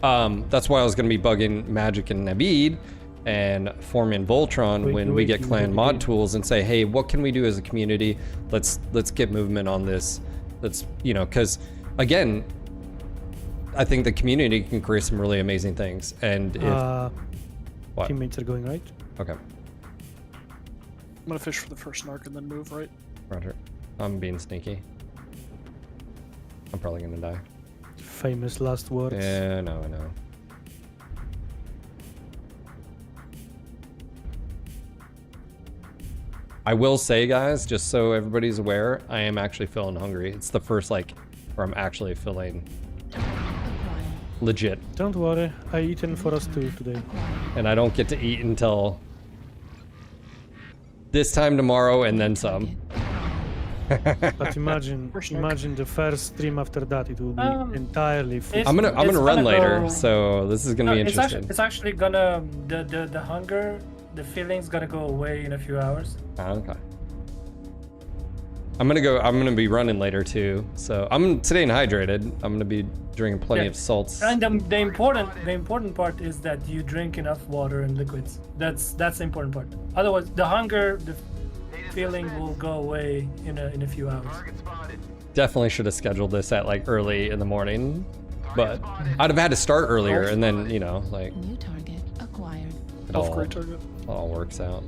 That's why I was going to be bugging Magic and Naveed and Foreman Voltron when we get clan mod tools and say, hey, what can we do as a community? Let's get movement on this. Let's, you know, because again, I think the community can create some really amazing things. And if what? Teammates are going right. Okay. I'm gonna fish for the first narc and then move right. Roger. I'm being sneaky. I'm probably gonna die. Famous last words. Yeah, no, I know. I will say, guys, just so everybody's aware, I am actually feeling hungry. It's the first, like, where I'm actually feeling legit. Don't worry, I eaten for us too today. And I don't get to eat until this time tomorrow and then some. But imagine the first stream after that, it will be entirely full. I'm gonna run later, so this is gonna be interesting. It's actually gonna, the hunger, the feeling's gonna go away in a few hours. Okay. I'm gonna be running later too, so I'm staying hydrated. I'm gonna be drinking plenty of salts. And the important part is that you drink enough water and liquids. That's the important part. Otherwise, the hunger, the feeling will go away in a few hours. Definitely should have scheduled this at like early in the morning, but I'd have had to start earlier, and then, you know, like, new target acquired. It all works out.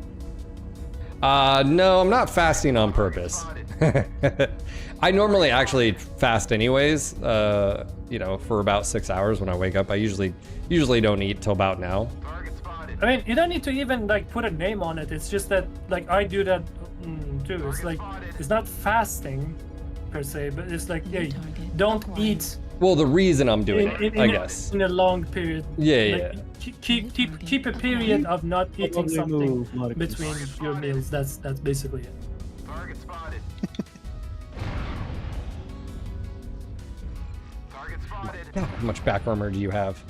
No, I'm not fasting on purpose. I normally actually fast anyways, you know, for about 6 hours when I wake up. I usually don't eat till about now. I mean, you don't need to even like put a name on it. It's just that like I do that too. It's like, it's not fasting per se, but it's like, hey, don't eat. Well, the reason I'm doing it, I guess. In a long period. Yeah, like, Keep a period of not eating something between your meals. That's basically it. Target spotted. Target spotted. How much back armor do you have?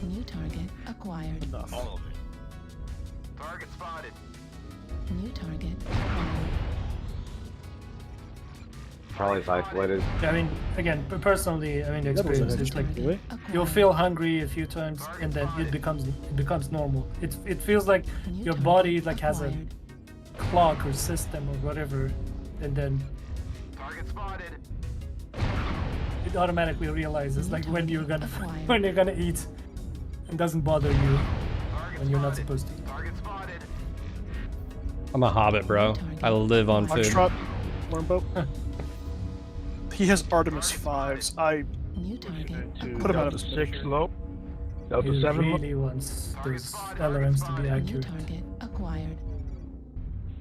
New target acquired. Enough. All of it. Target spotted. New target acquired. Charlie's isolated. I mean, again, personally, I mean, the experience is like you'll feel hungry a few times, and then it becomes normal. It feels like your body like has a clock or system or whatever, and then it automatically realizes like when you're gonna eat, and doesn't bother you when you're not supposed to. I'm a hobbit, bro. I live on food. Foxtrot, Wormboat. He has Artemis 5s. I put him out of his 6 low. Delta He 7 low. really wants those LRMs to be accurate. Target acquired.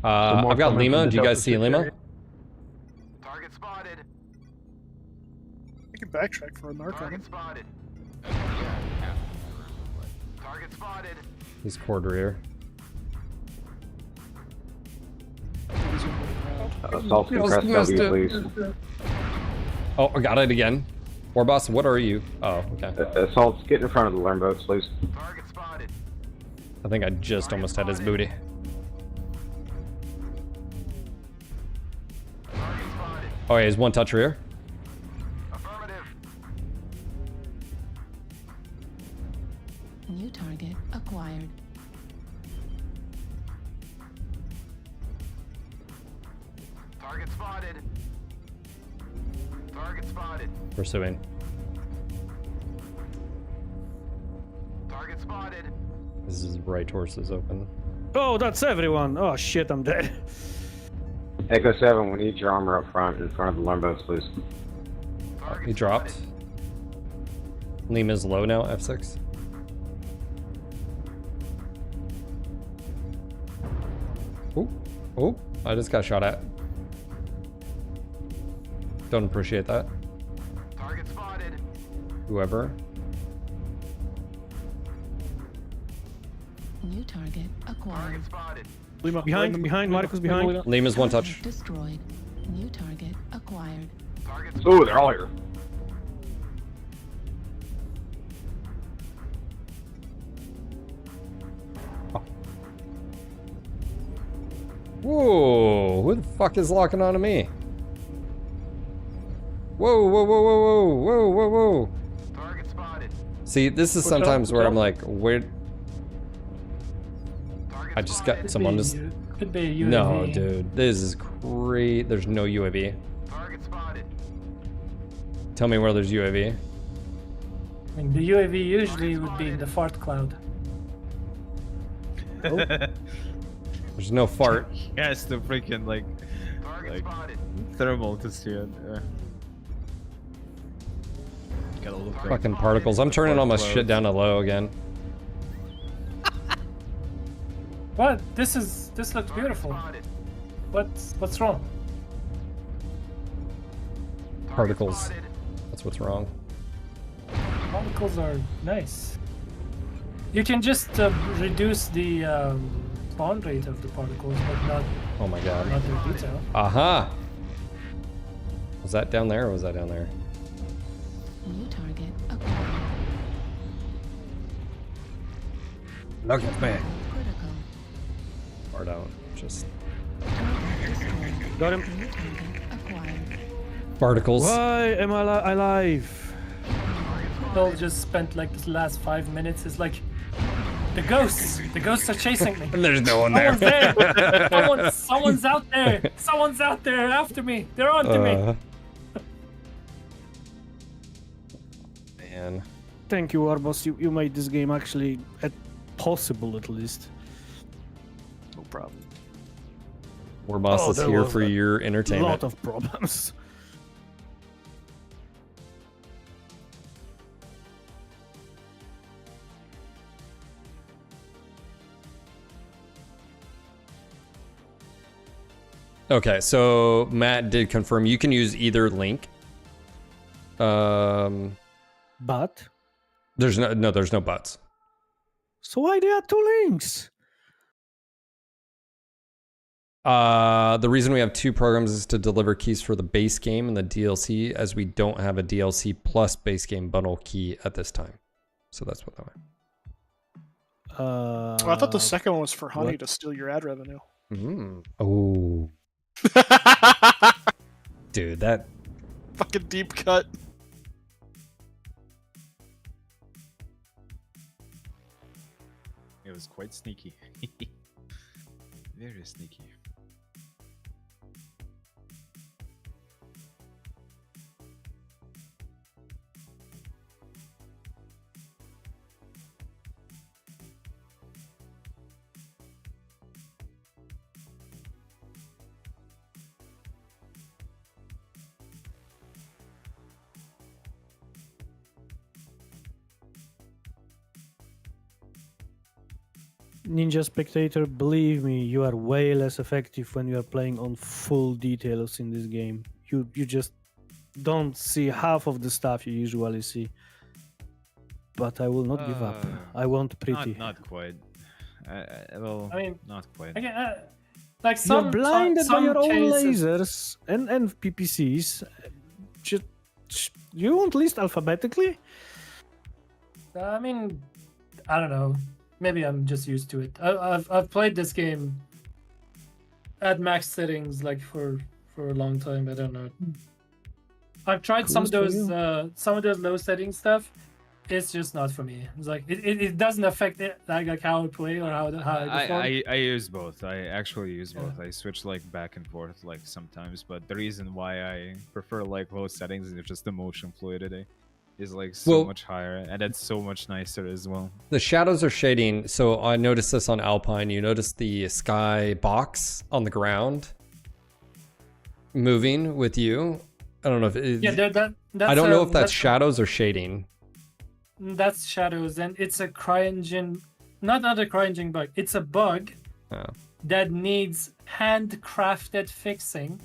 I've got Lima. Do you guys see Lima? You can backtrack for a narc on him. He's cord rear. Assault compressed W, please. Oh, I got it again. War boss, what are you? Oh, okay. Assaults, get in front of the learn boats, please. I think I just almost had his booty. Oh, yeah, he's one touch rear. New target acquired. Pursuing. His right torso is open. Oh, that's everyone. Oh shit, I'm dead. Echo 7, we need your armor up front, in front of the learn boats, please. He dropped. Lima's low now, F6. Oh, oh, I just got shot at. Don't appreciate that. Whoever. New target acquired. Lima, Behind, Marcus behind. Lima's one touch. Destroyed. New target acquired. Ooh, they're all here. Whoa, who the fuck is locking onto me? Whoa, whoa, whoa, whoa, whoa, whoa, whoa, whoa. See, this is sometimes where I'm like, where... I just got someone just... Could be a UAV. No, dude, this is great. There's no UAV. Tell me where there's UAV. I mean, the UAV usually would be in the fart cloud. Oh. There's no fart. Yeah, it's the freaking like thermal to see it. Yeah. Gotta look like Fucking particles. I'm turning all my shit down to low again. What? This looks beautiful. What's wrong? Particles. That's what's wrong. Particles are nice. You can just reduce the spawn rate of the particles, but not. Oh my god. Not their detail. Aha! Was that down there or was that down there? New target acquired. Look at me. Critical. Far out. Just. Got him. New target acquired. Particles. Why am I alive? Bill just spent like the last 5 minutes. It's like the ghosts. The ghosts are chasing me. And there's no one there. Someone's there. Someone's out there. Someone's out there after me. They're on to me. Man. Thank you, Arbos. You made this game actually possible at least. No problem. Warboss is there here was for your A entertainment. lot of problems. Okay, so Matt did confirm you can use either link. But There's no buts. so why there are two links? The reason we have two programs is to deliver keys for the base game and the DLC, as we don't have a DLC plus base game bundle key at this time. So that's what that meant. I thought the second one was for Honey what? to steal your ad revenue. Oh. Dude, that... Fucking deep cut. It was quite sneaky. Very sneaky. Ninja Spectator, believe me, you are way less effective when you are playing on full details in this game. You just don't see half of the stuff you usually see. But I will not give up. I want pretty. Not quite. Well, I mean, not quite. Again, like some You're blinded by some your own cases- lasers and PPCs. Just, you won't list alphabetically? I mean, I don't know. Maybe I'm just used to it. I've played this game at max settings like for a long time. I don't know. I've tried some of Cruise those low setting stuff. It's just not for me. It's like it doesn't affect it like how I play or how I perform. I use both. I actually use both. I switch like back and forth like sometimes, but the reason why I prefer like low settings is just the motion fluidity is like so much higher, and it's so much nicer as well. The shadows are shading, so I noticed this on Alpine. You notice the sky box on the ground moving with you. I don't know if it, that's I don't know if that's shadows or shading. That's shadows, and it's a CryEngine, not a CryEngine bug. It's a bug that needs handcrafted fixing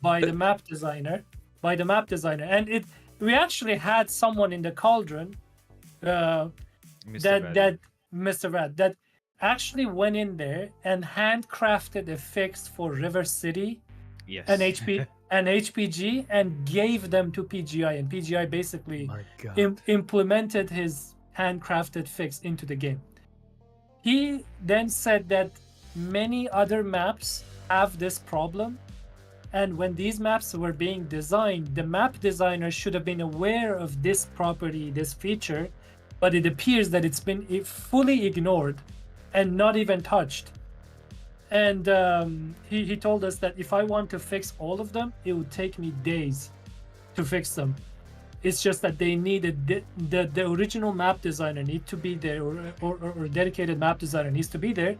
by the map designer. And we actually had someone in the Cauldron, Mr. Rad, that actually went in there and handcrafted a fix for River City, and HPG, and gave them to PGI, and PGI basically implemented his handcrafted fix into the game. He then said that many other maps have this problem, and when these maps were being designed, the map designer should have been aware of this property, this feature, but it appears that it's been fully ignored and not even touched. And he told us that if I want to fix all of them, it would take me days to fix them. It's just that they needed the original map designer need to be there, or dedicated map designer needs to be there,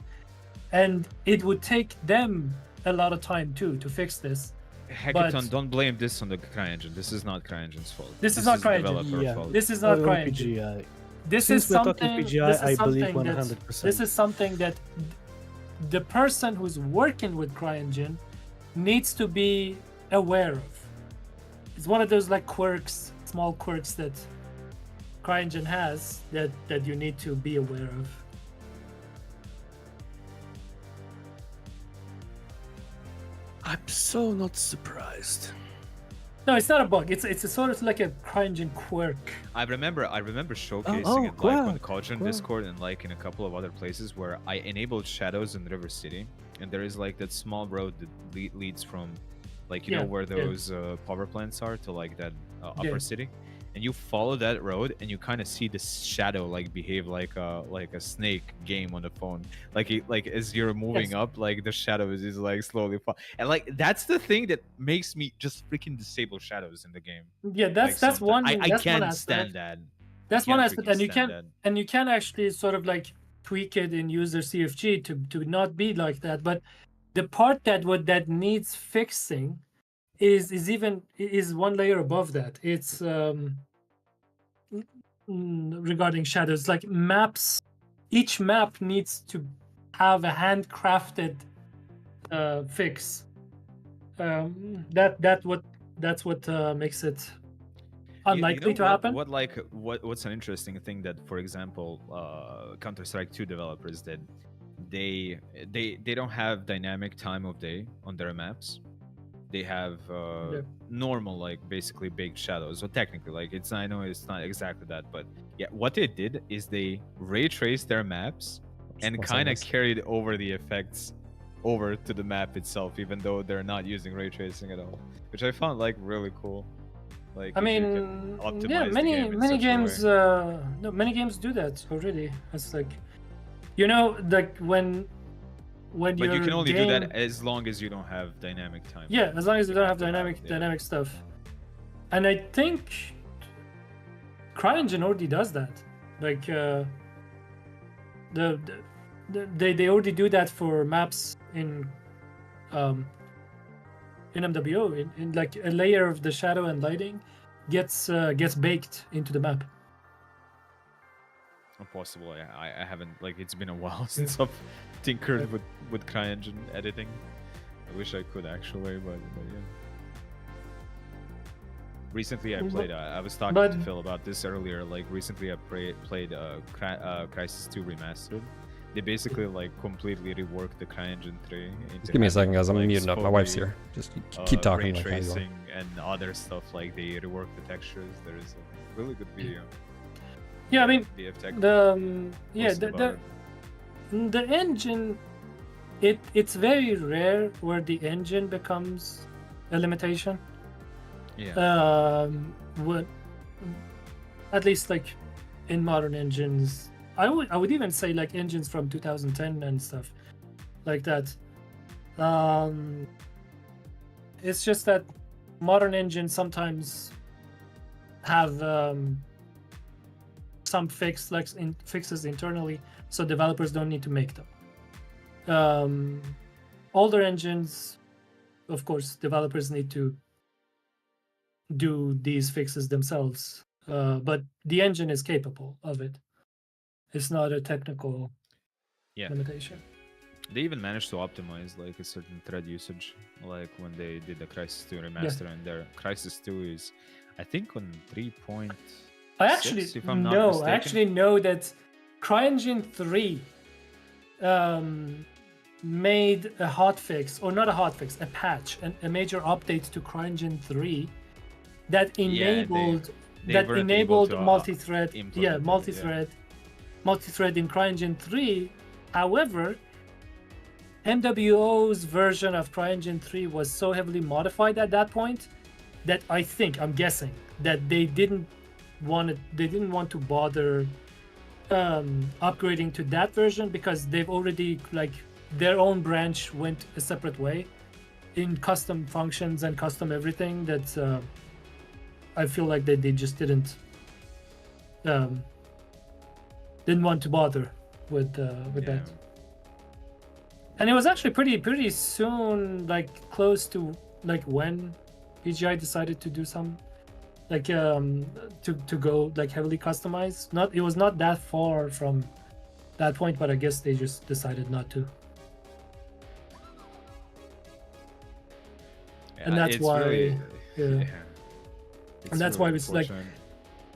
and it would take them a lot of time too to fix this. Hackathon, don't blame this on the CryEngine. This is not CryEngine's fault. This is not CryEngine. fault. This is not CryEngine. This is something. This is something that the person who's working with CryEngine needs to be aware of. It's one of those like quirks, small quirks that CryEngine has that you need to be aware of. I'm so not surprised. No, it's not a bug. It's a sort of like a CryEngine quirk. I remember showcasing it like on the Cauldron Discord and like in a couple of other places where I enabled shadows in River City, and there is like that small road that leads from like you know where those power plants are to like that upper city, and you follow that road and you kind of see the shadow like behave like a snake game on the phone, like as you're moving up, like the shadow is like slowly fall, and like that's the thing that makes me just freaking disable shadows in the game. Yeah, that's one. I can't stand that. That's one aspect, and you can actually sort of like tweak it in user CFG to not be like that. But the part that needs fixing is one layer above that. It's regarding shadows, like maps. Each map needs to have a handcrafted fix. That's what makes it unlikely to happen. What's an interesting thing that, for example, Counter-Strike 2 developers did? They don't have dynamic time of day on their maps. They have normal, like basically baked shadows. So technically, like I know it's not exactly that, but yeah, what they did is they ray traced their maps and kind of carried over the effects over to the map itself, even though they're not using ray tracing at all, which I found like really cool. Like, I if you mean, can optimize yeah, the many game in many such a way. games, no, many games do that already. It's like, you know, like when But your you can only game, do that as long as you don't have dynamic time. yeah, as long as you don't have to dynamic stuff. And I think CryEngine already does that. Like they already do that for maps in MWO. In like a layer of the shadow and lighting gets baked into the map. Possible. I haven't, like, it's been a while since I've tinkered with CryEngine editing. I wish I could actually, but yeah. Recently, I played. I was talking to Phil about this earlier. Like, recently, I played Crysis 2 Remastered. They basically like completely reworked the CryEngine 3. Just give me a second, guys. I'm like, muting up. My wife's here. Just keep talking. Ray like how you tracing and other stuff. Like, they reworked the textures. There is a really good video. Yeah, I mean, the engine, it's very rare where the engine becomes a limitation. Yeah. What, at least like in modern engines, I would even say like engines from 2010 and stuff like that. It's just that modern engines sometimes have some fixes internally, so developers don't need to make them. Older engines, of course, developers need to do these fixes themselves, but the engine is capable of it. It's not a technical limitation. They even managed to optimize like a certain thread usage, like when they did the Crysis 2 remaster, and their Crysis 2 is, I think, on 3.6. I actually know that CryEngine 3 made a hotfix, or not a hotfix, a patch, a major update to CryEngine 3 that enabled multi-thread. Multi-thread in CryEngine 3. However, MWO's version of CryEngine 3 was so heavily modified at that point that I'm guessing that they didn't want to bother upgrading to that version, because they've already, like, their own branch went a separate way in custom functions and custom everything, that I feel like they just didn't want to bother with that. And it was actually pretty soon, like close to like when PGI decided to do some like to go like heavily customized. It was not that far from that point, but I guess they just decided not to. And that's why and that's why it's like,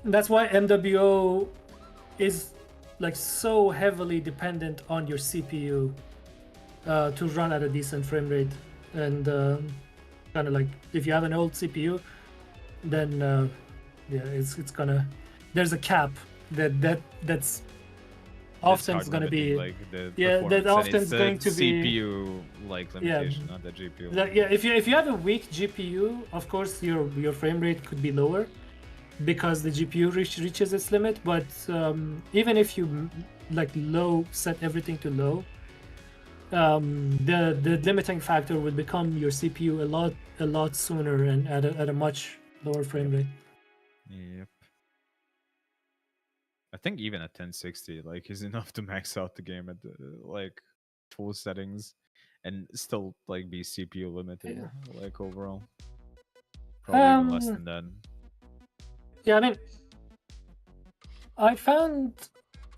that's why MWO is like so heavily dependent on your CPU to run at a decent frame rate. And kind of like, if you have an old CPU, then it's gonna, there's a cap that's often is gonna be like the that often is going to be CPU like limitation, not the GPU. If you have a weak GPU, of course your frame rate could be lower because the GPU reaches its limit. But even if you like set everything to low, the limiting factor would become your CPU a lot sooner and at a much lower frame rate. Yep. I think even at 1060 like is enough to max out the game at like full settings and still like be CPU limited, like overall. Probably even less than that. Yeah, I mean, I found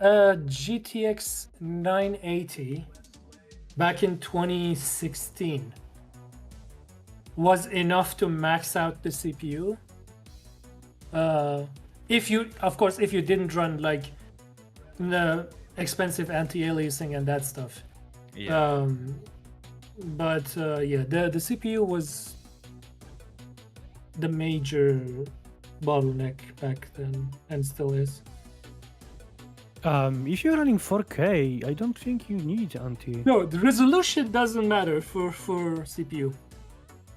a GTX 980 back in 2016 was enough to max out the CPU. If you didn't run like the expensive anti-aliasing and that stuff. But the CPU was the major bottleneck back then and still is. If you're running 4K, I don't think you need anti. No, the resolution doesn't matter for CPU.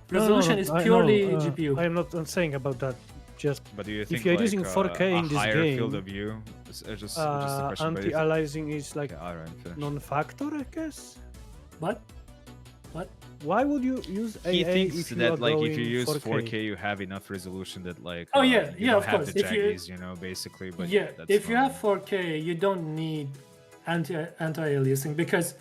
Resolution is purely GPU. I am not saying about that. Just But do you think if you're like, using 4K a in this higher game, field of view? Just a question. but do you think- anti-aliasing is like Yeah, alright, finish. non-factor, I guess. What? Why would you use AA He thinks if you that are like going if you use 4K? 4K, you have enough resolution that like Oh, yeah, you yeah, don't of have course. the If you- jaggies, basically. But Yeah, that's if you not- have 4K, you don't need anti-aliasing because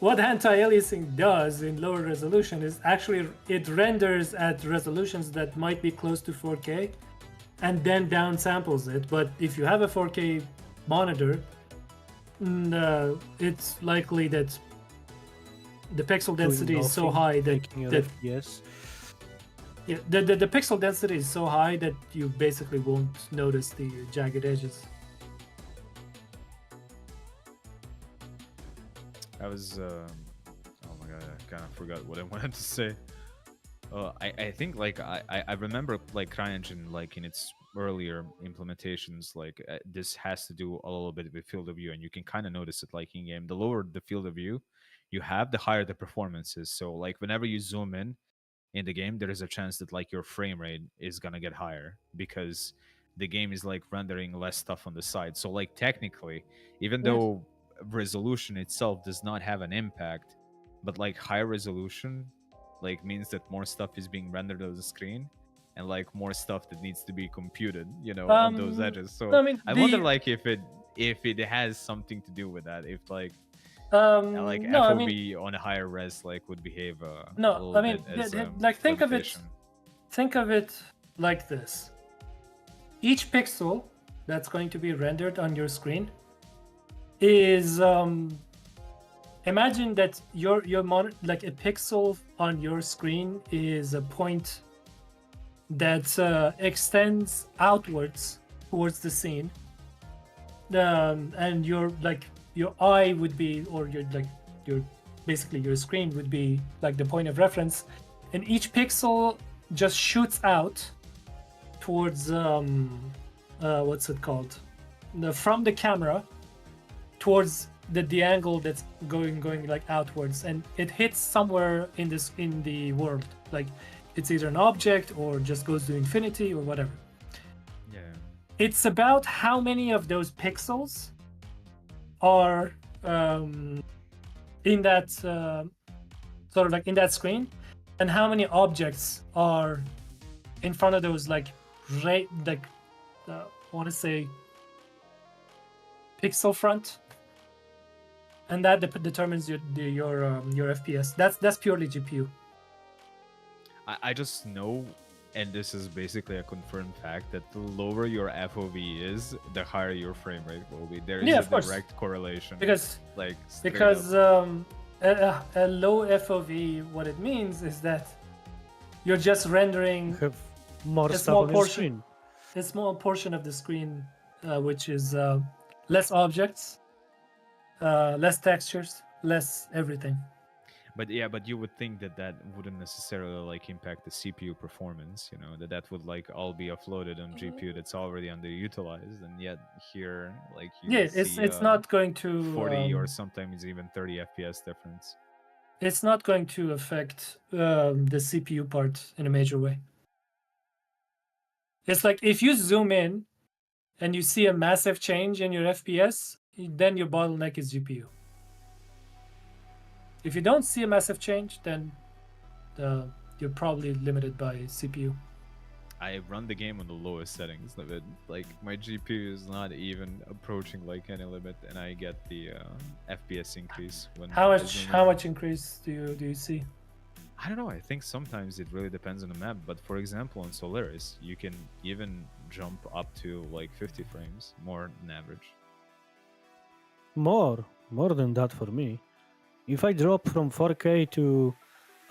what anti-aliasing does in lower resolution is actually it renders at resolutions that might be close to 4K and then downsamples it. But if you have a 4K monitor, it's likely that the pixel density is so high that yes, yeah, the pixel density is so high that you basically won't notice the jagged edges. I was oh my god, I kind of forgot what I wanted to say. I think like I remember like CryEngine like in its earlier implementations like this has to do a little bit with field of view, and you can kind of notice it like in game. The lower the field of view you have, the higher the performance is. So like whenever you zoom in the game, there is a chance that like your frame rate is gonna get higher because the game is like rendering less stuff on the side. So like technically, even though resolution itself does not have an impact, but like high resolution like means that more stuff is being rendered on the screen and like more stuff that needs to be computed on those edges. So I mean, I wonder like if it has something to do with that, if like like no, FOV I mean, on a higher res like would behave a no, little I mean, bit as, like think limitation. of it like this. Each pixel that's going to be rendered on your screen is imagine that your like a pixel on your screen is a point that extends outwards towards the scene, and your eye would be, or your basically your screen would be like the point of reference, and each pixel just shoots out towards what's it called, from the camera towards the angle that's going like outwards, and it hits somewhere in the world, like it's either an object or just goes to infinity or whatever. Yeah, it's about how many of those pixels are in that sort of like in that screen, and how many objects are in front of those like I want to say pixel front, and that determines your FPS. That's purely GPU. I just know, and this is basically a confirmed fact, that the lower your FOV is, the higher your frame rate will be. There is a direct correlation. Because a low FOV, what it means is that you're just rendering more a stuff small on your portion, screen. a small portion of the screen, which is less objects, less textures, less everything. But you would think that wouldn't necessarily like impact the CPU performance, that would like all be offloaded on GPU that's already underutilized, and yet here like you it's not going to 40 or sometimes even 30 FPS difference. It's not going to affect the CPU part in a major way. It's like if you zoom in and you see a massive change in your FPS, then your bottleneck is GPU. If you don't see a massive change, then you're probably limited by CPU. I run the game on the lowest settings limit. Like my GPU is not even approaching like any limit, and I get the FPS increase when. How much increase do you see? I don't know. I think sometimes it really depends on the map. But for example, on Solaris, you can even jump up to like 50 frames more than average. More than that for me. If I drop from 4K to,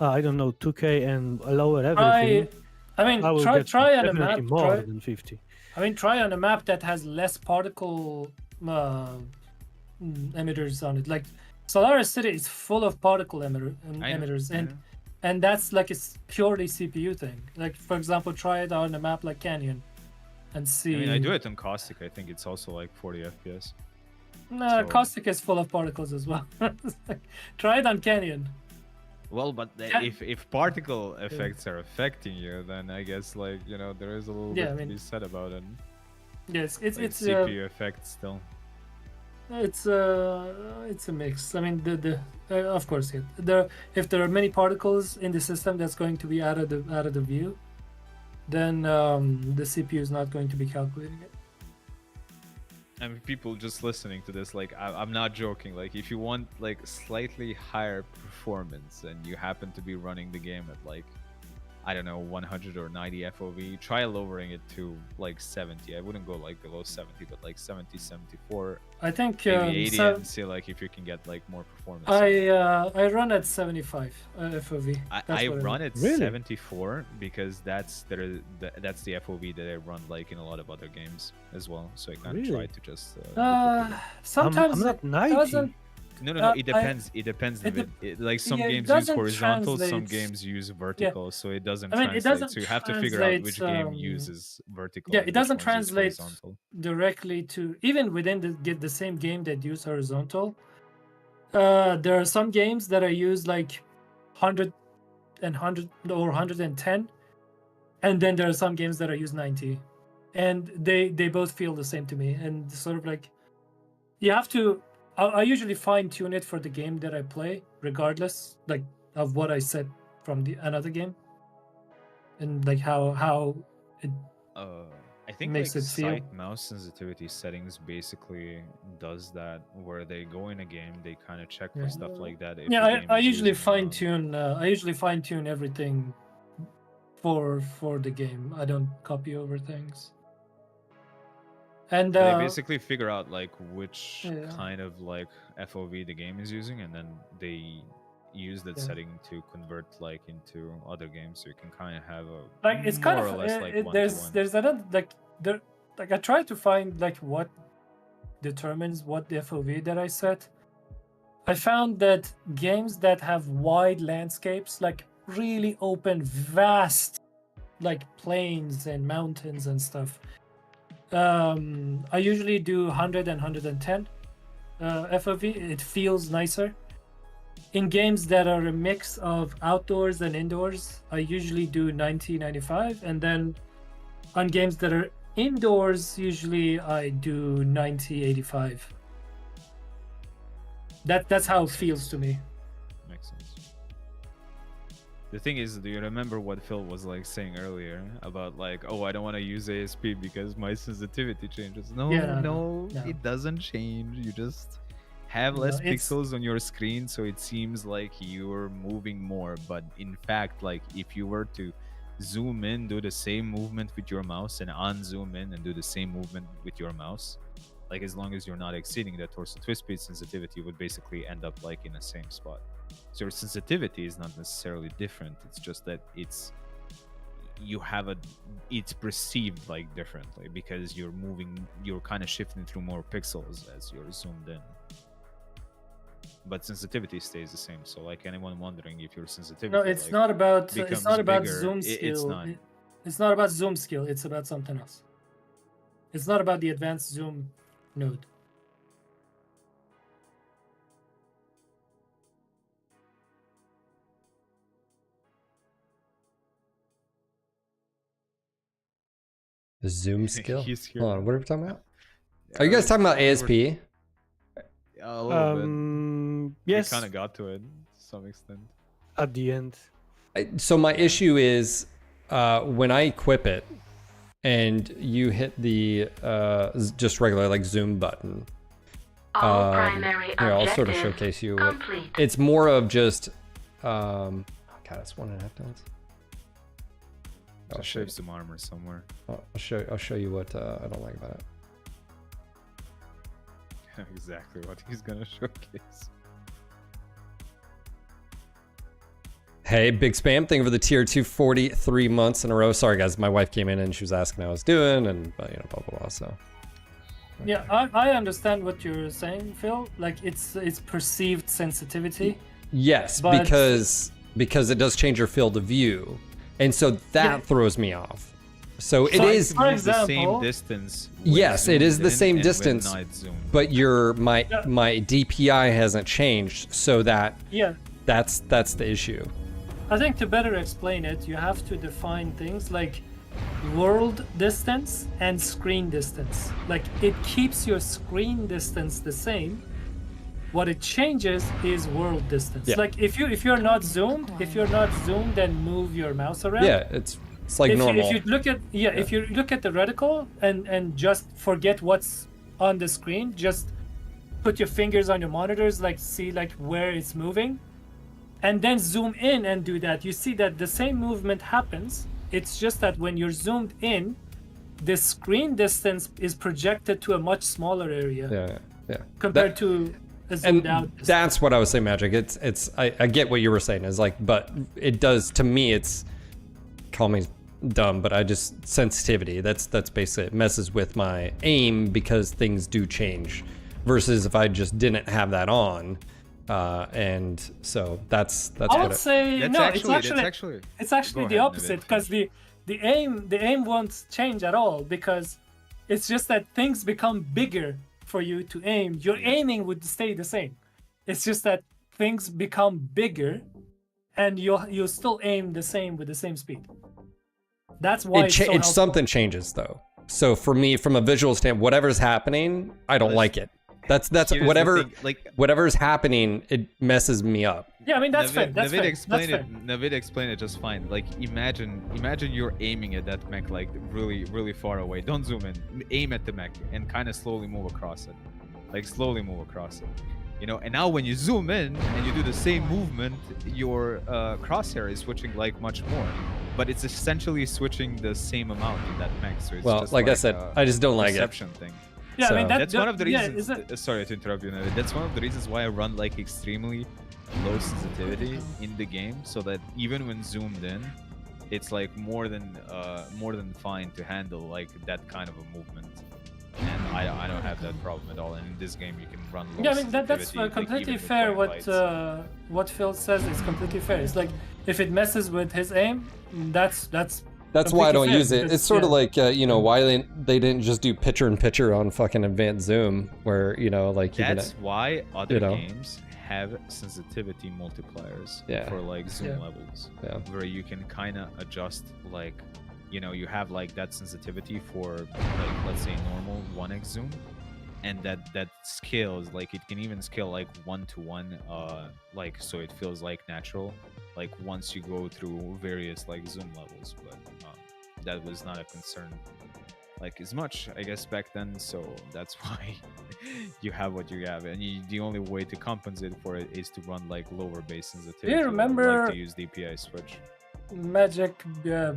I don't know, 2K and lower everything, I will try on a map more than 50. Try on a map that has less particle emitters on it. Like Solaris City is full of particle emitters, and that's like a purely CPU thing. Like for example, try it on a map like Canyon, and see. I mean, I do it on Caustic. I think it's also like 40 FPS. Nah, So- caustic is full of particles as well. Try it on Canyon. Well, but if particle effects are affecting you, then I guess like there is a little bit to be said about it. Yes, it's CPU effect still. It's a mix. I mean, of course, if there are many particles in the system that's going to be out of the view, then the CPU is not going to be calculating it. I mean, people just listening to this, like, I'm not joking. Like, if you want like slightly higher performance and you happen to be running the game at like, I don't know, 100 or 90 FOV, try lowering it to like 70. I wouldn't go like below 70, but like 70, 74. I think maybe 80 and see like if you can get like more performance. I run at 75 FOV. I run at Really? 74 because that's the FOV that I run like in a lot of other games as well. So I kind of try to just. Sometimes I'm not it 90. doesn't. No. It depends. It depends a bit. Like some it games use doesn't horizontal, some translate- games use vertical, so it doesn't I mean, it translate. doesn't So you have to figure out which game translate, uses vertical. Yeah, and it doesn't which ones use translate horizontal. directly to even within the same game that use horizontal. There are some games that I use like 100 or 110, and then there are some games that I use 90, and they both feel the same to me. And sort of like, you have to. I usually fine tune it for the game that I play, regardless like of what I set from another game, and like how it. I think makes like it feel. side mouse sensitivity settings basically does that, where they go in a game, they kind of check for stuff like that. If the Yeah, game I is usually using, fine tune. I usually fine tune everything for the game. I don't copy over things. And they basically figure out like which Yeah. kind of like FOV the game is using, and then they use that Yeah. setting to convert like into other games, so you can kind of have a like it's more kind or of less like there's another like I try to find like what determines what the FOV that I set. I found that games that have wide landscapes, like really open, vast, like plains and mountains and stuff, I usually do 100 and 110 FOV. It feels nicer. In games that are a mix of outdoors and indoors, I usually do 90, 95. And then on games that are indoors, usually I do 90, 85. That's how it feels to me. Makes sense. The thing is, do you remember what Phil was like saying earlier about like, oh, I don't want to use ASP because my sensitivity changes? No, no, it doesn't change. You just have less pixels on your screen, so it seems like you're moving more. But in fact, like if you were to zoom in, do the same movement with your mouse, and unzoom in and do the same movement with your mouse, like as long as you're not exceeding that torso twist speed, sensitivity would basically end up like in the same spot. So your sensitivity is not necessarily different. It's just that it's perceived like differently because you're kind of shifting through more pixels as you're zoomed in. But sensitivity stays the same. So like anyone wondering if your sensitivity No, it's like, not about bigger, zoom it's skill. not. It's not about zoom skill. It's about something else. It's not about the advanced zoom node. The zoom skill. He's here. Hold on, what are we talking about? Are you guys talking about ASP? A little bit. Yes. We kind of got to it to some extent. At the end. So my issue is when I equip it and you hit the just regular like zoom button. All primary Here, I'll sort of objectives showcase you. complete. It's more of just God, it's 1.5 times. I'll show you some armor somewhere. I'll show you what I don't like about it. Exactly what he's gonna showcase. Hey, Big Spam, thank you for the tier 240 3 months in a row. Sorry guys, my wife came in and she was asking how I was doing and you know, blah blah blah. So Yeah, I understand what you're saying, Phil. Like it's perceived sensitivity. yes, but- because it does change your field of view, and so that throws me off. So it Try is to For move the same example- distance. when yes, it is zoomed the in same and when distance, not zoomed. but my DPI hasn't changed, so that's the issue. I think to better explain it, you have to define things like world distance and screen distance. Like it keeps your screen distance the same. What it changes is world distance. Yeah. Like if you're not zoomed, then move your mouse around. Yeah, it's like normal. If you look at if you look at the reticle and just forget what's on the screen, just put your fingers on your monitors, like see like where it's moving, and then zoom in and do that. You see that the same movement happens. It's just that when you're zoomed in, the screen distance is projected to a much smaller area. Yeah. Compared to a zoomed out distance. That's what I was saying, Magic. I get what you were saying. Is like, but it does to me. It's call me dumb, but I just sensitivity. That's basically it messes with my aim because things do change. Versus if I just didn't have that on, and so that's I would what say That's no. actually- it's actually Go the ahead, opposite Navid. because the aim won't change at all because it's just that things become bigger for you to aim. Your aiming would stay the same. It's just that things become bigger, and you'll still aim the same with the same speed. That's why it's so helpful. something changes though. So for me, from a visual standpoint, whatever's happening, I don't like it. That's Here's the whatever thing, like whatever's happening, it messes me up. Yeah, I mean that's fair. That's Navid fair. explained That's it. fair. Navid explained it just fine. Like imagine you're aiming at that mech like really far away. Don't zoom in. Aim at the mech and kind of slowly move across it. Like slowly move across it. You know. And now when you zoom in and you do the same movement, your crosshair is switching like much more. But it's essentially switching the same amount in that mech. So it's Well, just like I said, a I just don't like it. perception thing. Yeah, I mean So- that's One of the yeah, reasons. is it- Sorry to interrupt you, Navid. That's one of the reasons why I run like extremely low sensitivity in the game, so that even when zoomed in, it's like more than fine to handle like that kind of a movement. And I don't have that problem at all. And in this game, you can run low Yeah, I mean that's sensitivity, like, completely even with fair. white lights. What Phil says is completely fair. It's like if it messes with his aim, that's why I don't completely fair use it. because, It's sort of yeah. like why they didn't just do picture-in-picture on fucking advanced zoom, where like you That's can, why other know. games have sensitivity multipliers Yeah. for like zoom Yeah. levels, Yeah. where you can kind of adjust like, you have like that sensitivity for like let's say normal 1x zoom, and that scales like it can even scale like 1-to-1, like so it feels like natural, like once you go through various like zoom levels, but that was not a concern like as much I guess back then, so that's why you have what you have, and the only way to compensate for it is to run like lower base sensitivity. or, remember- like to use DPI switch? Magic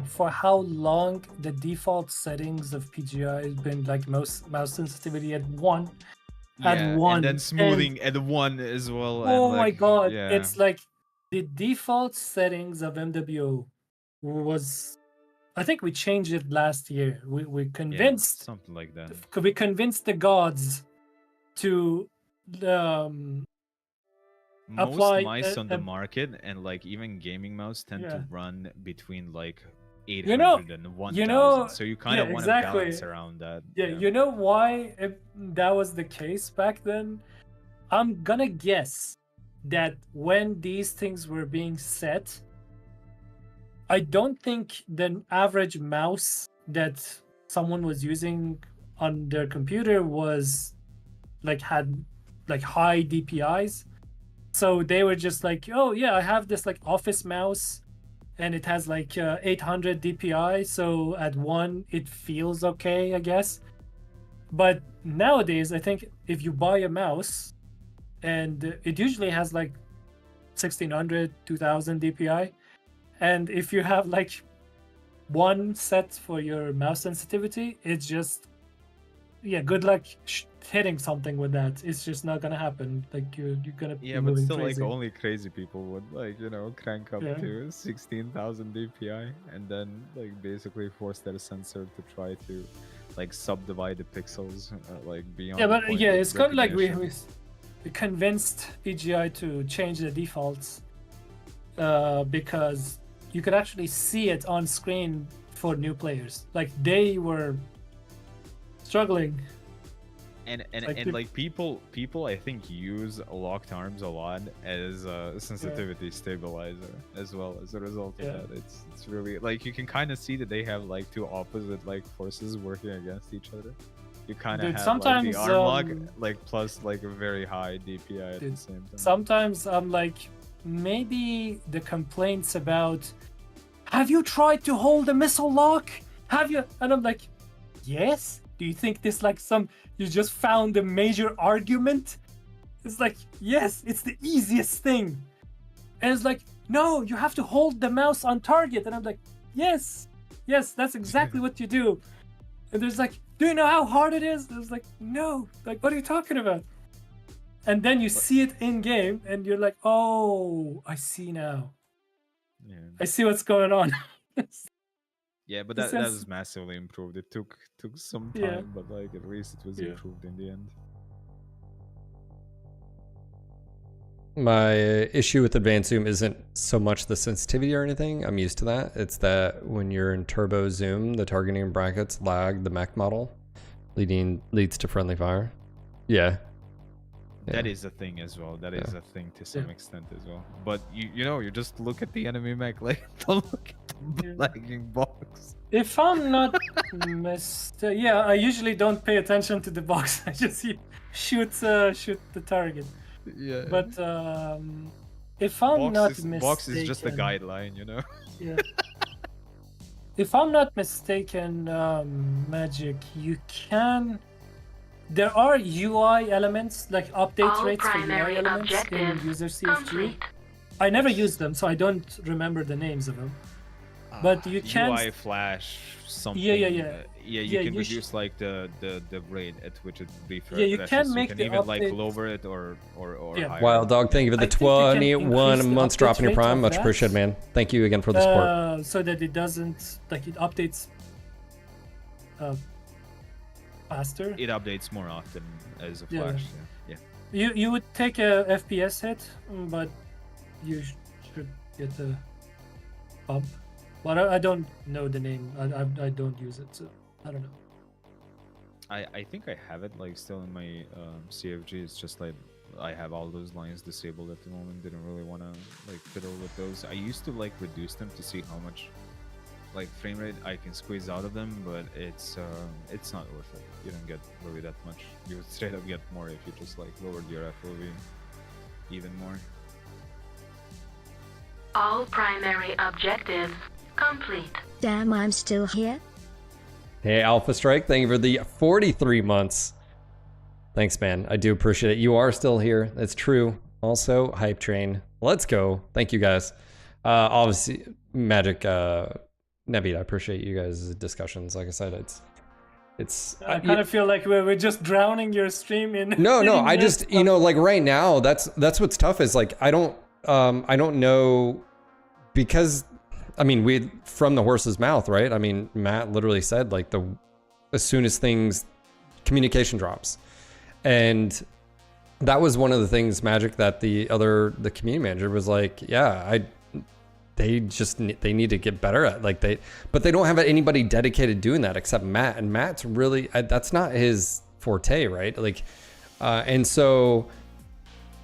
for how long the default settings of PGI has been like mouse sensitivity at 1 and then smoothing at 1 as well. and, Oh my like, god, yeah. it's like the default settings of MWO was, I think we changed it last year. We Yeah, convinced something like that. we convinced the gods to Most apply mice on the a- market and like even gaming mouse tend Yeah. to run between like 800 You know- and 1000, you know- so you kind of yeah, want exactly. to balance around that. Yeah, you know why that was the case back then? I'm gonna guess that when these things were being set, I don't think the average mouse that someone was using on their computer was had high DPIs. So they were just like, oh yeah, I have this like office mouse and it has like 800 DPI, so at 1 it feels okay, I guess. But nowadays, I think if you buy a mouse and it usually has like 1600, 2000 DPI, and if you have like 1 set for your mouse sensitivity, it's just, yeah, good luck hitting something with that. It's just not gonna happen. Like you're gonna be Yeah, but moving still, crazy. like only crazy people would crank up Yeah. to 16,000 DPI and then like basically force their sensor to try to like subdivide the pixels like beyond. Yeah, the but point yeah, of it's kind of like we recognition. convinced PGI to change the defaults because you could actually see it on screen for new players. Like they were struggling. And Like like people I think use locked arms a lot as a sensitivity stabilizer as well as a result of that. It's really like you can kind of see that they have like two opposite like forces working against each other. You kind of have sometimes, like the arm lock like plus like a very high DPI at the same time. Sometimes I'm like, maybe the complaints about, have you tried to hold a missile lock? Have you? And I'm like, yes. Do you think this like you just found a major argument? It's like, yes, it's the easiest thing. And it's like, no, you have to hold the mouse on target. And I'm like, yes, that's exactly what you do. And there's like, do you know how hard it is? And it's like, no, like, what are you talking about? And then you see it in game and you're like, oh, I see now. Yeah. I see what's going on. Yeah, but that was massively improved. It took some time, but like at least it was improved in the end. My issue with advanced zoom isn't so much the sensitivity or anything. I'm used to that. It's that when you're in turbo zoom, the targeting brackets lag the mech model, leads to friendly fire. Yeah. That is a thing as well. That is a thing to some extent as well. But you just look at the enemy mech, like don't look at the lagging box. If I'm not mistaken, I usually don't pay attention to the box. I just shoot the target. Yeah. But if I'm not mistaken, box is just a guideline, Yeah. If I'm not mistaken, Magic, you can. There are UI elements, like update rates for UI elements in user CFG. Complete. I never use them, so I don't remember the names of them. But you can UI flash something. Yeah, you can reduce like the rate at which it refreshes. Yeah, you can make you can the even like update- lower it or higher. Wild Dog, thank you for the I think you can 21 increase the months update drop in your rate prime. of Much that. appreciated, man. Thank you again for the support. so that it doesn't it updates faster. It updates more often as a flash. Yeah. You would take a FPS hit, but you should get a bump. But I don't know the name. I don't use it, so I don't know. I think I have it like still in my CFG. It's just like I have all those lines disabled at the moment. Didn't really want to like fiddle with those. I used to like reduce them to see how much like frame rate I can squeeze out of them, but it's not worth it. You don't get really that much. You would straight up get more if you just like lowered your FOV even more. All primary objectives complete. Damn, I'm still here. Hey, Alpha Strike, thank you for the 43 months. Thanks, man. I do appreciate it. You are still here. That's true. Also, Hype Train. Let's go. Thank you, guys. Obviously, Magic, Nebby, I appreciate you guys' discussions. Like I said, it's. I kind of feel like we're just drowning your stream in. No, in I this just, like right now, that's what's tough is like, I don't know, because I mean, we from the horse's mouth, right? I mean, Matt literally said like as soon as communication drops, and that was one of the things, Magic, that the community manager was like, yeah, they need to get better at, like but they don't have anybody dedicated doing that except Matt, and Matt's really that's not his forte, right? Like, and so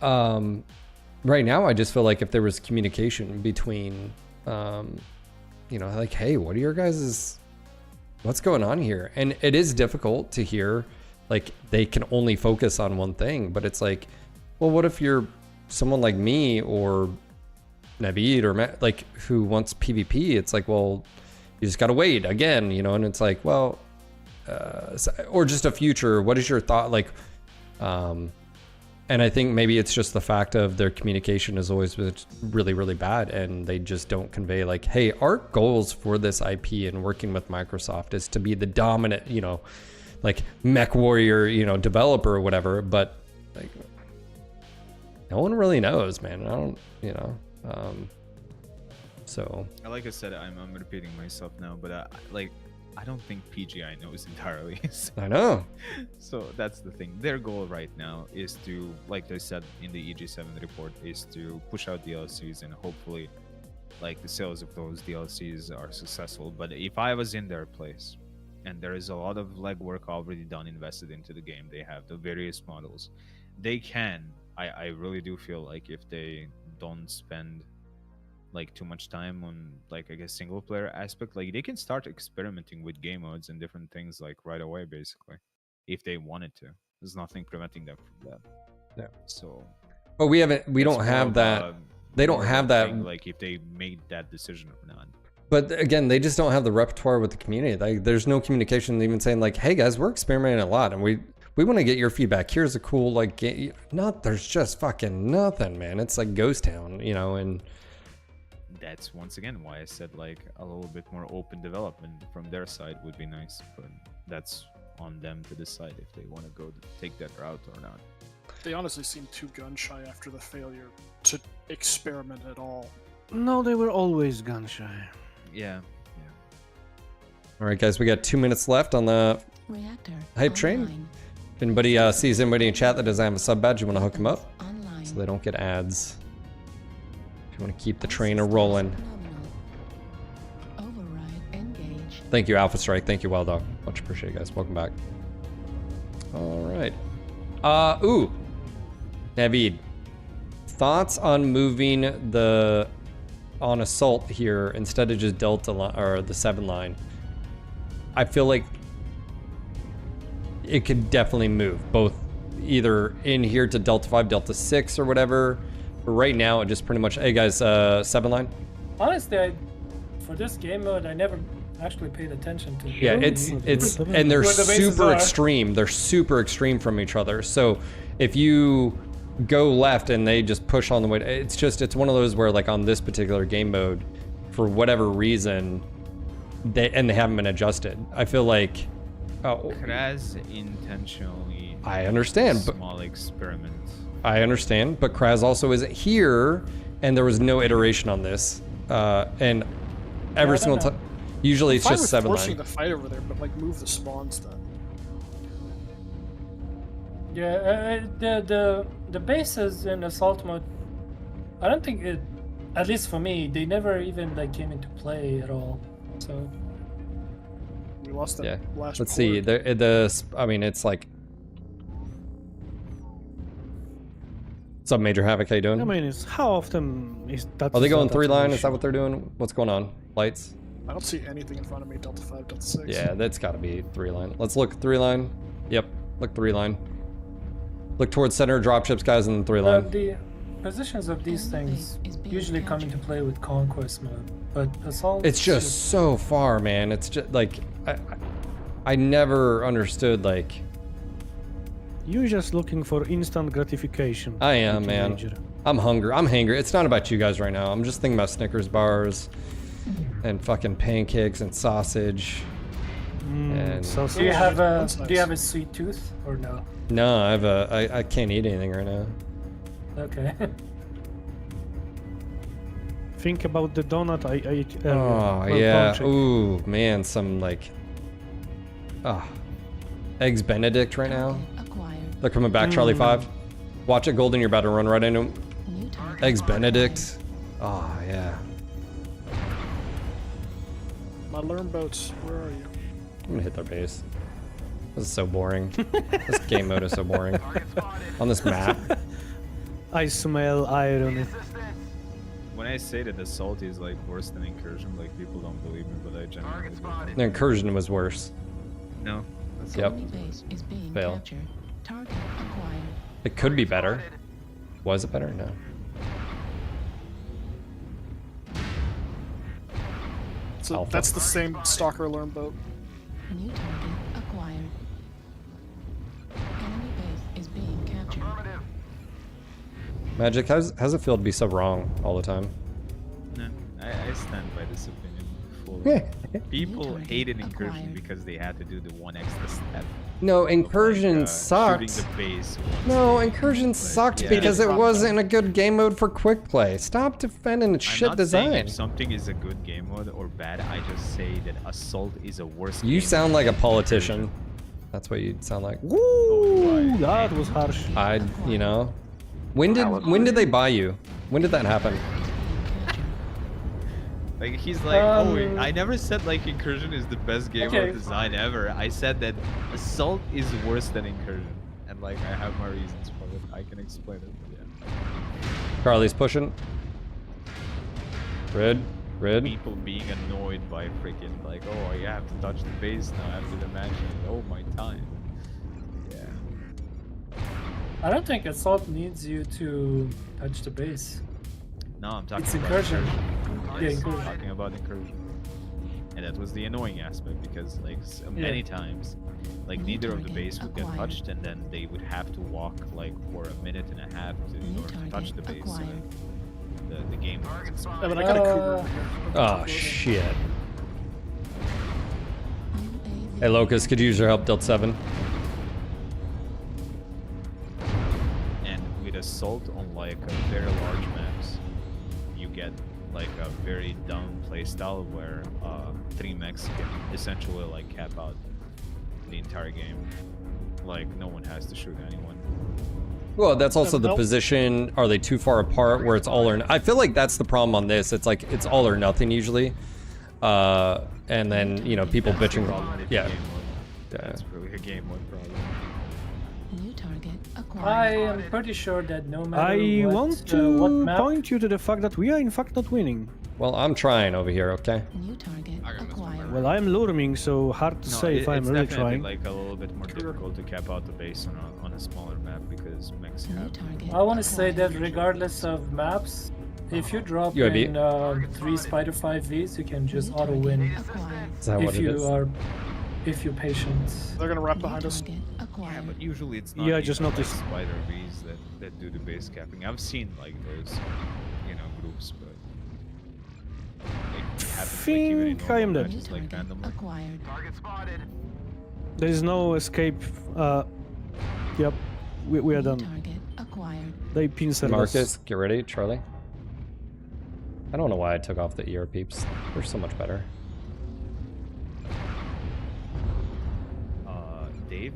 right now I just feel like if there was communication between like, hey, what are your guys' what's going on here? And it is difficult to hear like they can only focus on one thing, but it's like, well, what if you're someone like me or Naveed or Matt, like who wants PvP? It's like, well, you just gotta wait again, and it's like, well, or just a future, what is your thought, like, and I think maybe it's just the fact of their communication has always been really, really bad, and they just don't convey like, hey, our goals for this IP and working with Microsoft is to be the dominant, like MechWarrior, developer or whatever, but like no one really knows, man. I don't, so. Like I said, I'm repeating myself now, but I don't think PGI knows entirely. So, I know. So that's the thing. Their goal right now is to, like they said in the EG7 report, is to push out DLCs and hopefully like the sales of those DLCs are successful. But if I was in their place, and there is a lot of legwork already done, invested into the game, they have the various models, they can. I really do feel like if they don't spend like too much time on like I guess single player aspect, like they can start experimenting with game modes and different things like right away, basically, if they wanted to. There's nothing preventing them from that. Yeah. So. But we don't have that. They don't have that. Like if they made that decision or not. But again, they just don't have the repertoire with the community. Like, there's no communication even saying like, hey guys, we're experimenting a lot and we want to get your feedback. Here's a cool like game. There's just fucking nothing, man. It's like ghost town, you know, and that's once again why I said like a little bit more open development from their side would be nice, but that's on them to decide if they want to go take that route or not. They honestly seem too gun shy after the failure to experiment at all. No, they were always gun shy. Yeah. All right, guys, we got 2 minutes left on the hype train. If anybody sees anybody in chat that doesn't have a sub badge, you want to hook them up so they don't get ads. If you want to keep the train rolling. Thank you, Alpha Strike. Thank you, Wild Dog. Much appreciated, guys. Welcome back. All right. Ooh. Navid, thoughts on moving on Assault here instead of just Delta or the 7 line? I feel like it could definitely move both either in here to Delta 5, Delta 6 or whatever. But right now it just pretty much, hey guys, 7 line? Honestly, for this game mode, I never actually paid attention to. Yeah, it's and they're super extreme. They're super extreme from each other. So if you go left and they just push on the way, it's one of those where like on this particular game mode, for whatever reason, they haven't been adjusted. I feel like Kraz intentionally. I understand, small experiment. I understand, but Kraz also isn't here, and there was no iteration on this, and every single time. Usually it's just 7 line. Forcing the fight over there, but like move the spawns then. Yeah, the bases in Assault mode, I don't think it, at least for me, they never even like came into play at all. So we lost that last. Let's see. I mean, it's like. What's up, Major Havoc? How you doing? I mean, it's how often is that? Are they going 3 line? Is that what they're doing? What's going on? Lights? I don't see anything in front of me. Delta 5, Delta 6. Yeah, that's got to be 3 line. Let's look 3 line. Yep, look 3 line. Look towards center dropships, guys, and then 3 line. The positions of these things usually come into play with Conquest mode, but Assault. It's just so far, man. It's just like I never understood like. You're just looking for instant gratification. I am, man. Major. I'm hungry. It's not about you guys right now. I'm just thinking about Snickers bars and fucking pancakes and sausage. And sausage. Do you have a sweet tooth or no? No, I can't eat anything right now. Okay. Think about the donut I ate earlier. Oh yeah. Ooh man, some like Eggs Benedict right now. They're coming back, Charlie 5. Watch it, Golden, you're about to run right into him. Eggs Benedict. Oh, yeah. My learn boats, where are you? I'm gonna hit their base. This is so boring. This game mode is so boring. On this map. I smell irony. When I say that Assault is like worse than Incursion, like people don't believe me, but I genuinely believe. The Incursion was worse. No. Yep. Fail. It could be better. Was it better? No. So that's the same Stalker learn boat. New target acquired. Enemy base is being captured. Magic, how's it feel to be so wrong all the time? No, I stand by this opinion fully. People hated Incursion because they had to do the one extra step. No, Incursion like, sucked. Shooting the base No, Incursion sucked because it wasn't a good game mode for quick play. Stop defending its shit design. Saying if something is a good game mode or bad, I just say that Assault is a worse game. You sound like a politician. That's what you sound like. Woo! That was harsh. You know. When did they buy you? When did that happen? Like he's like, oh, I never said like Incursion is the best game Okay. of design ever. I said that Assault is worse than Incursion, and like I have my reasons for it. I can explain it. But yeah. Charlie's pushing. Red. People being annoyed by freaking like, oh, I have to touch the base now after the match. And, oh my time. Yeah. I don't think Assault needs you to touch the base. No, I'm talking It's about Incursion. Yeah, I'm Incursion. talking about Incursion. And that was the annoying aspect because like many times, like neither of the base would get touched, and then they would have to walk like for a minute and a half in order to touch the base. So the game was Yeah, but I got a cougar over here. Oh shit. Hey Locust, could you use your help, Dealt 7? And with Assault on like a very large maps, you get like a very dumb playstyle where 3 mechs can essentially like cap out the entire game. Like no one has to shoot anyone. Well, that's also the position. Are they too far apart where it's all or I feel like that's the problem on this. It's like it's all or nothing usually. And then, you know, people bitching. Yeah. That's really a game mode problem. New target acquired. I am pretty sure that no matter I what, want what to map, point you to the fact that we are in fact not winning. Well, I'm trying over here, okay? New target acquired. Well, I'm luring, so hard to say if I'm it's really definitely trying. like a little bit more difficult to cap out the base on a smaller map because mechs have. I want to say that regardless of maps, if you drop UAV. in 3 Spider 5Vs, you can just auto win. Is that what it is? If you're patient. They're gonna wrap behind us. Yeah, but usually it's not. Yeah, I even, just like, noticed. Spider Vs that do the base capping. I've seen like those, you know, groups, but it happens like even in Think I am normal dead. matches, like randomly. Acquired. There is no escape. Yep, we are done. Target acquired. They pincered us. Marcus, get ready. Charlie. I don't know why I took off the ear peeps. They're so much better. Dave,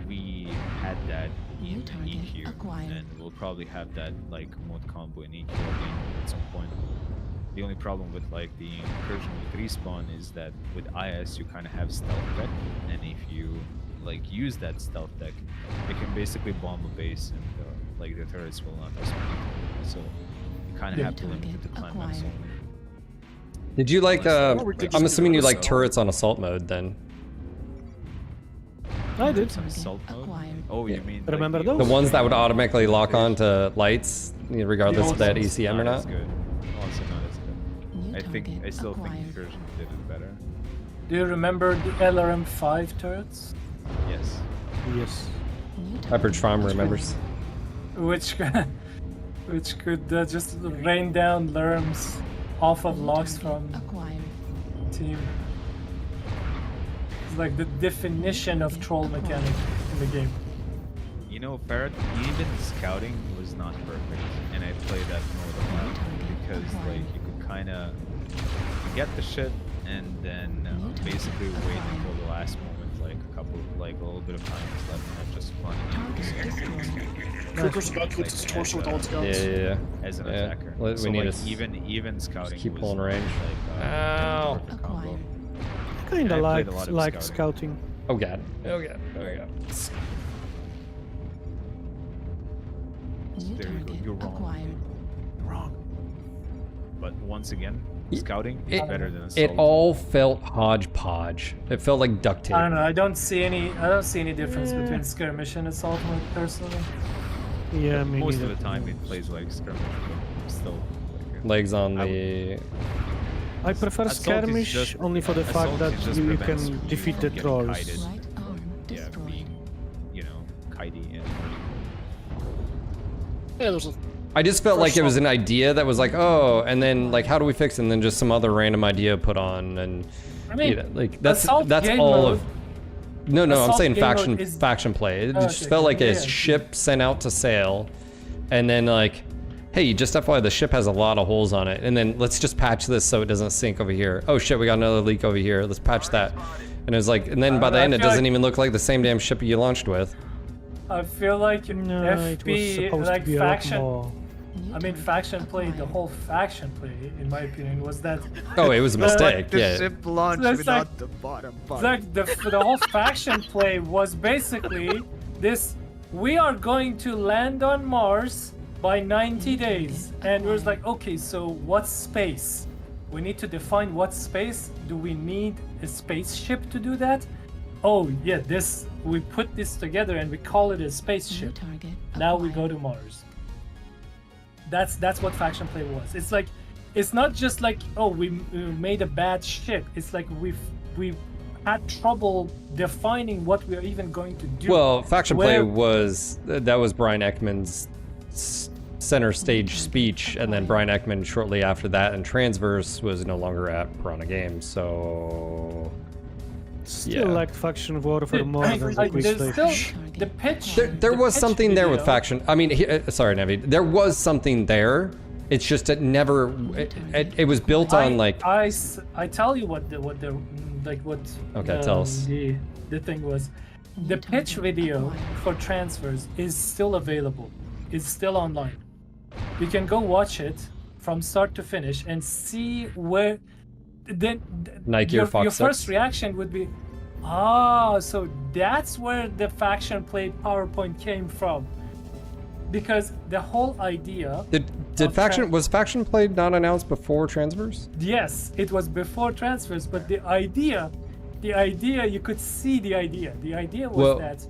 we had that in EQ, and we'll probably have that like mode combo in EQ again at some point. The only problem with like the Incursion with respawn is that with IS you kind of have stealth tech, and if you like use that stealth tech, it can basically bomb a base, and like the turrets will not respond. So you kind of have to limit it to climax only. Did you like, I'm assuming you like turrets on assault mode then? I did. Assault mode? Oh, you mean Remember like, those? The ones that would automatically lock on to lights, regardless of that ECM or not? As good. Also not as good. I still think Incursion did it better. Do you remember the LRM-5 turrets? Yes. Yes. Average Farm remembers. Which could just rain down lerms off of logs from team. It's like the definition of troll mechanic in the game. You know, Ferret, even scouting was not perfect, and I played that mode a lot because like you could kind of get the shit and then basically wait until the last moment, like a little bit of time is left, and just run. Kruger's about to put his torso with all its guns. Yeah. As an attacker. We So need like, to even scouting keep was pulling range. like Ow. perfect combo. Kinda I played a lot of like scouting. Oh god. Oh god. Oh god. There you go. You're wrong. Wrong. But once again, scouting is better than assault. It all felt hodgepodge. It felt like duct tape. I don't know. I don't see any difference between skirmish and assault mode personally. Yeah, me Most neither. of the time it plays like skirmish, but still. Legs on the. I prefer Assault is skirmish just- only for the fact assault that is just you prevents can you defeat from the getting trolls. kited. Yeah, being, you know, kitey and. Yeah, there's a. I just felt like it was an idea that was like, oh, and then like, how do we fix it? And then just some other random idea put on, and I mean, you know, like that's Assault game all mode- of. No, I'm Assault saying game faction mode is- faction play. It Oh, just okay, felt like a yeah. ship sent out to sail, and then like, hey, just FYI, the ship has a lot of holes on it, and then let's just patch this so it doesn't sink over here. Oh shit, we got another leak over here. Let's patch that. And it was like, and then by the I end, it feel doesn't like- even look like the same damn ship you launched with. I feel like No, it was FP supposed like to be a lot faction more. I mean, faction play, the whole faction play, in my opinion, was that. Oh, it was a mistake. The Yeah. ship launched It's without like- the bottom It's part. like the whole faction play was basically this: we are going to land on Mars by 90 days, and we're like, okay, so what's space? We need to define what space. Do we need a spaceship to do that? Oh yeah, this we put this together and we call it a spaceship. Now we go to Mars. That's what faction play was. It's like, it's not just like, oh, we made a bad ship. It's like we've had trouble defining what we're even going to do. Well, faction play Where- was Brian Ekman's center stage speech, and then Brian Ekman shortly after that, and Transverse was no longer at Piranha Games, so Still yeah. liked faction warfare more than the quick there's play. still the pitch. There the was pitch something there with video- faction. I mean, sorry, Nevi. There was something there. It's just it never. It was built on like. I tell you what the Okay, tell us. The thing was, the pitch video for Transfers is still available. It's still online. You can go watch it from start to finish and see where. Then Nike or Fox your 6? first reaction would be, so that's where the faction play PowerPoint came from, because the whole idea. Did faction was faction play not announced before Transverse? Yes, it was before Transfers, but the idea, you could see the idea. The idea was Well, that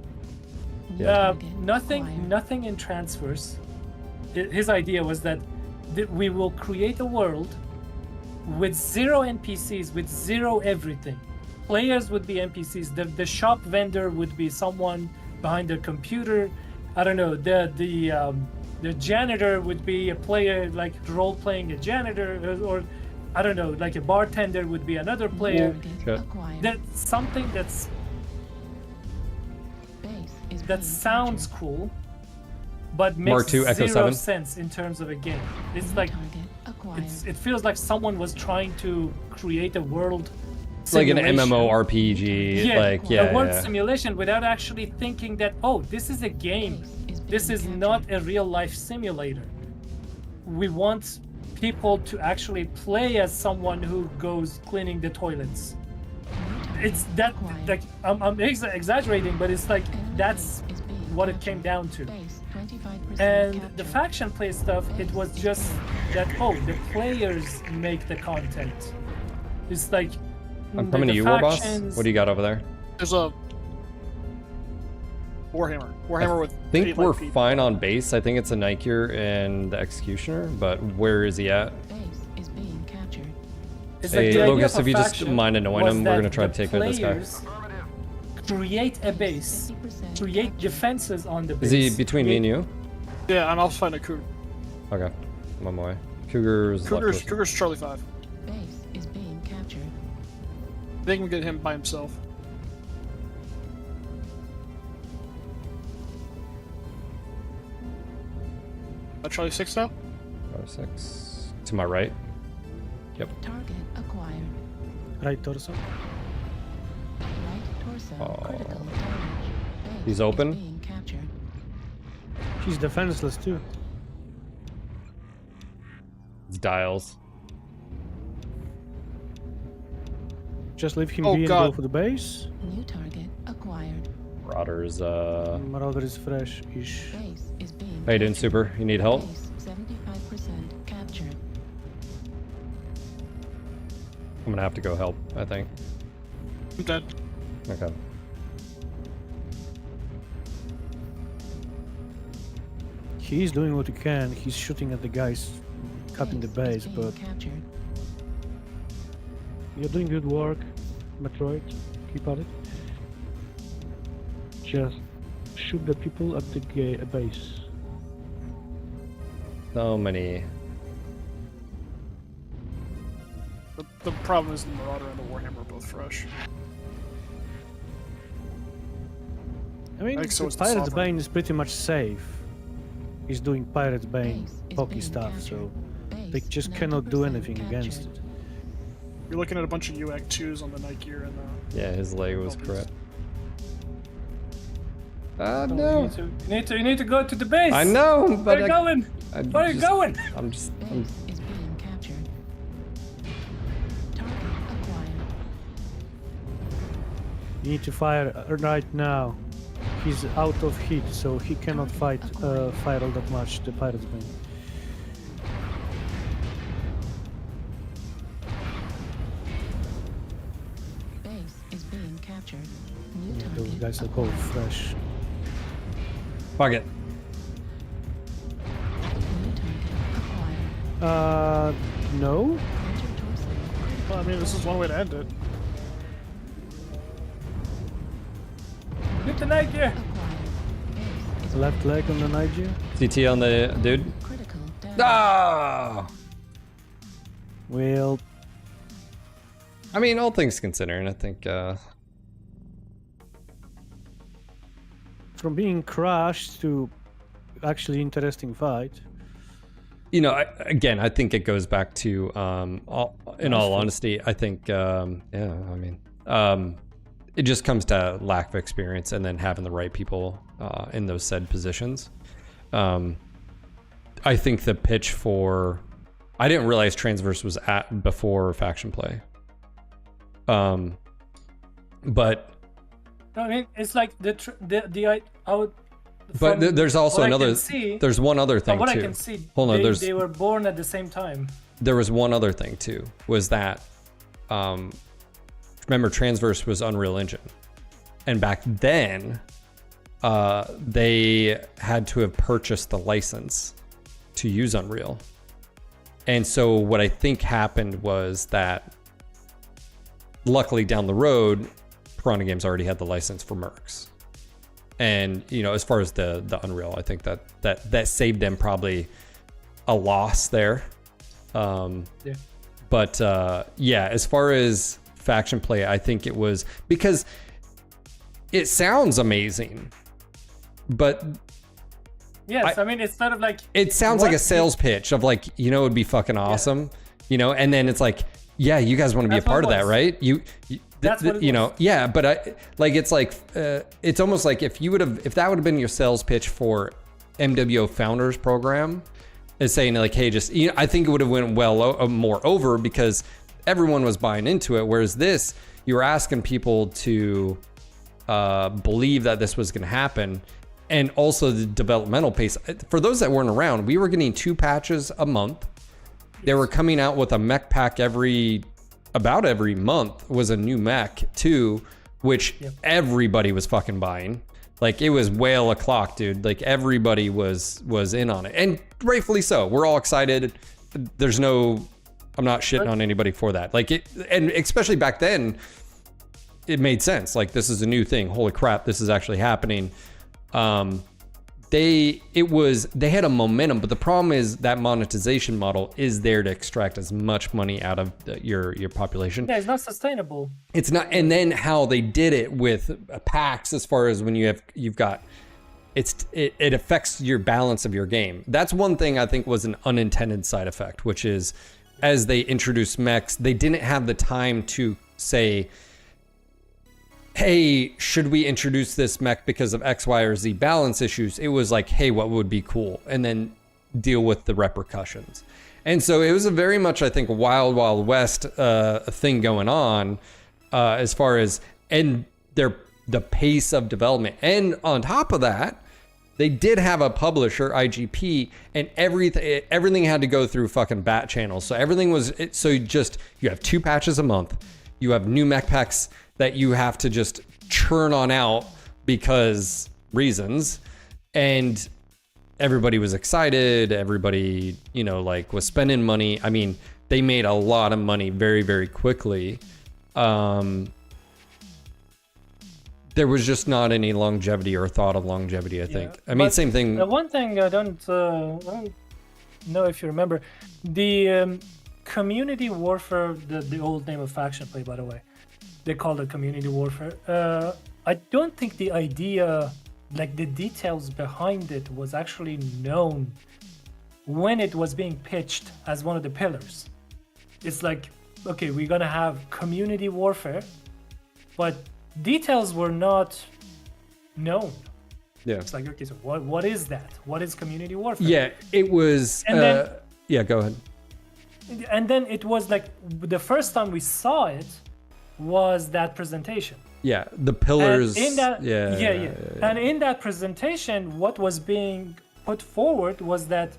yeah. nothing in Transfers. His idea was that we will create a world with zero NPCs, with zero everything. Players would be NPCs. The shop vendor would be someone behind their computer. I don't know. The janitor would be a player, like role playing a janitor, or I don't know, like a bartender would be another player. That's something that sounds cool, but Mark makes II, Echo zero 7? sense in terms of a game. It's like it feels like someone was trying to create a world. It's like an simulation. MMORPG. A world simulation without actually thinking that, oh, this is a game. This is not a real life simulator. We want people to actually play as someone who goes cleaning the toilets. It's that, like, I'm exaggerating, but it's like that's what it came down to. And the faction play stuff, it was just that, oh, the players make the content. It's like I'm coming to you, Warboss. What do you got over there? There's a Warhammer. Warhammer with I think 8 we're light people. fine on base. I think it's a Nikier and the Executioner, but where is he at? It's Hey, like the idea Lucas, of if you just faction mind annoying was him, we're that gonna try to the take out this guy. players create a base, create defenses on the base. Is he between me and you? Yeah, and I'll find a Cougar. Okay, I'm on my way. Cougar's left with- Cougar's Charlie 5. Base is being captured. They can get him by himself. Charlie 6 now? Charlie 6. To my right. Yep. Target acquired. Right torso. Right torso critical damage. Base He's is open. being captured. He's defenseless too. It's Dials. Just leave him Oh, be and God. go for the base. New target acquired. Marauder's Marauder is fresh-ish. Base is being How you doing, Super? You need help? Base 75% captured. I'm gonna have to go help, I think. I'm dead. Okay. He's doing what he can. He's shooting at the guys capping the base, being but captured. you're doing good work, Metroid. Keep at it. Just shoot the people at the base. So many. The problem is the Marauder and the Warhammer are both fresh. I mean, I think so is the Pirate's Sovereign. Bane is pretty much safe. He's doing Pirate's Bane Base is pokey being stuff, captured. so Base they just cannot do 90% anything against captured. it. You're looking at a bunch of UAC 2s on the Nikier and the... Yeah, his leg was Help correct. So No. You need to go to the base. I know, but They're going. Where are you going? I'm just. Base is being captured. Target acquired. You need to fire right now. He's out of heat, so he cannot fire all that much. The pirate's bane. Base is being captured. New Yeah, those target guys are both fresh. Fuck it. New target acquired. No. Enter torso. Well, I mean, this is one way to end it. Get the night gear. Left leg on the Niger. CT on the dude. Critical damage. Ah! Well, I mean, all things considering, I think. from being crushed to actually interesting fight. You know, again, I think it goes back to, in all honesty, I think, yeah, I mean, it just comes to lack of experience and then having the right people in those said positions. I think the pitch for, I didn't realize Transverse was at before faction play. But I mean, it's like but there's also another. There's one other thing what too. I can see, Hold on, they were born at the same time. There was one other thing too. Was that remember Transverse was Unreal Engine, and back then they had to have purchased the license to use Unreal, and so what I think happened was that luckily down the road, Piranha Games already had the license for Mercs. And, you know, as far as the Unreal, I think that saved them probably a loss there. Yeah. But yeah, as far as faction play, I think it was because it sounds amazing, but yes, I mean, it's sort of like it sounds like a sales pitch of like, you know, it'd be fucking awesome, you know, and then it's like, yeah, you guys want to be a part of that, right? That's what it you was. know, yeah, but it's like it's almost like if that would have been your sales pitch for MWO Founders Program, is saying like, hey, just, you know, I think it would have went more over because everyone was buying into it. Whereas this, you were asking people to believe that this was going to happen, and also the developmental pace. For those that weren't around, we were getting 2 patches a month. They were coming out with a mech pack about every month was a new mech too, which everybody was fucking buying. Like it was whale o'clock, dude. Like everybody was in on it, and rightfully so. We're all excited. I'm not shitting on anybody for that. Like it, and especially back then, it made sense. Like this is a new thing. Holy crap, this is actually happening. They had a momentum, but the problem is that monetization model is there to extract as much money out of your population. Yeah, it's not sustainable. It's not, and then how they did it with packs, as far as when you've got, it affects your balance of your game. That's one thing I think was an unintended side effect, which is as they introduced mechs, they didn't have the time to say, hey, should we introduce this mech because of X, Y, or Z balance issues? It was like, hey, what would be cool? And then deal with the repercussions. And so it was a very much, I think, Wild Wild West thing going on as far as, and the pace of development. And on top of that, they did have a publisher, IGP, and everything had to go through fucking bat channels. So everything was, so you have 2 patches a month. You have new mech packs that you have to just churn on out because reasons, and everybody was excited. Everybody, you know, like was spending money. I mean, they made a lot of money very, very quickly. There was just not any longevity or thought of longevity, I think. I mean, same thing. One thing I don't know if you remember, the community warfare, the old name of faction play, by the way. They called it community warfare. I don't think the idea, like the details behind it, was actually known when it was being pitched as one of the pillars. It's like, okay, we're gonna have community warfare, but details were not known. Yeah. It's like, okay, so what is that? What is community warfare? Yeah, it was. And then, yeah, go ahead. And then it was like the first time we saw it was that presentation. Yeah, the pillars. And in that, yeah. And in that presentation, what was being put forward was that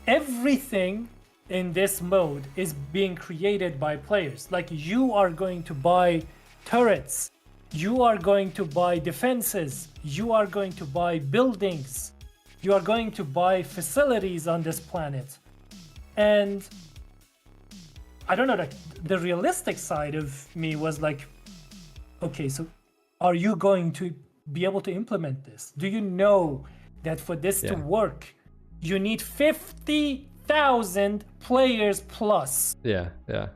everything in this mode is being created by players. Like, you are going to buy turrets, you are going to buy defenses, you are going to buy buildings, you are going to buy facilities on this planet. And I don't know, like, the realistic side of me was like, okay, so are you going to be able to implement this? Do you know that for this to work, you need 50,000 players plus? Yeah.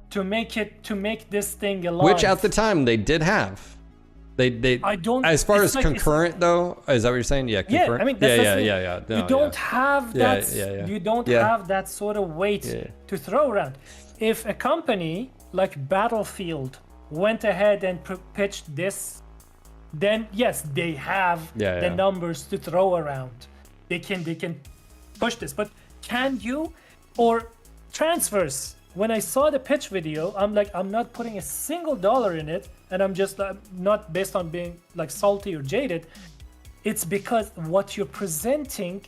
To make this thing alive. Which at the time they did have. They I don't. As far as like, concurrent though, is that what you're saying? Yeah, concurrent. Yeah, I mean, that's yeah. No, you don't have that. You don't have that sort of weight to throw around. If a company like Battlefield went ahead and pitched this, then yes, they have the numbers to throw around. They can push this. But can you? Or Transverse, when I saw the pitch video, I'm like, I'm not putting a single dollar in it, and I'm just not based on being like salty or jaded. It's because what you're presenting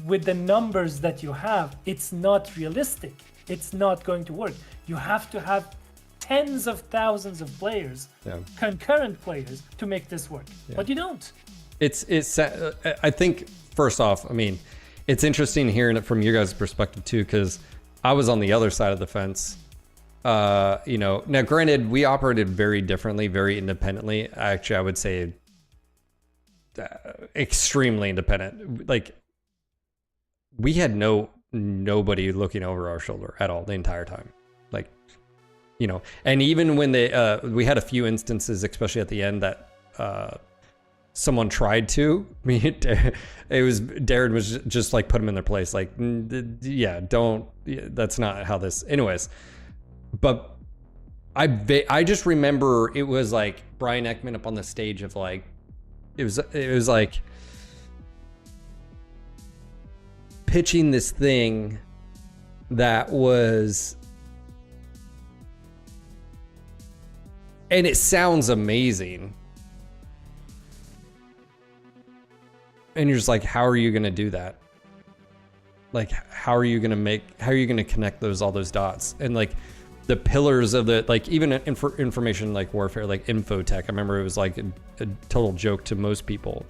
with the numbers that you have, it's not realistic. It's not going to work. You have to have tens of thousands of players, concurrent players, to make this work. But you don't. It's. I think first off, I mean, it's interesting hearing it from your guys' perspective too, because I was on the other side of the fence. Now granted, we operated very differently, very independently. Actually, I would say extremely independent. Like, we had nobody looking over our shoulder at all the entire time. Like, and even when we had a few instances, especially at the end, that someone tried to. I mean, it was Darren was just like put them in their place. Like, that's not how this. Anyways, but I just remember it was like Brian Ekman up on the stage of like, it was like pitching this thing that was. And it sounds amazing. And you're just like, how are you going to do that? Like, how are you going to connect all those dots? And like the pillars of the, like, even information like warfare, like infotech, I remember it was like a total joke to most people.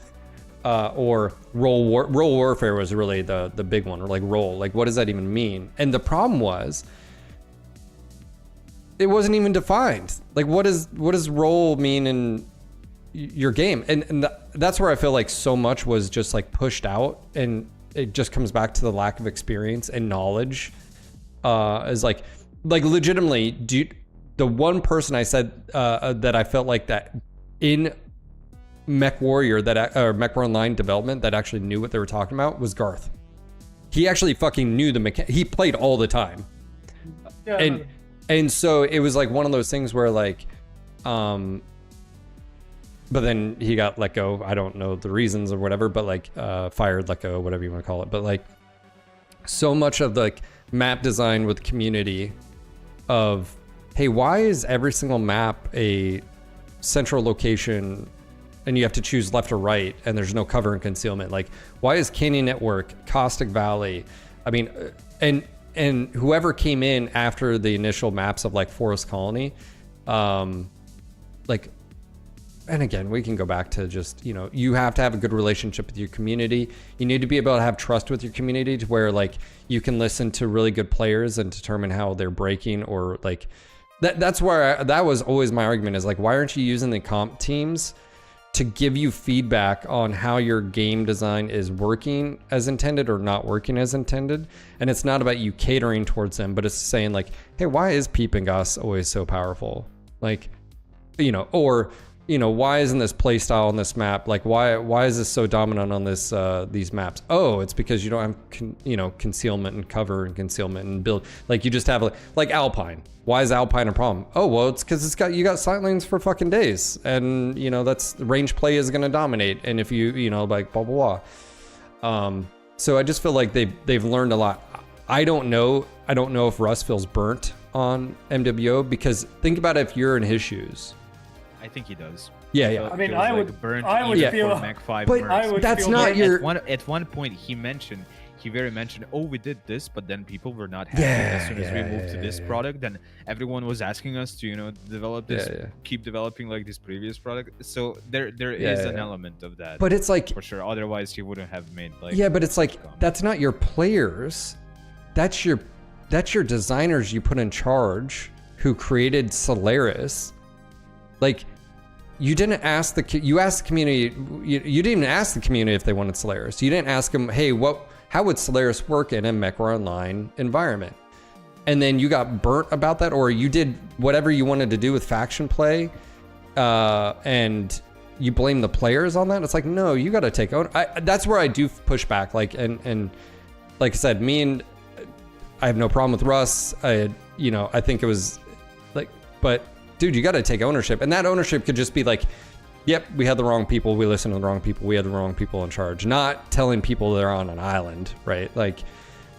Or role warfare was really the big one, or like role, like what does that even mean? And the problem was, it wasn't even defined. Like, what does role mean in your game? And that's where I feel like so much was just like pushed out, and it just comes back to the lack of experience and knowledge. Is like legitimately, the one person I said that I felt like that in MechWarrior or MechWarrior Online development that actually knew what they were talking about was Garth. He actually fucking knew he played all the time. Yeah. And so it was like one of those things where like, but then he got let go. I don't know the reasons or whatever, but like fired, let go, whatever you want to call it. But like so much of the like, map design with community of, hey, why is every single map a central location and you have to choose left or right and there's no cover and concealment? Like, why is Canyon Network, Caustic Valley? I mean, and whoever came in after the initial maps of like Forest Colony, like, and again, we can go back to just, you have to have a good relationship with your community. You need to be able to have trust with your community to where like you can listen to really good players and determine how they're breaking, or like that's where that was always my argument, is like, why aren't you using the comp teams to give you feedback on how your game design is working as intended or not working as intended? And it's not about you catering towards them, but it's saying like, hey, why is Peep and Goss always so powerful? Like, or why isn't this playstyle on this map? Like, why is this so dominant on this these maps? Oh, it's because you don't have concealment and cover and concealment and build. Like, you just have like Alpine. Why is Alpine a problem? Oh, well, it's because you got sight lanes for fucking days, and that's range play is gonna dominate. And if you like blah blah blah. So I just feel like they've learned a lot. I don't know if Russ feels burnt on MWO, because think about if you're in his shoes. I think he does. Yeah, yeah. I mean, I would feel. Mech 5 but burnt. that's not your. At one point, he mentioned, oh, we did this, but then people were not happy. As soon as we moved to this product, then everyone was asking us to, develop this, keep developing like this previous product. So there is an element of that. But it's like, for sure. Otherwise, he wouldn't have made like. Yeah, but it's like that's not your players. That's your designers you put in charge who created Solaris. Like, you didn't ask you asked the community. You didn't even ask the community if they wanted Solaris. You didn't ask them, hey, how would Solaris work in a MechWarrior Online environment? And then you got burnt about that, or you did whatever you wanted to do with faction play, and you blame the players on that. It's like, no, you got to take own. That's where I do push back. Like, and like I said, I have no problem with Russ. I think it was like, but dude, you got to take ownership, and that ownership could just be like, yep, we had the wrong people. We listened to the wrong people. We had the wrong people in charge. Not telling people they're on an island, right? Like,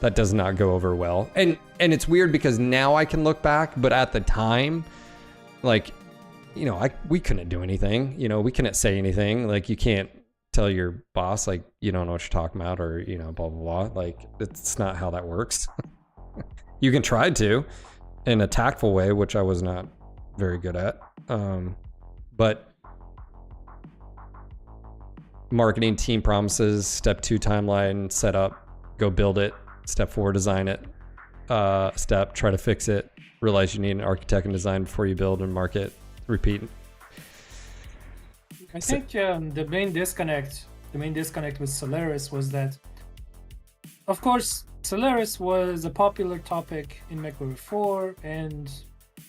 that does not go over well. And it's weird because now I can look back, but at the time, like, we couldn't do anything. We couldn't say anything. Like, you can't tell your boss, like, you don't know what you're talking about, or, blah, blah, blah. Like, it's not how that works. You can try to in a tactful way, which I was not very good at. But marketing, team promises, step 2 timeline, set up, go build it. Step 4, design it. Step, try to fix it. Realize you need an architect and design before you build and market. Repeat. I think the main disconnect with Solaris was that, of course, Solaris was a popular topic in MechWarrior 4, and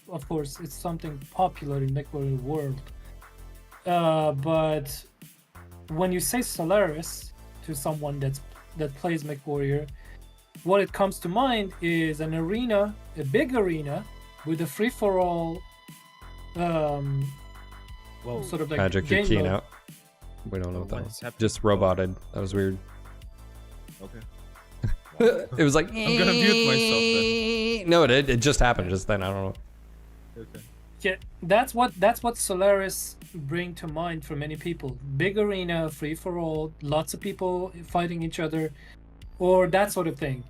of course, it's something popular in MechWarrior world. But when you say Solaris to someone that plays MechWarrior, what it comes to mind is an arena, a big arena with a free-for-all sort of like Magic game keying mode. out. We don't know what that was. Just roboted. That was weird. Okay. It was like, I'm gonna mute myself then. No, it just happened just then. I don't know. Okay. Yeah, that's what Solaris bring to mind for many people. Big arena, free for all, lots of people fighting each other, or that sort of thing.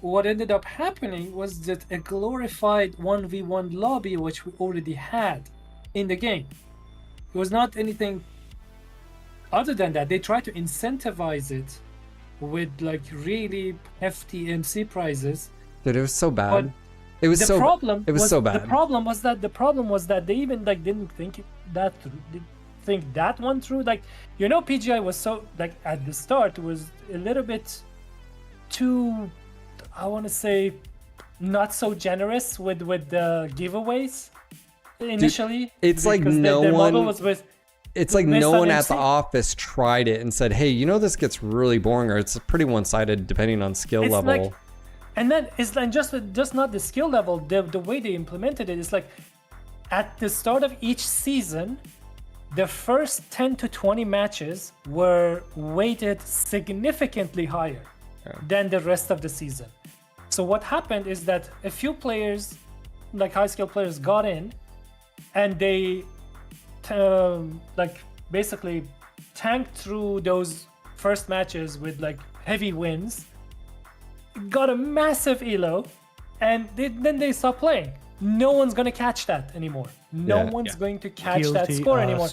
What ended up happening was that a glorified 1v1 lobby, which we already had in the game. It was not anything other than that. They tried to incentivize it with like really hefty MC prizes. Dude, it was so bad. But it was so bad. The problem was that they even like didn't think that one through. Like, PGI was so, like, at the start was a little bit too, I want to say, not so generous with the giveaways initially. Dude, it's like no one at the office tried it and said, hey, this gets really boring, or it's pretty one-sided depending on skill level. Like, and then it's like just not the skill level, the way they implemented it is like, at the start of each season, the first 10 to 20 matches were weighted significantly higher than the rest of the season. So what happened is that a few players, like high-skill players, got in, and they basically tanked through those first matches with like heavy wins, got a massive elo, and then they stopped playing. No one's gonna catch that anymore. No one's going to catch that score anymore.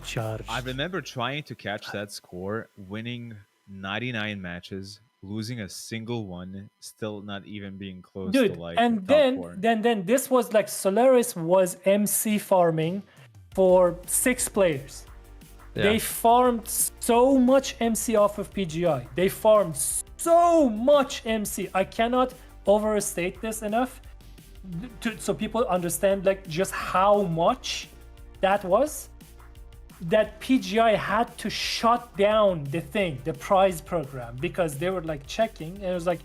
I remember trying to catch that score, winning 99 matches, losing a single one, still not even being close to like and top 4. then this was like Solaris was MC farming for 6 players. They farmed so much MC off of PGI. They farmed so much MC. I cannot overstate this enough so people understand like just how much that was. that PGI had to shut down the prize program, because they were like checking, and it was like,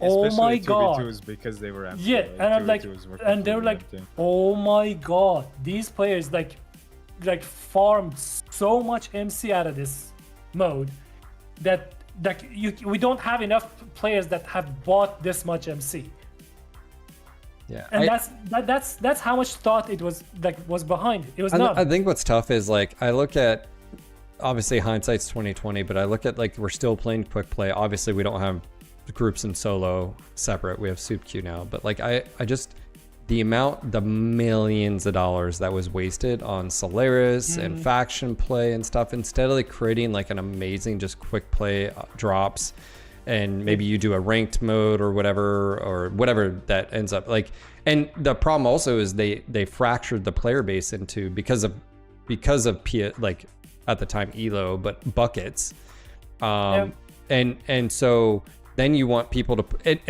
oh my god. 2v2s because they were empty. Yeah, and I'm like, 2v2s were and they were like, completely empty. oh my god, these players like farmed so much MC out of this mode that we don't have enough players that have bought this much MC. Yeah, and that's how much thought it was behind it. It was not. I think what's tough is like I look at, obviously hindsight's 2020, but I look at like we're still playing quick play. Obviously we don't have groups and solo separate. We have soup queue now, but like I just the millions of dollars that was wasted on Solaris and faction play and stuff, instead of like creating like an amazing just quick play drops, and maybe you do a ranked mode or whatever that ends up like. And the problem also is they fractured the player base into because of like at the time ELO, but buckets, and so then you want people to,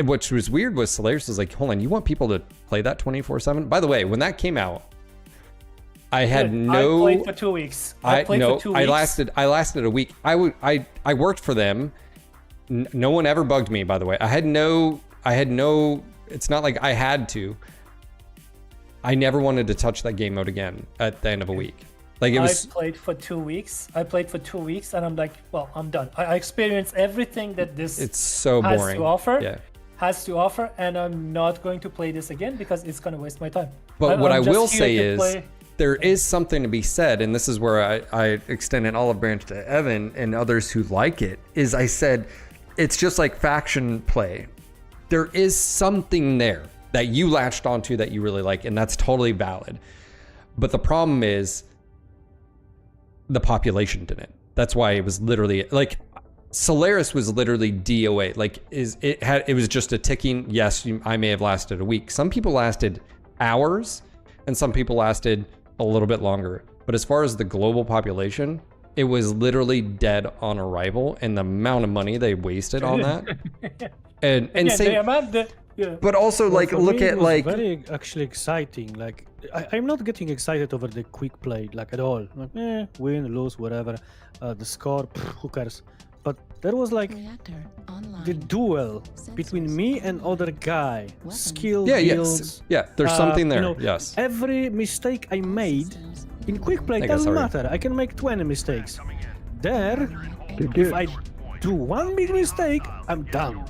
which was weird was Solaris was like, hold on, you want people to play that 24/7? By the way, when that came out, I played for 2 weeks. I lasted a week. I worked for them. No one ever bugged me, by the way. I had no, it's not like I had to. I never wanted to touch that game mode again at the end of a week. Like it was. I played for 2 weeks. And I'm like, well, I'm done. I experienced everything that this it's so boring. Has to offer, and I'm not going to play this again because it's going to waste my time. But what I will say is there is something to be said, and this is where I extend an olive branch to Evan and others who like it, is I said, it's just like faction play. There is something there that you latched onto that you really like, and that's totally valid. But the problem is the population didn't. That's why it was literally like Solaris was literally DOA. Like it was just a ticking. Yes, I may have lasted a week. Some people lasted hours, and some people lasted a little bit longer. But as far as the global population, it was literally dead on arrival, and the amount of money they wasted on that. and but also like look at like very actually exciting. Like I'm not getting excited over the quick play like at all. Like win, lose, whatever. The score, who cares? But there was like the duel between me and other guy. Skill, builds. Yeah, there's something there. Yes. Every mistake I made in quick play doesn't matter. I can make 20 mistakes. There, if I do one big mistake, I'm done.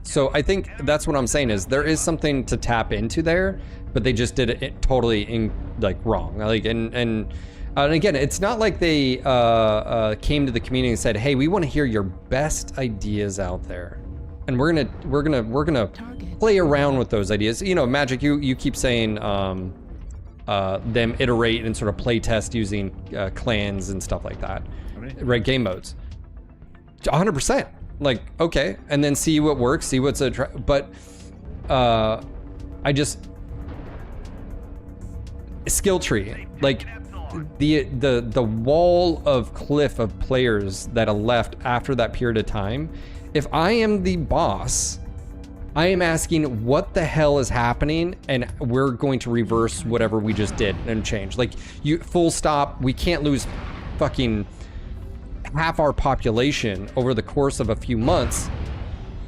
So I think that's what I'm saying is there is something to tap into there, but they just did it totally wrong. Like and again, it's not like they came to the community and said, "Hey, we want to hear your best ideas out there, and we're gonna play around with those ideas." You know, Magic, you keep saying them iterate and sort of play test using clans and stuff like that, right? Game modes, 100%. Like okay, and then see what works, see what's but I just skill tree like. The wall of cliff of players that are left after that period of time. If I am the boss, I am asking what the hell is happening, and we're going to reverse whatever we just did and change. Like you, full stop. We can't lose fucking half our population over the course of a few months.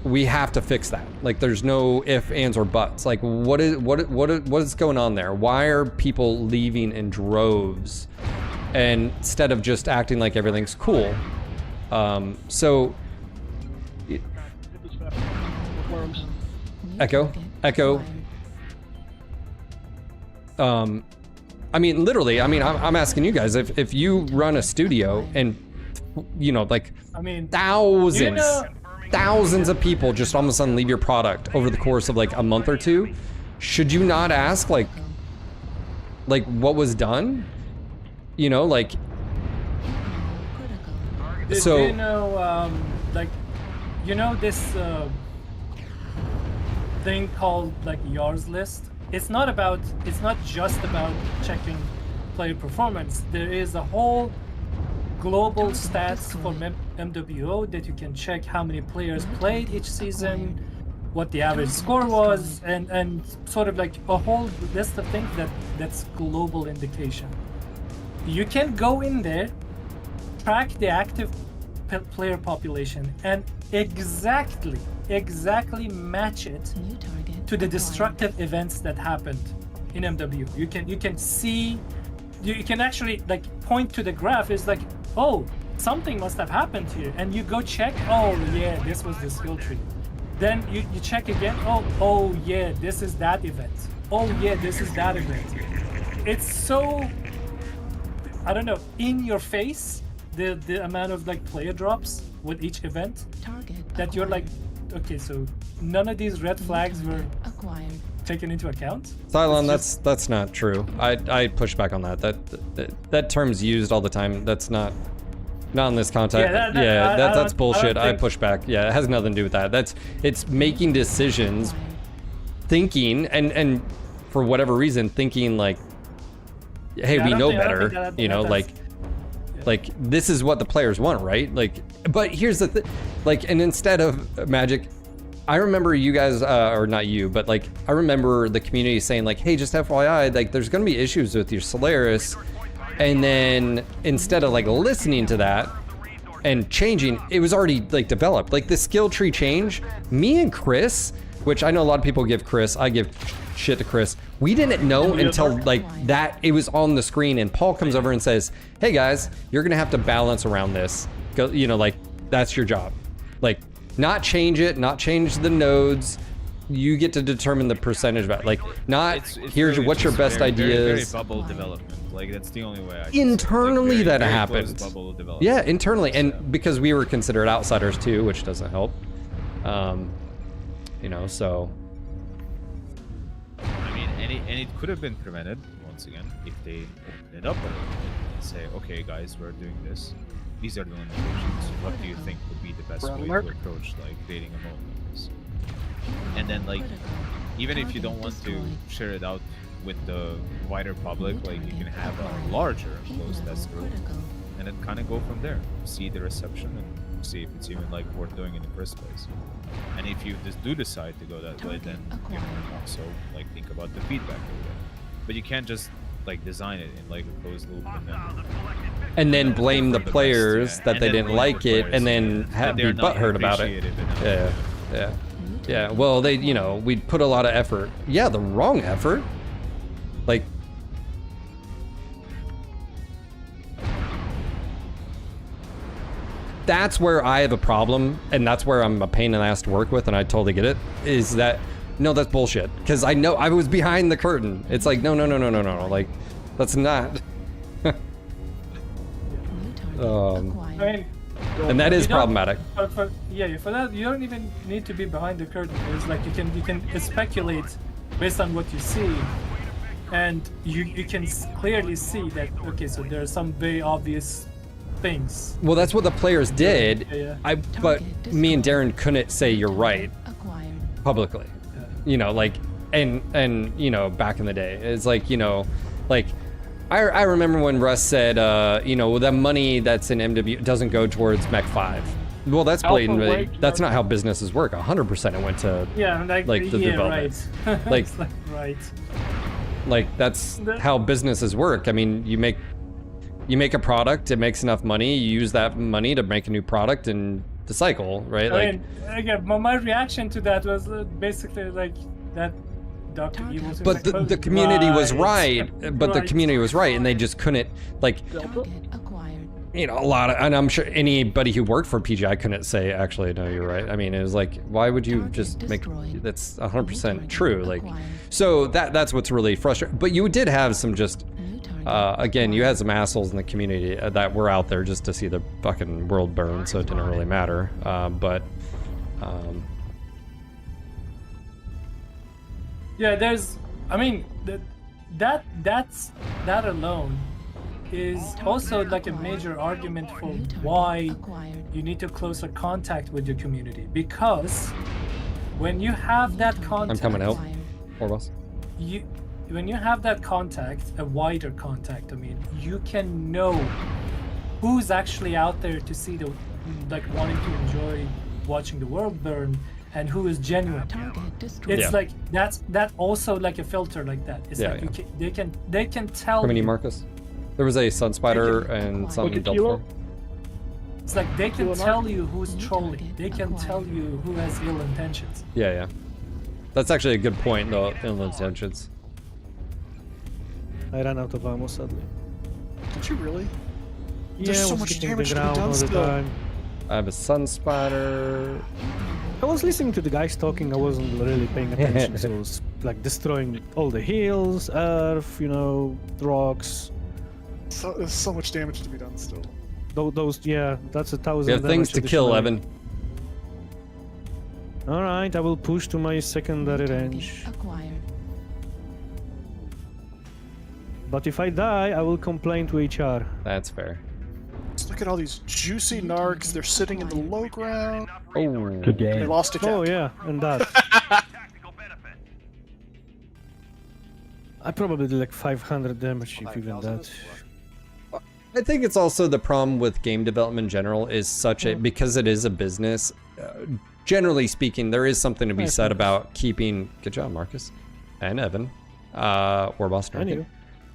We have to fix that. Like there's no ifs, ands, or buts. Like what is going on there? Why are people leaving in droves, and instead of just acting like everything's cool? So Echo. I mean, literally. I mean, I'm asking you guys if you run a studio and you know, like thousands of people just all of a sudden leave your product over the course of like a month or two, should you not ask like what was done? You know, like so do you know this thing called like Yar's list? It's not just about checking player performance. There is a whole global stats for MWO that you can check how many players played each season, what the average score was, and sort of like a whole list of things that's global indication. you can go in there, track the active player population, and exactly match it to the destructive events that happened in MW. You can see, you can actually like point to the graph. It's like, oh, something must have happened here, and you go check. Oh yeah, this was the skill tree. Then you check again. Oh yeah, this is that event. Oh yeah, this is that event. It's so, I don't know, in your face, the amount of like player drops with each event that you're like, okay, so none of these red flags were taken into account. Cylon, that's not true. I push back on that. That term's used all the time. That's not in this context. That's bullshit. I push back. Yeah, it has nothing to do with that. It's making decisions, thinking and for whatever reason thinking like, hey, we know better. You know, like this is what the players want, right? Like, but here's the thing, like, and instead of Magic, I remember you guys, or not you, but like, I remember the community saying like, hey, just FYI, like there's gonna be issues with your Solaris. And then instead of like listening to that and changing, it was already like developed. Like the skill tree change, me and Chris, which I know a lot of people give Chris, I give shit to Chris. We didn't know until like that it was on the screen and Paul comes over and says, hey guys, you're gonna have to balance around this. Go, you know, like that's your job. Like not change it, not change the nodes. You get to determine the percentage, like not it's here's really what's your best very ideas. bubble development. Like that's the only way. Internally like, that very happened. close bubble development. Yeah, internally, and because we were considered outsiders too, which doesn't help. You know, so. I mean, and it could have been prevented once again if they opened it up a little bit and say, okay, guys, we're doing this. These are the limitations. What do you think would be the best way to approach like creating a mode like this? And then like, even if you don't want to share it out with the wider public, like you can have a larger closed test group and then kind of go from there, see the reception and see if it's even like worth doing in the first place. And if you just do decide to go that way, then you can also like think about the feedback of it. But you can't just like design it in like a closed loop and then blame the players that they didn't like it and then be butthurt about it. Yeah. Well, they, you know, we put a lot of effort. Yeah, the wrong effort. Like, that's where I have a problem, and that's where I'm a pain in the ass to work with, and I totally get it, is that, no, that's bullshit. Because I know I was behind the curtain. It's like, no. Like, that's not. I mean, and that is problematic. For that, you don't even need to be behind the curtain. It's like you can speculate based on what you see, and you can clearly see that, okay, so there are some very obvious things. Well, that's what the players did. Yeah. But me and Darren couldn't say you're right publicly. You know, like, and you know, back in the day, it's like, you know, like, I remember when Russ said, you know, the money that's in MW doesn't go towards Mech 5. Well, that's blatantly, that's not how businesses work. 100% it went to like the development. Right. Right. Like that's how businesses work. I mean, you make a product, it makes enough money, you use that money to make a new product and the cycle, right? I mean, again, my reaction to that was basically like that Dr. Evil was but like, the community was right, but the community was right, and they just couldn't, like, you know, a lot of, and I'm sure anybody who worked for PGI couldn't say, actually, no, you're right. I mean, it was like, why would you just make, that's 100% true, like, so that's what's really frustrating. But you did have some just, again, you had some assholes in the community that were out there just to see the fucking world burn, so it didn't really matter, yeah, there's, I mean, that alone is also like a major argument for why you need to closer contact with your community, because when you have that contact, I'm coming out, Orbos. When you have that contact, a wider contact, I mean, you can know who's actually out there to see the, like, wanting to enjoy watching the world burn, and who is genuine. It's like that's also like a filter like that. It's like they can tell. How many Marcus? There was a Sun Spider and something Look at double Kilo. form. It's like they can Kilo tell you who's trolling. They can tell you who has ill intentions. Yeah. That's actually a good point, though, ill intentions. I ran out of ammo sadly. Did you really? Yeah, There's I so was much hitting damage the to be ground done all the still. time. I have a Sun Spider. I was listening to the guys talking. I wasn't really paying attention. So I was like destroying all the hills, earth, rocks. So there's so much damage to be done still. Those, yeah, that's 1,000. We have things to damage kill, additionally. Evan. All right, I will push to my secondary range. Acquired. But if I die, I will complain to HR. That's fair. Just look at all these juicy narcs. They're sitting in the low ground. Oh, Good game. They lost a cat. Oh yeah, and that. I probably did like 500 damage if even that. I think it's also the problem with game development in general is such a, because it is a business, generally speaking, there is something to be said about keeping, good job, Marcus, and Evan, Warboss And you.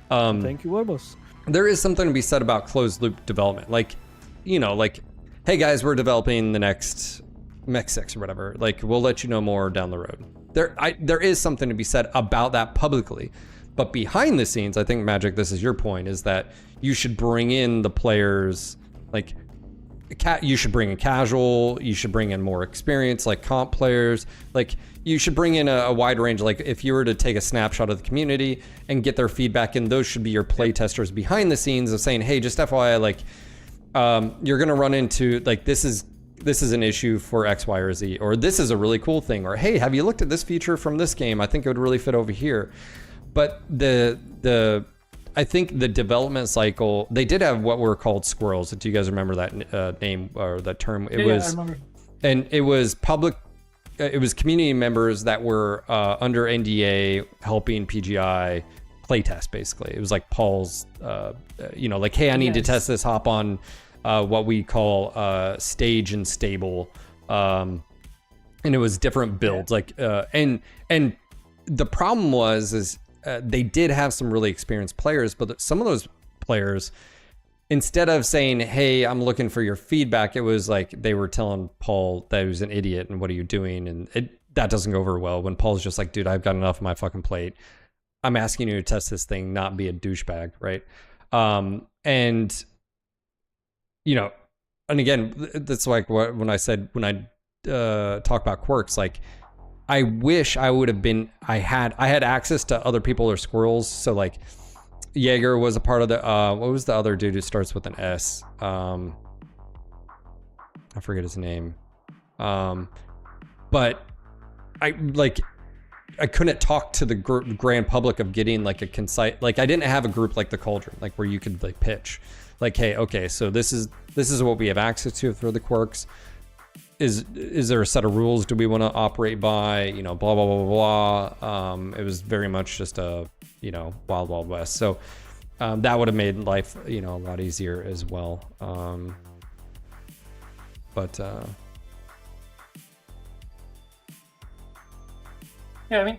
Narkin. Thank you, Warboss. There is something to be said about closed loop development. Like, hey guys, we're developing the next Mech 6 or whatever. Like, we'll let you know more down the road. There is something to be said about that publicly. But behind the scenes, I think, Magic, this is your point, is that you should bring in the players, like, you should bring in casual, you should bring in more experience, like comp players, like, you should bring in a wide range. Like, if you were to take a snapshot of the community and get their feedback, and those should be your play testers behind the scenes of saying, hey, just FYI, like, you're gonna run into, like, this is an issue for X, Y, or Z, or this is a really cool thing, or hey, have you looked at this feature from this game? I think it would really fit over here. But I think the development cycle, they did have what were called squirrels. Do you guys remember that name or that term? I remember. And it was it was community members that were under NDA helping PGI playtest, basically. It was like Paul's, like, hey, I need to test this, hop on what we call stage and stable. And it was different builds, and the problem is they did have some really experienced players, but some of those players, instead of saying, hey, I'm looking for your feedback, it was like they were telling Paul that he was an idiot and what are you doing? And that doesn't go over well when Paul's just like, dude, I've got enough on my fucking plate. I'm asking you to test this thing, not be a douchebag, right? And again, that's like when I talk about quirks, like, I wish I would have been, I had access to other people or squirrels. So like Jaeger was a part of the, what was the other dude who starts with an S? I forget his name. But I couldn't talk to the grand public of getting like a concise, like I didn't have a group like the Cauldron, like where you could like pitch like, hey, okay, so this is what we have access to for the quirks. Is there a set of rules do we want to operate by, blah, blah, blah, blah. It was very much just a, wild, wild west. So that would have made life, a lot easier as well. Yeah, I mean,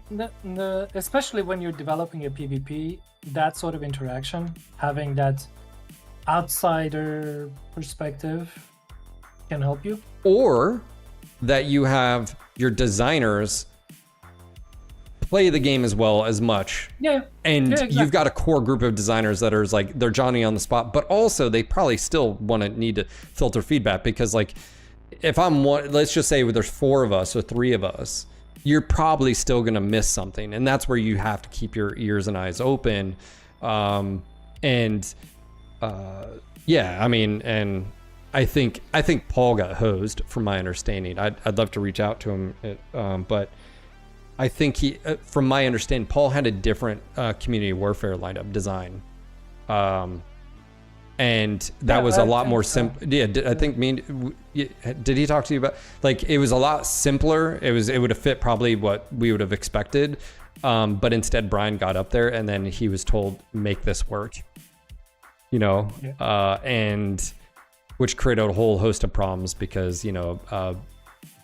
especially when you're developing a PvP, that sort of interaction, having that outsider perspective can help you. Or that you have your designers play the game as well as much. Yeah. And exactly. you've got a core group of designers that are like, they're Johnny on the spot, but also they probably still need to filter feedback, because like, if I'm one, let's just say there's 4 of us or 3 of us, you're probably still going to miss something. And that's where you have to keep your ears and eyes open. Yeah, I mean, and I think Paul got hosed, from my understanding. I'd love to reach out to him, but I think from my understanding, Paul had a different community warfare lineup design, and that was a lot more simple. Yeah, I think. Did he talk to you about? Like, it was a lot simpler. It would have fit probably what we would have expected, but instead Brian got up there and then he was told, make this work. And which created a whole host of problems because,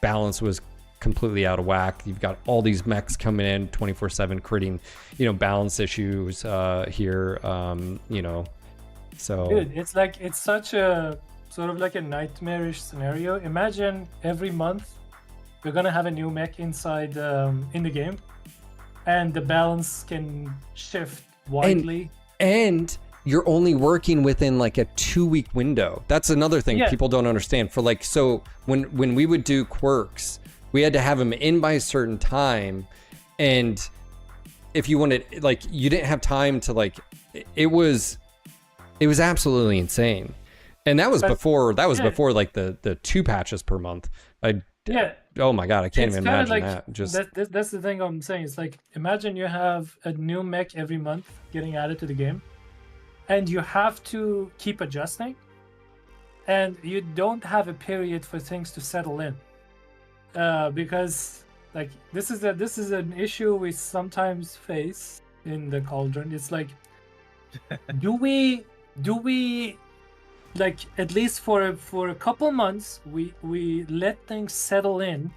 balance was completely out of whack. You've got all these mechs coming in 24/7, creating, balance issues here, So Dude, it's such a sort of like a nightmarish scenario. Imagine every month we're gonna have a new mech inside in the game, and the balance can shift widely. And you're only working within like a 2-week window. That's another thing people don't understand. For like, so when we would do quirks, we had to have them in by a certain time, and if you wanted, like, you didn't have time to, like, it was absolutely insane. And that was before before like the 2 patches per month. Oh my god, I can't even imagine like, that. Just that's the thing I'm saying. It's like, imagine you have a new mech every month getting added to the game, and you have to keep adjusting, and you don't have a period for things to settle in, because like this is an issue we sometimes face in the Cauldron. It's like, do we like, at least for a couple months, we let things settle in,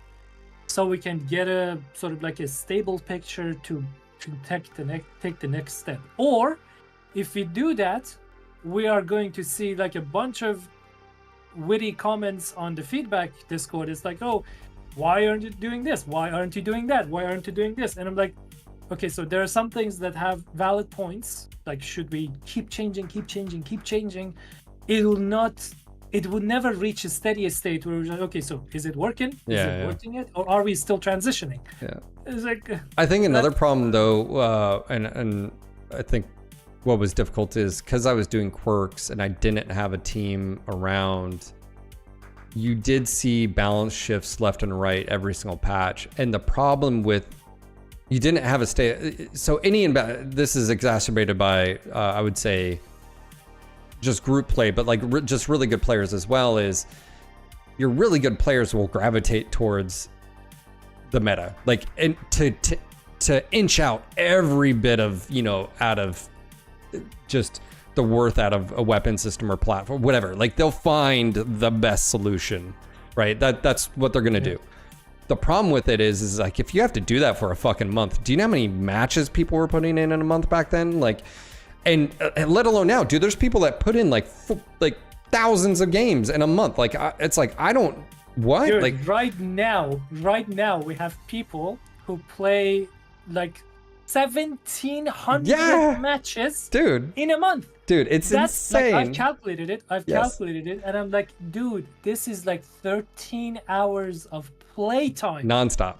so we can get a sort of like a stable picture to take the next step. Or if we do that, we are going to see like a bunch of witty comments on the feedback Discord. It's like, oh, why aren't you doing this? Why aren't you doing that? Why aren't you doing this? And I'm like, okay, so there are some things that have valid points. Like, should we keep changing? It would never reach a steady state where we're like, okay, so is it working? Is it working yet? Or are we still transitioning? Yeah. It's like, I think another problem though, and I think what was difficult is because I was doing quirks and I didn't have a team around, you did see balance shifts left and right every single patch. And the problem with, you didn't have a so this is exacerbated by, I would say, just group play, but like just really good players as well, is your really good players will gravitate towards the meta, like, and to inch out every bit of, out of just the worth out of a weapon system or platform, whatever. Like, they'll find the best solution, right? That's what they're gonna do. The problem with it is like, if you have to do that for a fucking month, do you know how many matches people were putting in a month back then? Like, and let alone now, dude, there's people that put in like thousands of games in a month. Like, it's like, I don't, what? Dude, like right now we have people who play like 1,700 matches, dude, in a month. Dude, it's insane. Like, I've calculated it, and I'm like, dude, this is like 13 hours of playtime. Nonstop.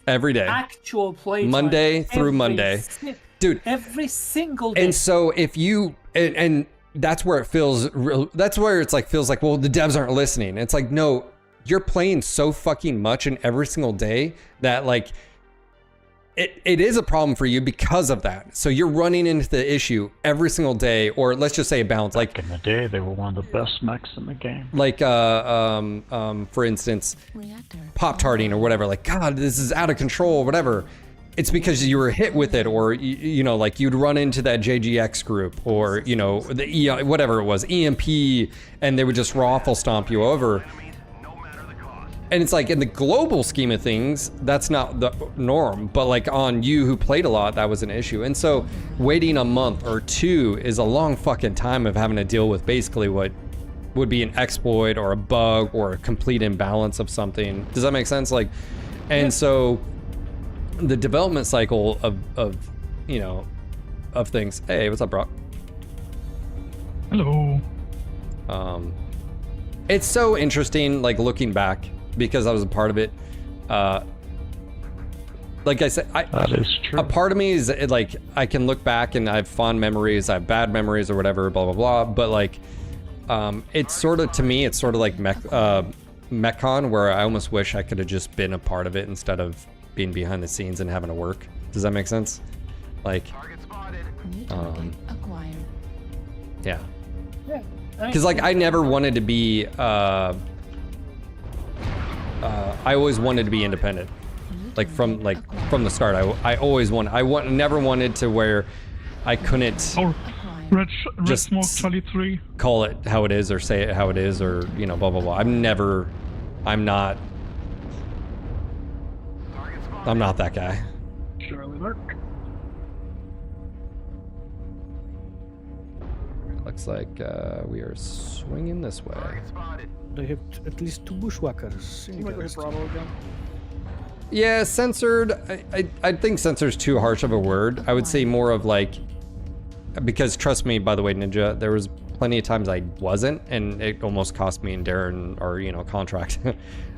Every day. Actual playtime. Monday through Monday. Dude, every single day. And so if you, and that's where it feels real, that's where it's like, feels like, well, the devs aren't listening. It's like, no, you're playing so fucking much in every single day that like, it is a problem for you because of that. So you're running into the issue every single day, or let's just say a balance. Like, in the day, they were one of the best mechs in the game. Like, for instance, Pop-Tarting or whatever. Like, God, this is out of control, or whatever. It's because you were hit with it, or like you'd run into that JGX group, or the whatever it was, EMP, and they would just raffle stomp you over. And it's like, in the global scheme of things, that's not the norm, but like on you who played a lot, that was an issue. And so waiting a month or 2 is a long fucking time of having to deal with basically what would be an exploit or a bug or a complete imbalance of something. Does that make sense? Like, and so the development cycle of things. Hey, what's up, Brock? Hello. It's so interesting, like, looking back, because I was a part of it. Like I said, that is true. A part of me is like, I can look back and I have fond memories, I have bad memories or whatever, blah, blah, blah. But like, it's sort of, to me, it's sort of like MechCon, where I almost wish I could have just been a part of it instead of being behind the scenes and having to work. Does that make sense? Like, yeah. Because like, I never wanted to be, I always wanted to be independent. Like from the start, I always never wanted to where I couldn't Red Smoke Charlie 3. Call it how it is, or say it how it is, or blah blah blah. I'm not that guy. Charlie Mark. looks like we are swinging this way. They have at least 2 bushwhackers. You might go hit Bravo again. Yeah, censored. I think censor's too harsh of a word. I would say more of like, because trust me, by the way, Ninja, there was plenty of times I wasn't, and it almost cost me and Darren our, you know, contract.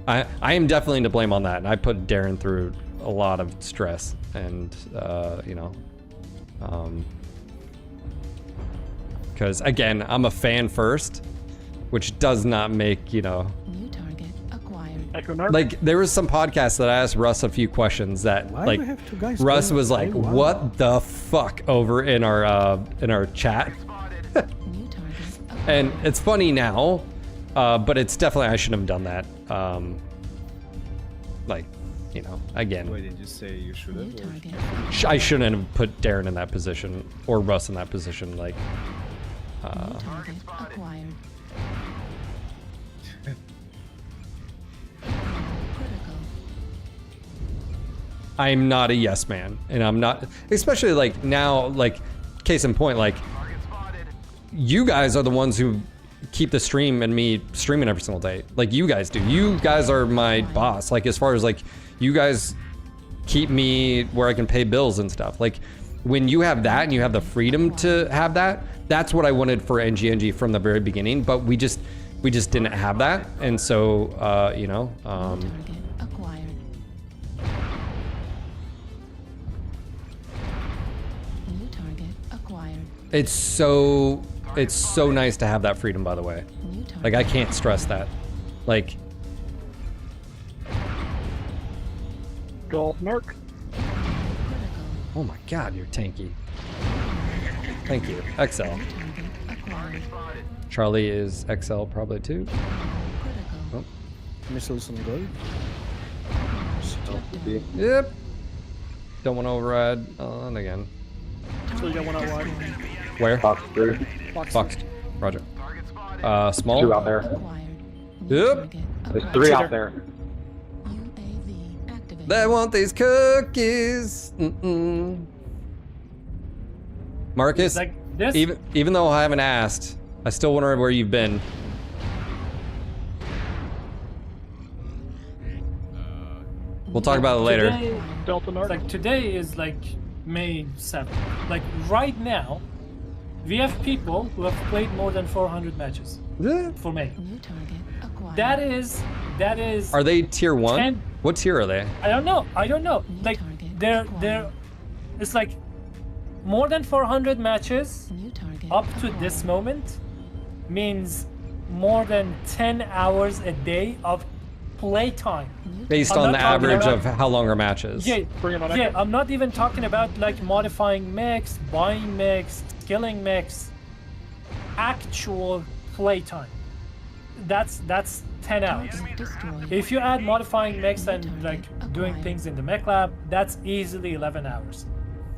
I am definitely to blame on that, and I put Darren through a lot of stress, and you know, because again, I'm a fan first, which does not make, you know. New target acquired. Echo Narc. Like there was some podcasts that I asked Russ a few questions that Why like do we have 2 guys Russ playing was like, at the same "What the fuck?" over in our chat. New target And it's funny now, but it's definitely I shouldn't have done that. Like, you know, again, Why did you say you should New have? target. I shouldn't have put Darren in that position or Russ in that position. Like, New target acquired. Critical. I'm not a yes man, and I'm not, especially like now, like case in point, like you guys are the ones who keep the stream and me streaming every single day. Like you guys do. You guys are my boss. Like as far as like you guys keep me where I can pay bills and stuff. Like when you have that and you have the freedom to have that, that's what I wanted for NGNG from the very beginning. But we just didn't have that, and so you know. Target acquired. New target acquired. It's so nice to have that freedom, by the way. New target. Like I can't stress that. Like Golf Narc. Critical. oh my god, you're tanky. Thank you. XL. New target acquired. Charlie is XL probably too. Critical. Missiles on go. Shut down. Yep. Don't want to override on again. So you got one out wide. Where? Fox 3. Fox. Roger. Small. 2 out there. Acquired. New Yep. target There's acquired. 3 out there. UAV activated. They want these cookies. Mm-mm. Marcus, Like this. even though I haven't asked, I still wonder where you've been. We'll talk about it later. Today, Delta Narc. like today is like May 7th. Like right now, we have people who have played more than 400 matches Yeah. for May. New target acquired. That is. Are they tier 1? 10. What tier are they? I don't know. New Like target they're. acquired. It's like more than 400 matches New target up to acquired. this moment means more than 10 hours a day of play time. New Based I'm on not the talking average about- of how long are matches? Yeah, Bring it on yeah. Echo. I'm not even talking about like modifying mechs, buying mechs, skilling mechs. Actual play time. That's 10 hours. Target destroyed. If you add modifying mechs and Target like doing acquired. things in the mech lab, that's easily 11 hours.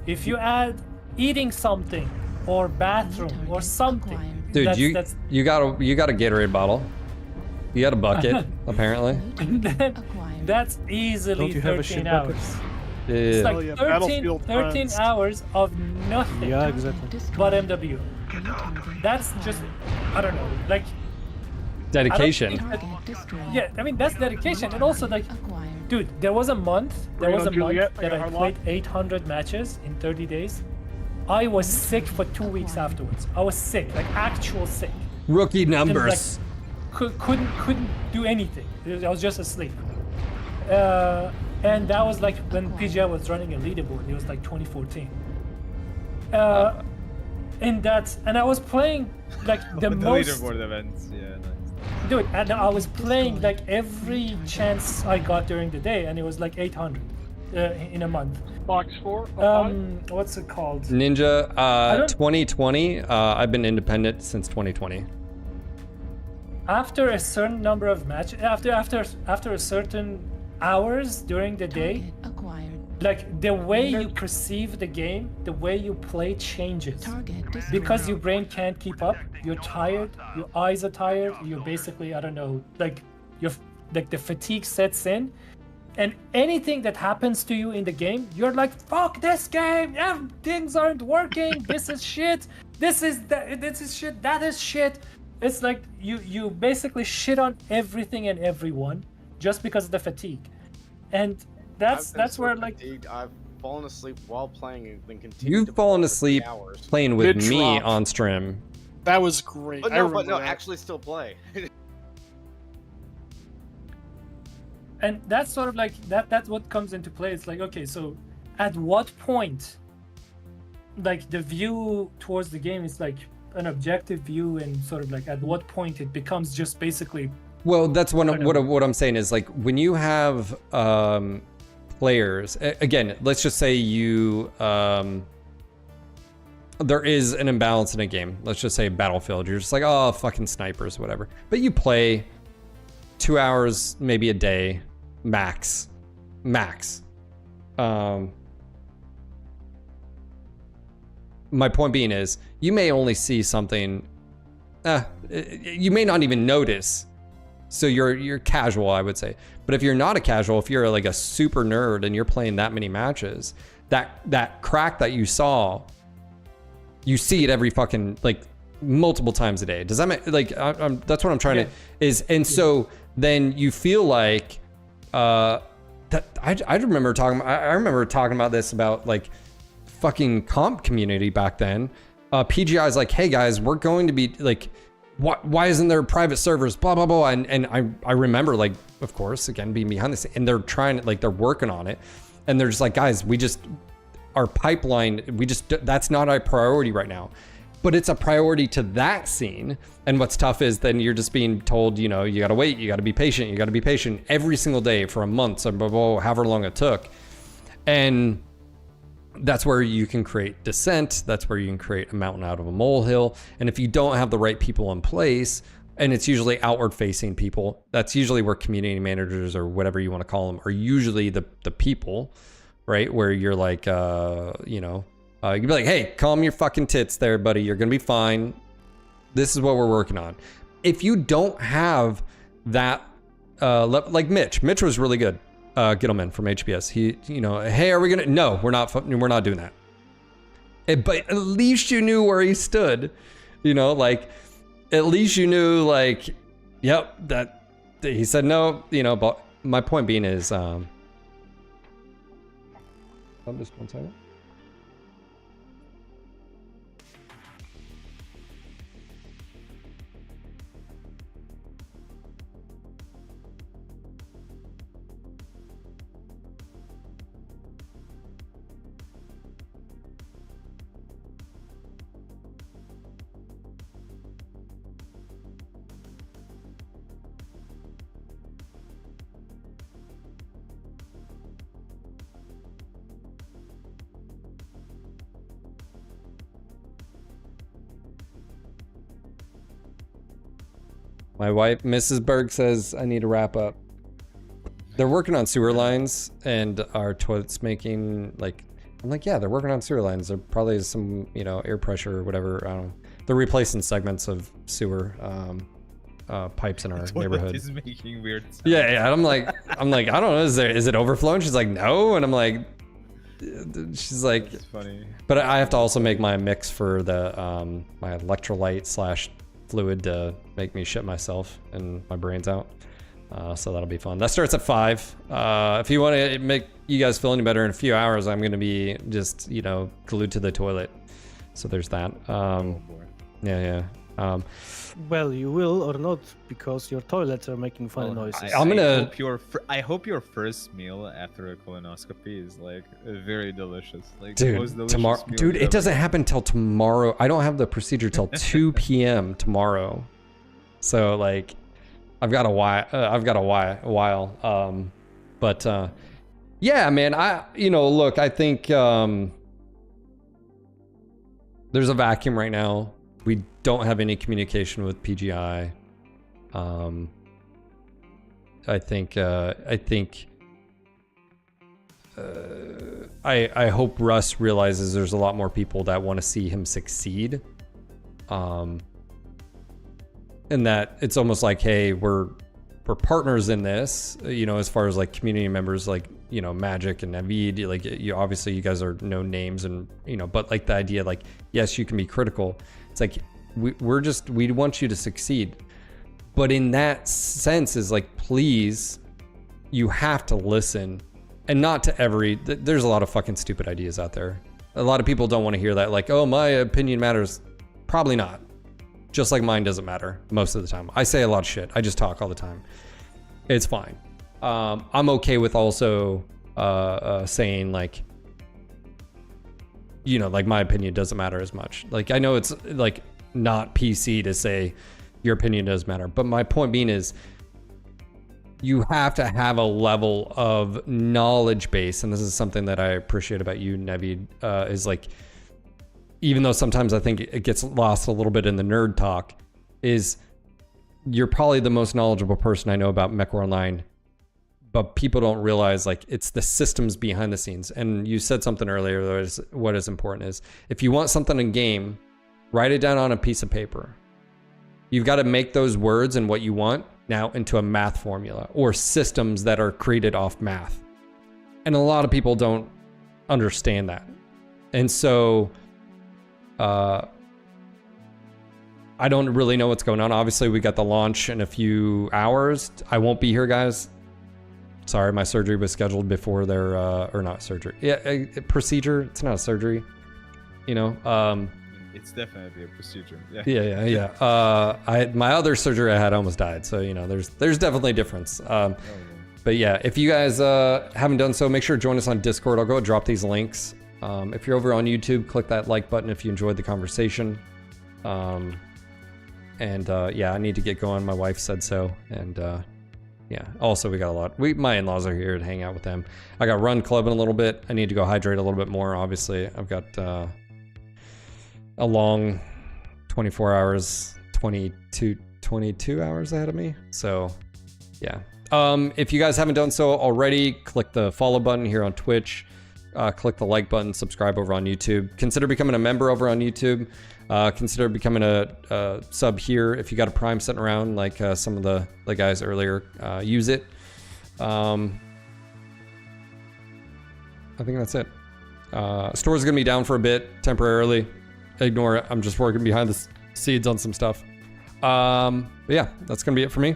If you add eating something or bathroom or target something, acquired. Dude, that's you got a Gatorade bottle. You got a bucket, apparently. New target acquired. that's easily Don't you have a 13 shit hours. bucket? It's Yeah. like Oh, yeah, 13 Battlefield 13 friends. hours of nothing Yeah, Target exactly. destroyed. but MW. New target That's just, I don't know, like, Dedication. think- target destroyed. yeah, I mean, that's dedication. And also, like, Acquired. dude, there was a month Bring on Juliet, I that got I hard played lock. 800 matches in 30 days. I was sick for 2 weeks afterwards. I was sick, like actual sick. Rookie And, numbers. like, couldn't do anything. I was just asleep. And that was like when PGI was running a leaderboard. It was like 2014. And I was playing like the The most. leaderboard events, yeah, nice. Dude, and I was playing like every chance I got during the day, and it was like 800 in a month. Box 4. Oh, What's it called? Ninja, don't- 2020. I've been independent since 2020. After a certain number of matches, after a certain hours during the day, Target acquired. like the way you perceive the game, the way you play changes. Target destroyed. Because your brain can't keep up, you're tired, your eyes are tired, you're basically, I don't know, like the fatigue sets in. And anything that happens to you in the game, you're like, fuck this game, things aren't working, this is shit, this is shit, that is shit. It's like you basically shit on everything and everyone just because of the fatigue. And that's where like I've fallen asleep while playing and then continued. You've fallen asleep playing with me on stream. That was great. But no, actually still play. And that's sort of like that's what comes into play. It's like, okay, so at what point, like the view towards the game is like an objective view, and sort of like at what point it becomes just basically. Well, that's what I'm saying is like when you have players, again, let's just say you there is an imbalance in a game. Let's just say Battlefield. You're just like, oh, fucking snipers, whatever. But you play 2 hours, maybe a day, max. My point being is, you may only see something, you may not even notice. So you're casual, I would say. But if you're not a casual, if you're like a super nerd and you're playing that many matches, that crack that you saw, you see it every fucking, like, multiple times a day. Does that make, like, that's what I'm trying to, is, and so then you feel like, that I remember talking about this about like fucking comp community back then. PGI is like, hey guys, we're going to be like, why isn't there private servers, blah blah blah, and I remember, like, of course, again, being behind the scenes, and they're trying, like, they're working on it, and they're just like, guys, our pipeline, that's not our priority right now. But it's a priority to that scene. And what's tough is then you're just being told, you know, you gotta wait, you gotta be patient every single day for a month, so blah, blah, blah, however long it took. And that's where you can create dissent. That's where you can create a mountain out of a molehill. And if you don't have the right people in place, and it's usually outward facing people, that's usually where community managers or whatever you want to call them are usually the people, right? Where you're like, you know, you can be like, hey, calm your fucking tits there, buddy. You're going to be fine. This is what we're working on. If you don't have that, like Mitch was really good. Gittleman from HBS. He, you know, hey, are we going to, no, we're not doing that. But at least you knew where he stood, you know, like, at least you knew, like, yep, that he said no, you know, but my point being is, I'm just one second. My wife, Mrs. Berg, says I need to wrap up. They're working on sewer lines, and our toilet's making, like, I'm like, yeah, they're working on sewer lines. There probably is some, you know, air pressure or whatever. I don't know. They're replacing segments of sewer pipes in our neighborhood. Is making weird sounds. Yeah. I'm like, I don't know. Is it overflowing? She's like, no. And I'm like, she's like, that's funny. But I have to also make my mix for the my electrolyte / fluid to make me shit myself and my brains out. So that'll be fun. That starts at 5. If you want to make you guys feel any better, in a few hours, I'm going to be just, you know, glued to the toilet. So there's that. Yeah. Well, you will or not, because your toilets are making funny noises. I hope your first meal after a colonoscopy is like very delicious. Like, dude, the most delicious tomorrow, meal dude, ever. it doesn't happen till tomorrow. I don't have the procedure till 2 p.m. tomorrow. So like, I've got a while. But yeah, man, look, I think there's a vacuum right now. We don't have any communication with PGI. I hope Russ realizes there's a lot more people that want to see him succeed. And that it's almost like, hey, we're we're partners in this, you know, as far as like community members, like, you know, Magic and Navid, like you obviously you guys are known names and, you know, but like the idea, like, yes, you can be critical. It's like, we want you to succeed. But in that sense is like, please, you have to listen, and not to there's a lot of fucking stupid ideas out there. A lot of people don't want to hear that, like, oh, my opinion matters. Probably not. Just like mine doesn't matter most of the time. I say a lot of shit. I just talk all the time. It's fine. I'm okay with also saying like, you know, like my opinion doesn't matter as much. Like I know it's like not PC to say your opinion does matter, but my point being is you have to have a level of knowledge base, and this is something that I appreciate about you, Navid, is like, even though sometimes I think it gets lost a little bit in the nerd talk, is you're probably the most knowledgeable person I know about MechWarrior Online, but people don't realize like it's the systems behind the scenes. And you said something earlier that is what is important is if you want something in game, write it down on a piece of paper. You've got to make those words and what you want now into a math formula or systems that are created off math. And a lot of people don't understand that. And so I don't really know what's going on. Obviously, we got the launch in a few hours. I won't be here, guys. Sorry, my surgery was scheduled before their, or not surgery. Yeah, a procedure. It's not a surgery, you know. It's definitely a procedure. Yeah. Yeah. My other surgery I had almost died, so you know, there's definitely a difference. But yeah, if you guys haven't done so, make sure to join us on Discord. I'll go drop these links. If you're over on YouTube, click that like button if you enjoyed the conversation. Yeah, I need to get going. My wife said so, and yeah. Also, we got a lot. My in-laws are here to hang out with them. I got run clubbing a little bit. I need to go hydrate a little bit more. Obviously, I've got a long 24 hours, 22 hours ahead of me. So, yeah. If you guys haven't done so already, click the follow button here on Twitch. Click the like button, subscribe over on YouTube. Consider becoming a member over on YouTube. Consider becoming a sub here if you got a Prime sitting around like some of the guys earlier. Use it. I think that's it. Store's gonna be down for a bit temporarily. Ignore it. I'm just working behind the scenes on some stuff. But yeah, that's gonna be it for me.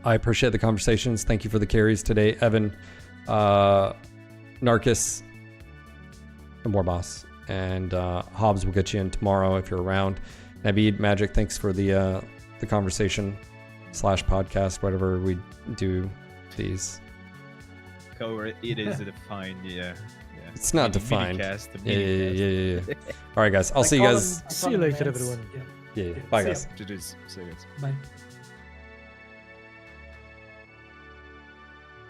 I appreciate the conversations. Thank you for the carries today, Evan, Narcus, and Warboss. And Hobbs will get you in tomorrow if you're around. Navid, Magic, thanks for the conversation / podcast, whatever we do these. However, it is defined, yeah. It's not defined. Yeah. All right, guys. I'll see you guys. See you later, everyone. Yeah. Bye, guys. See you guys. Bye.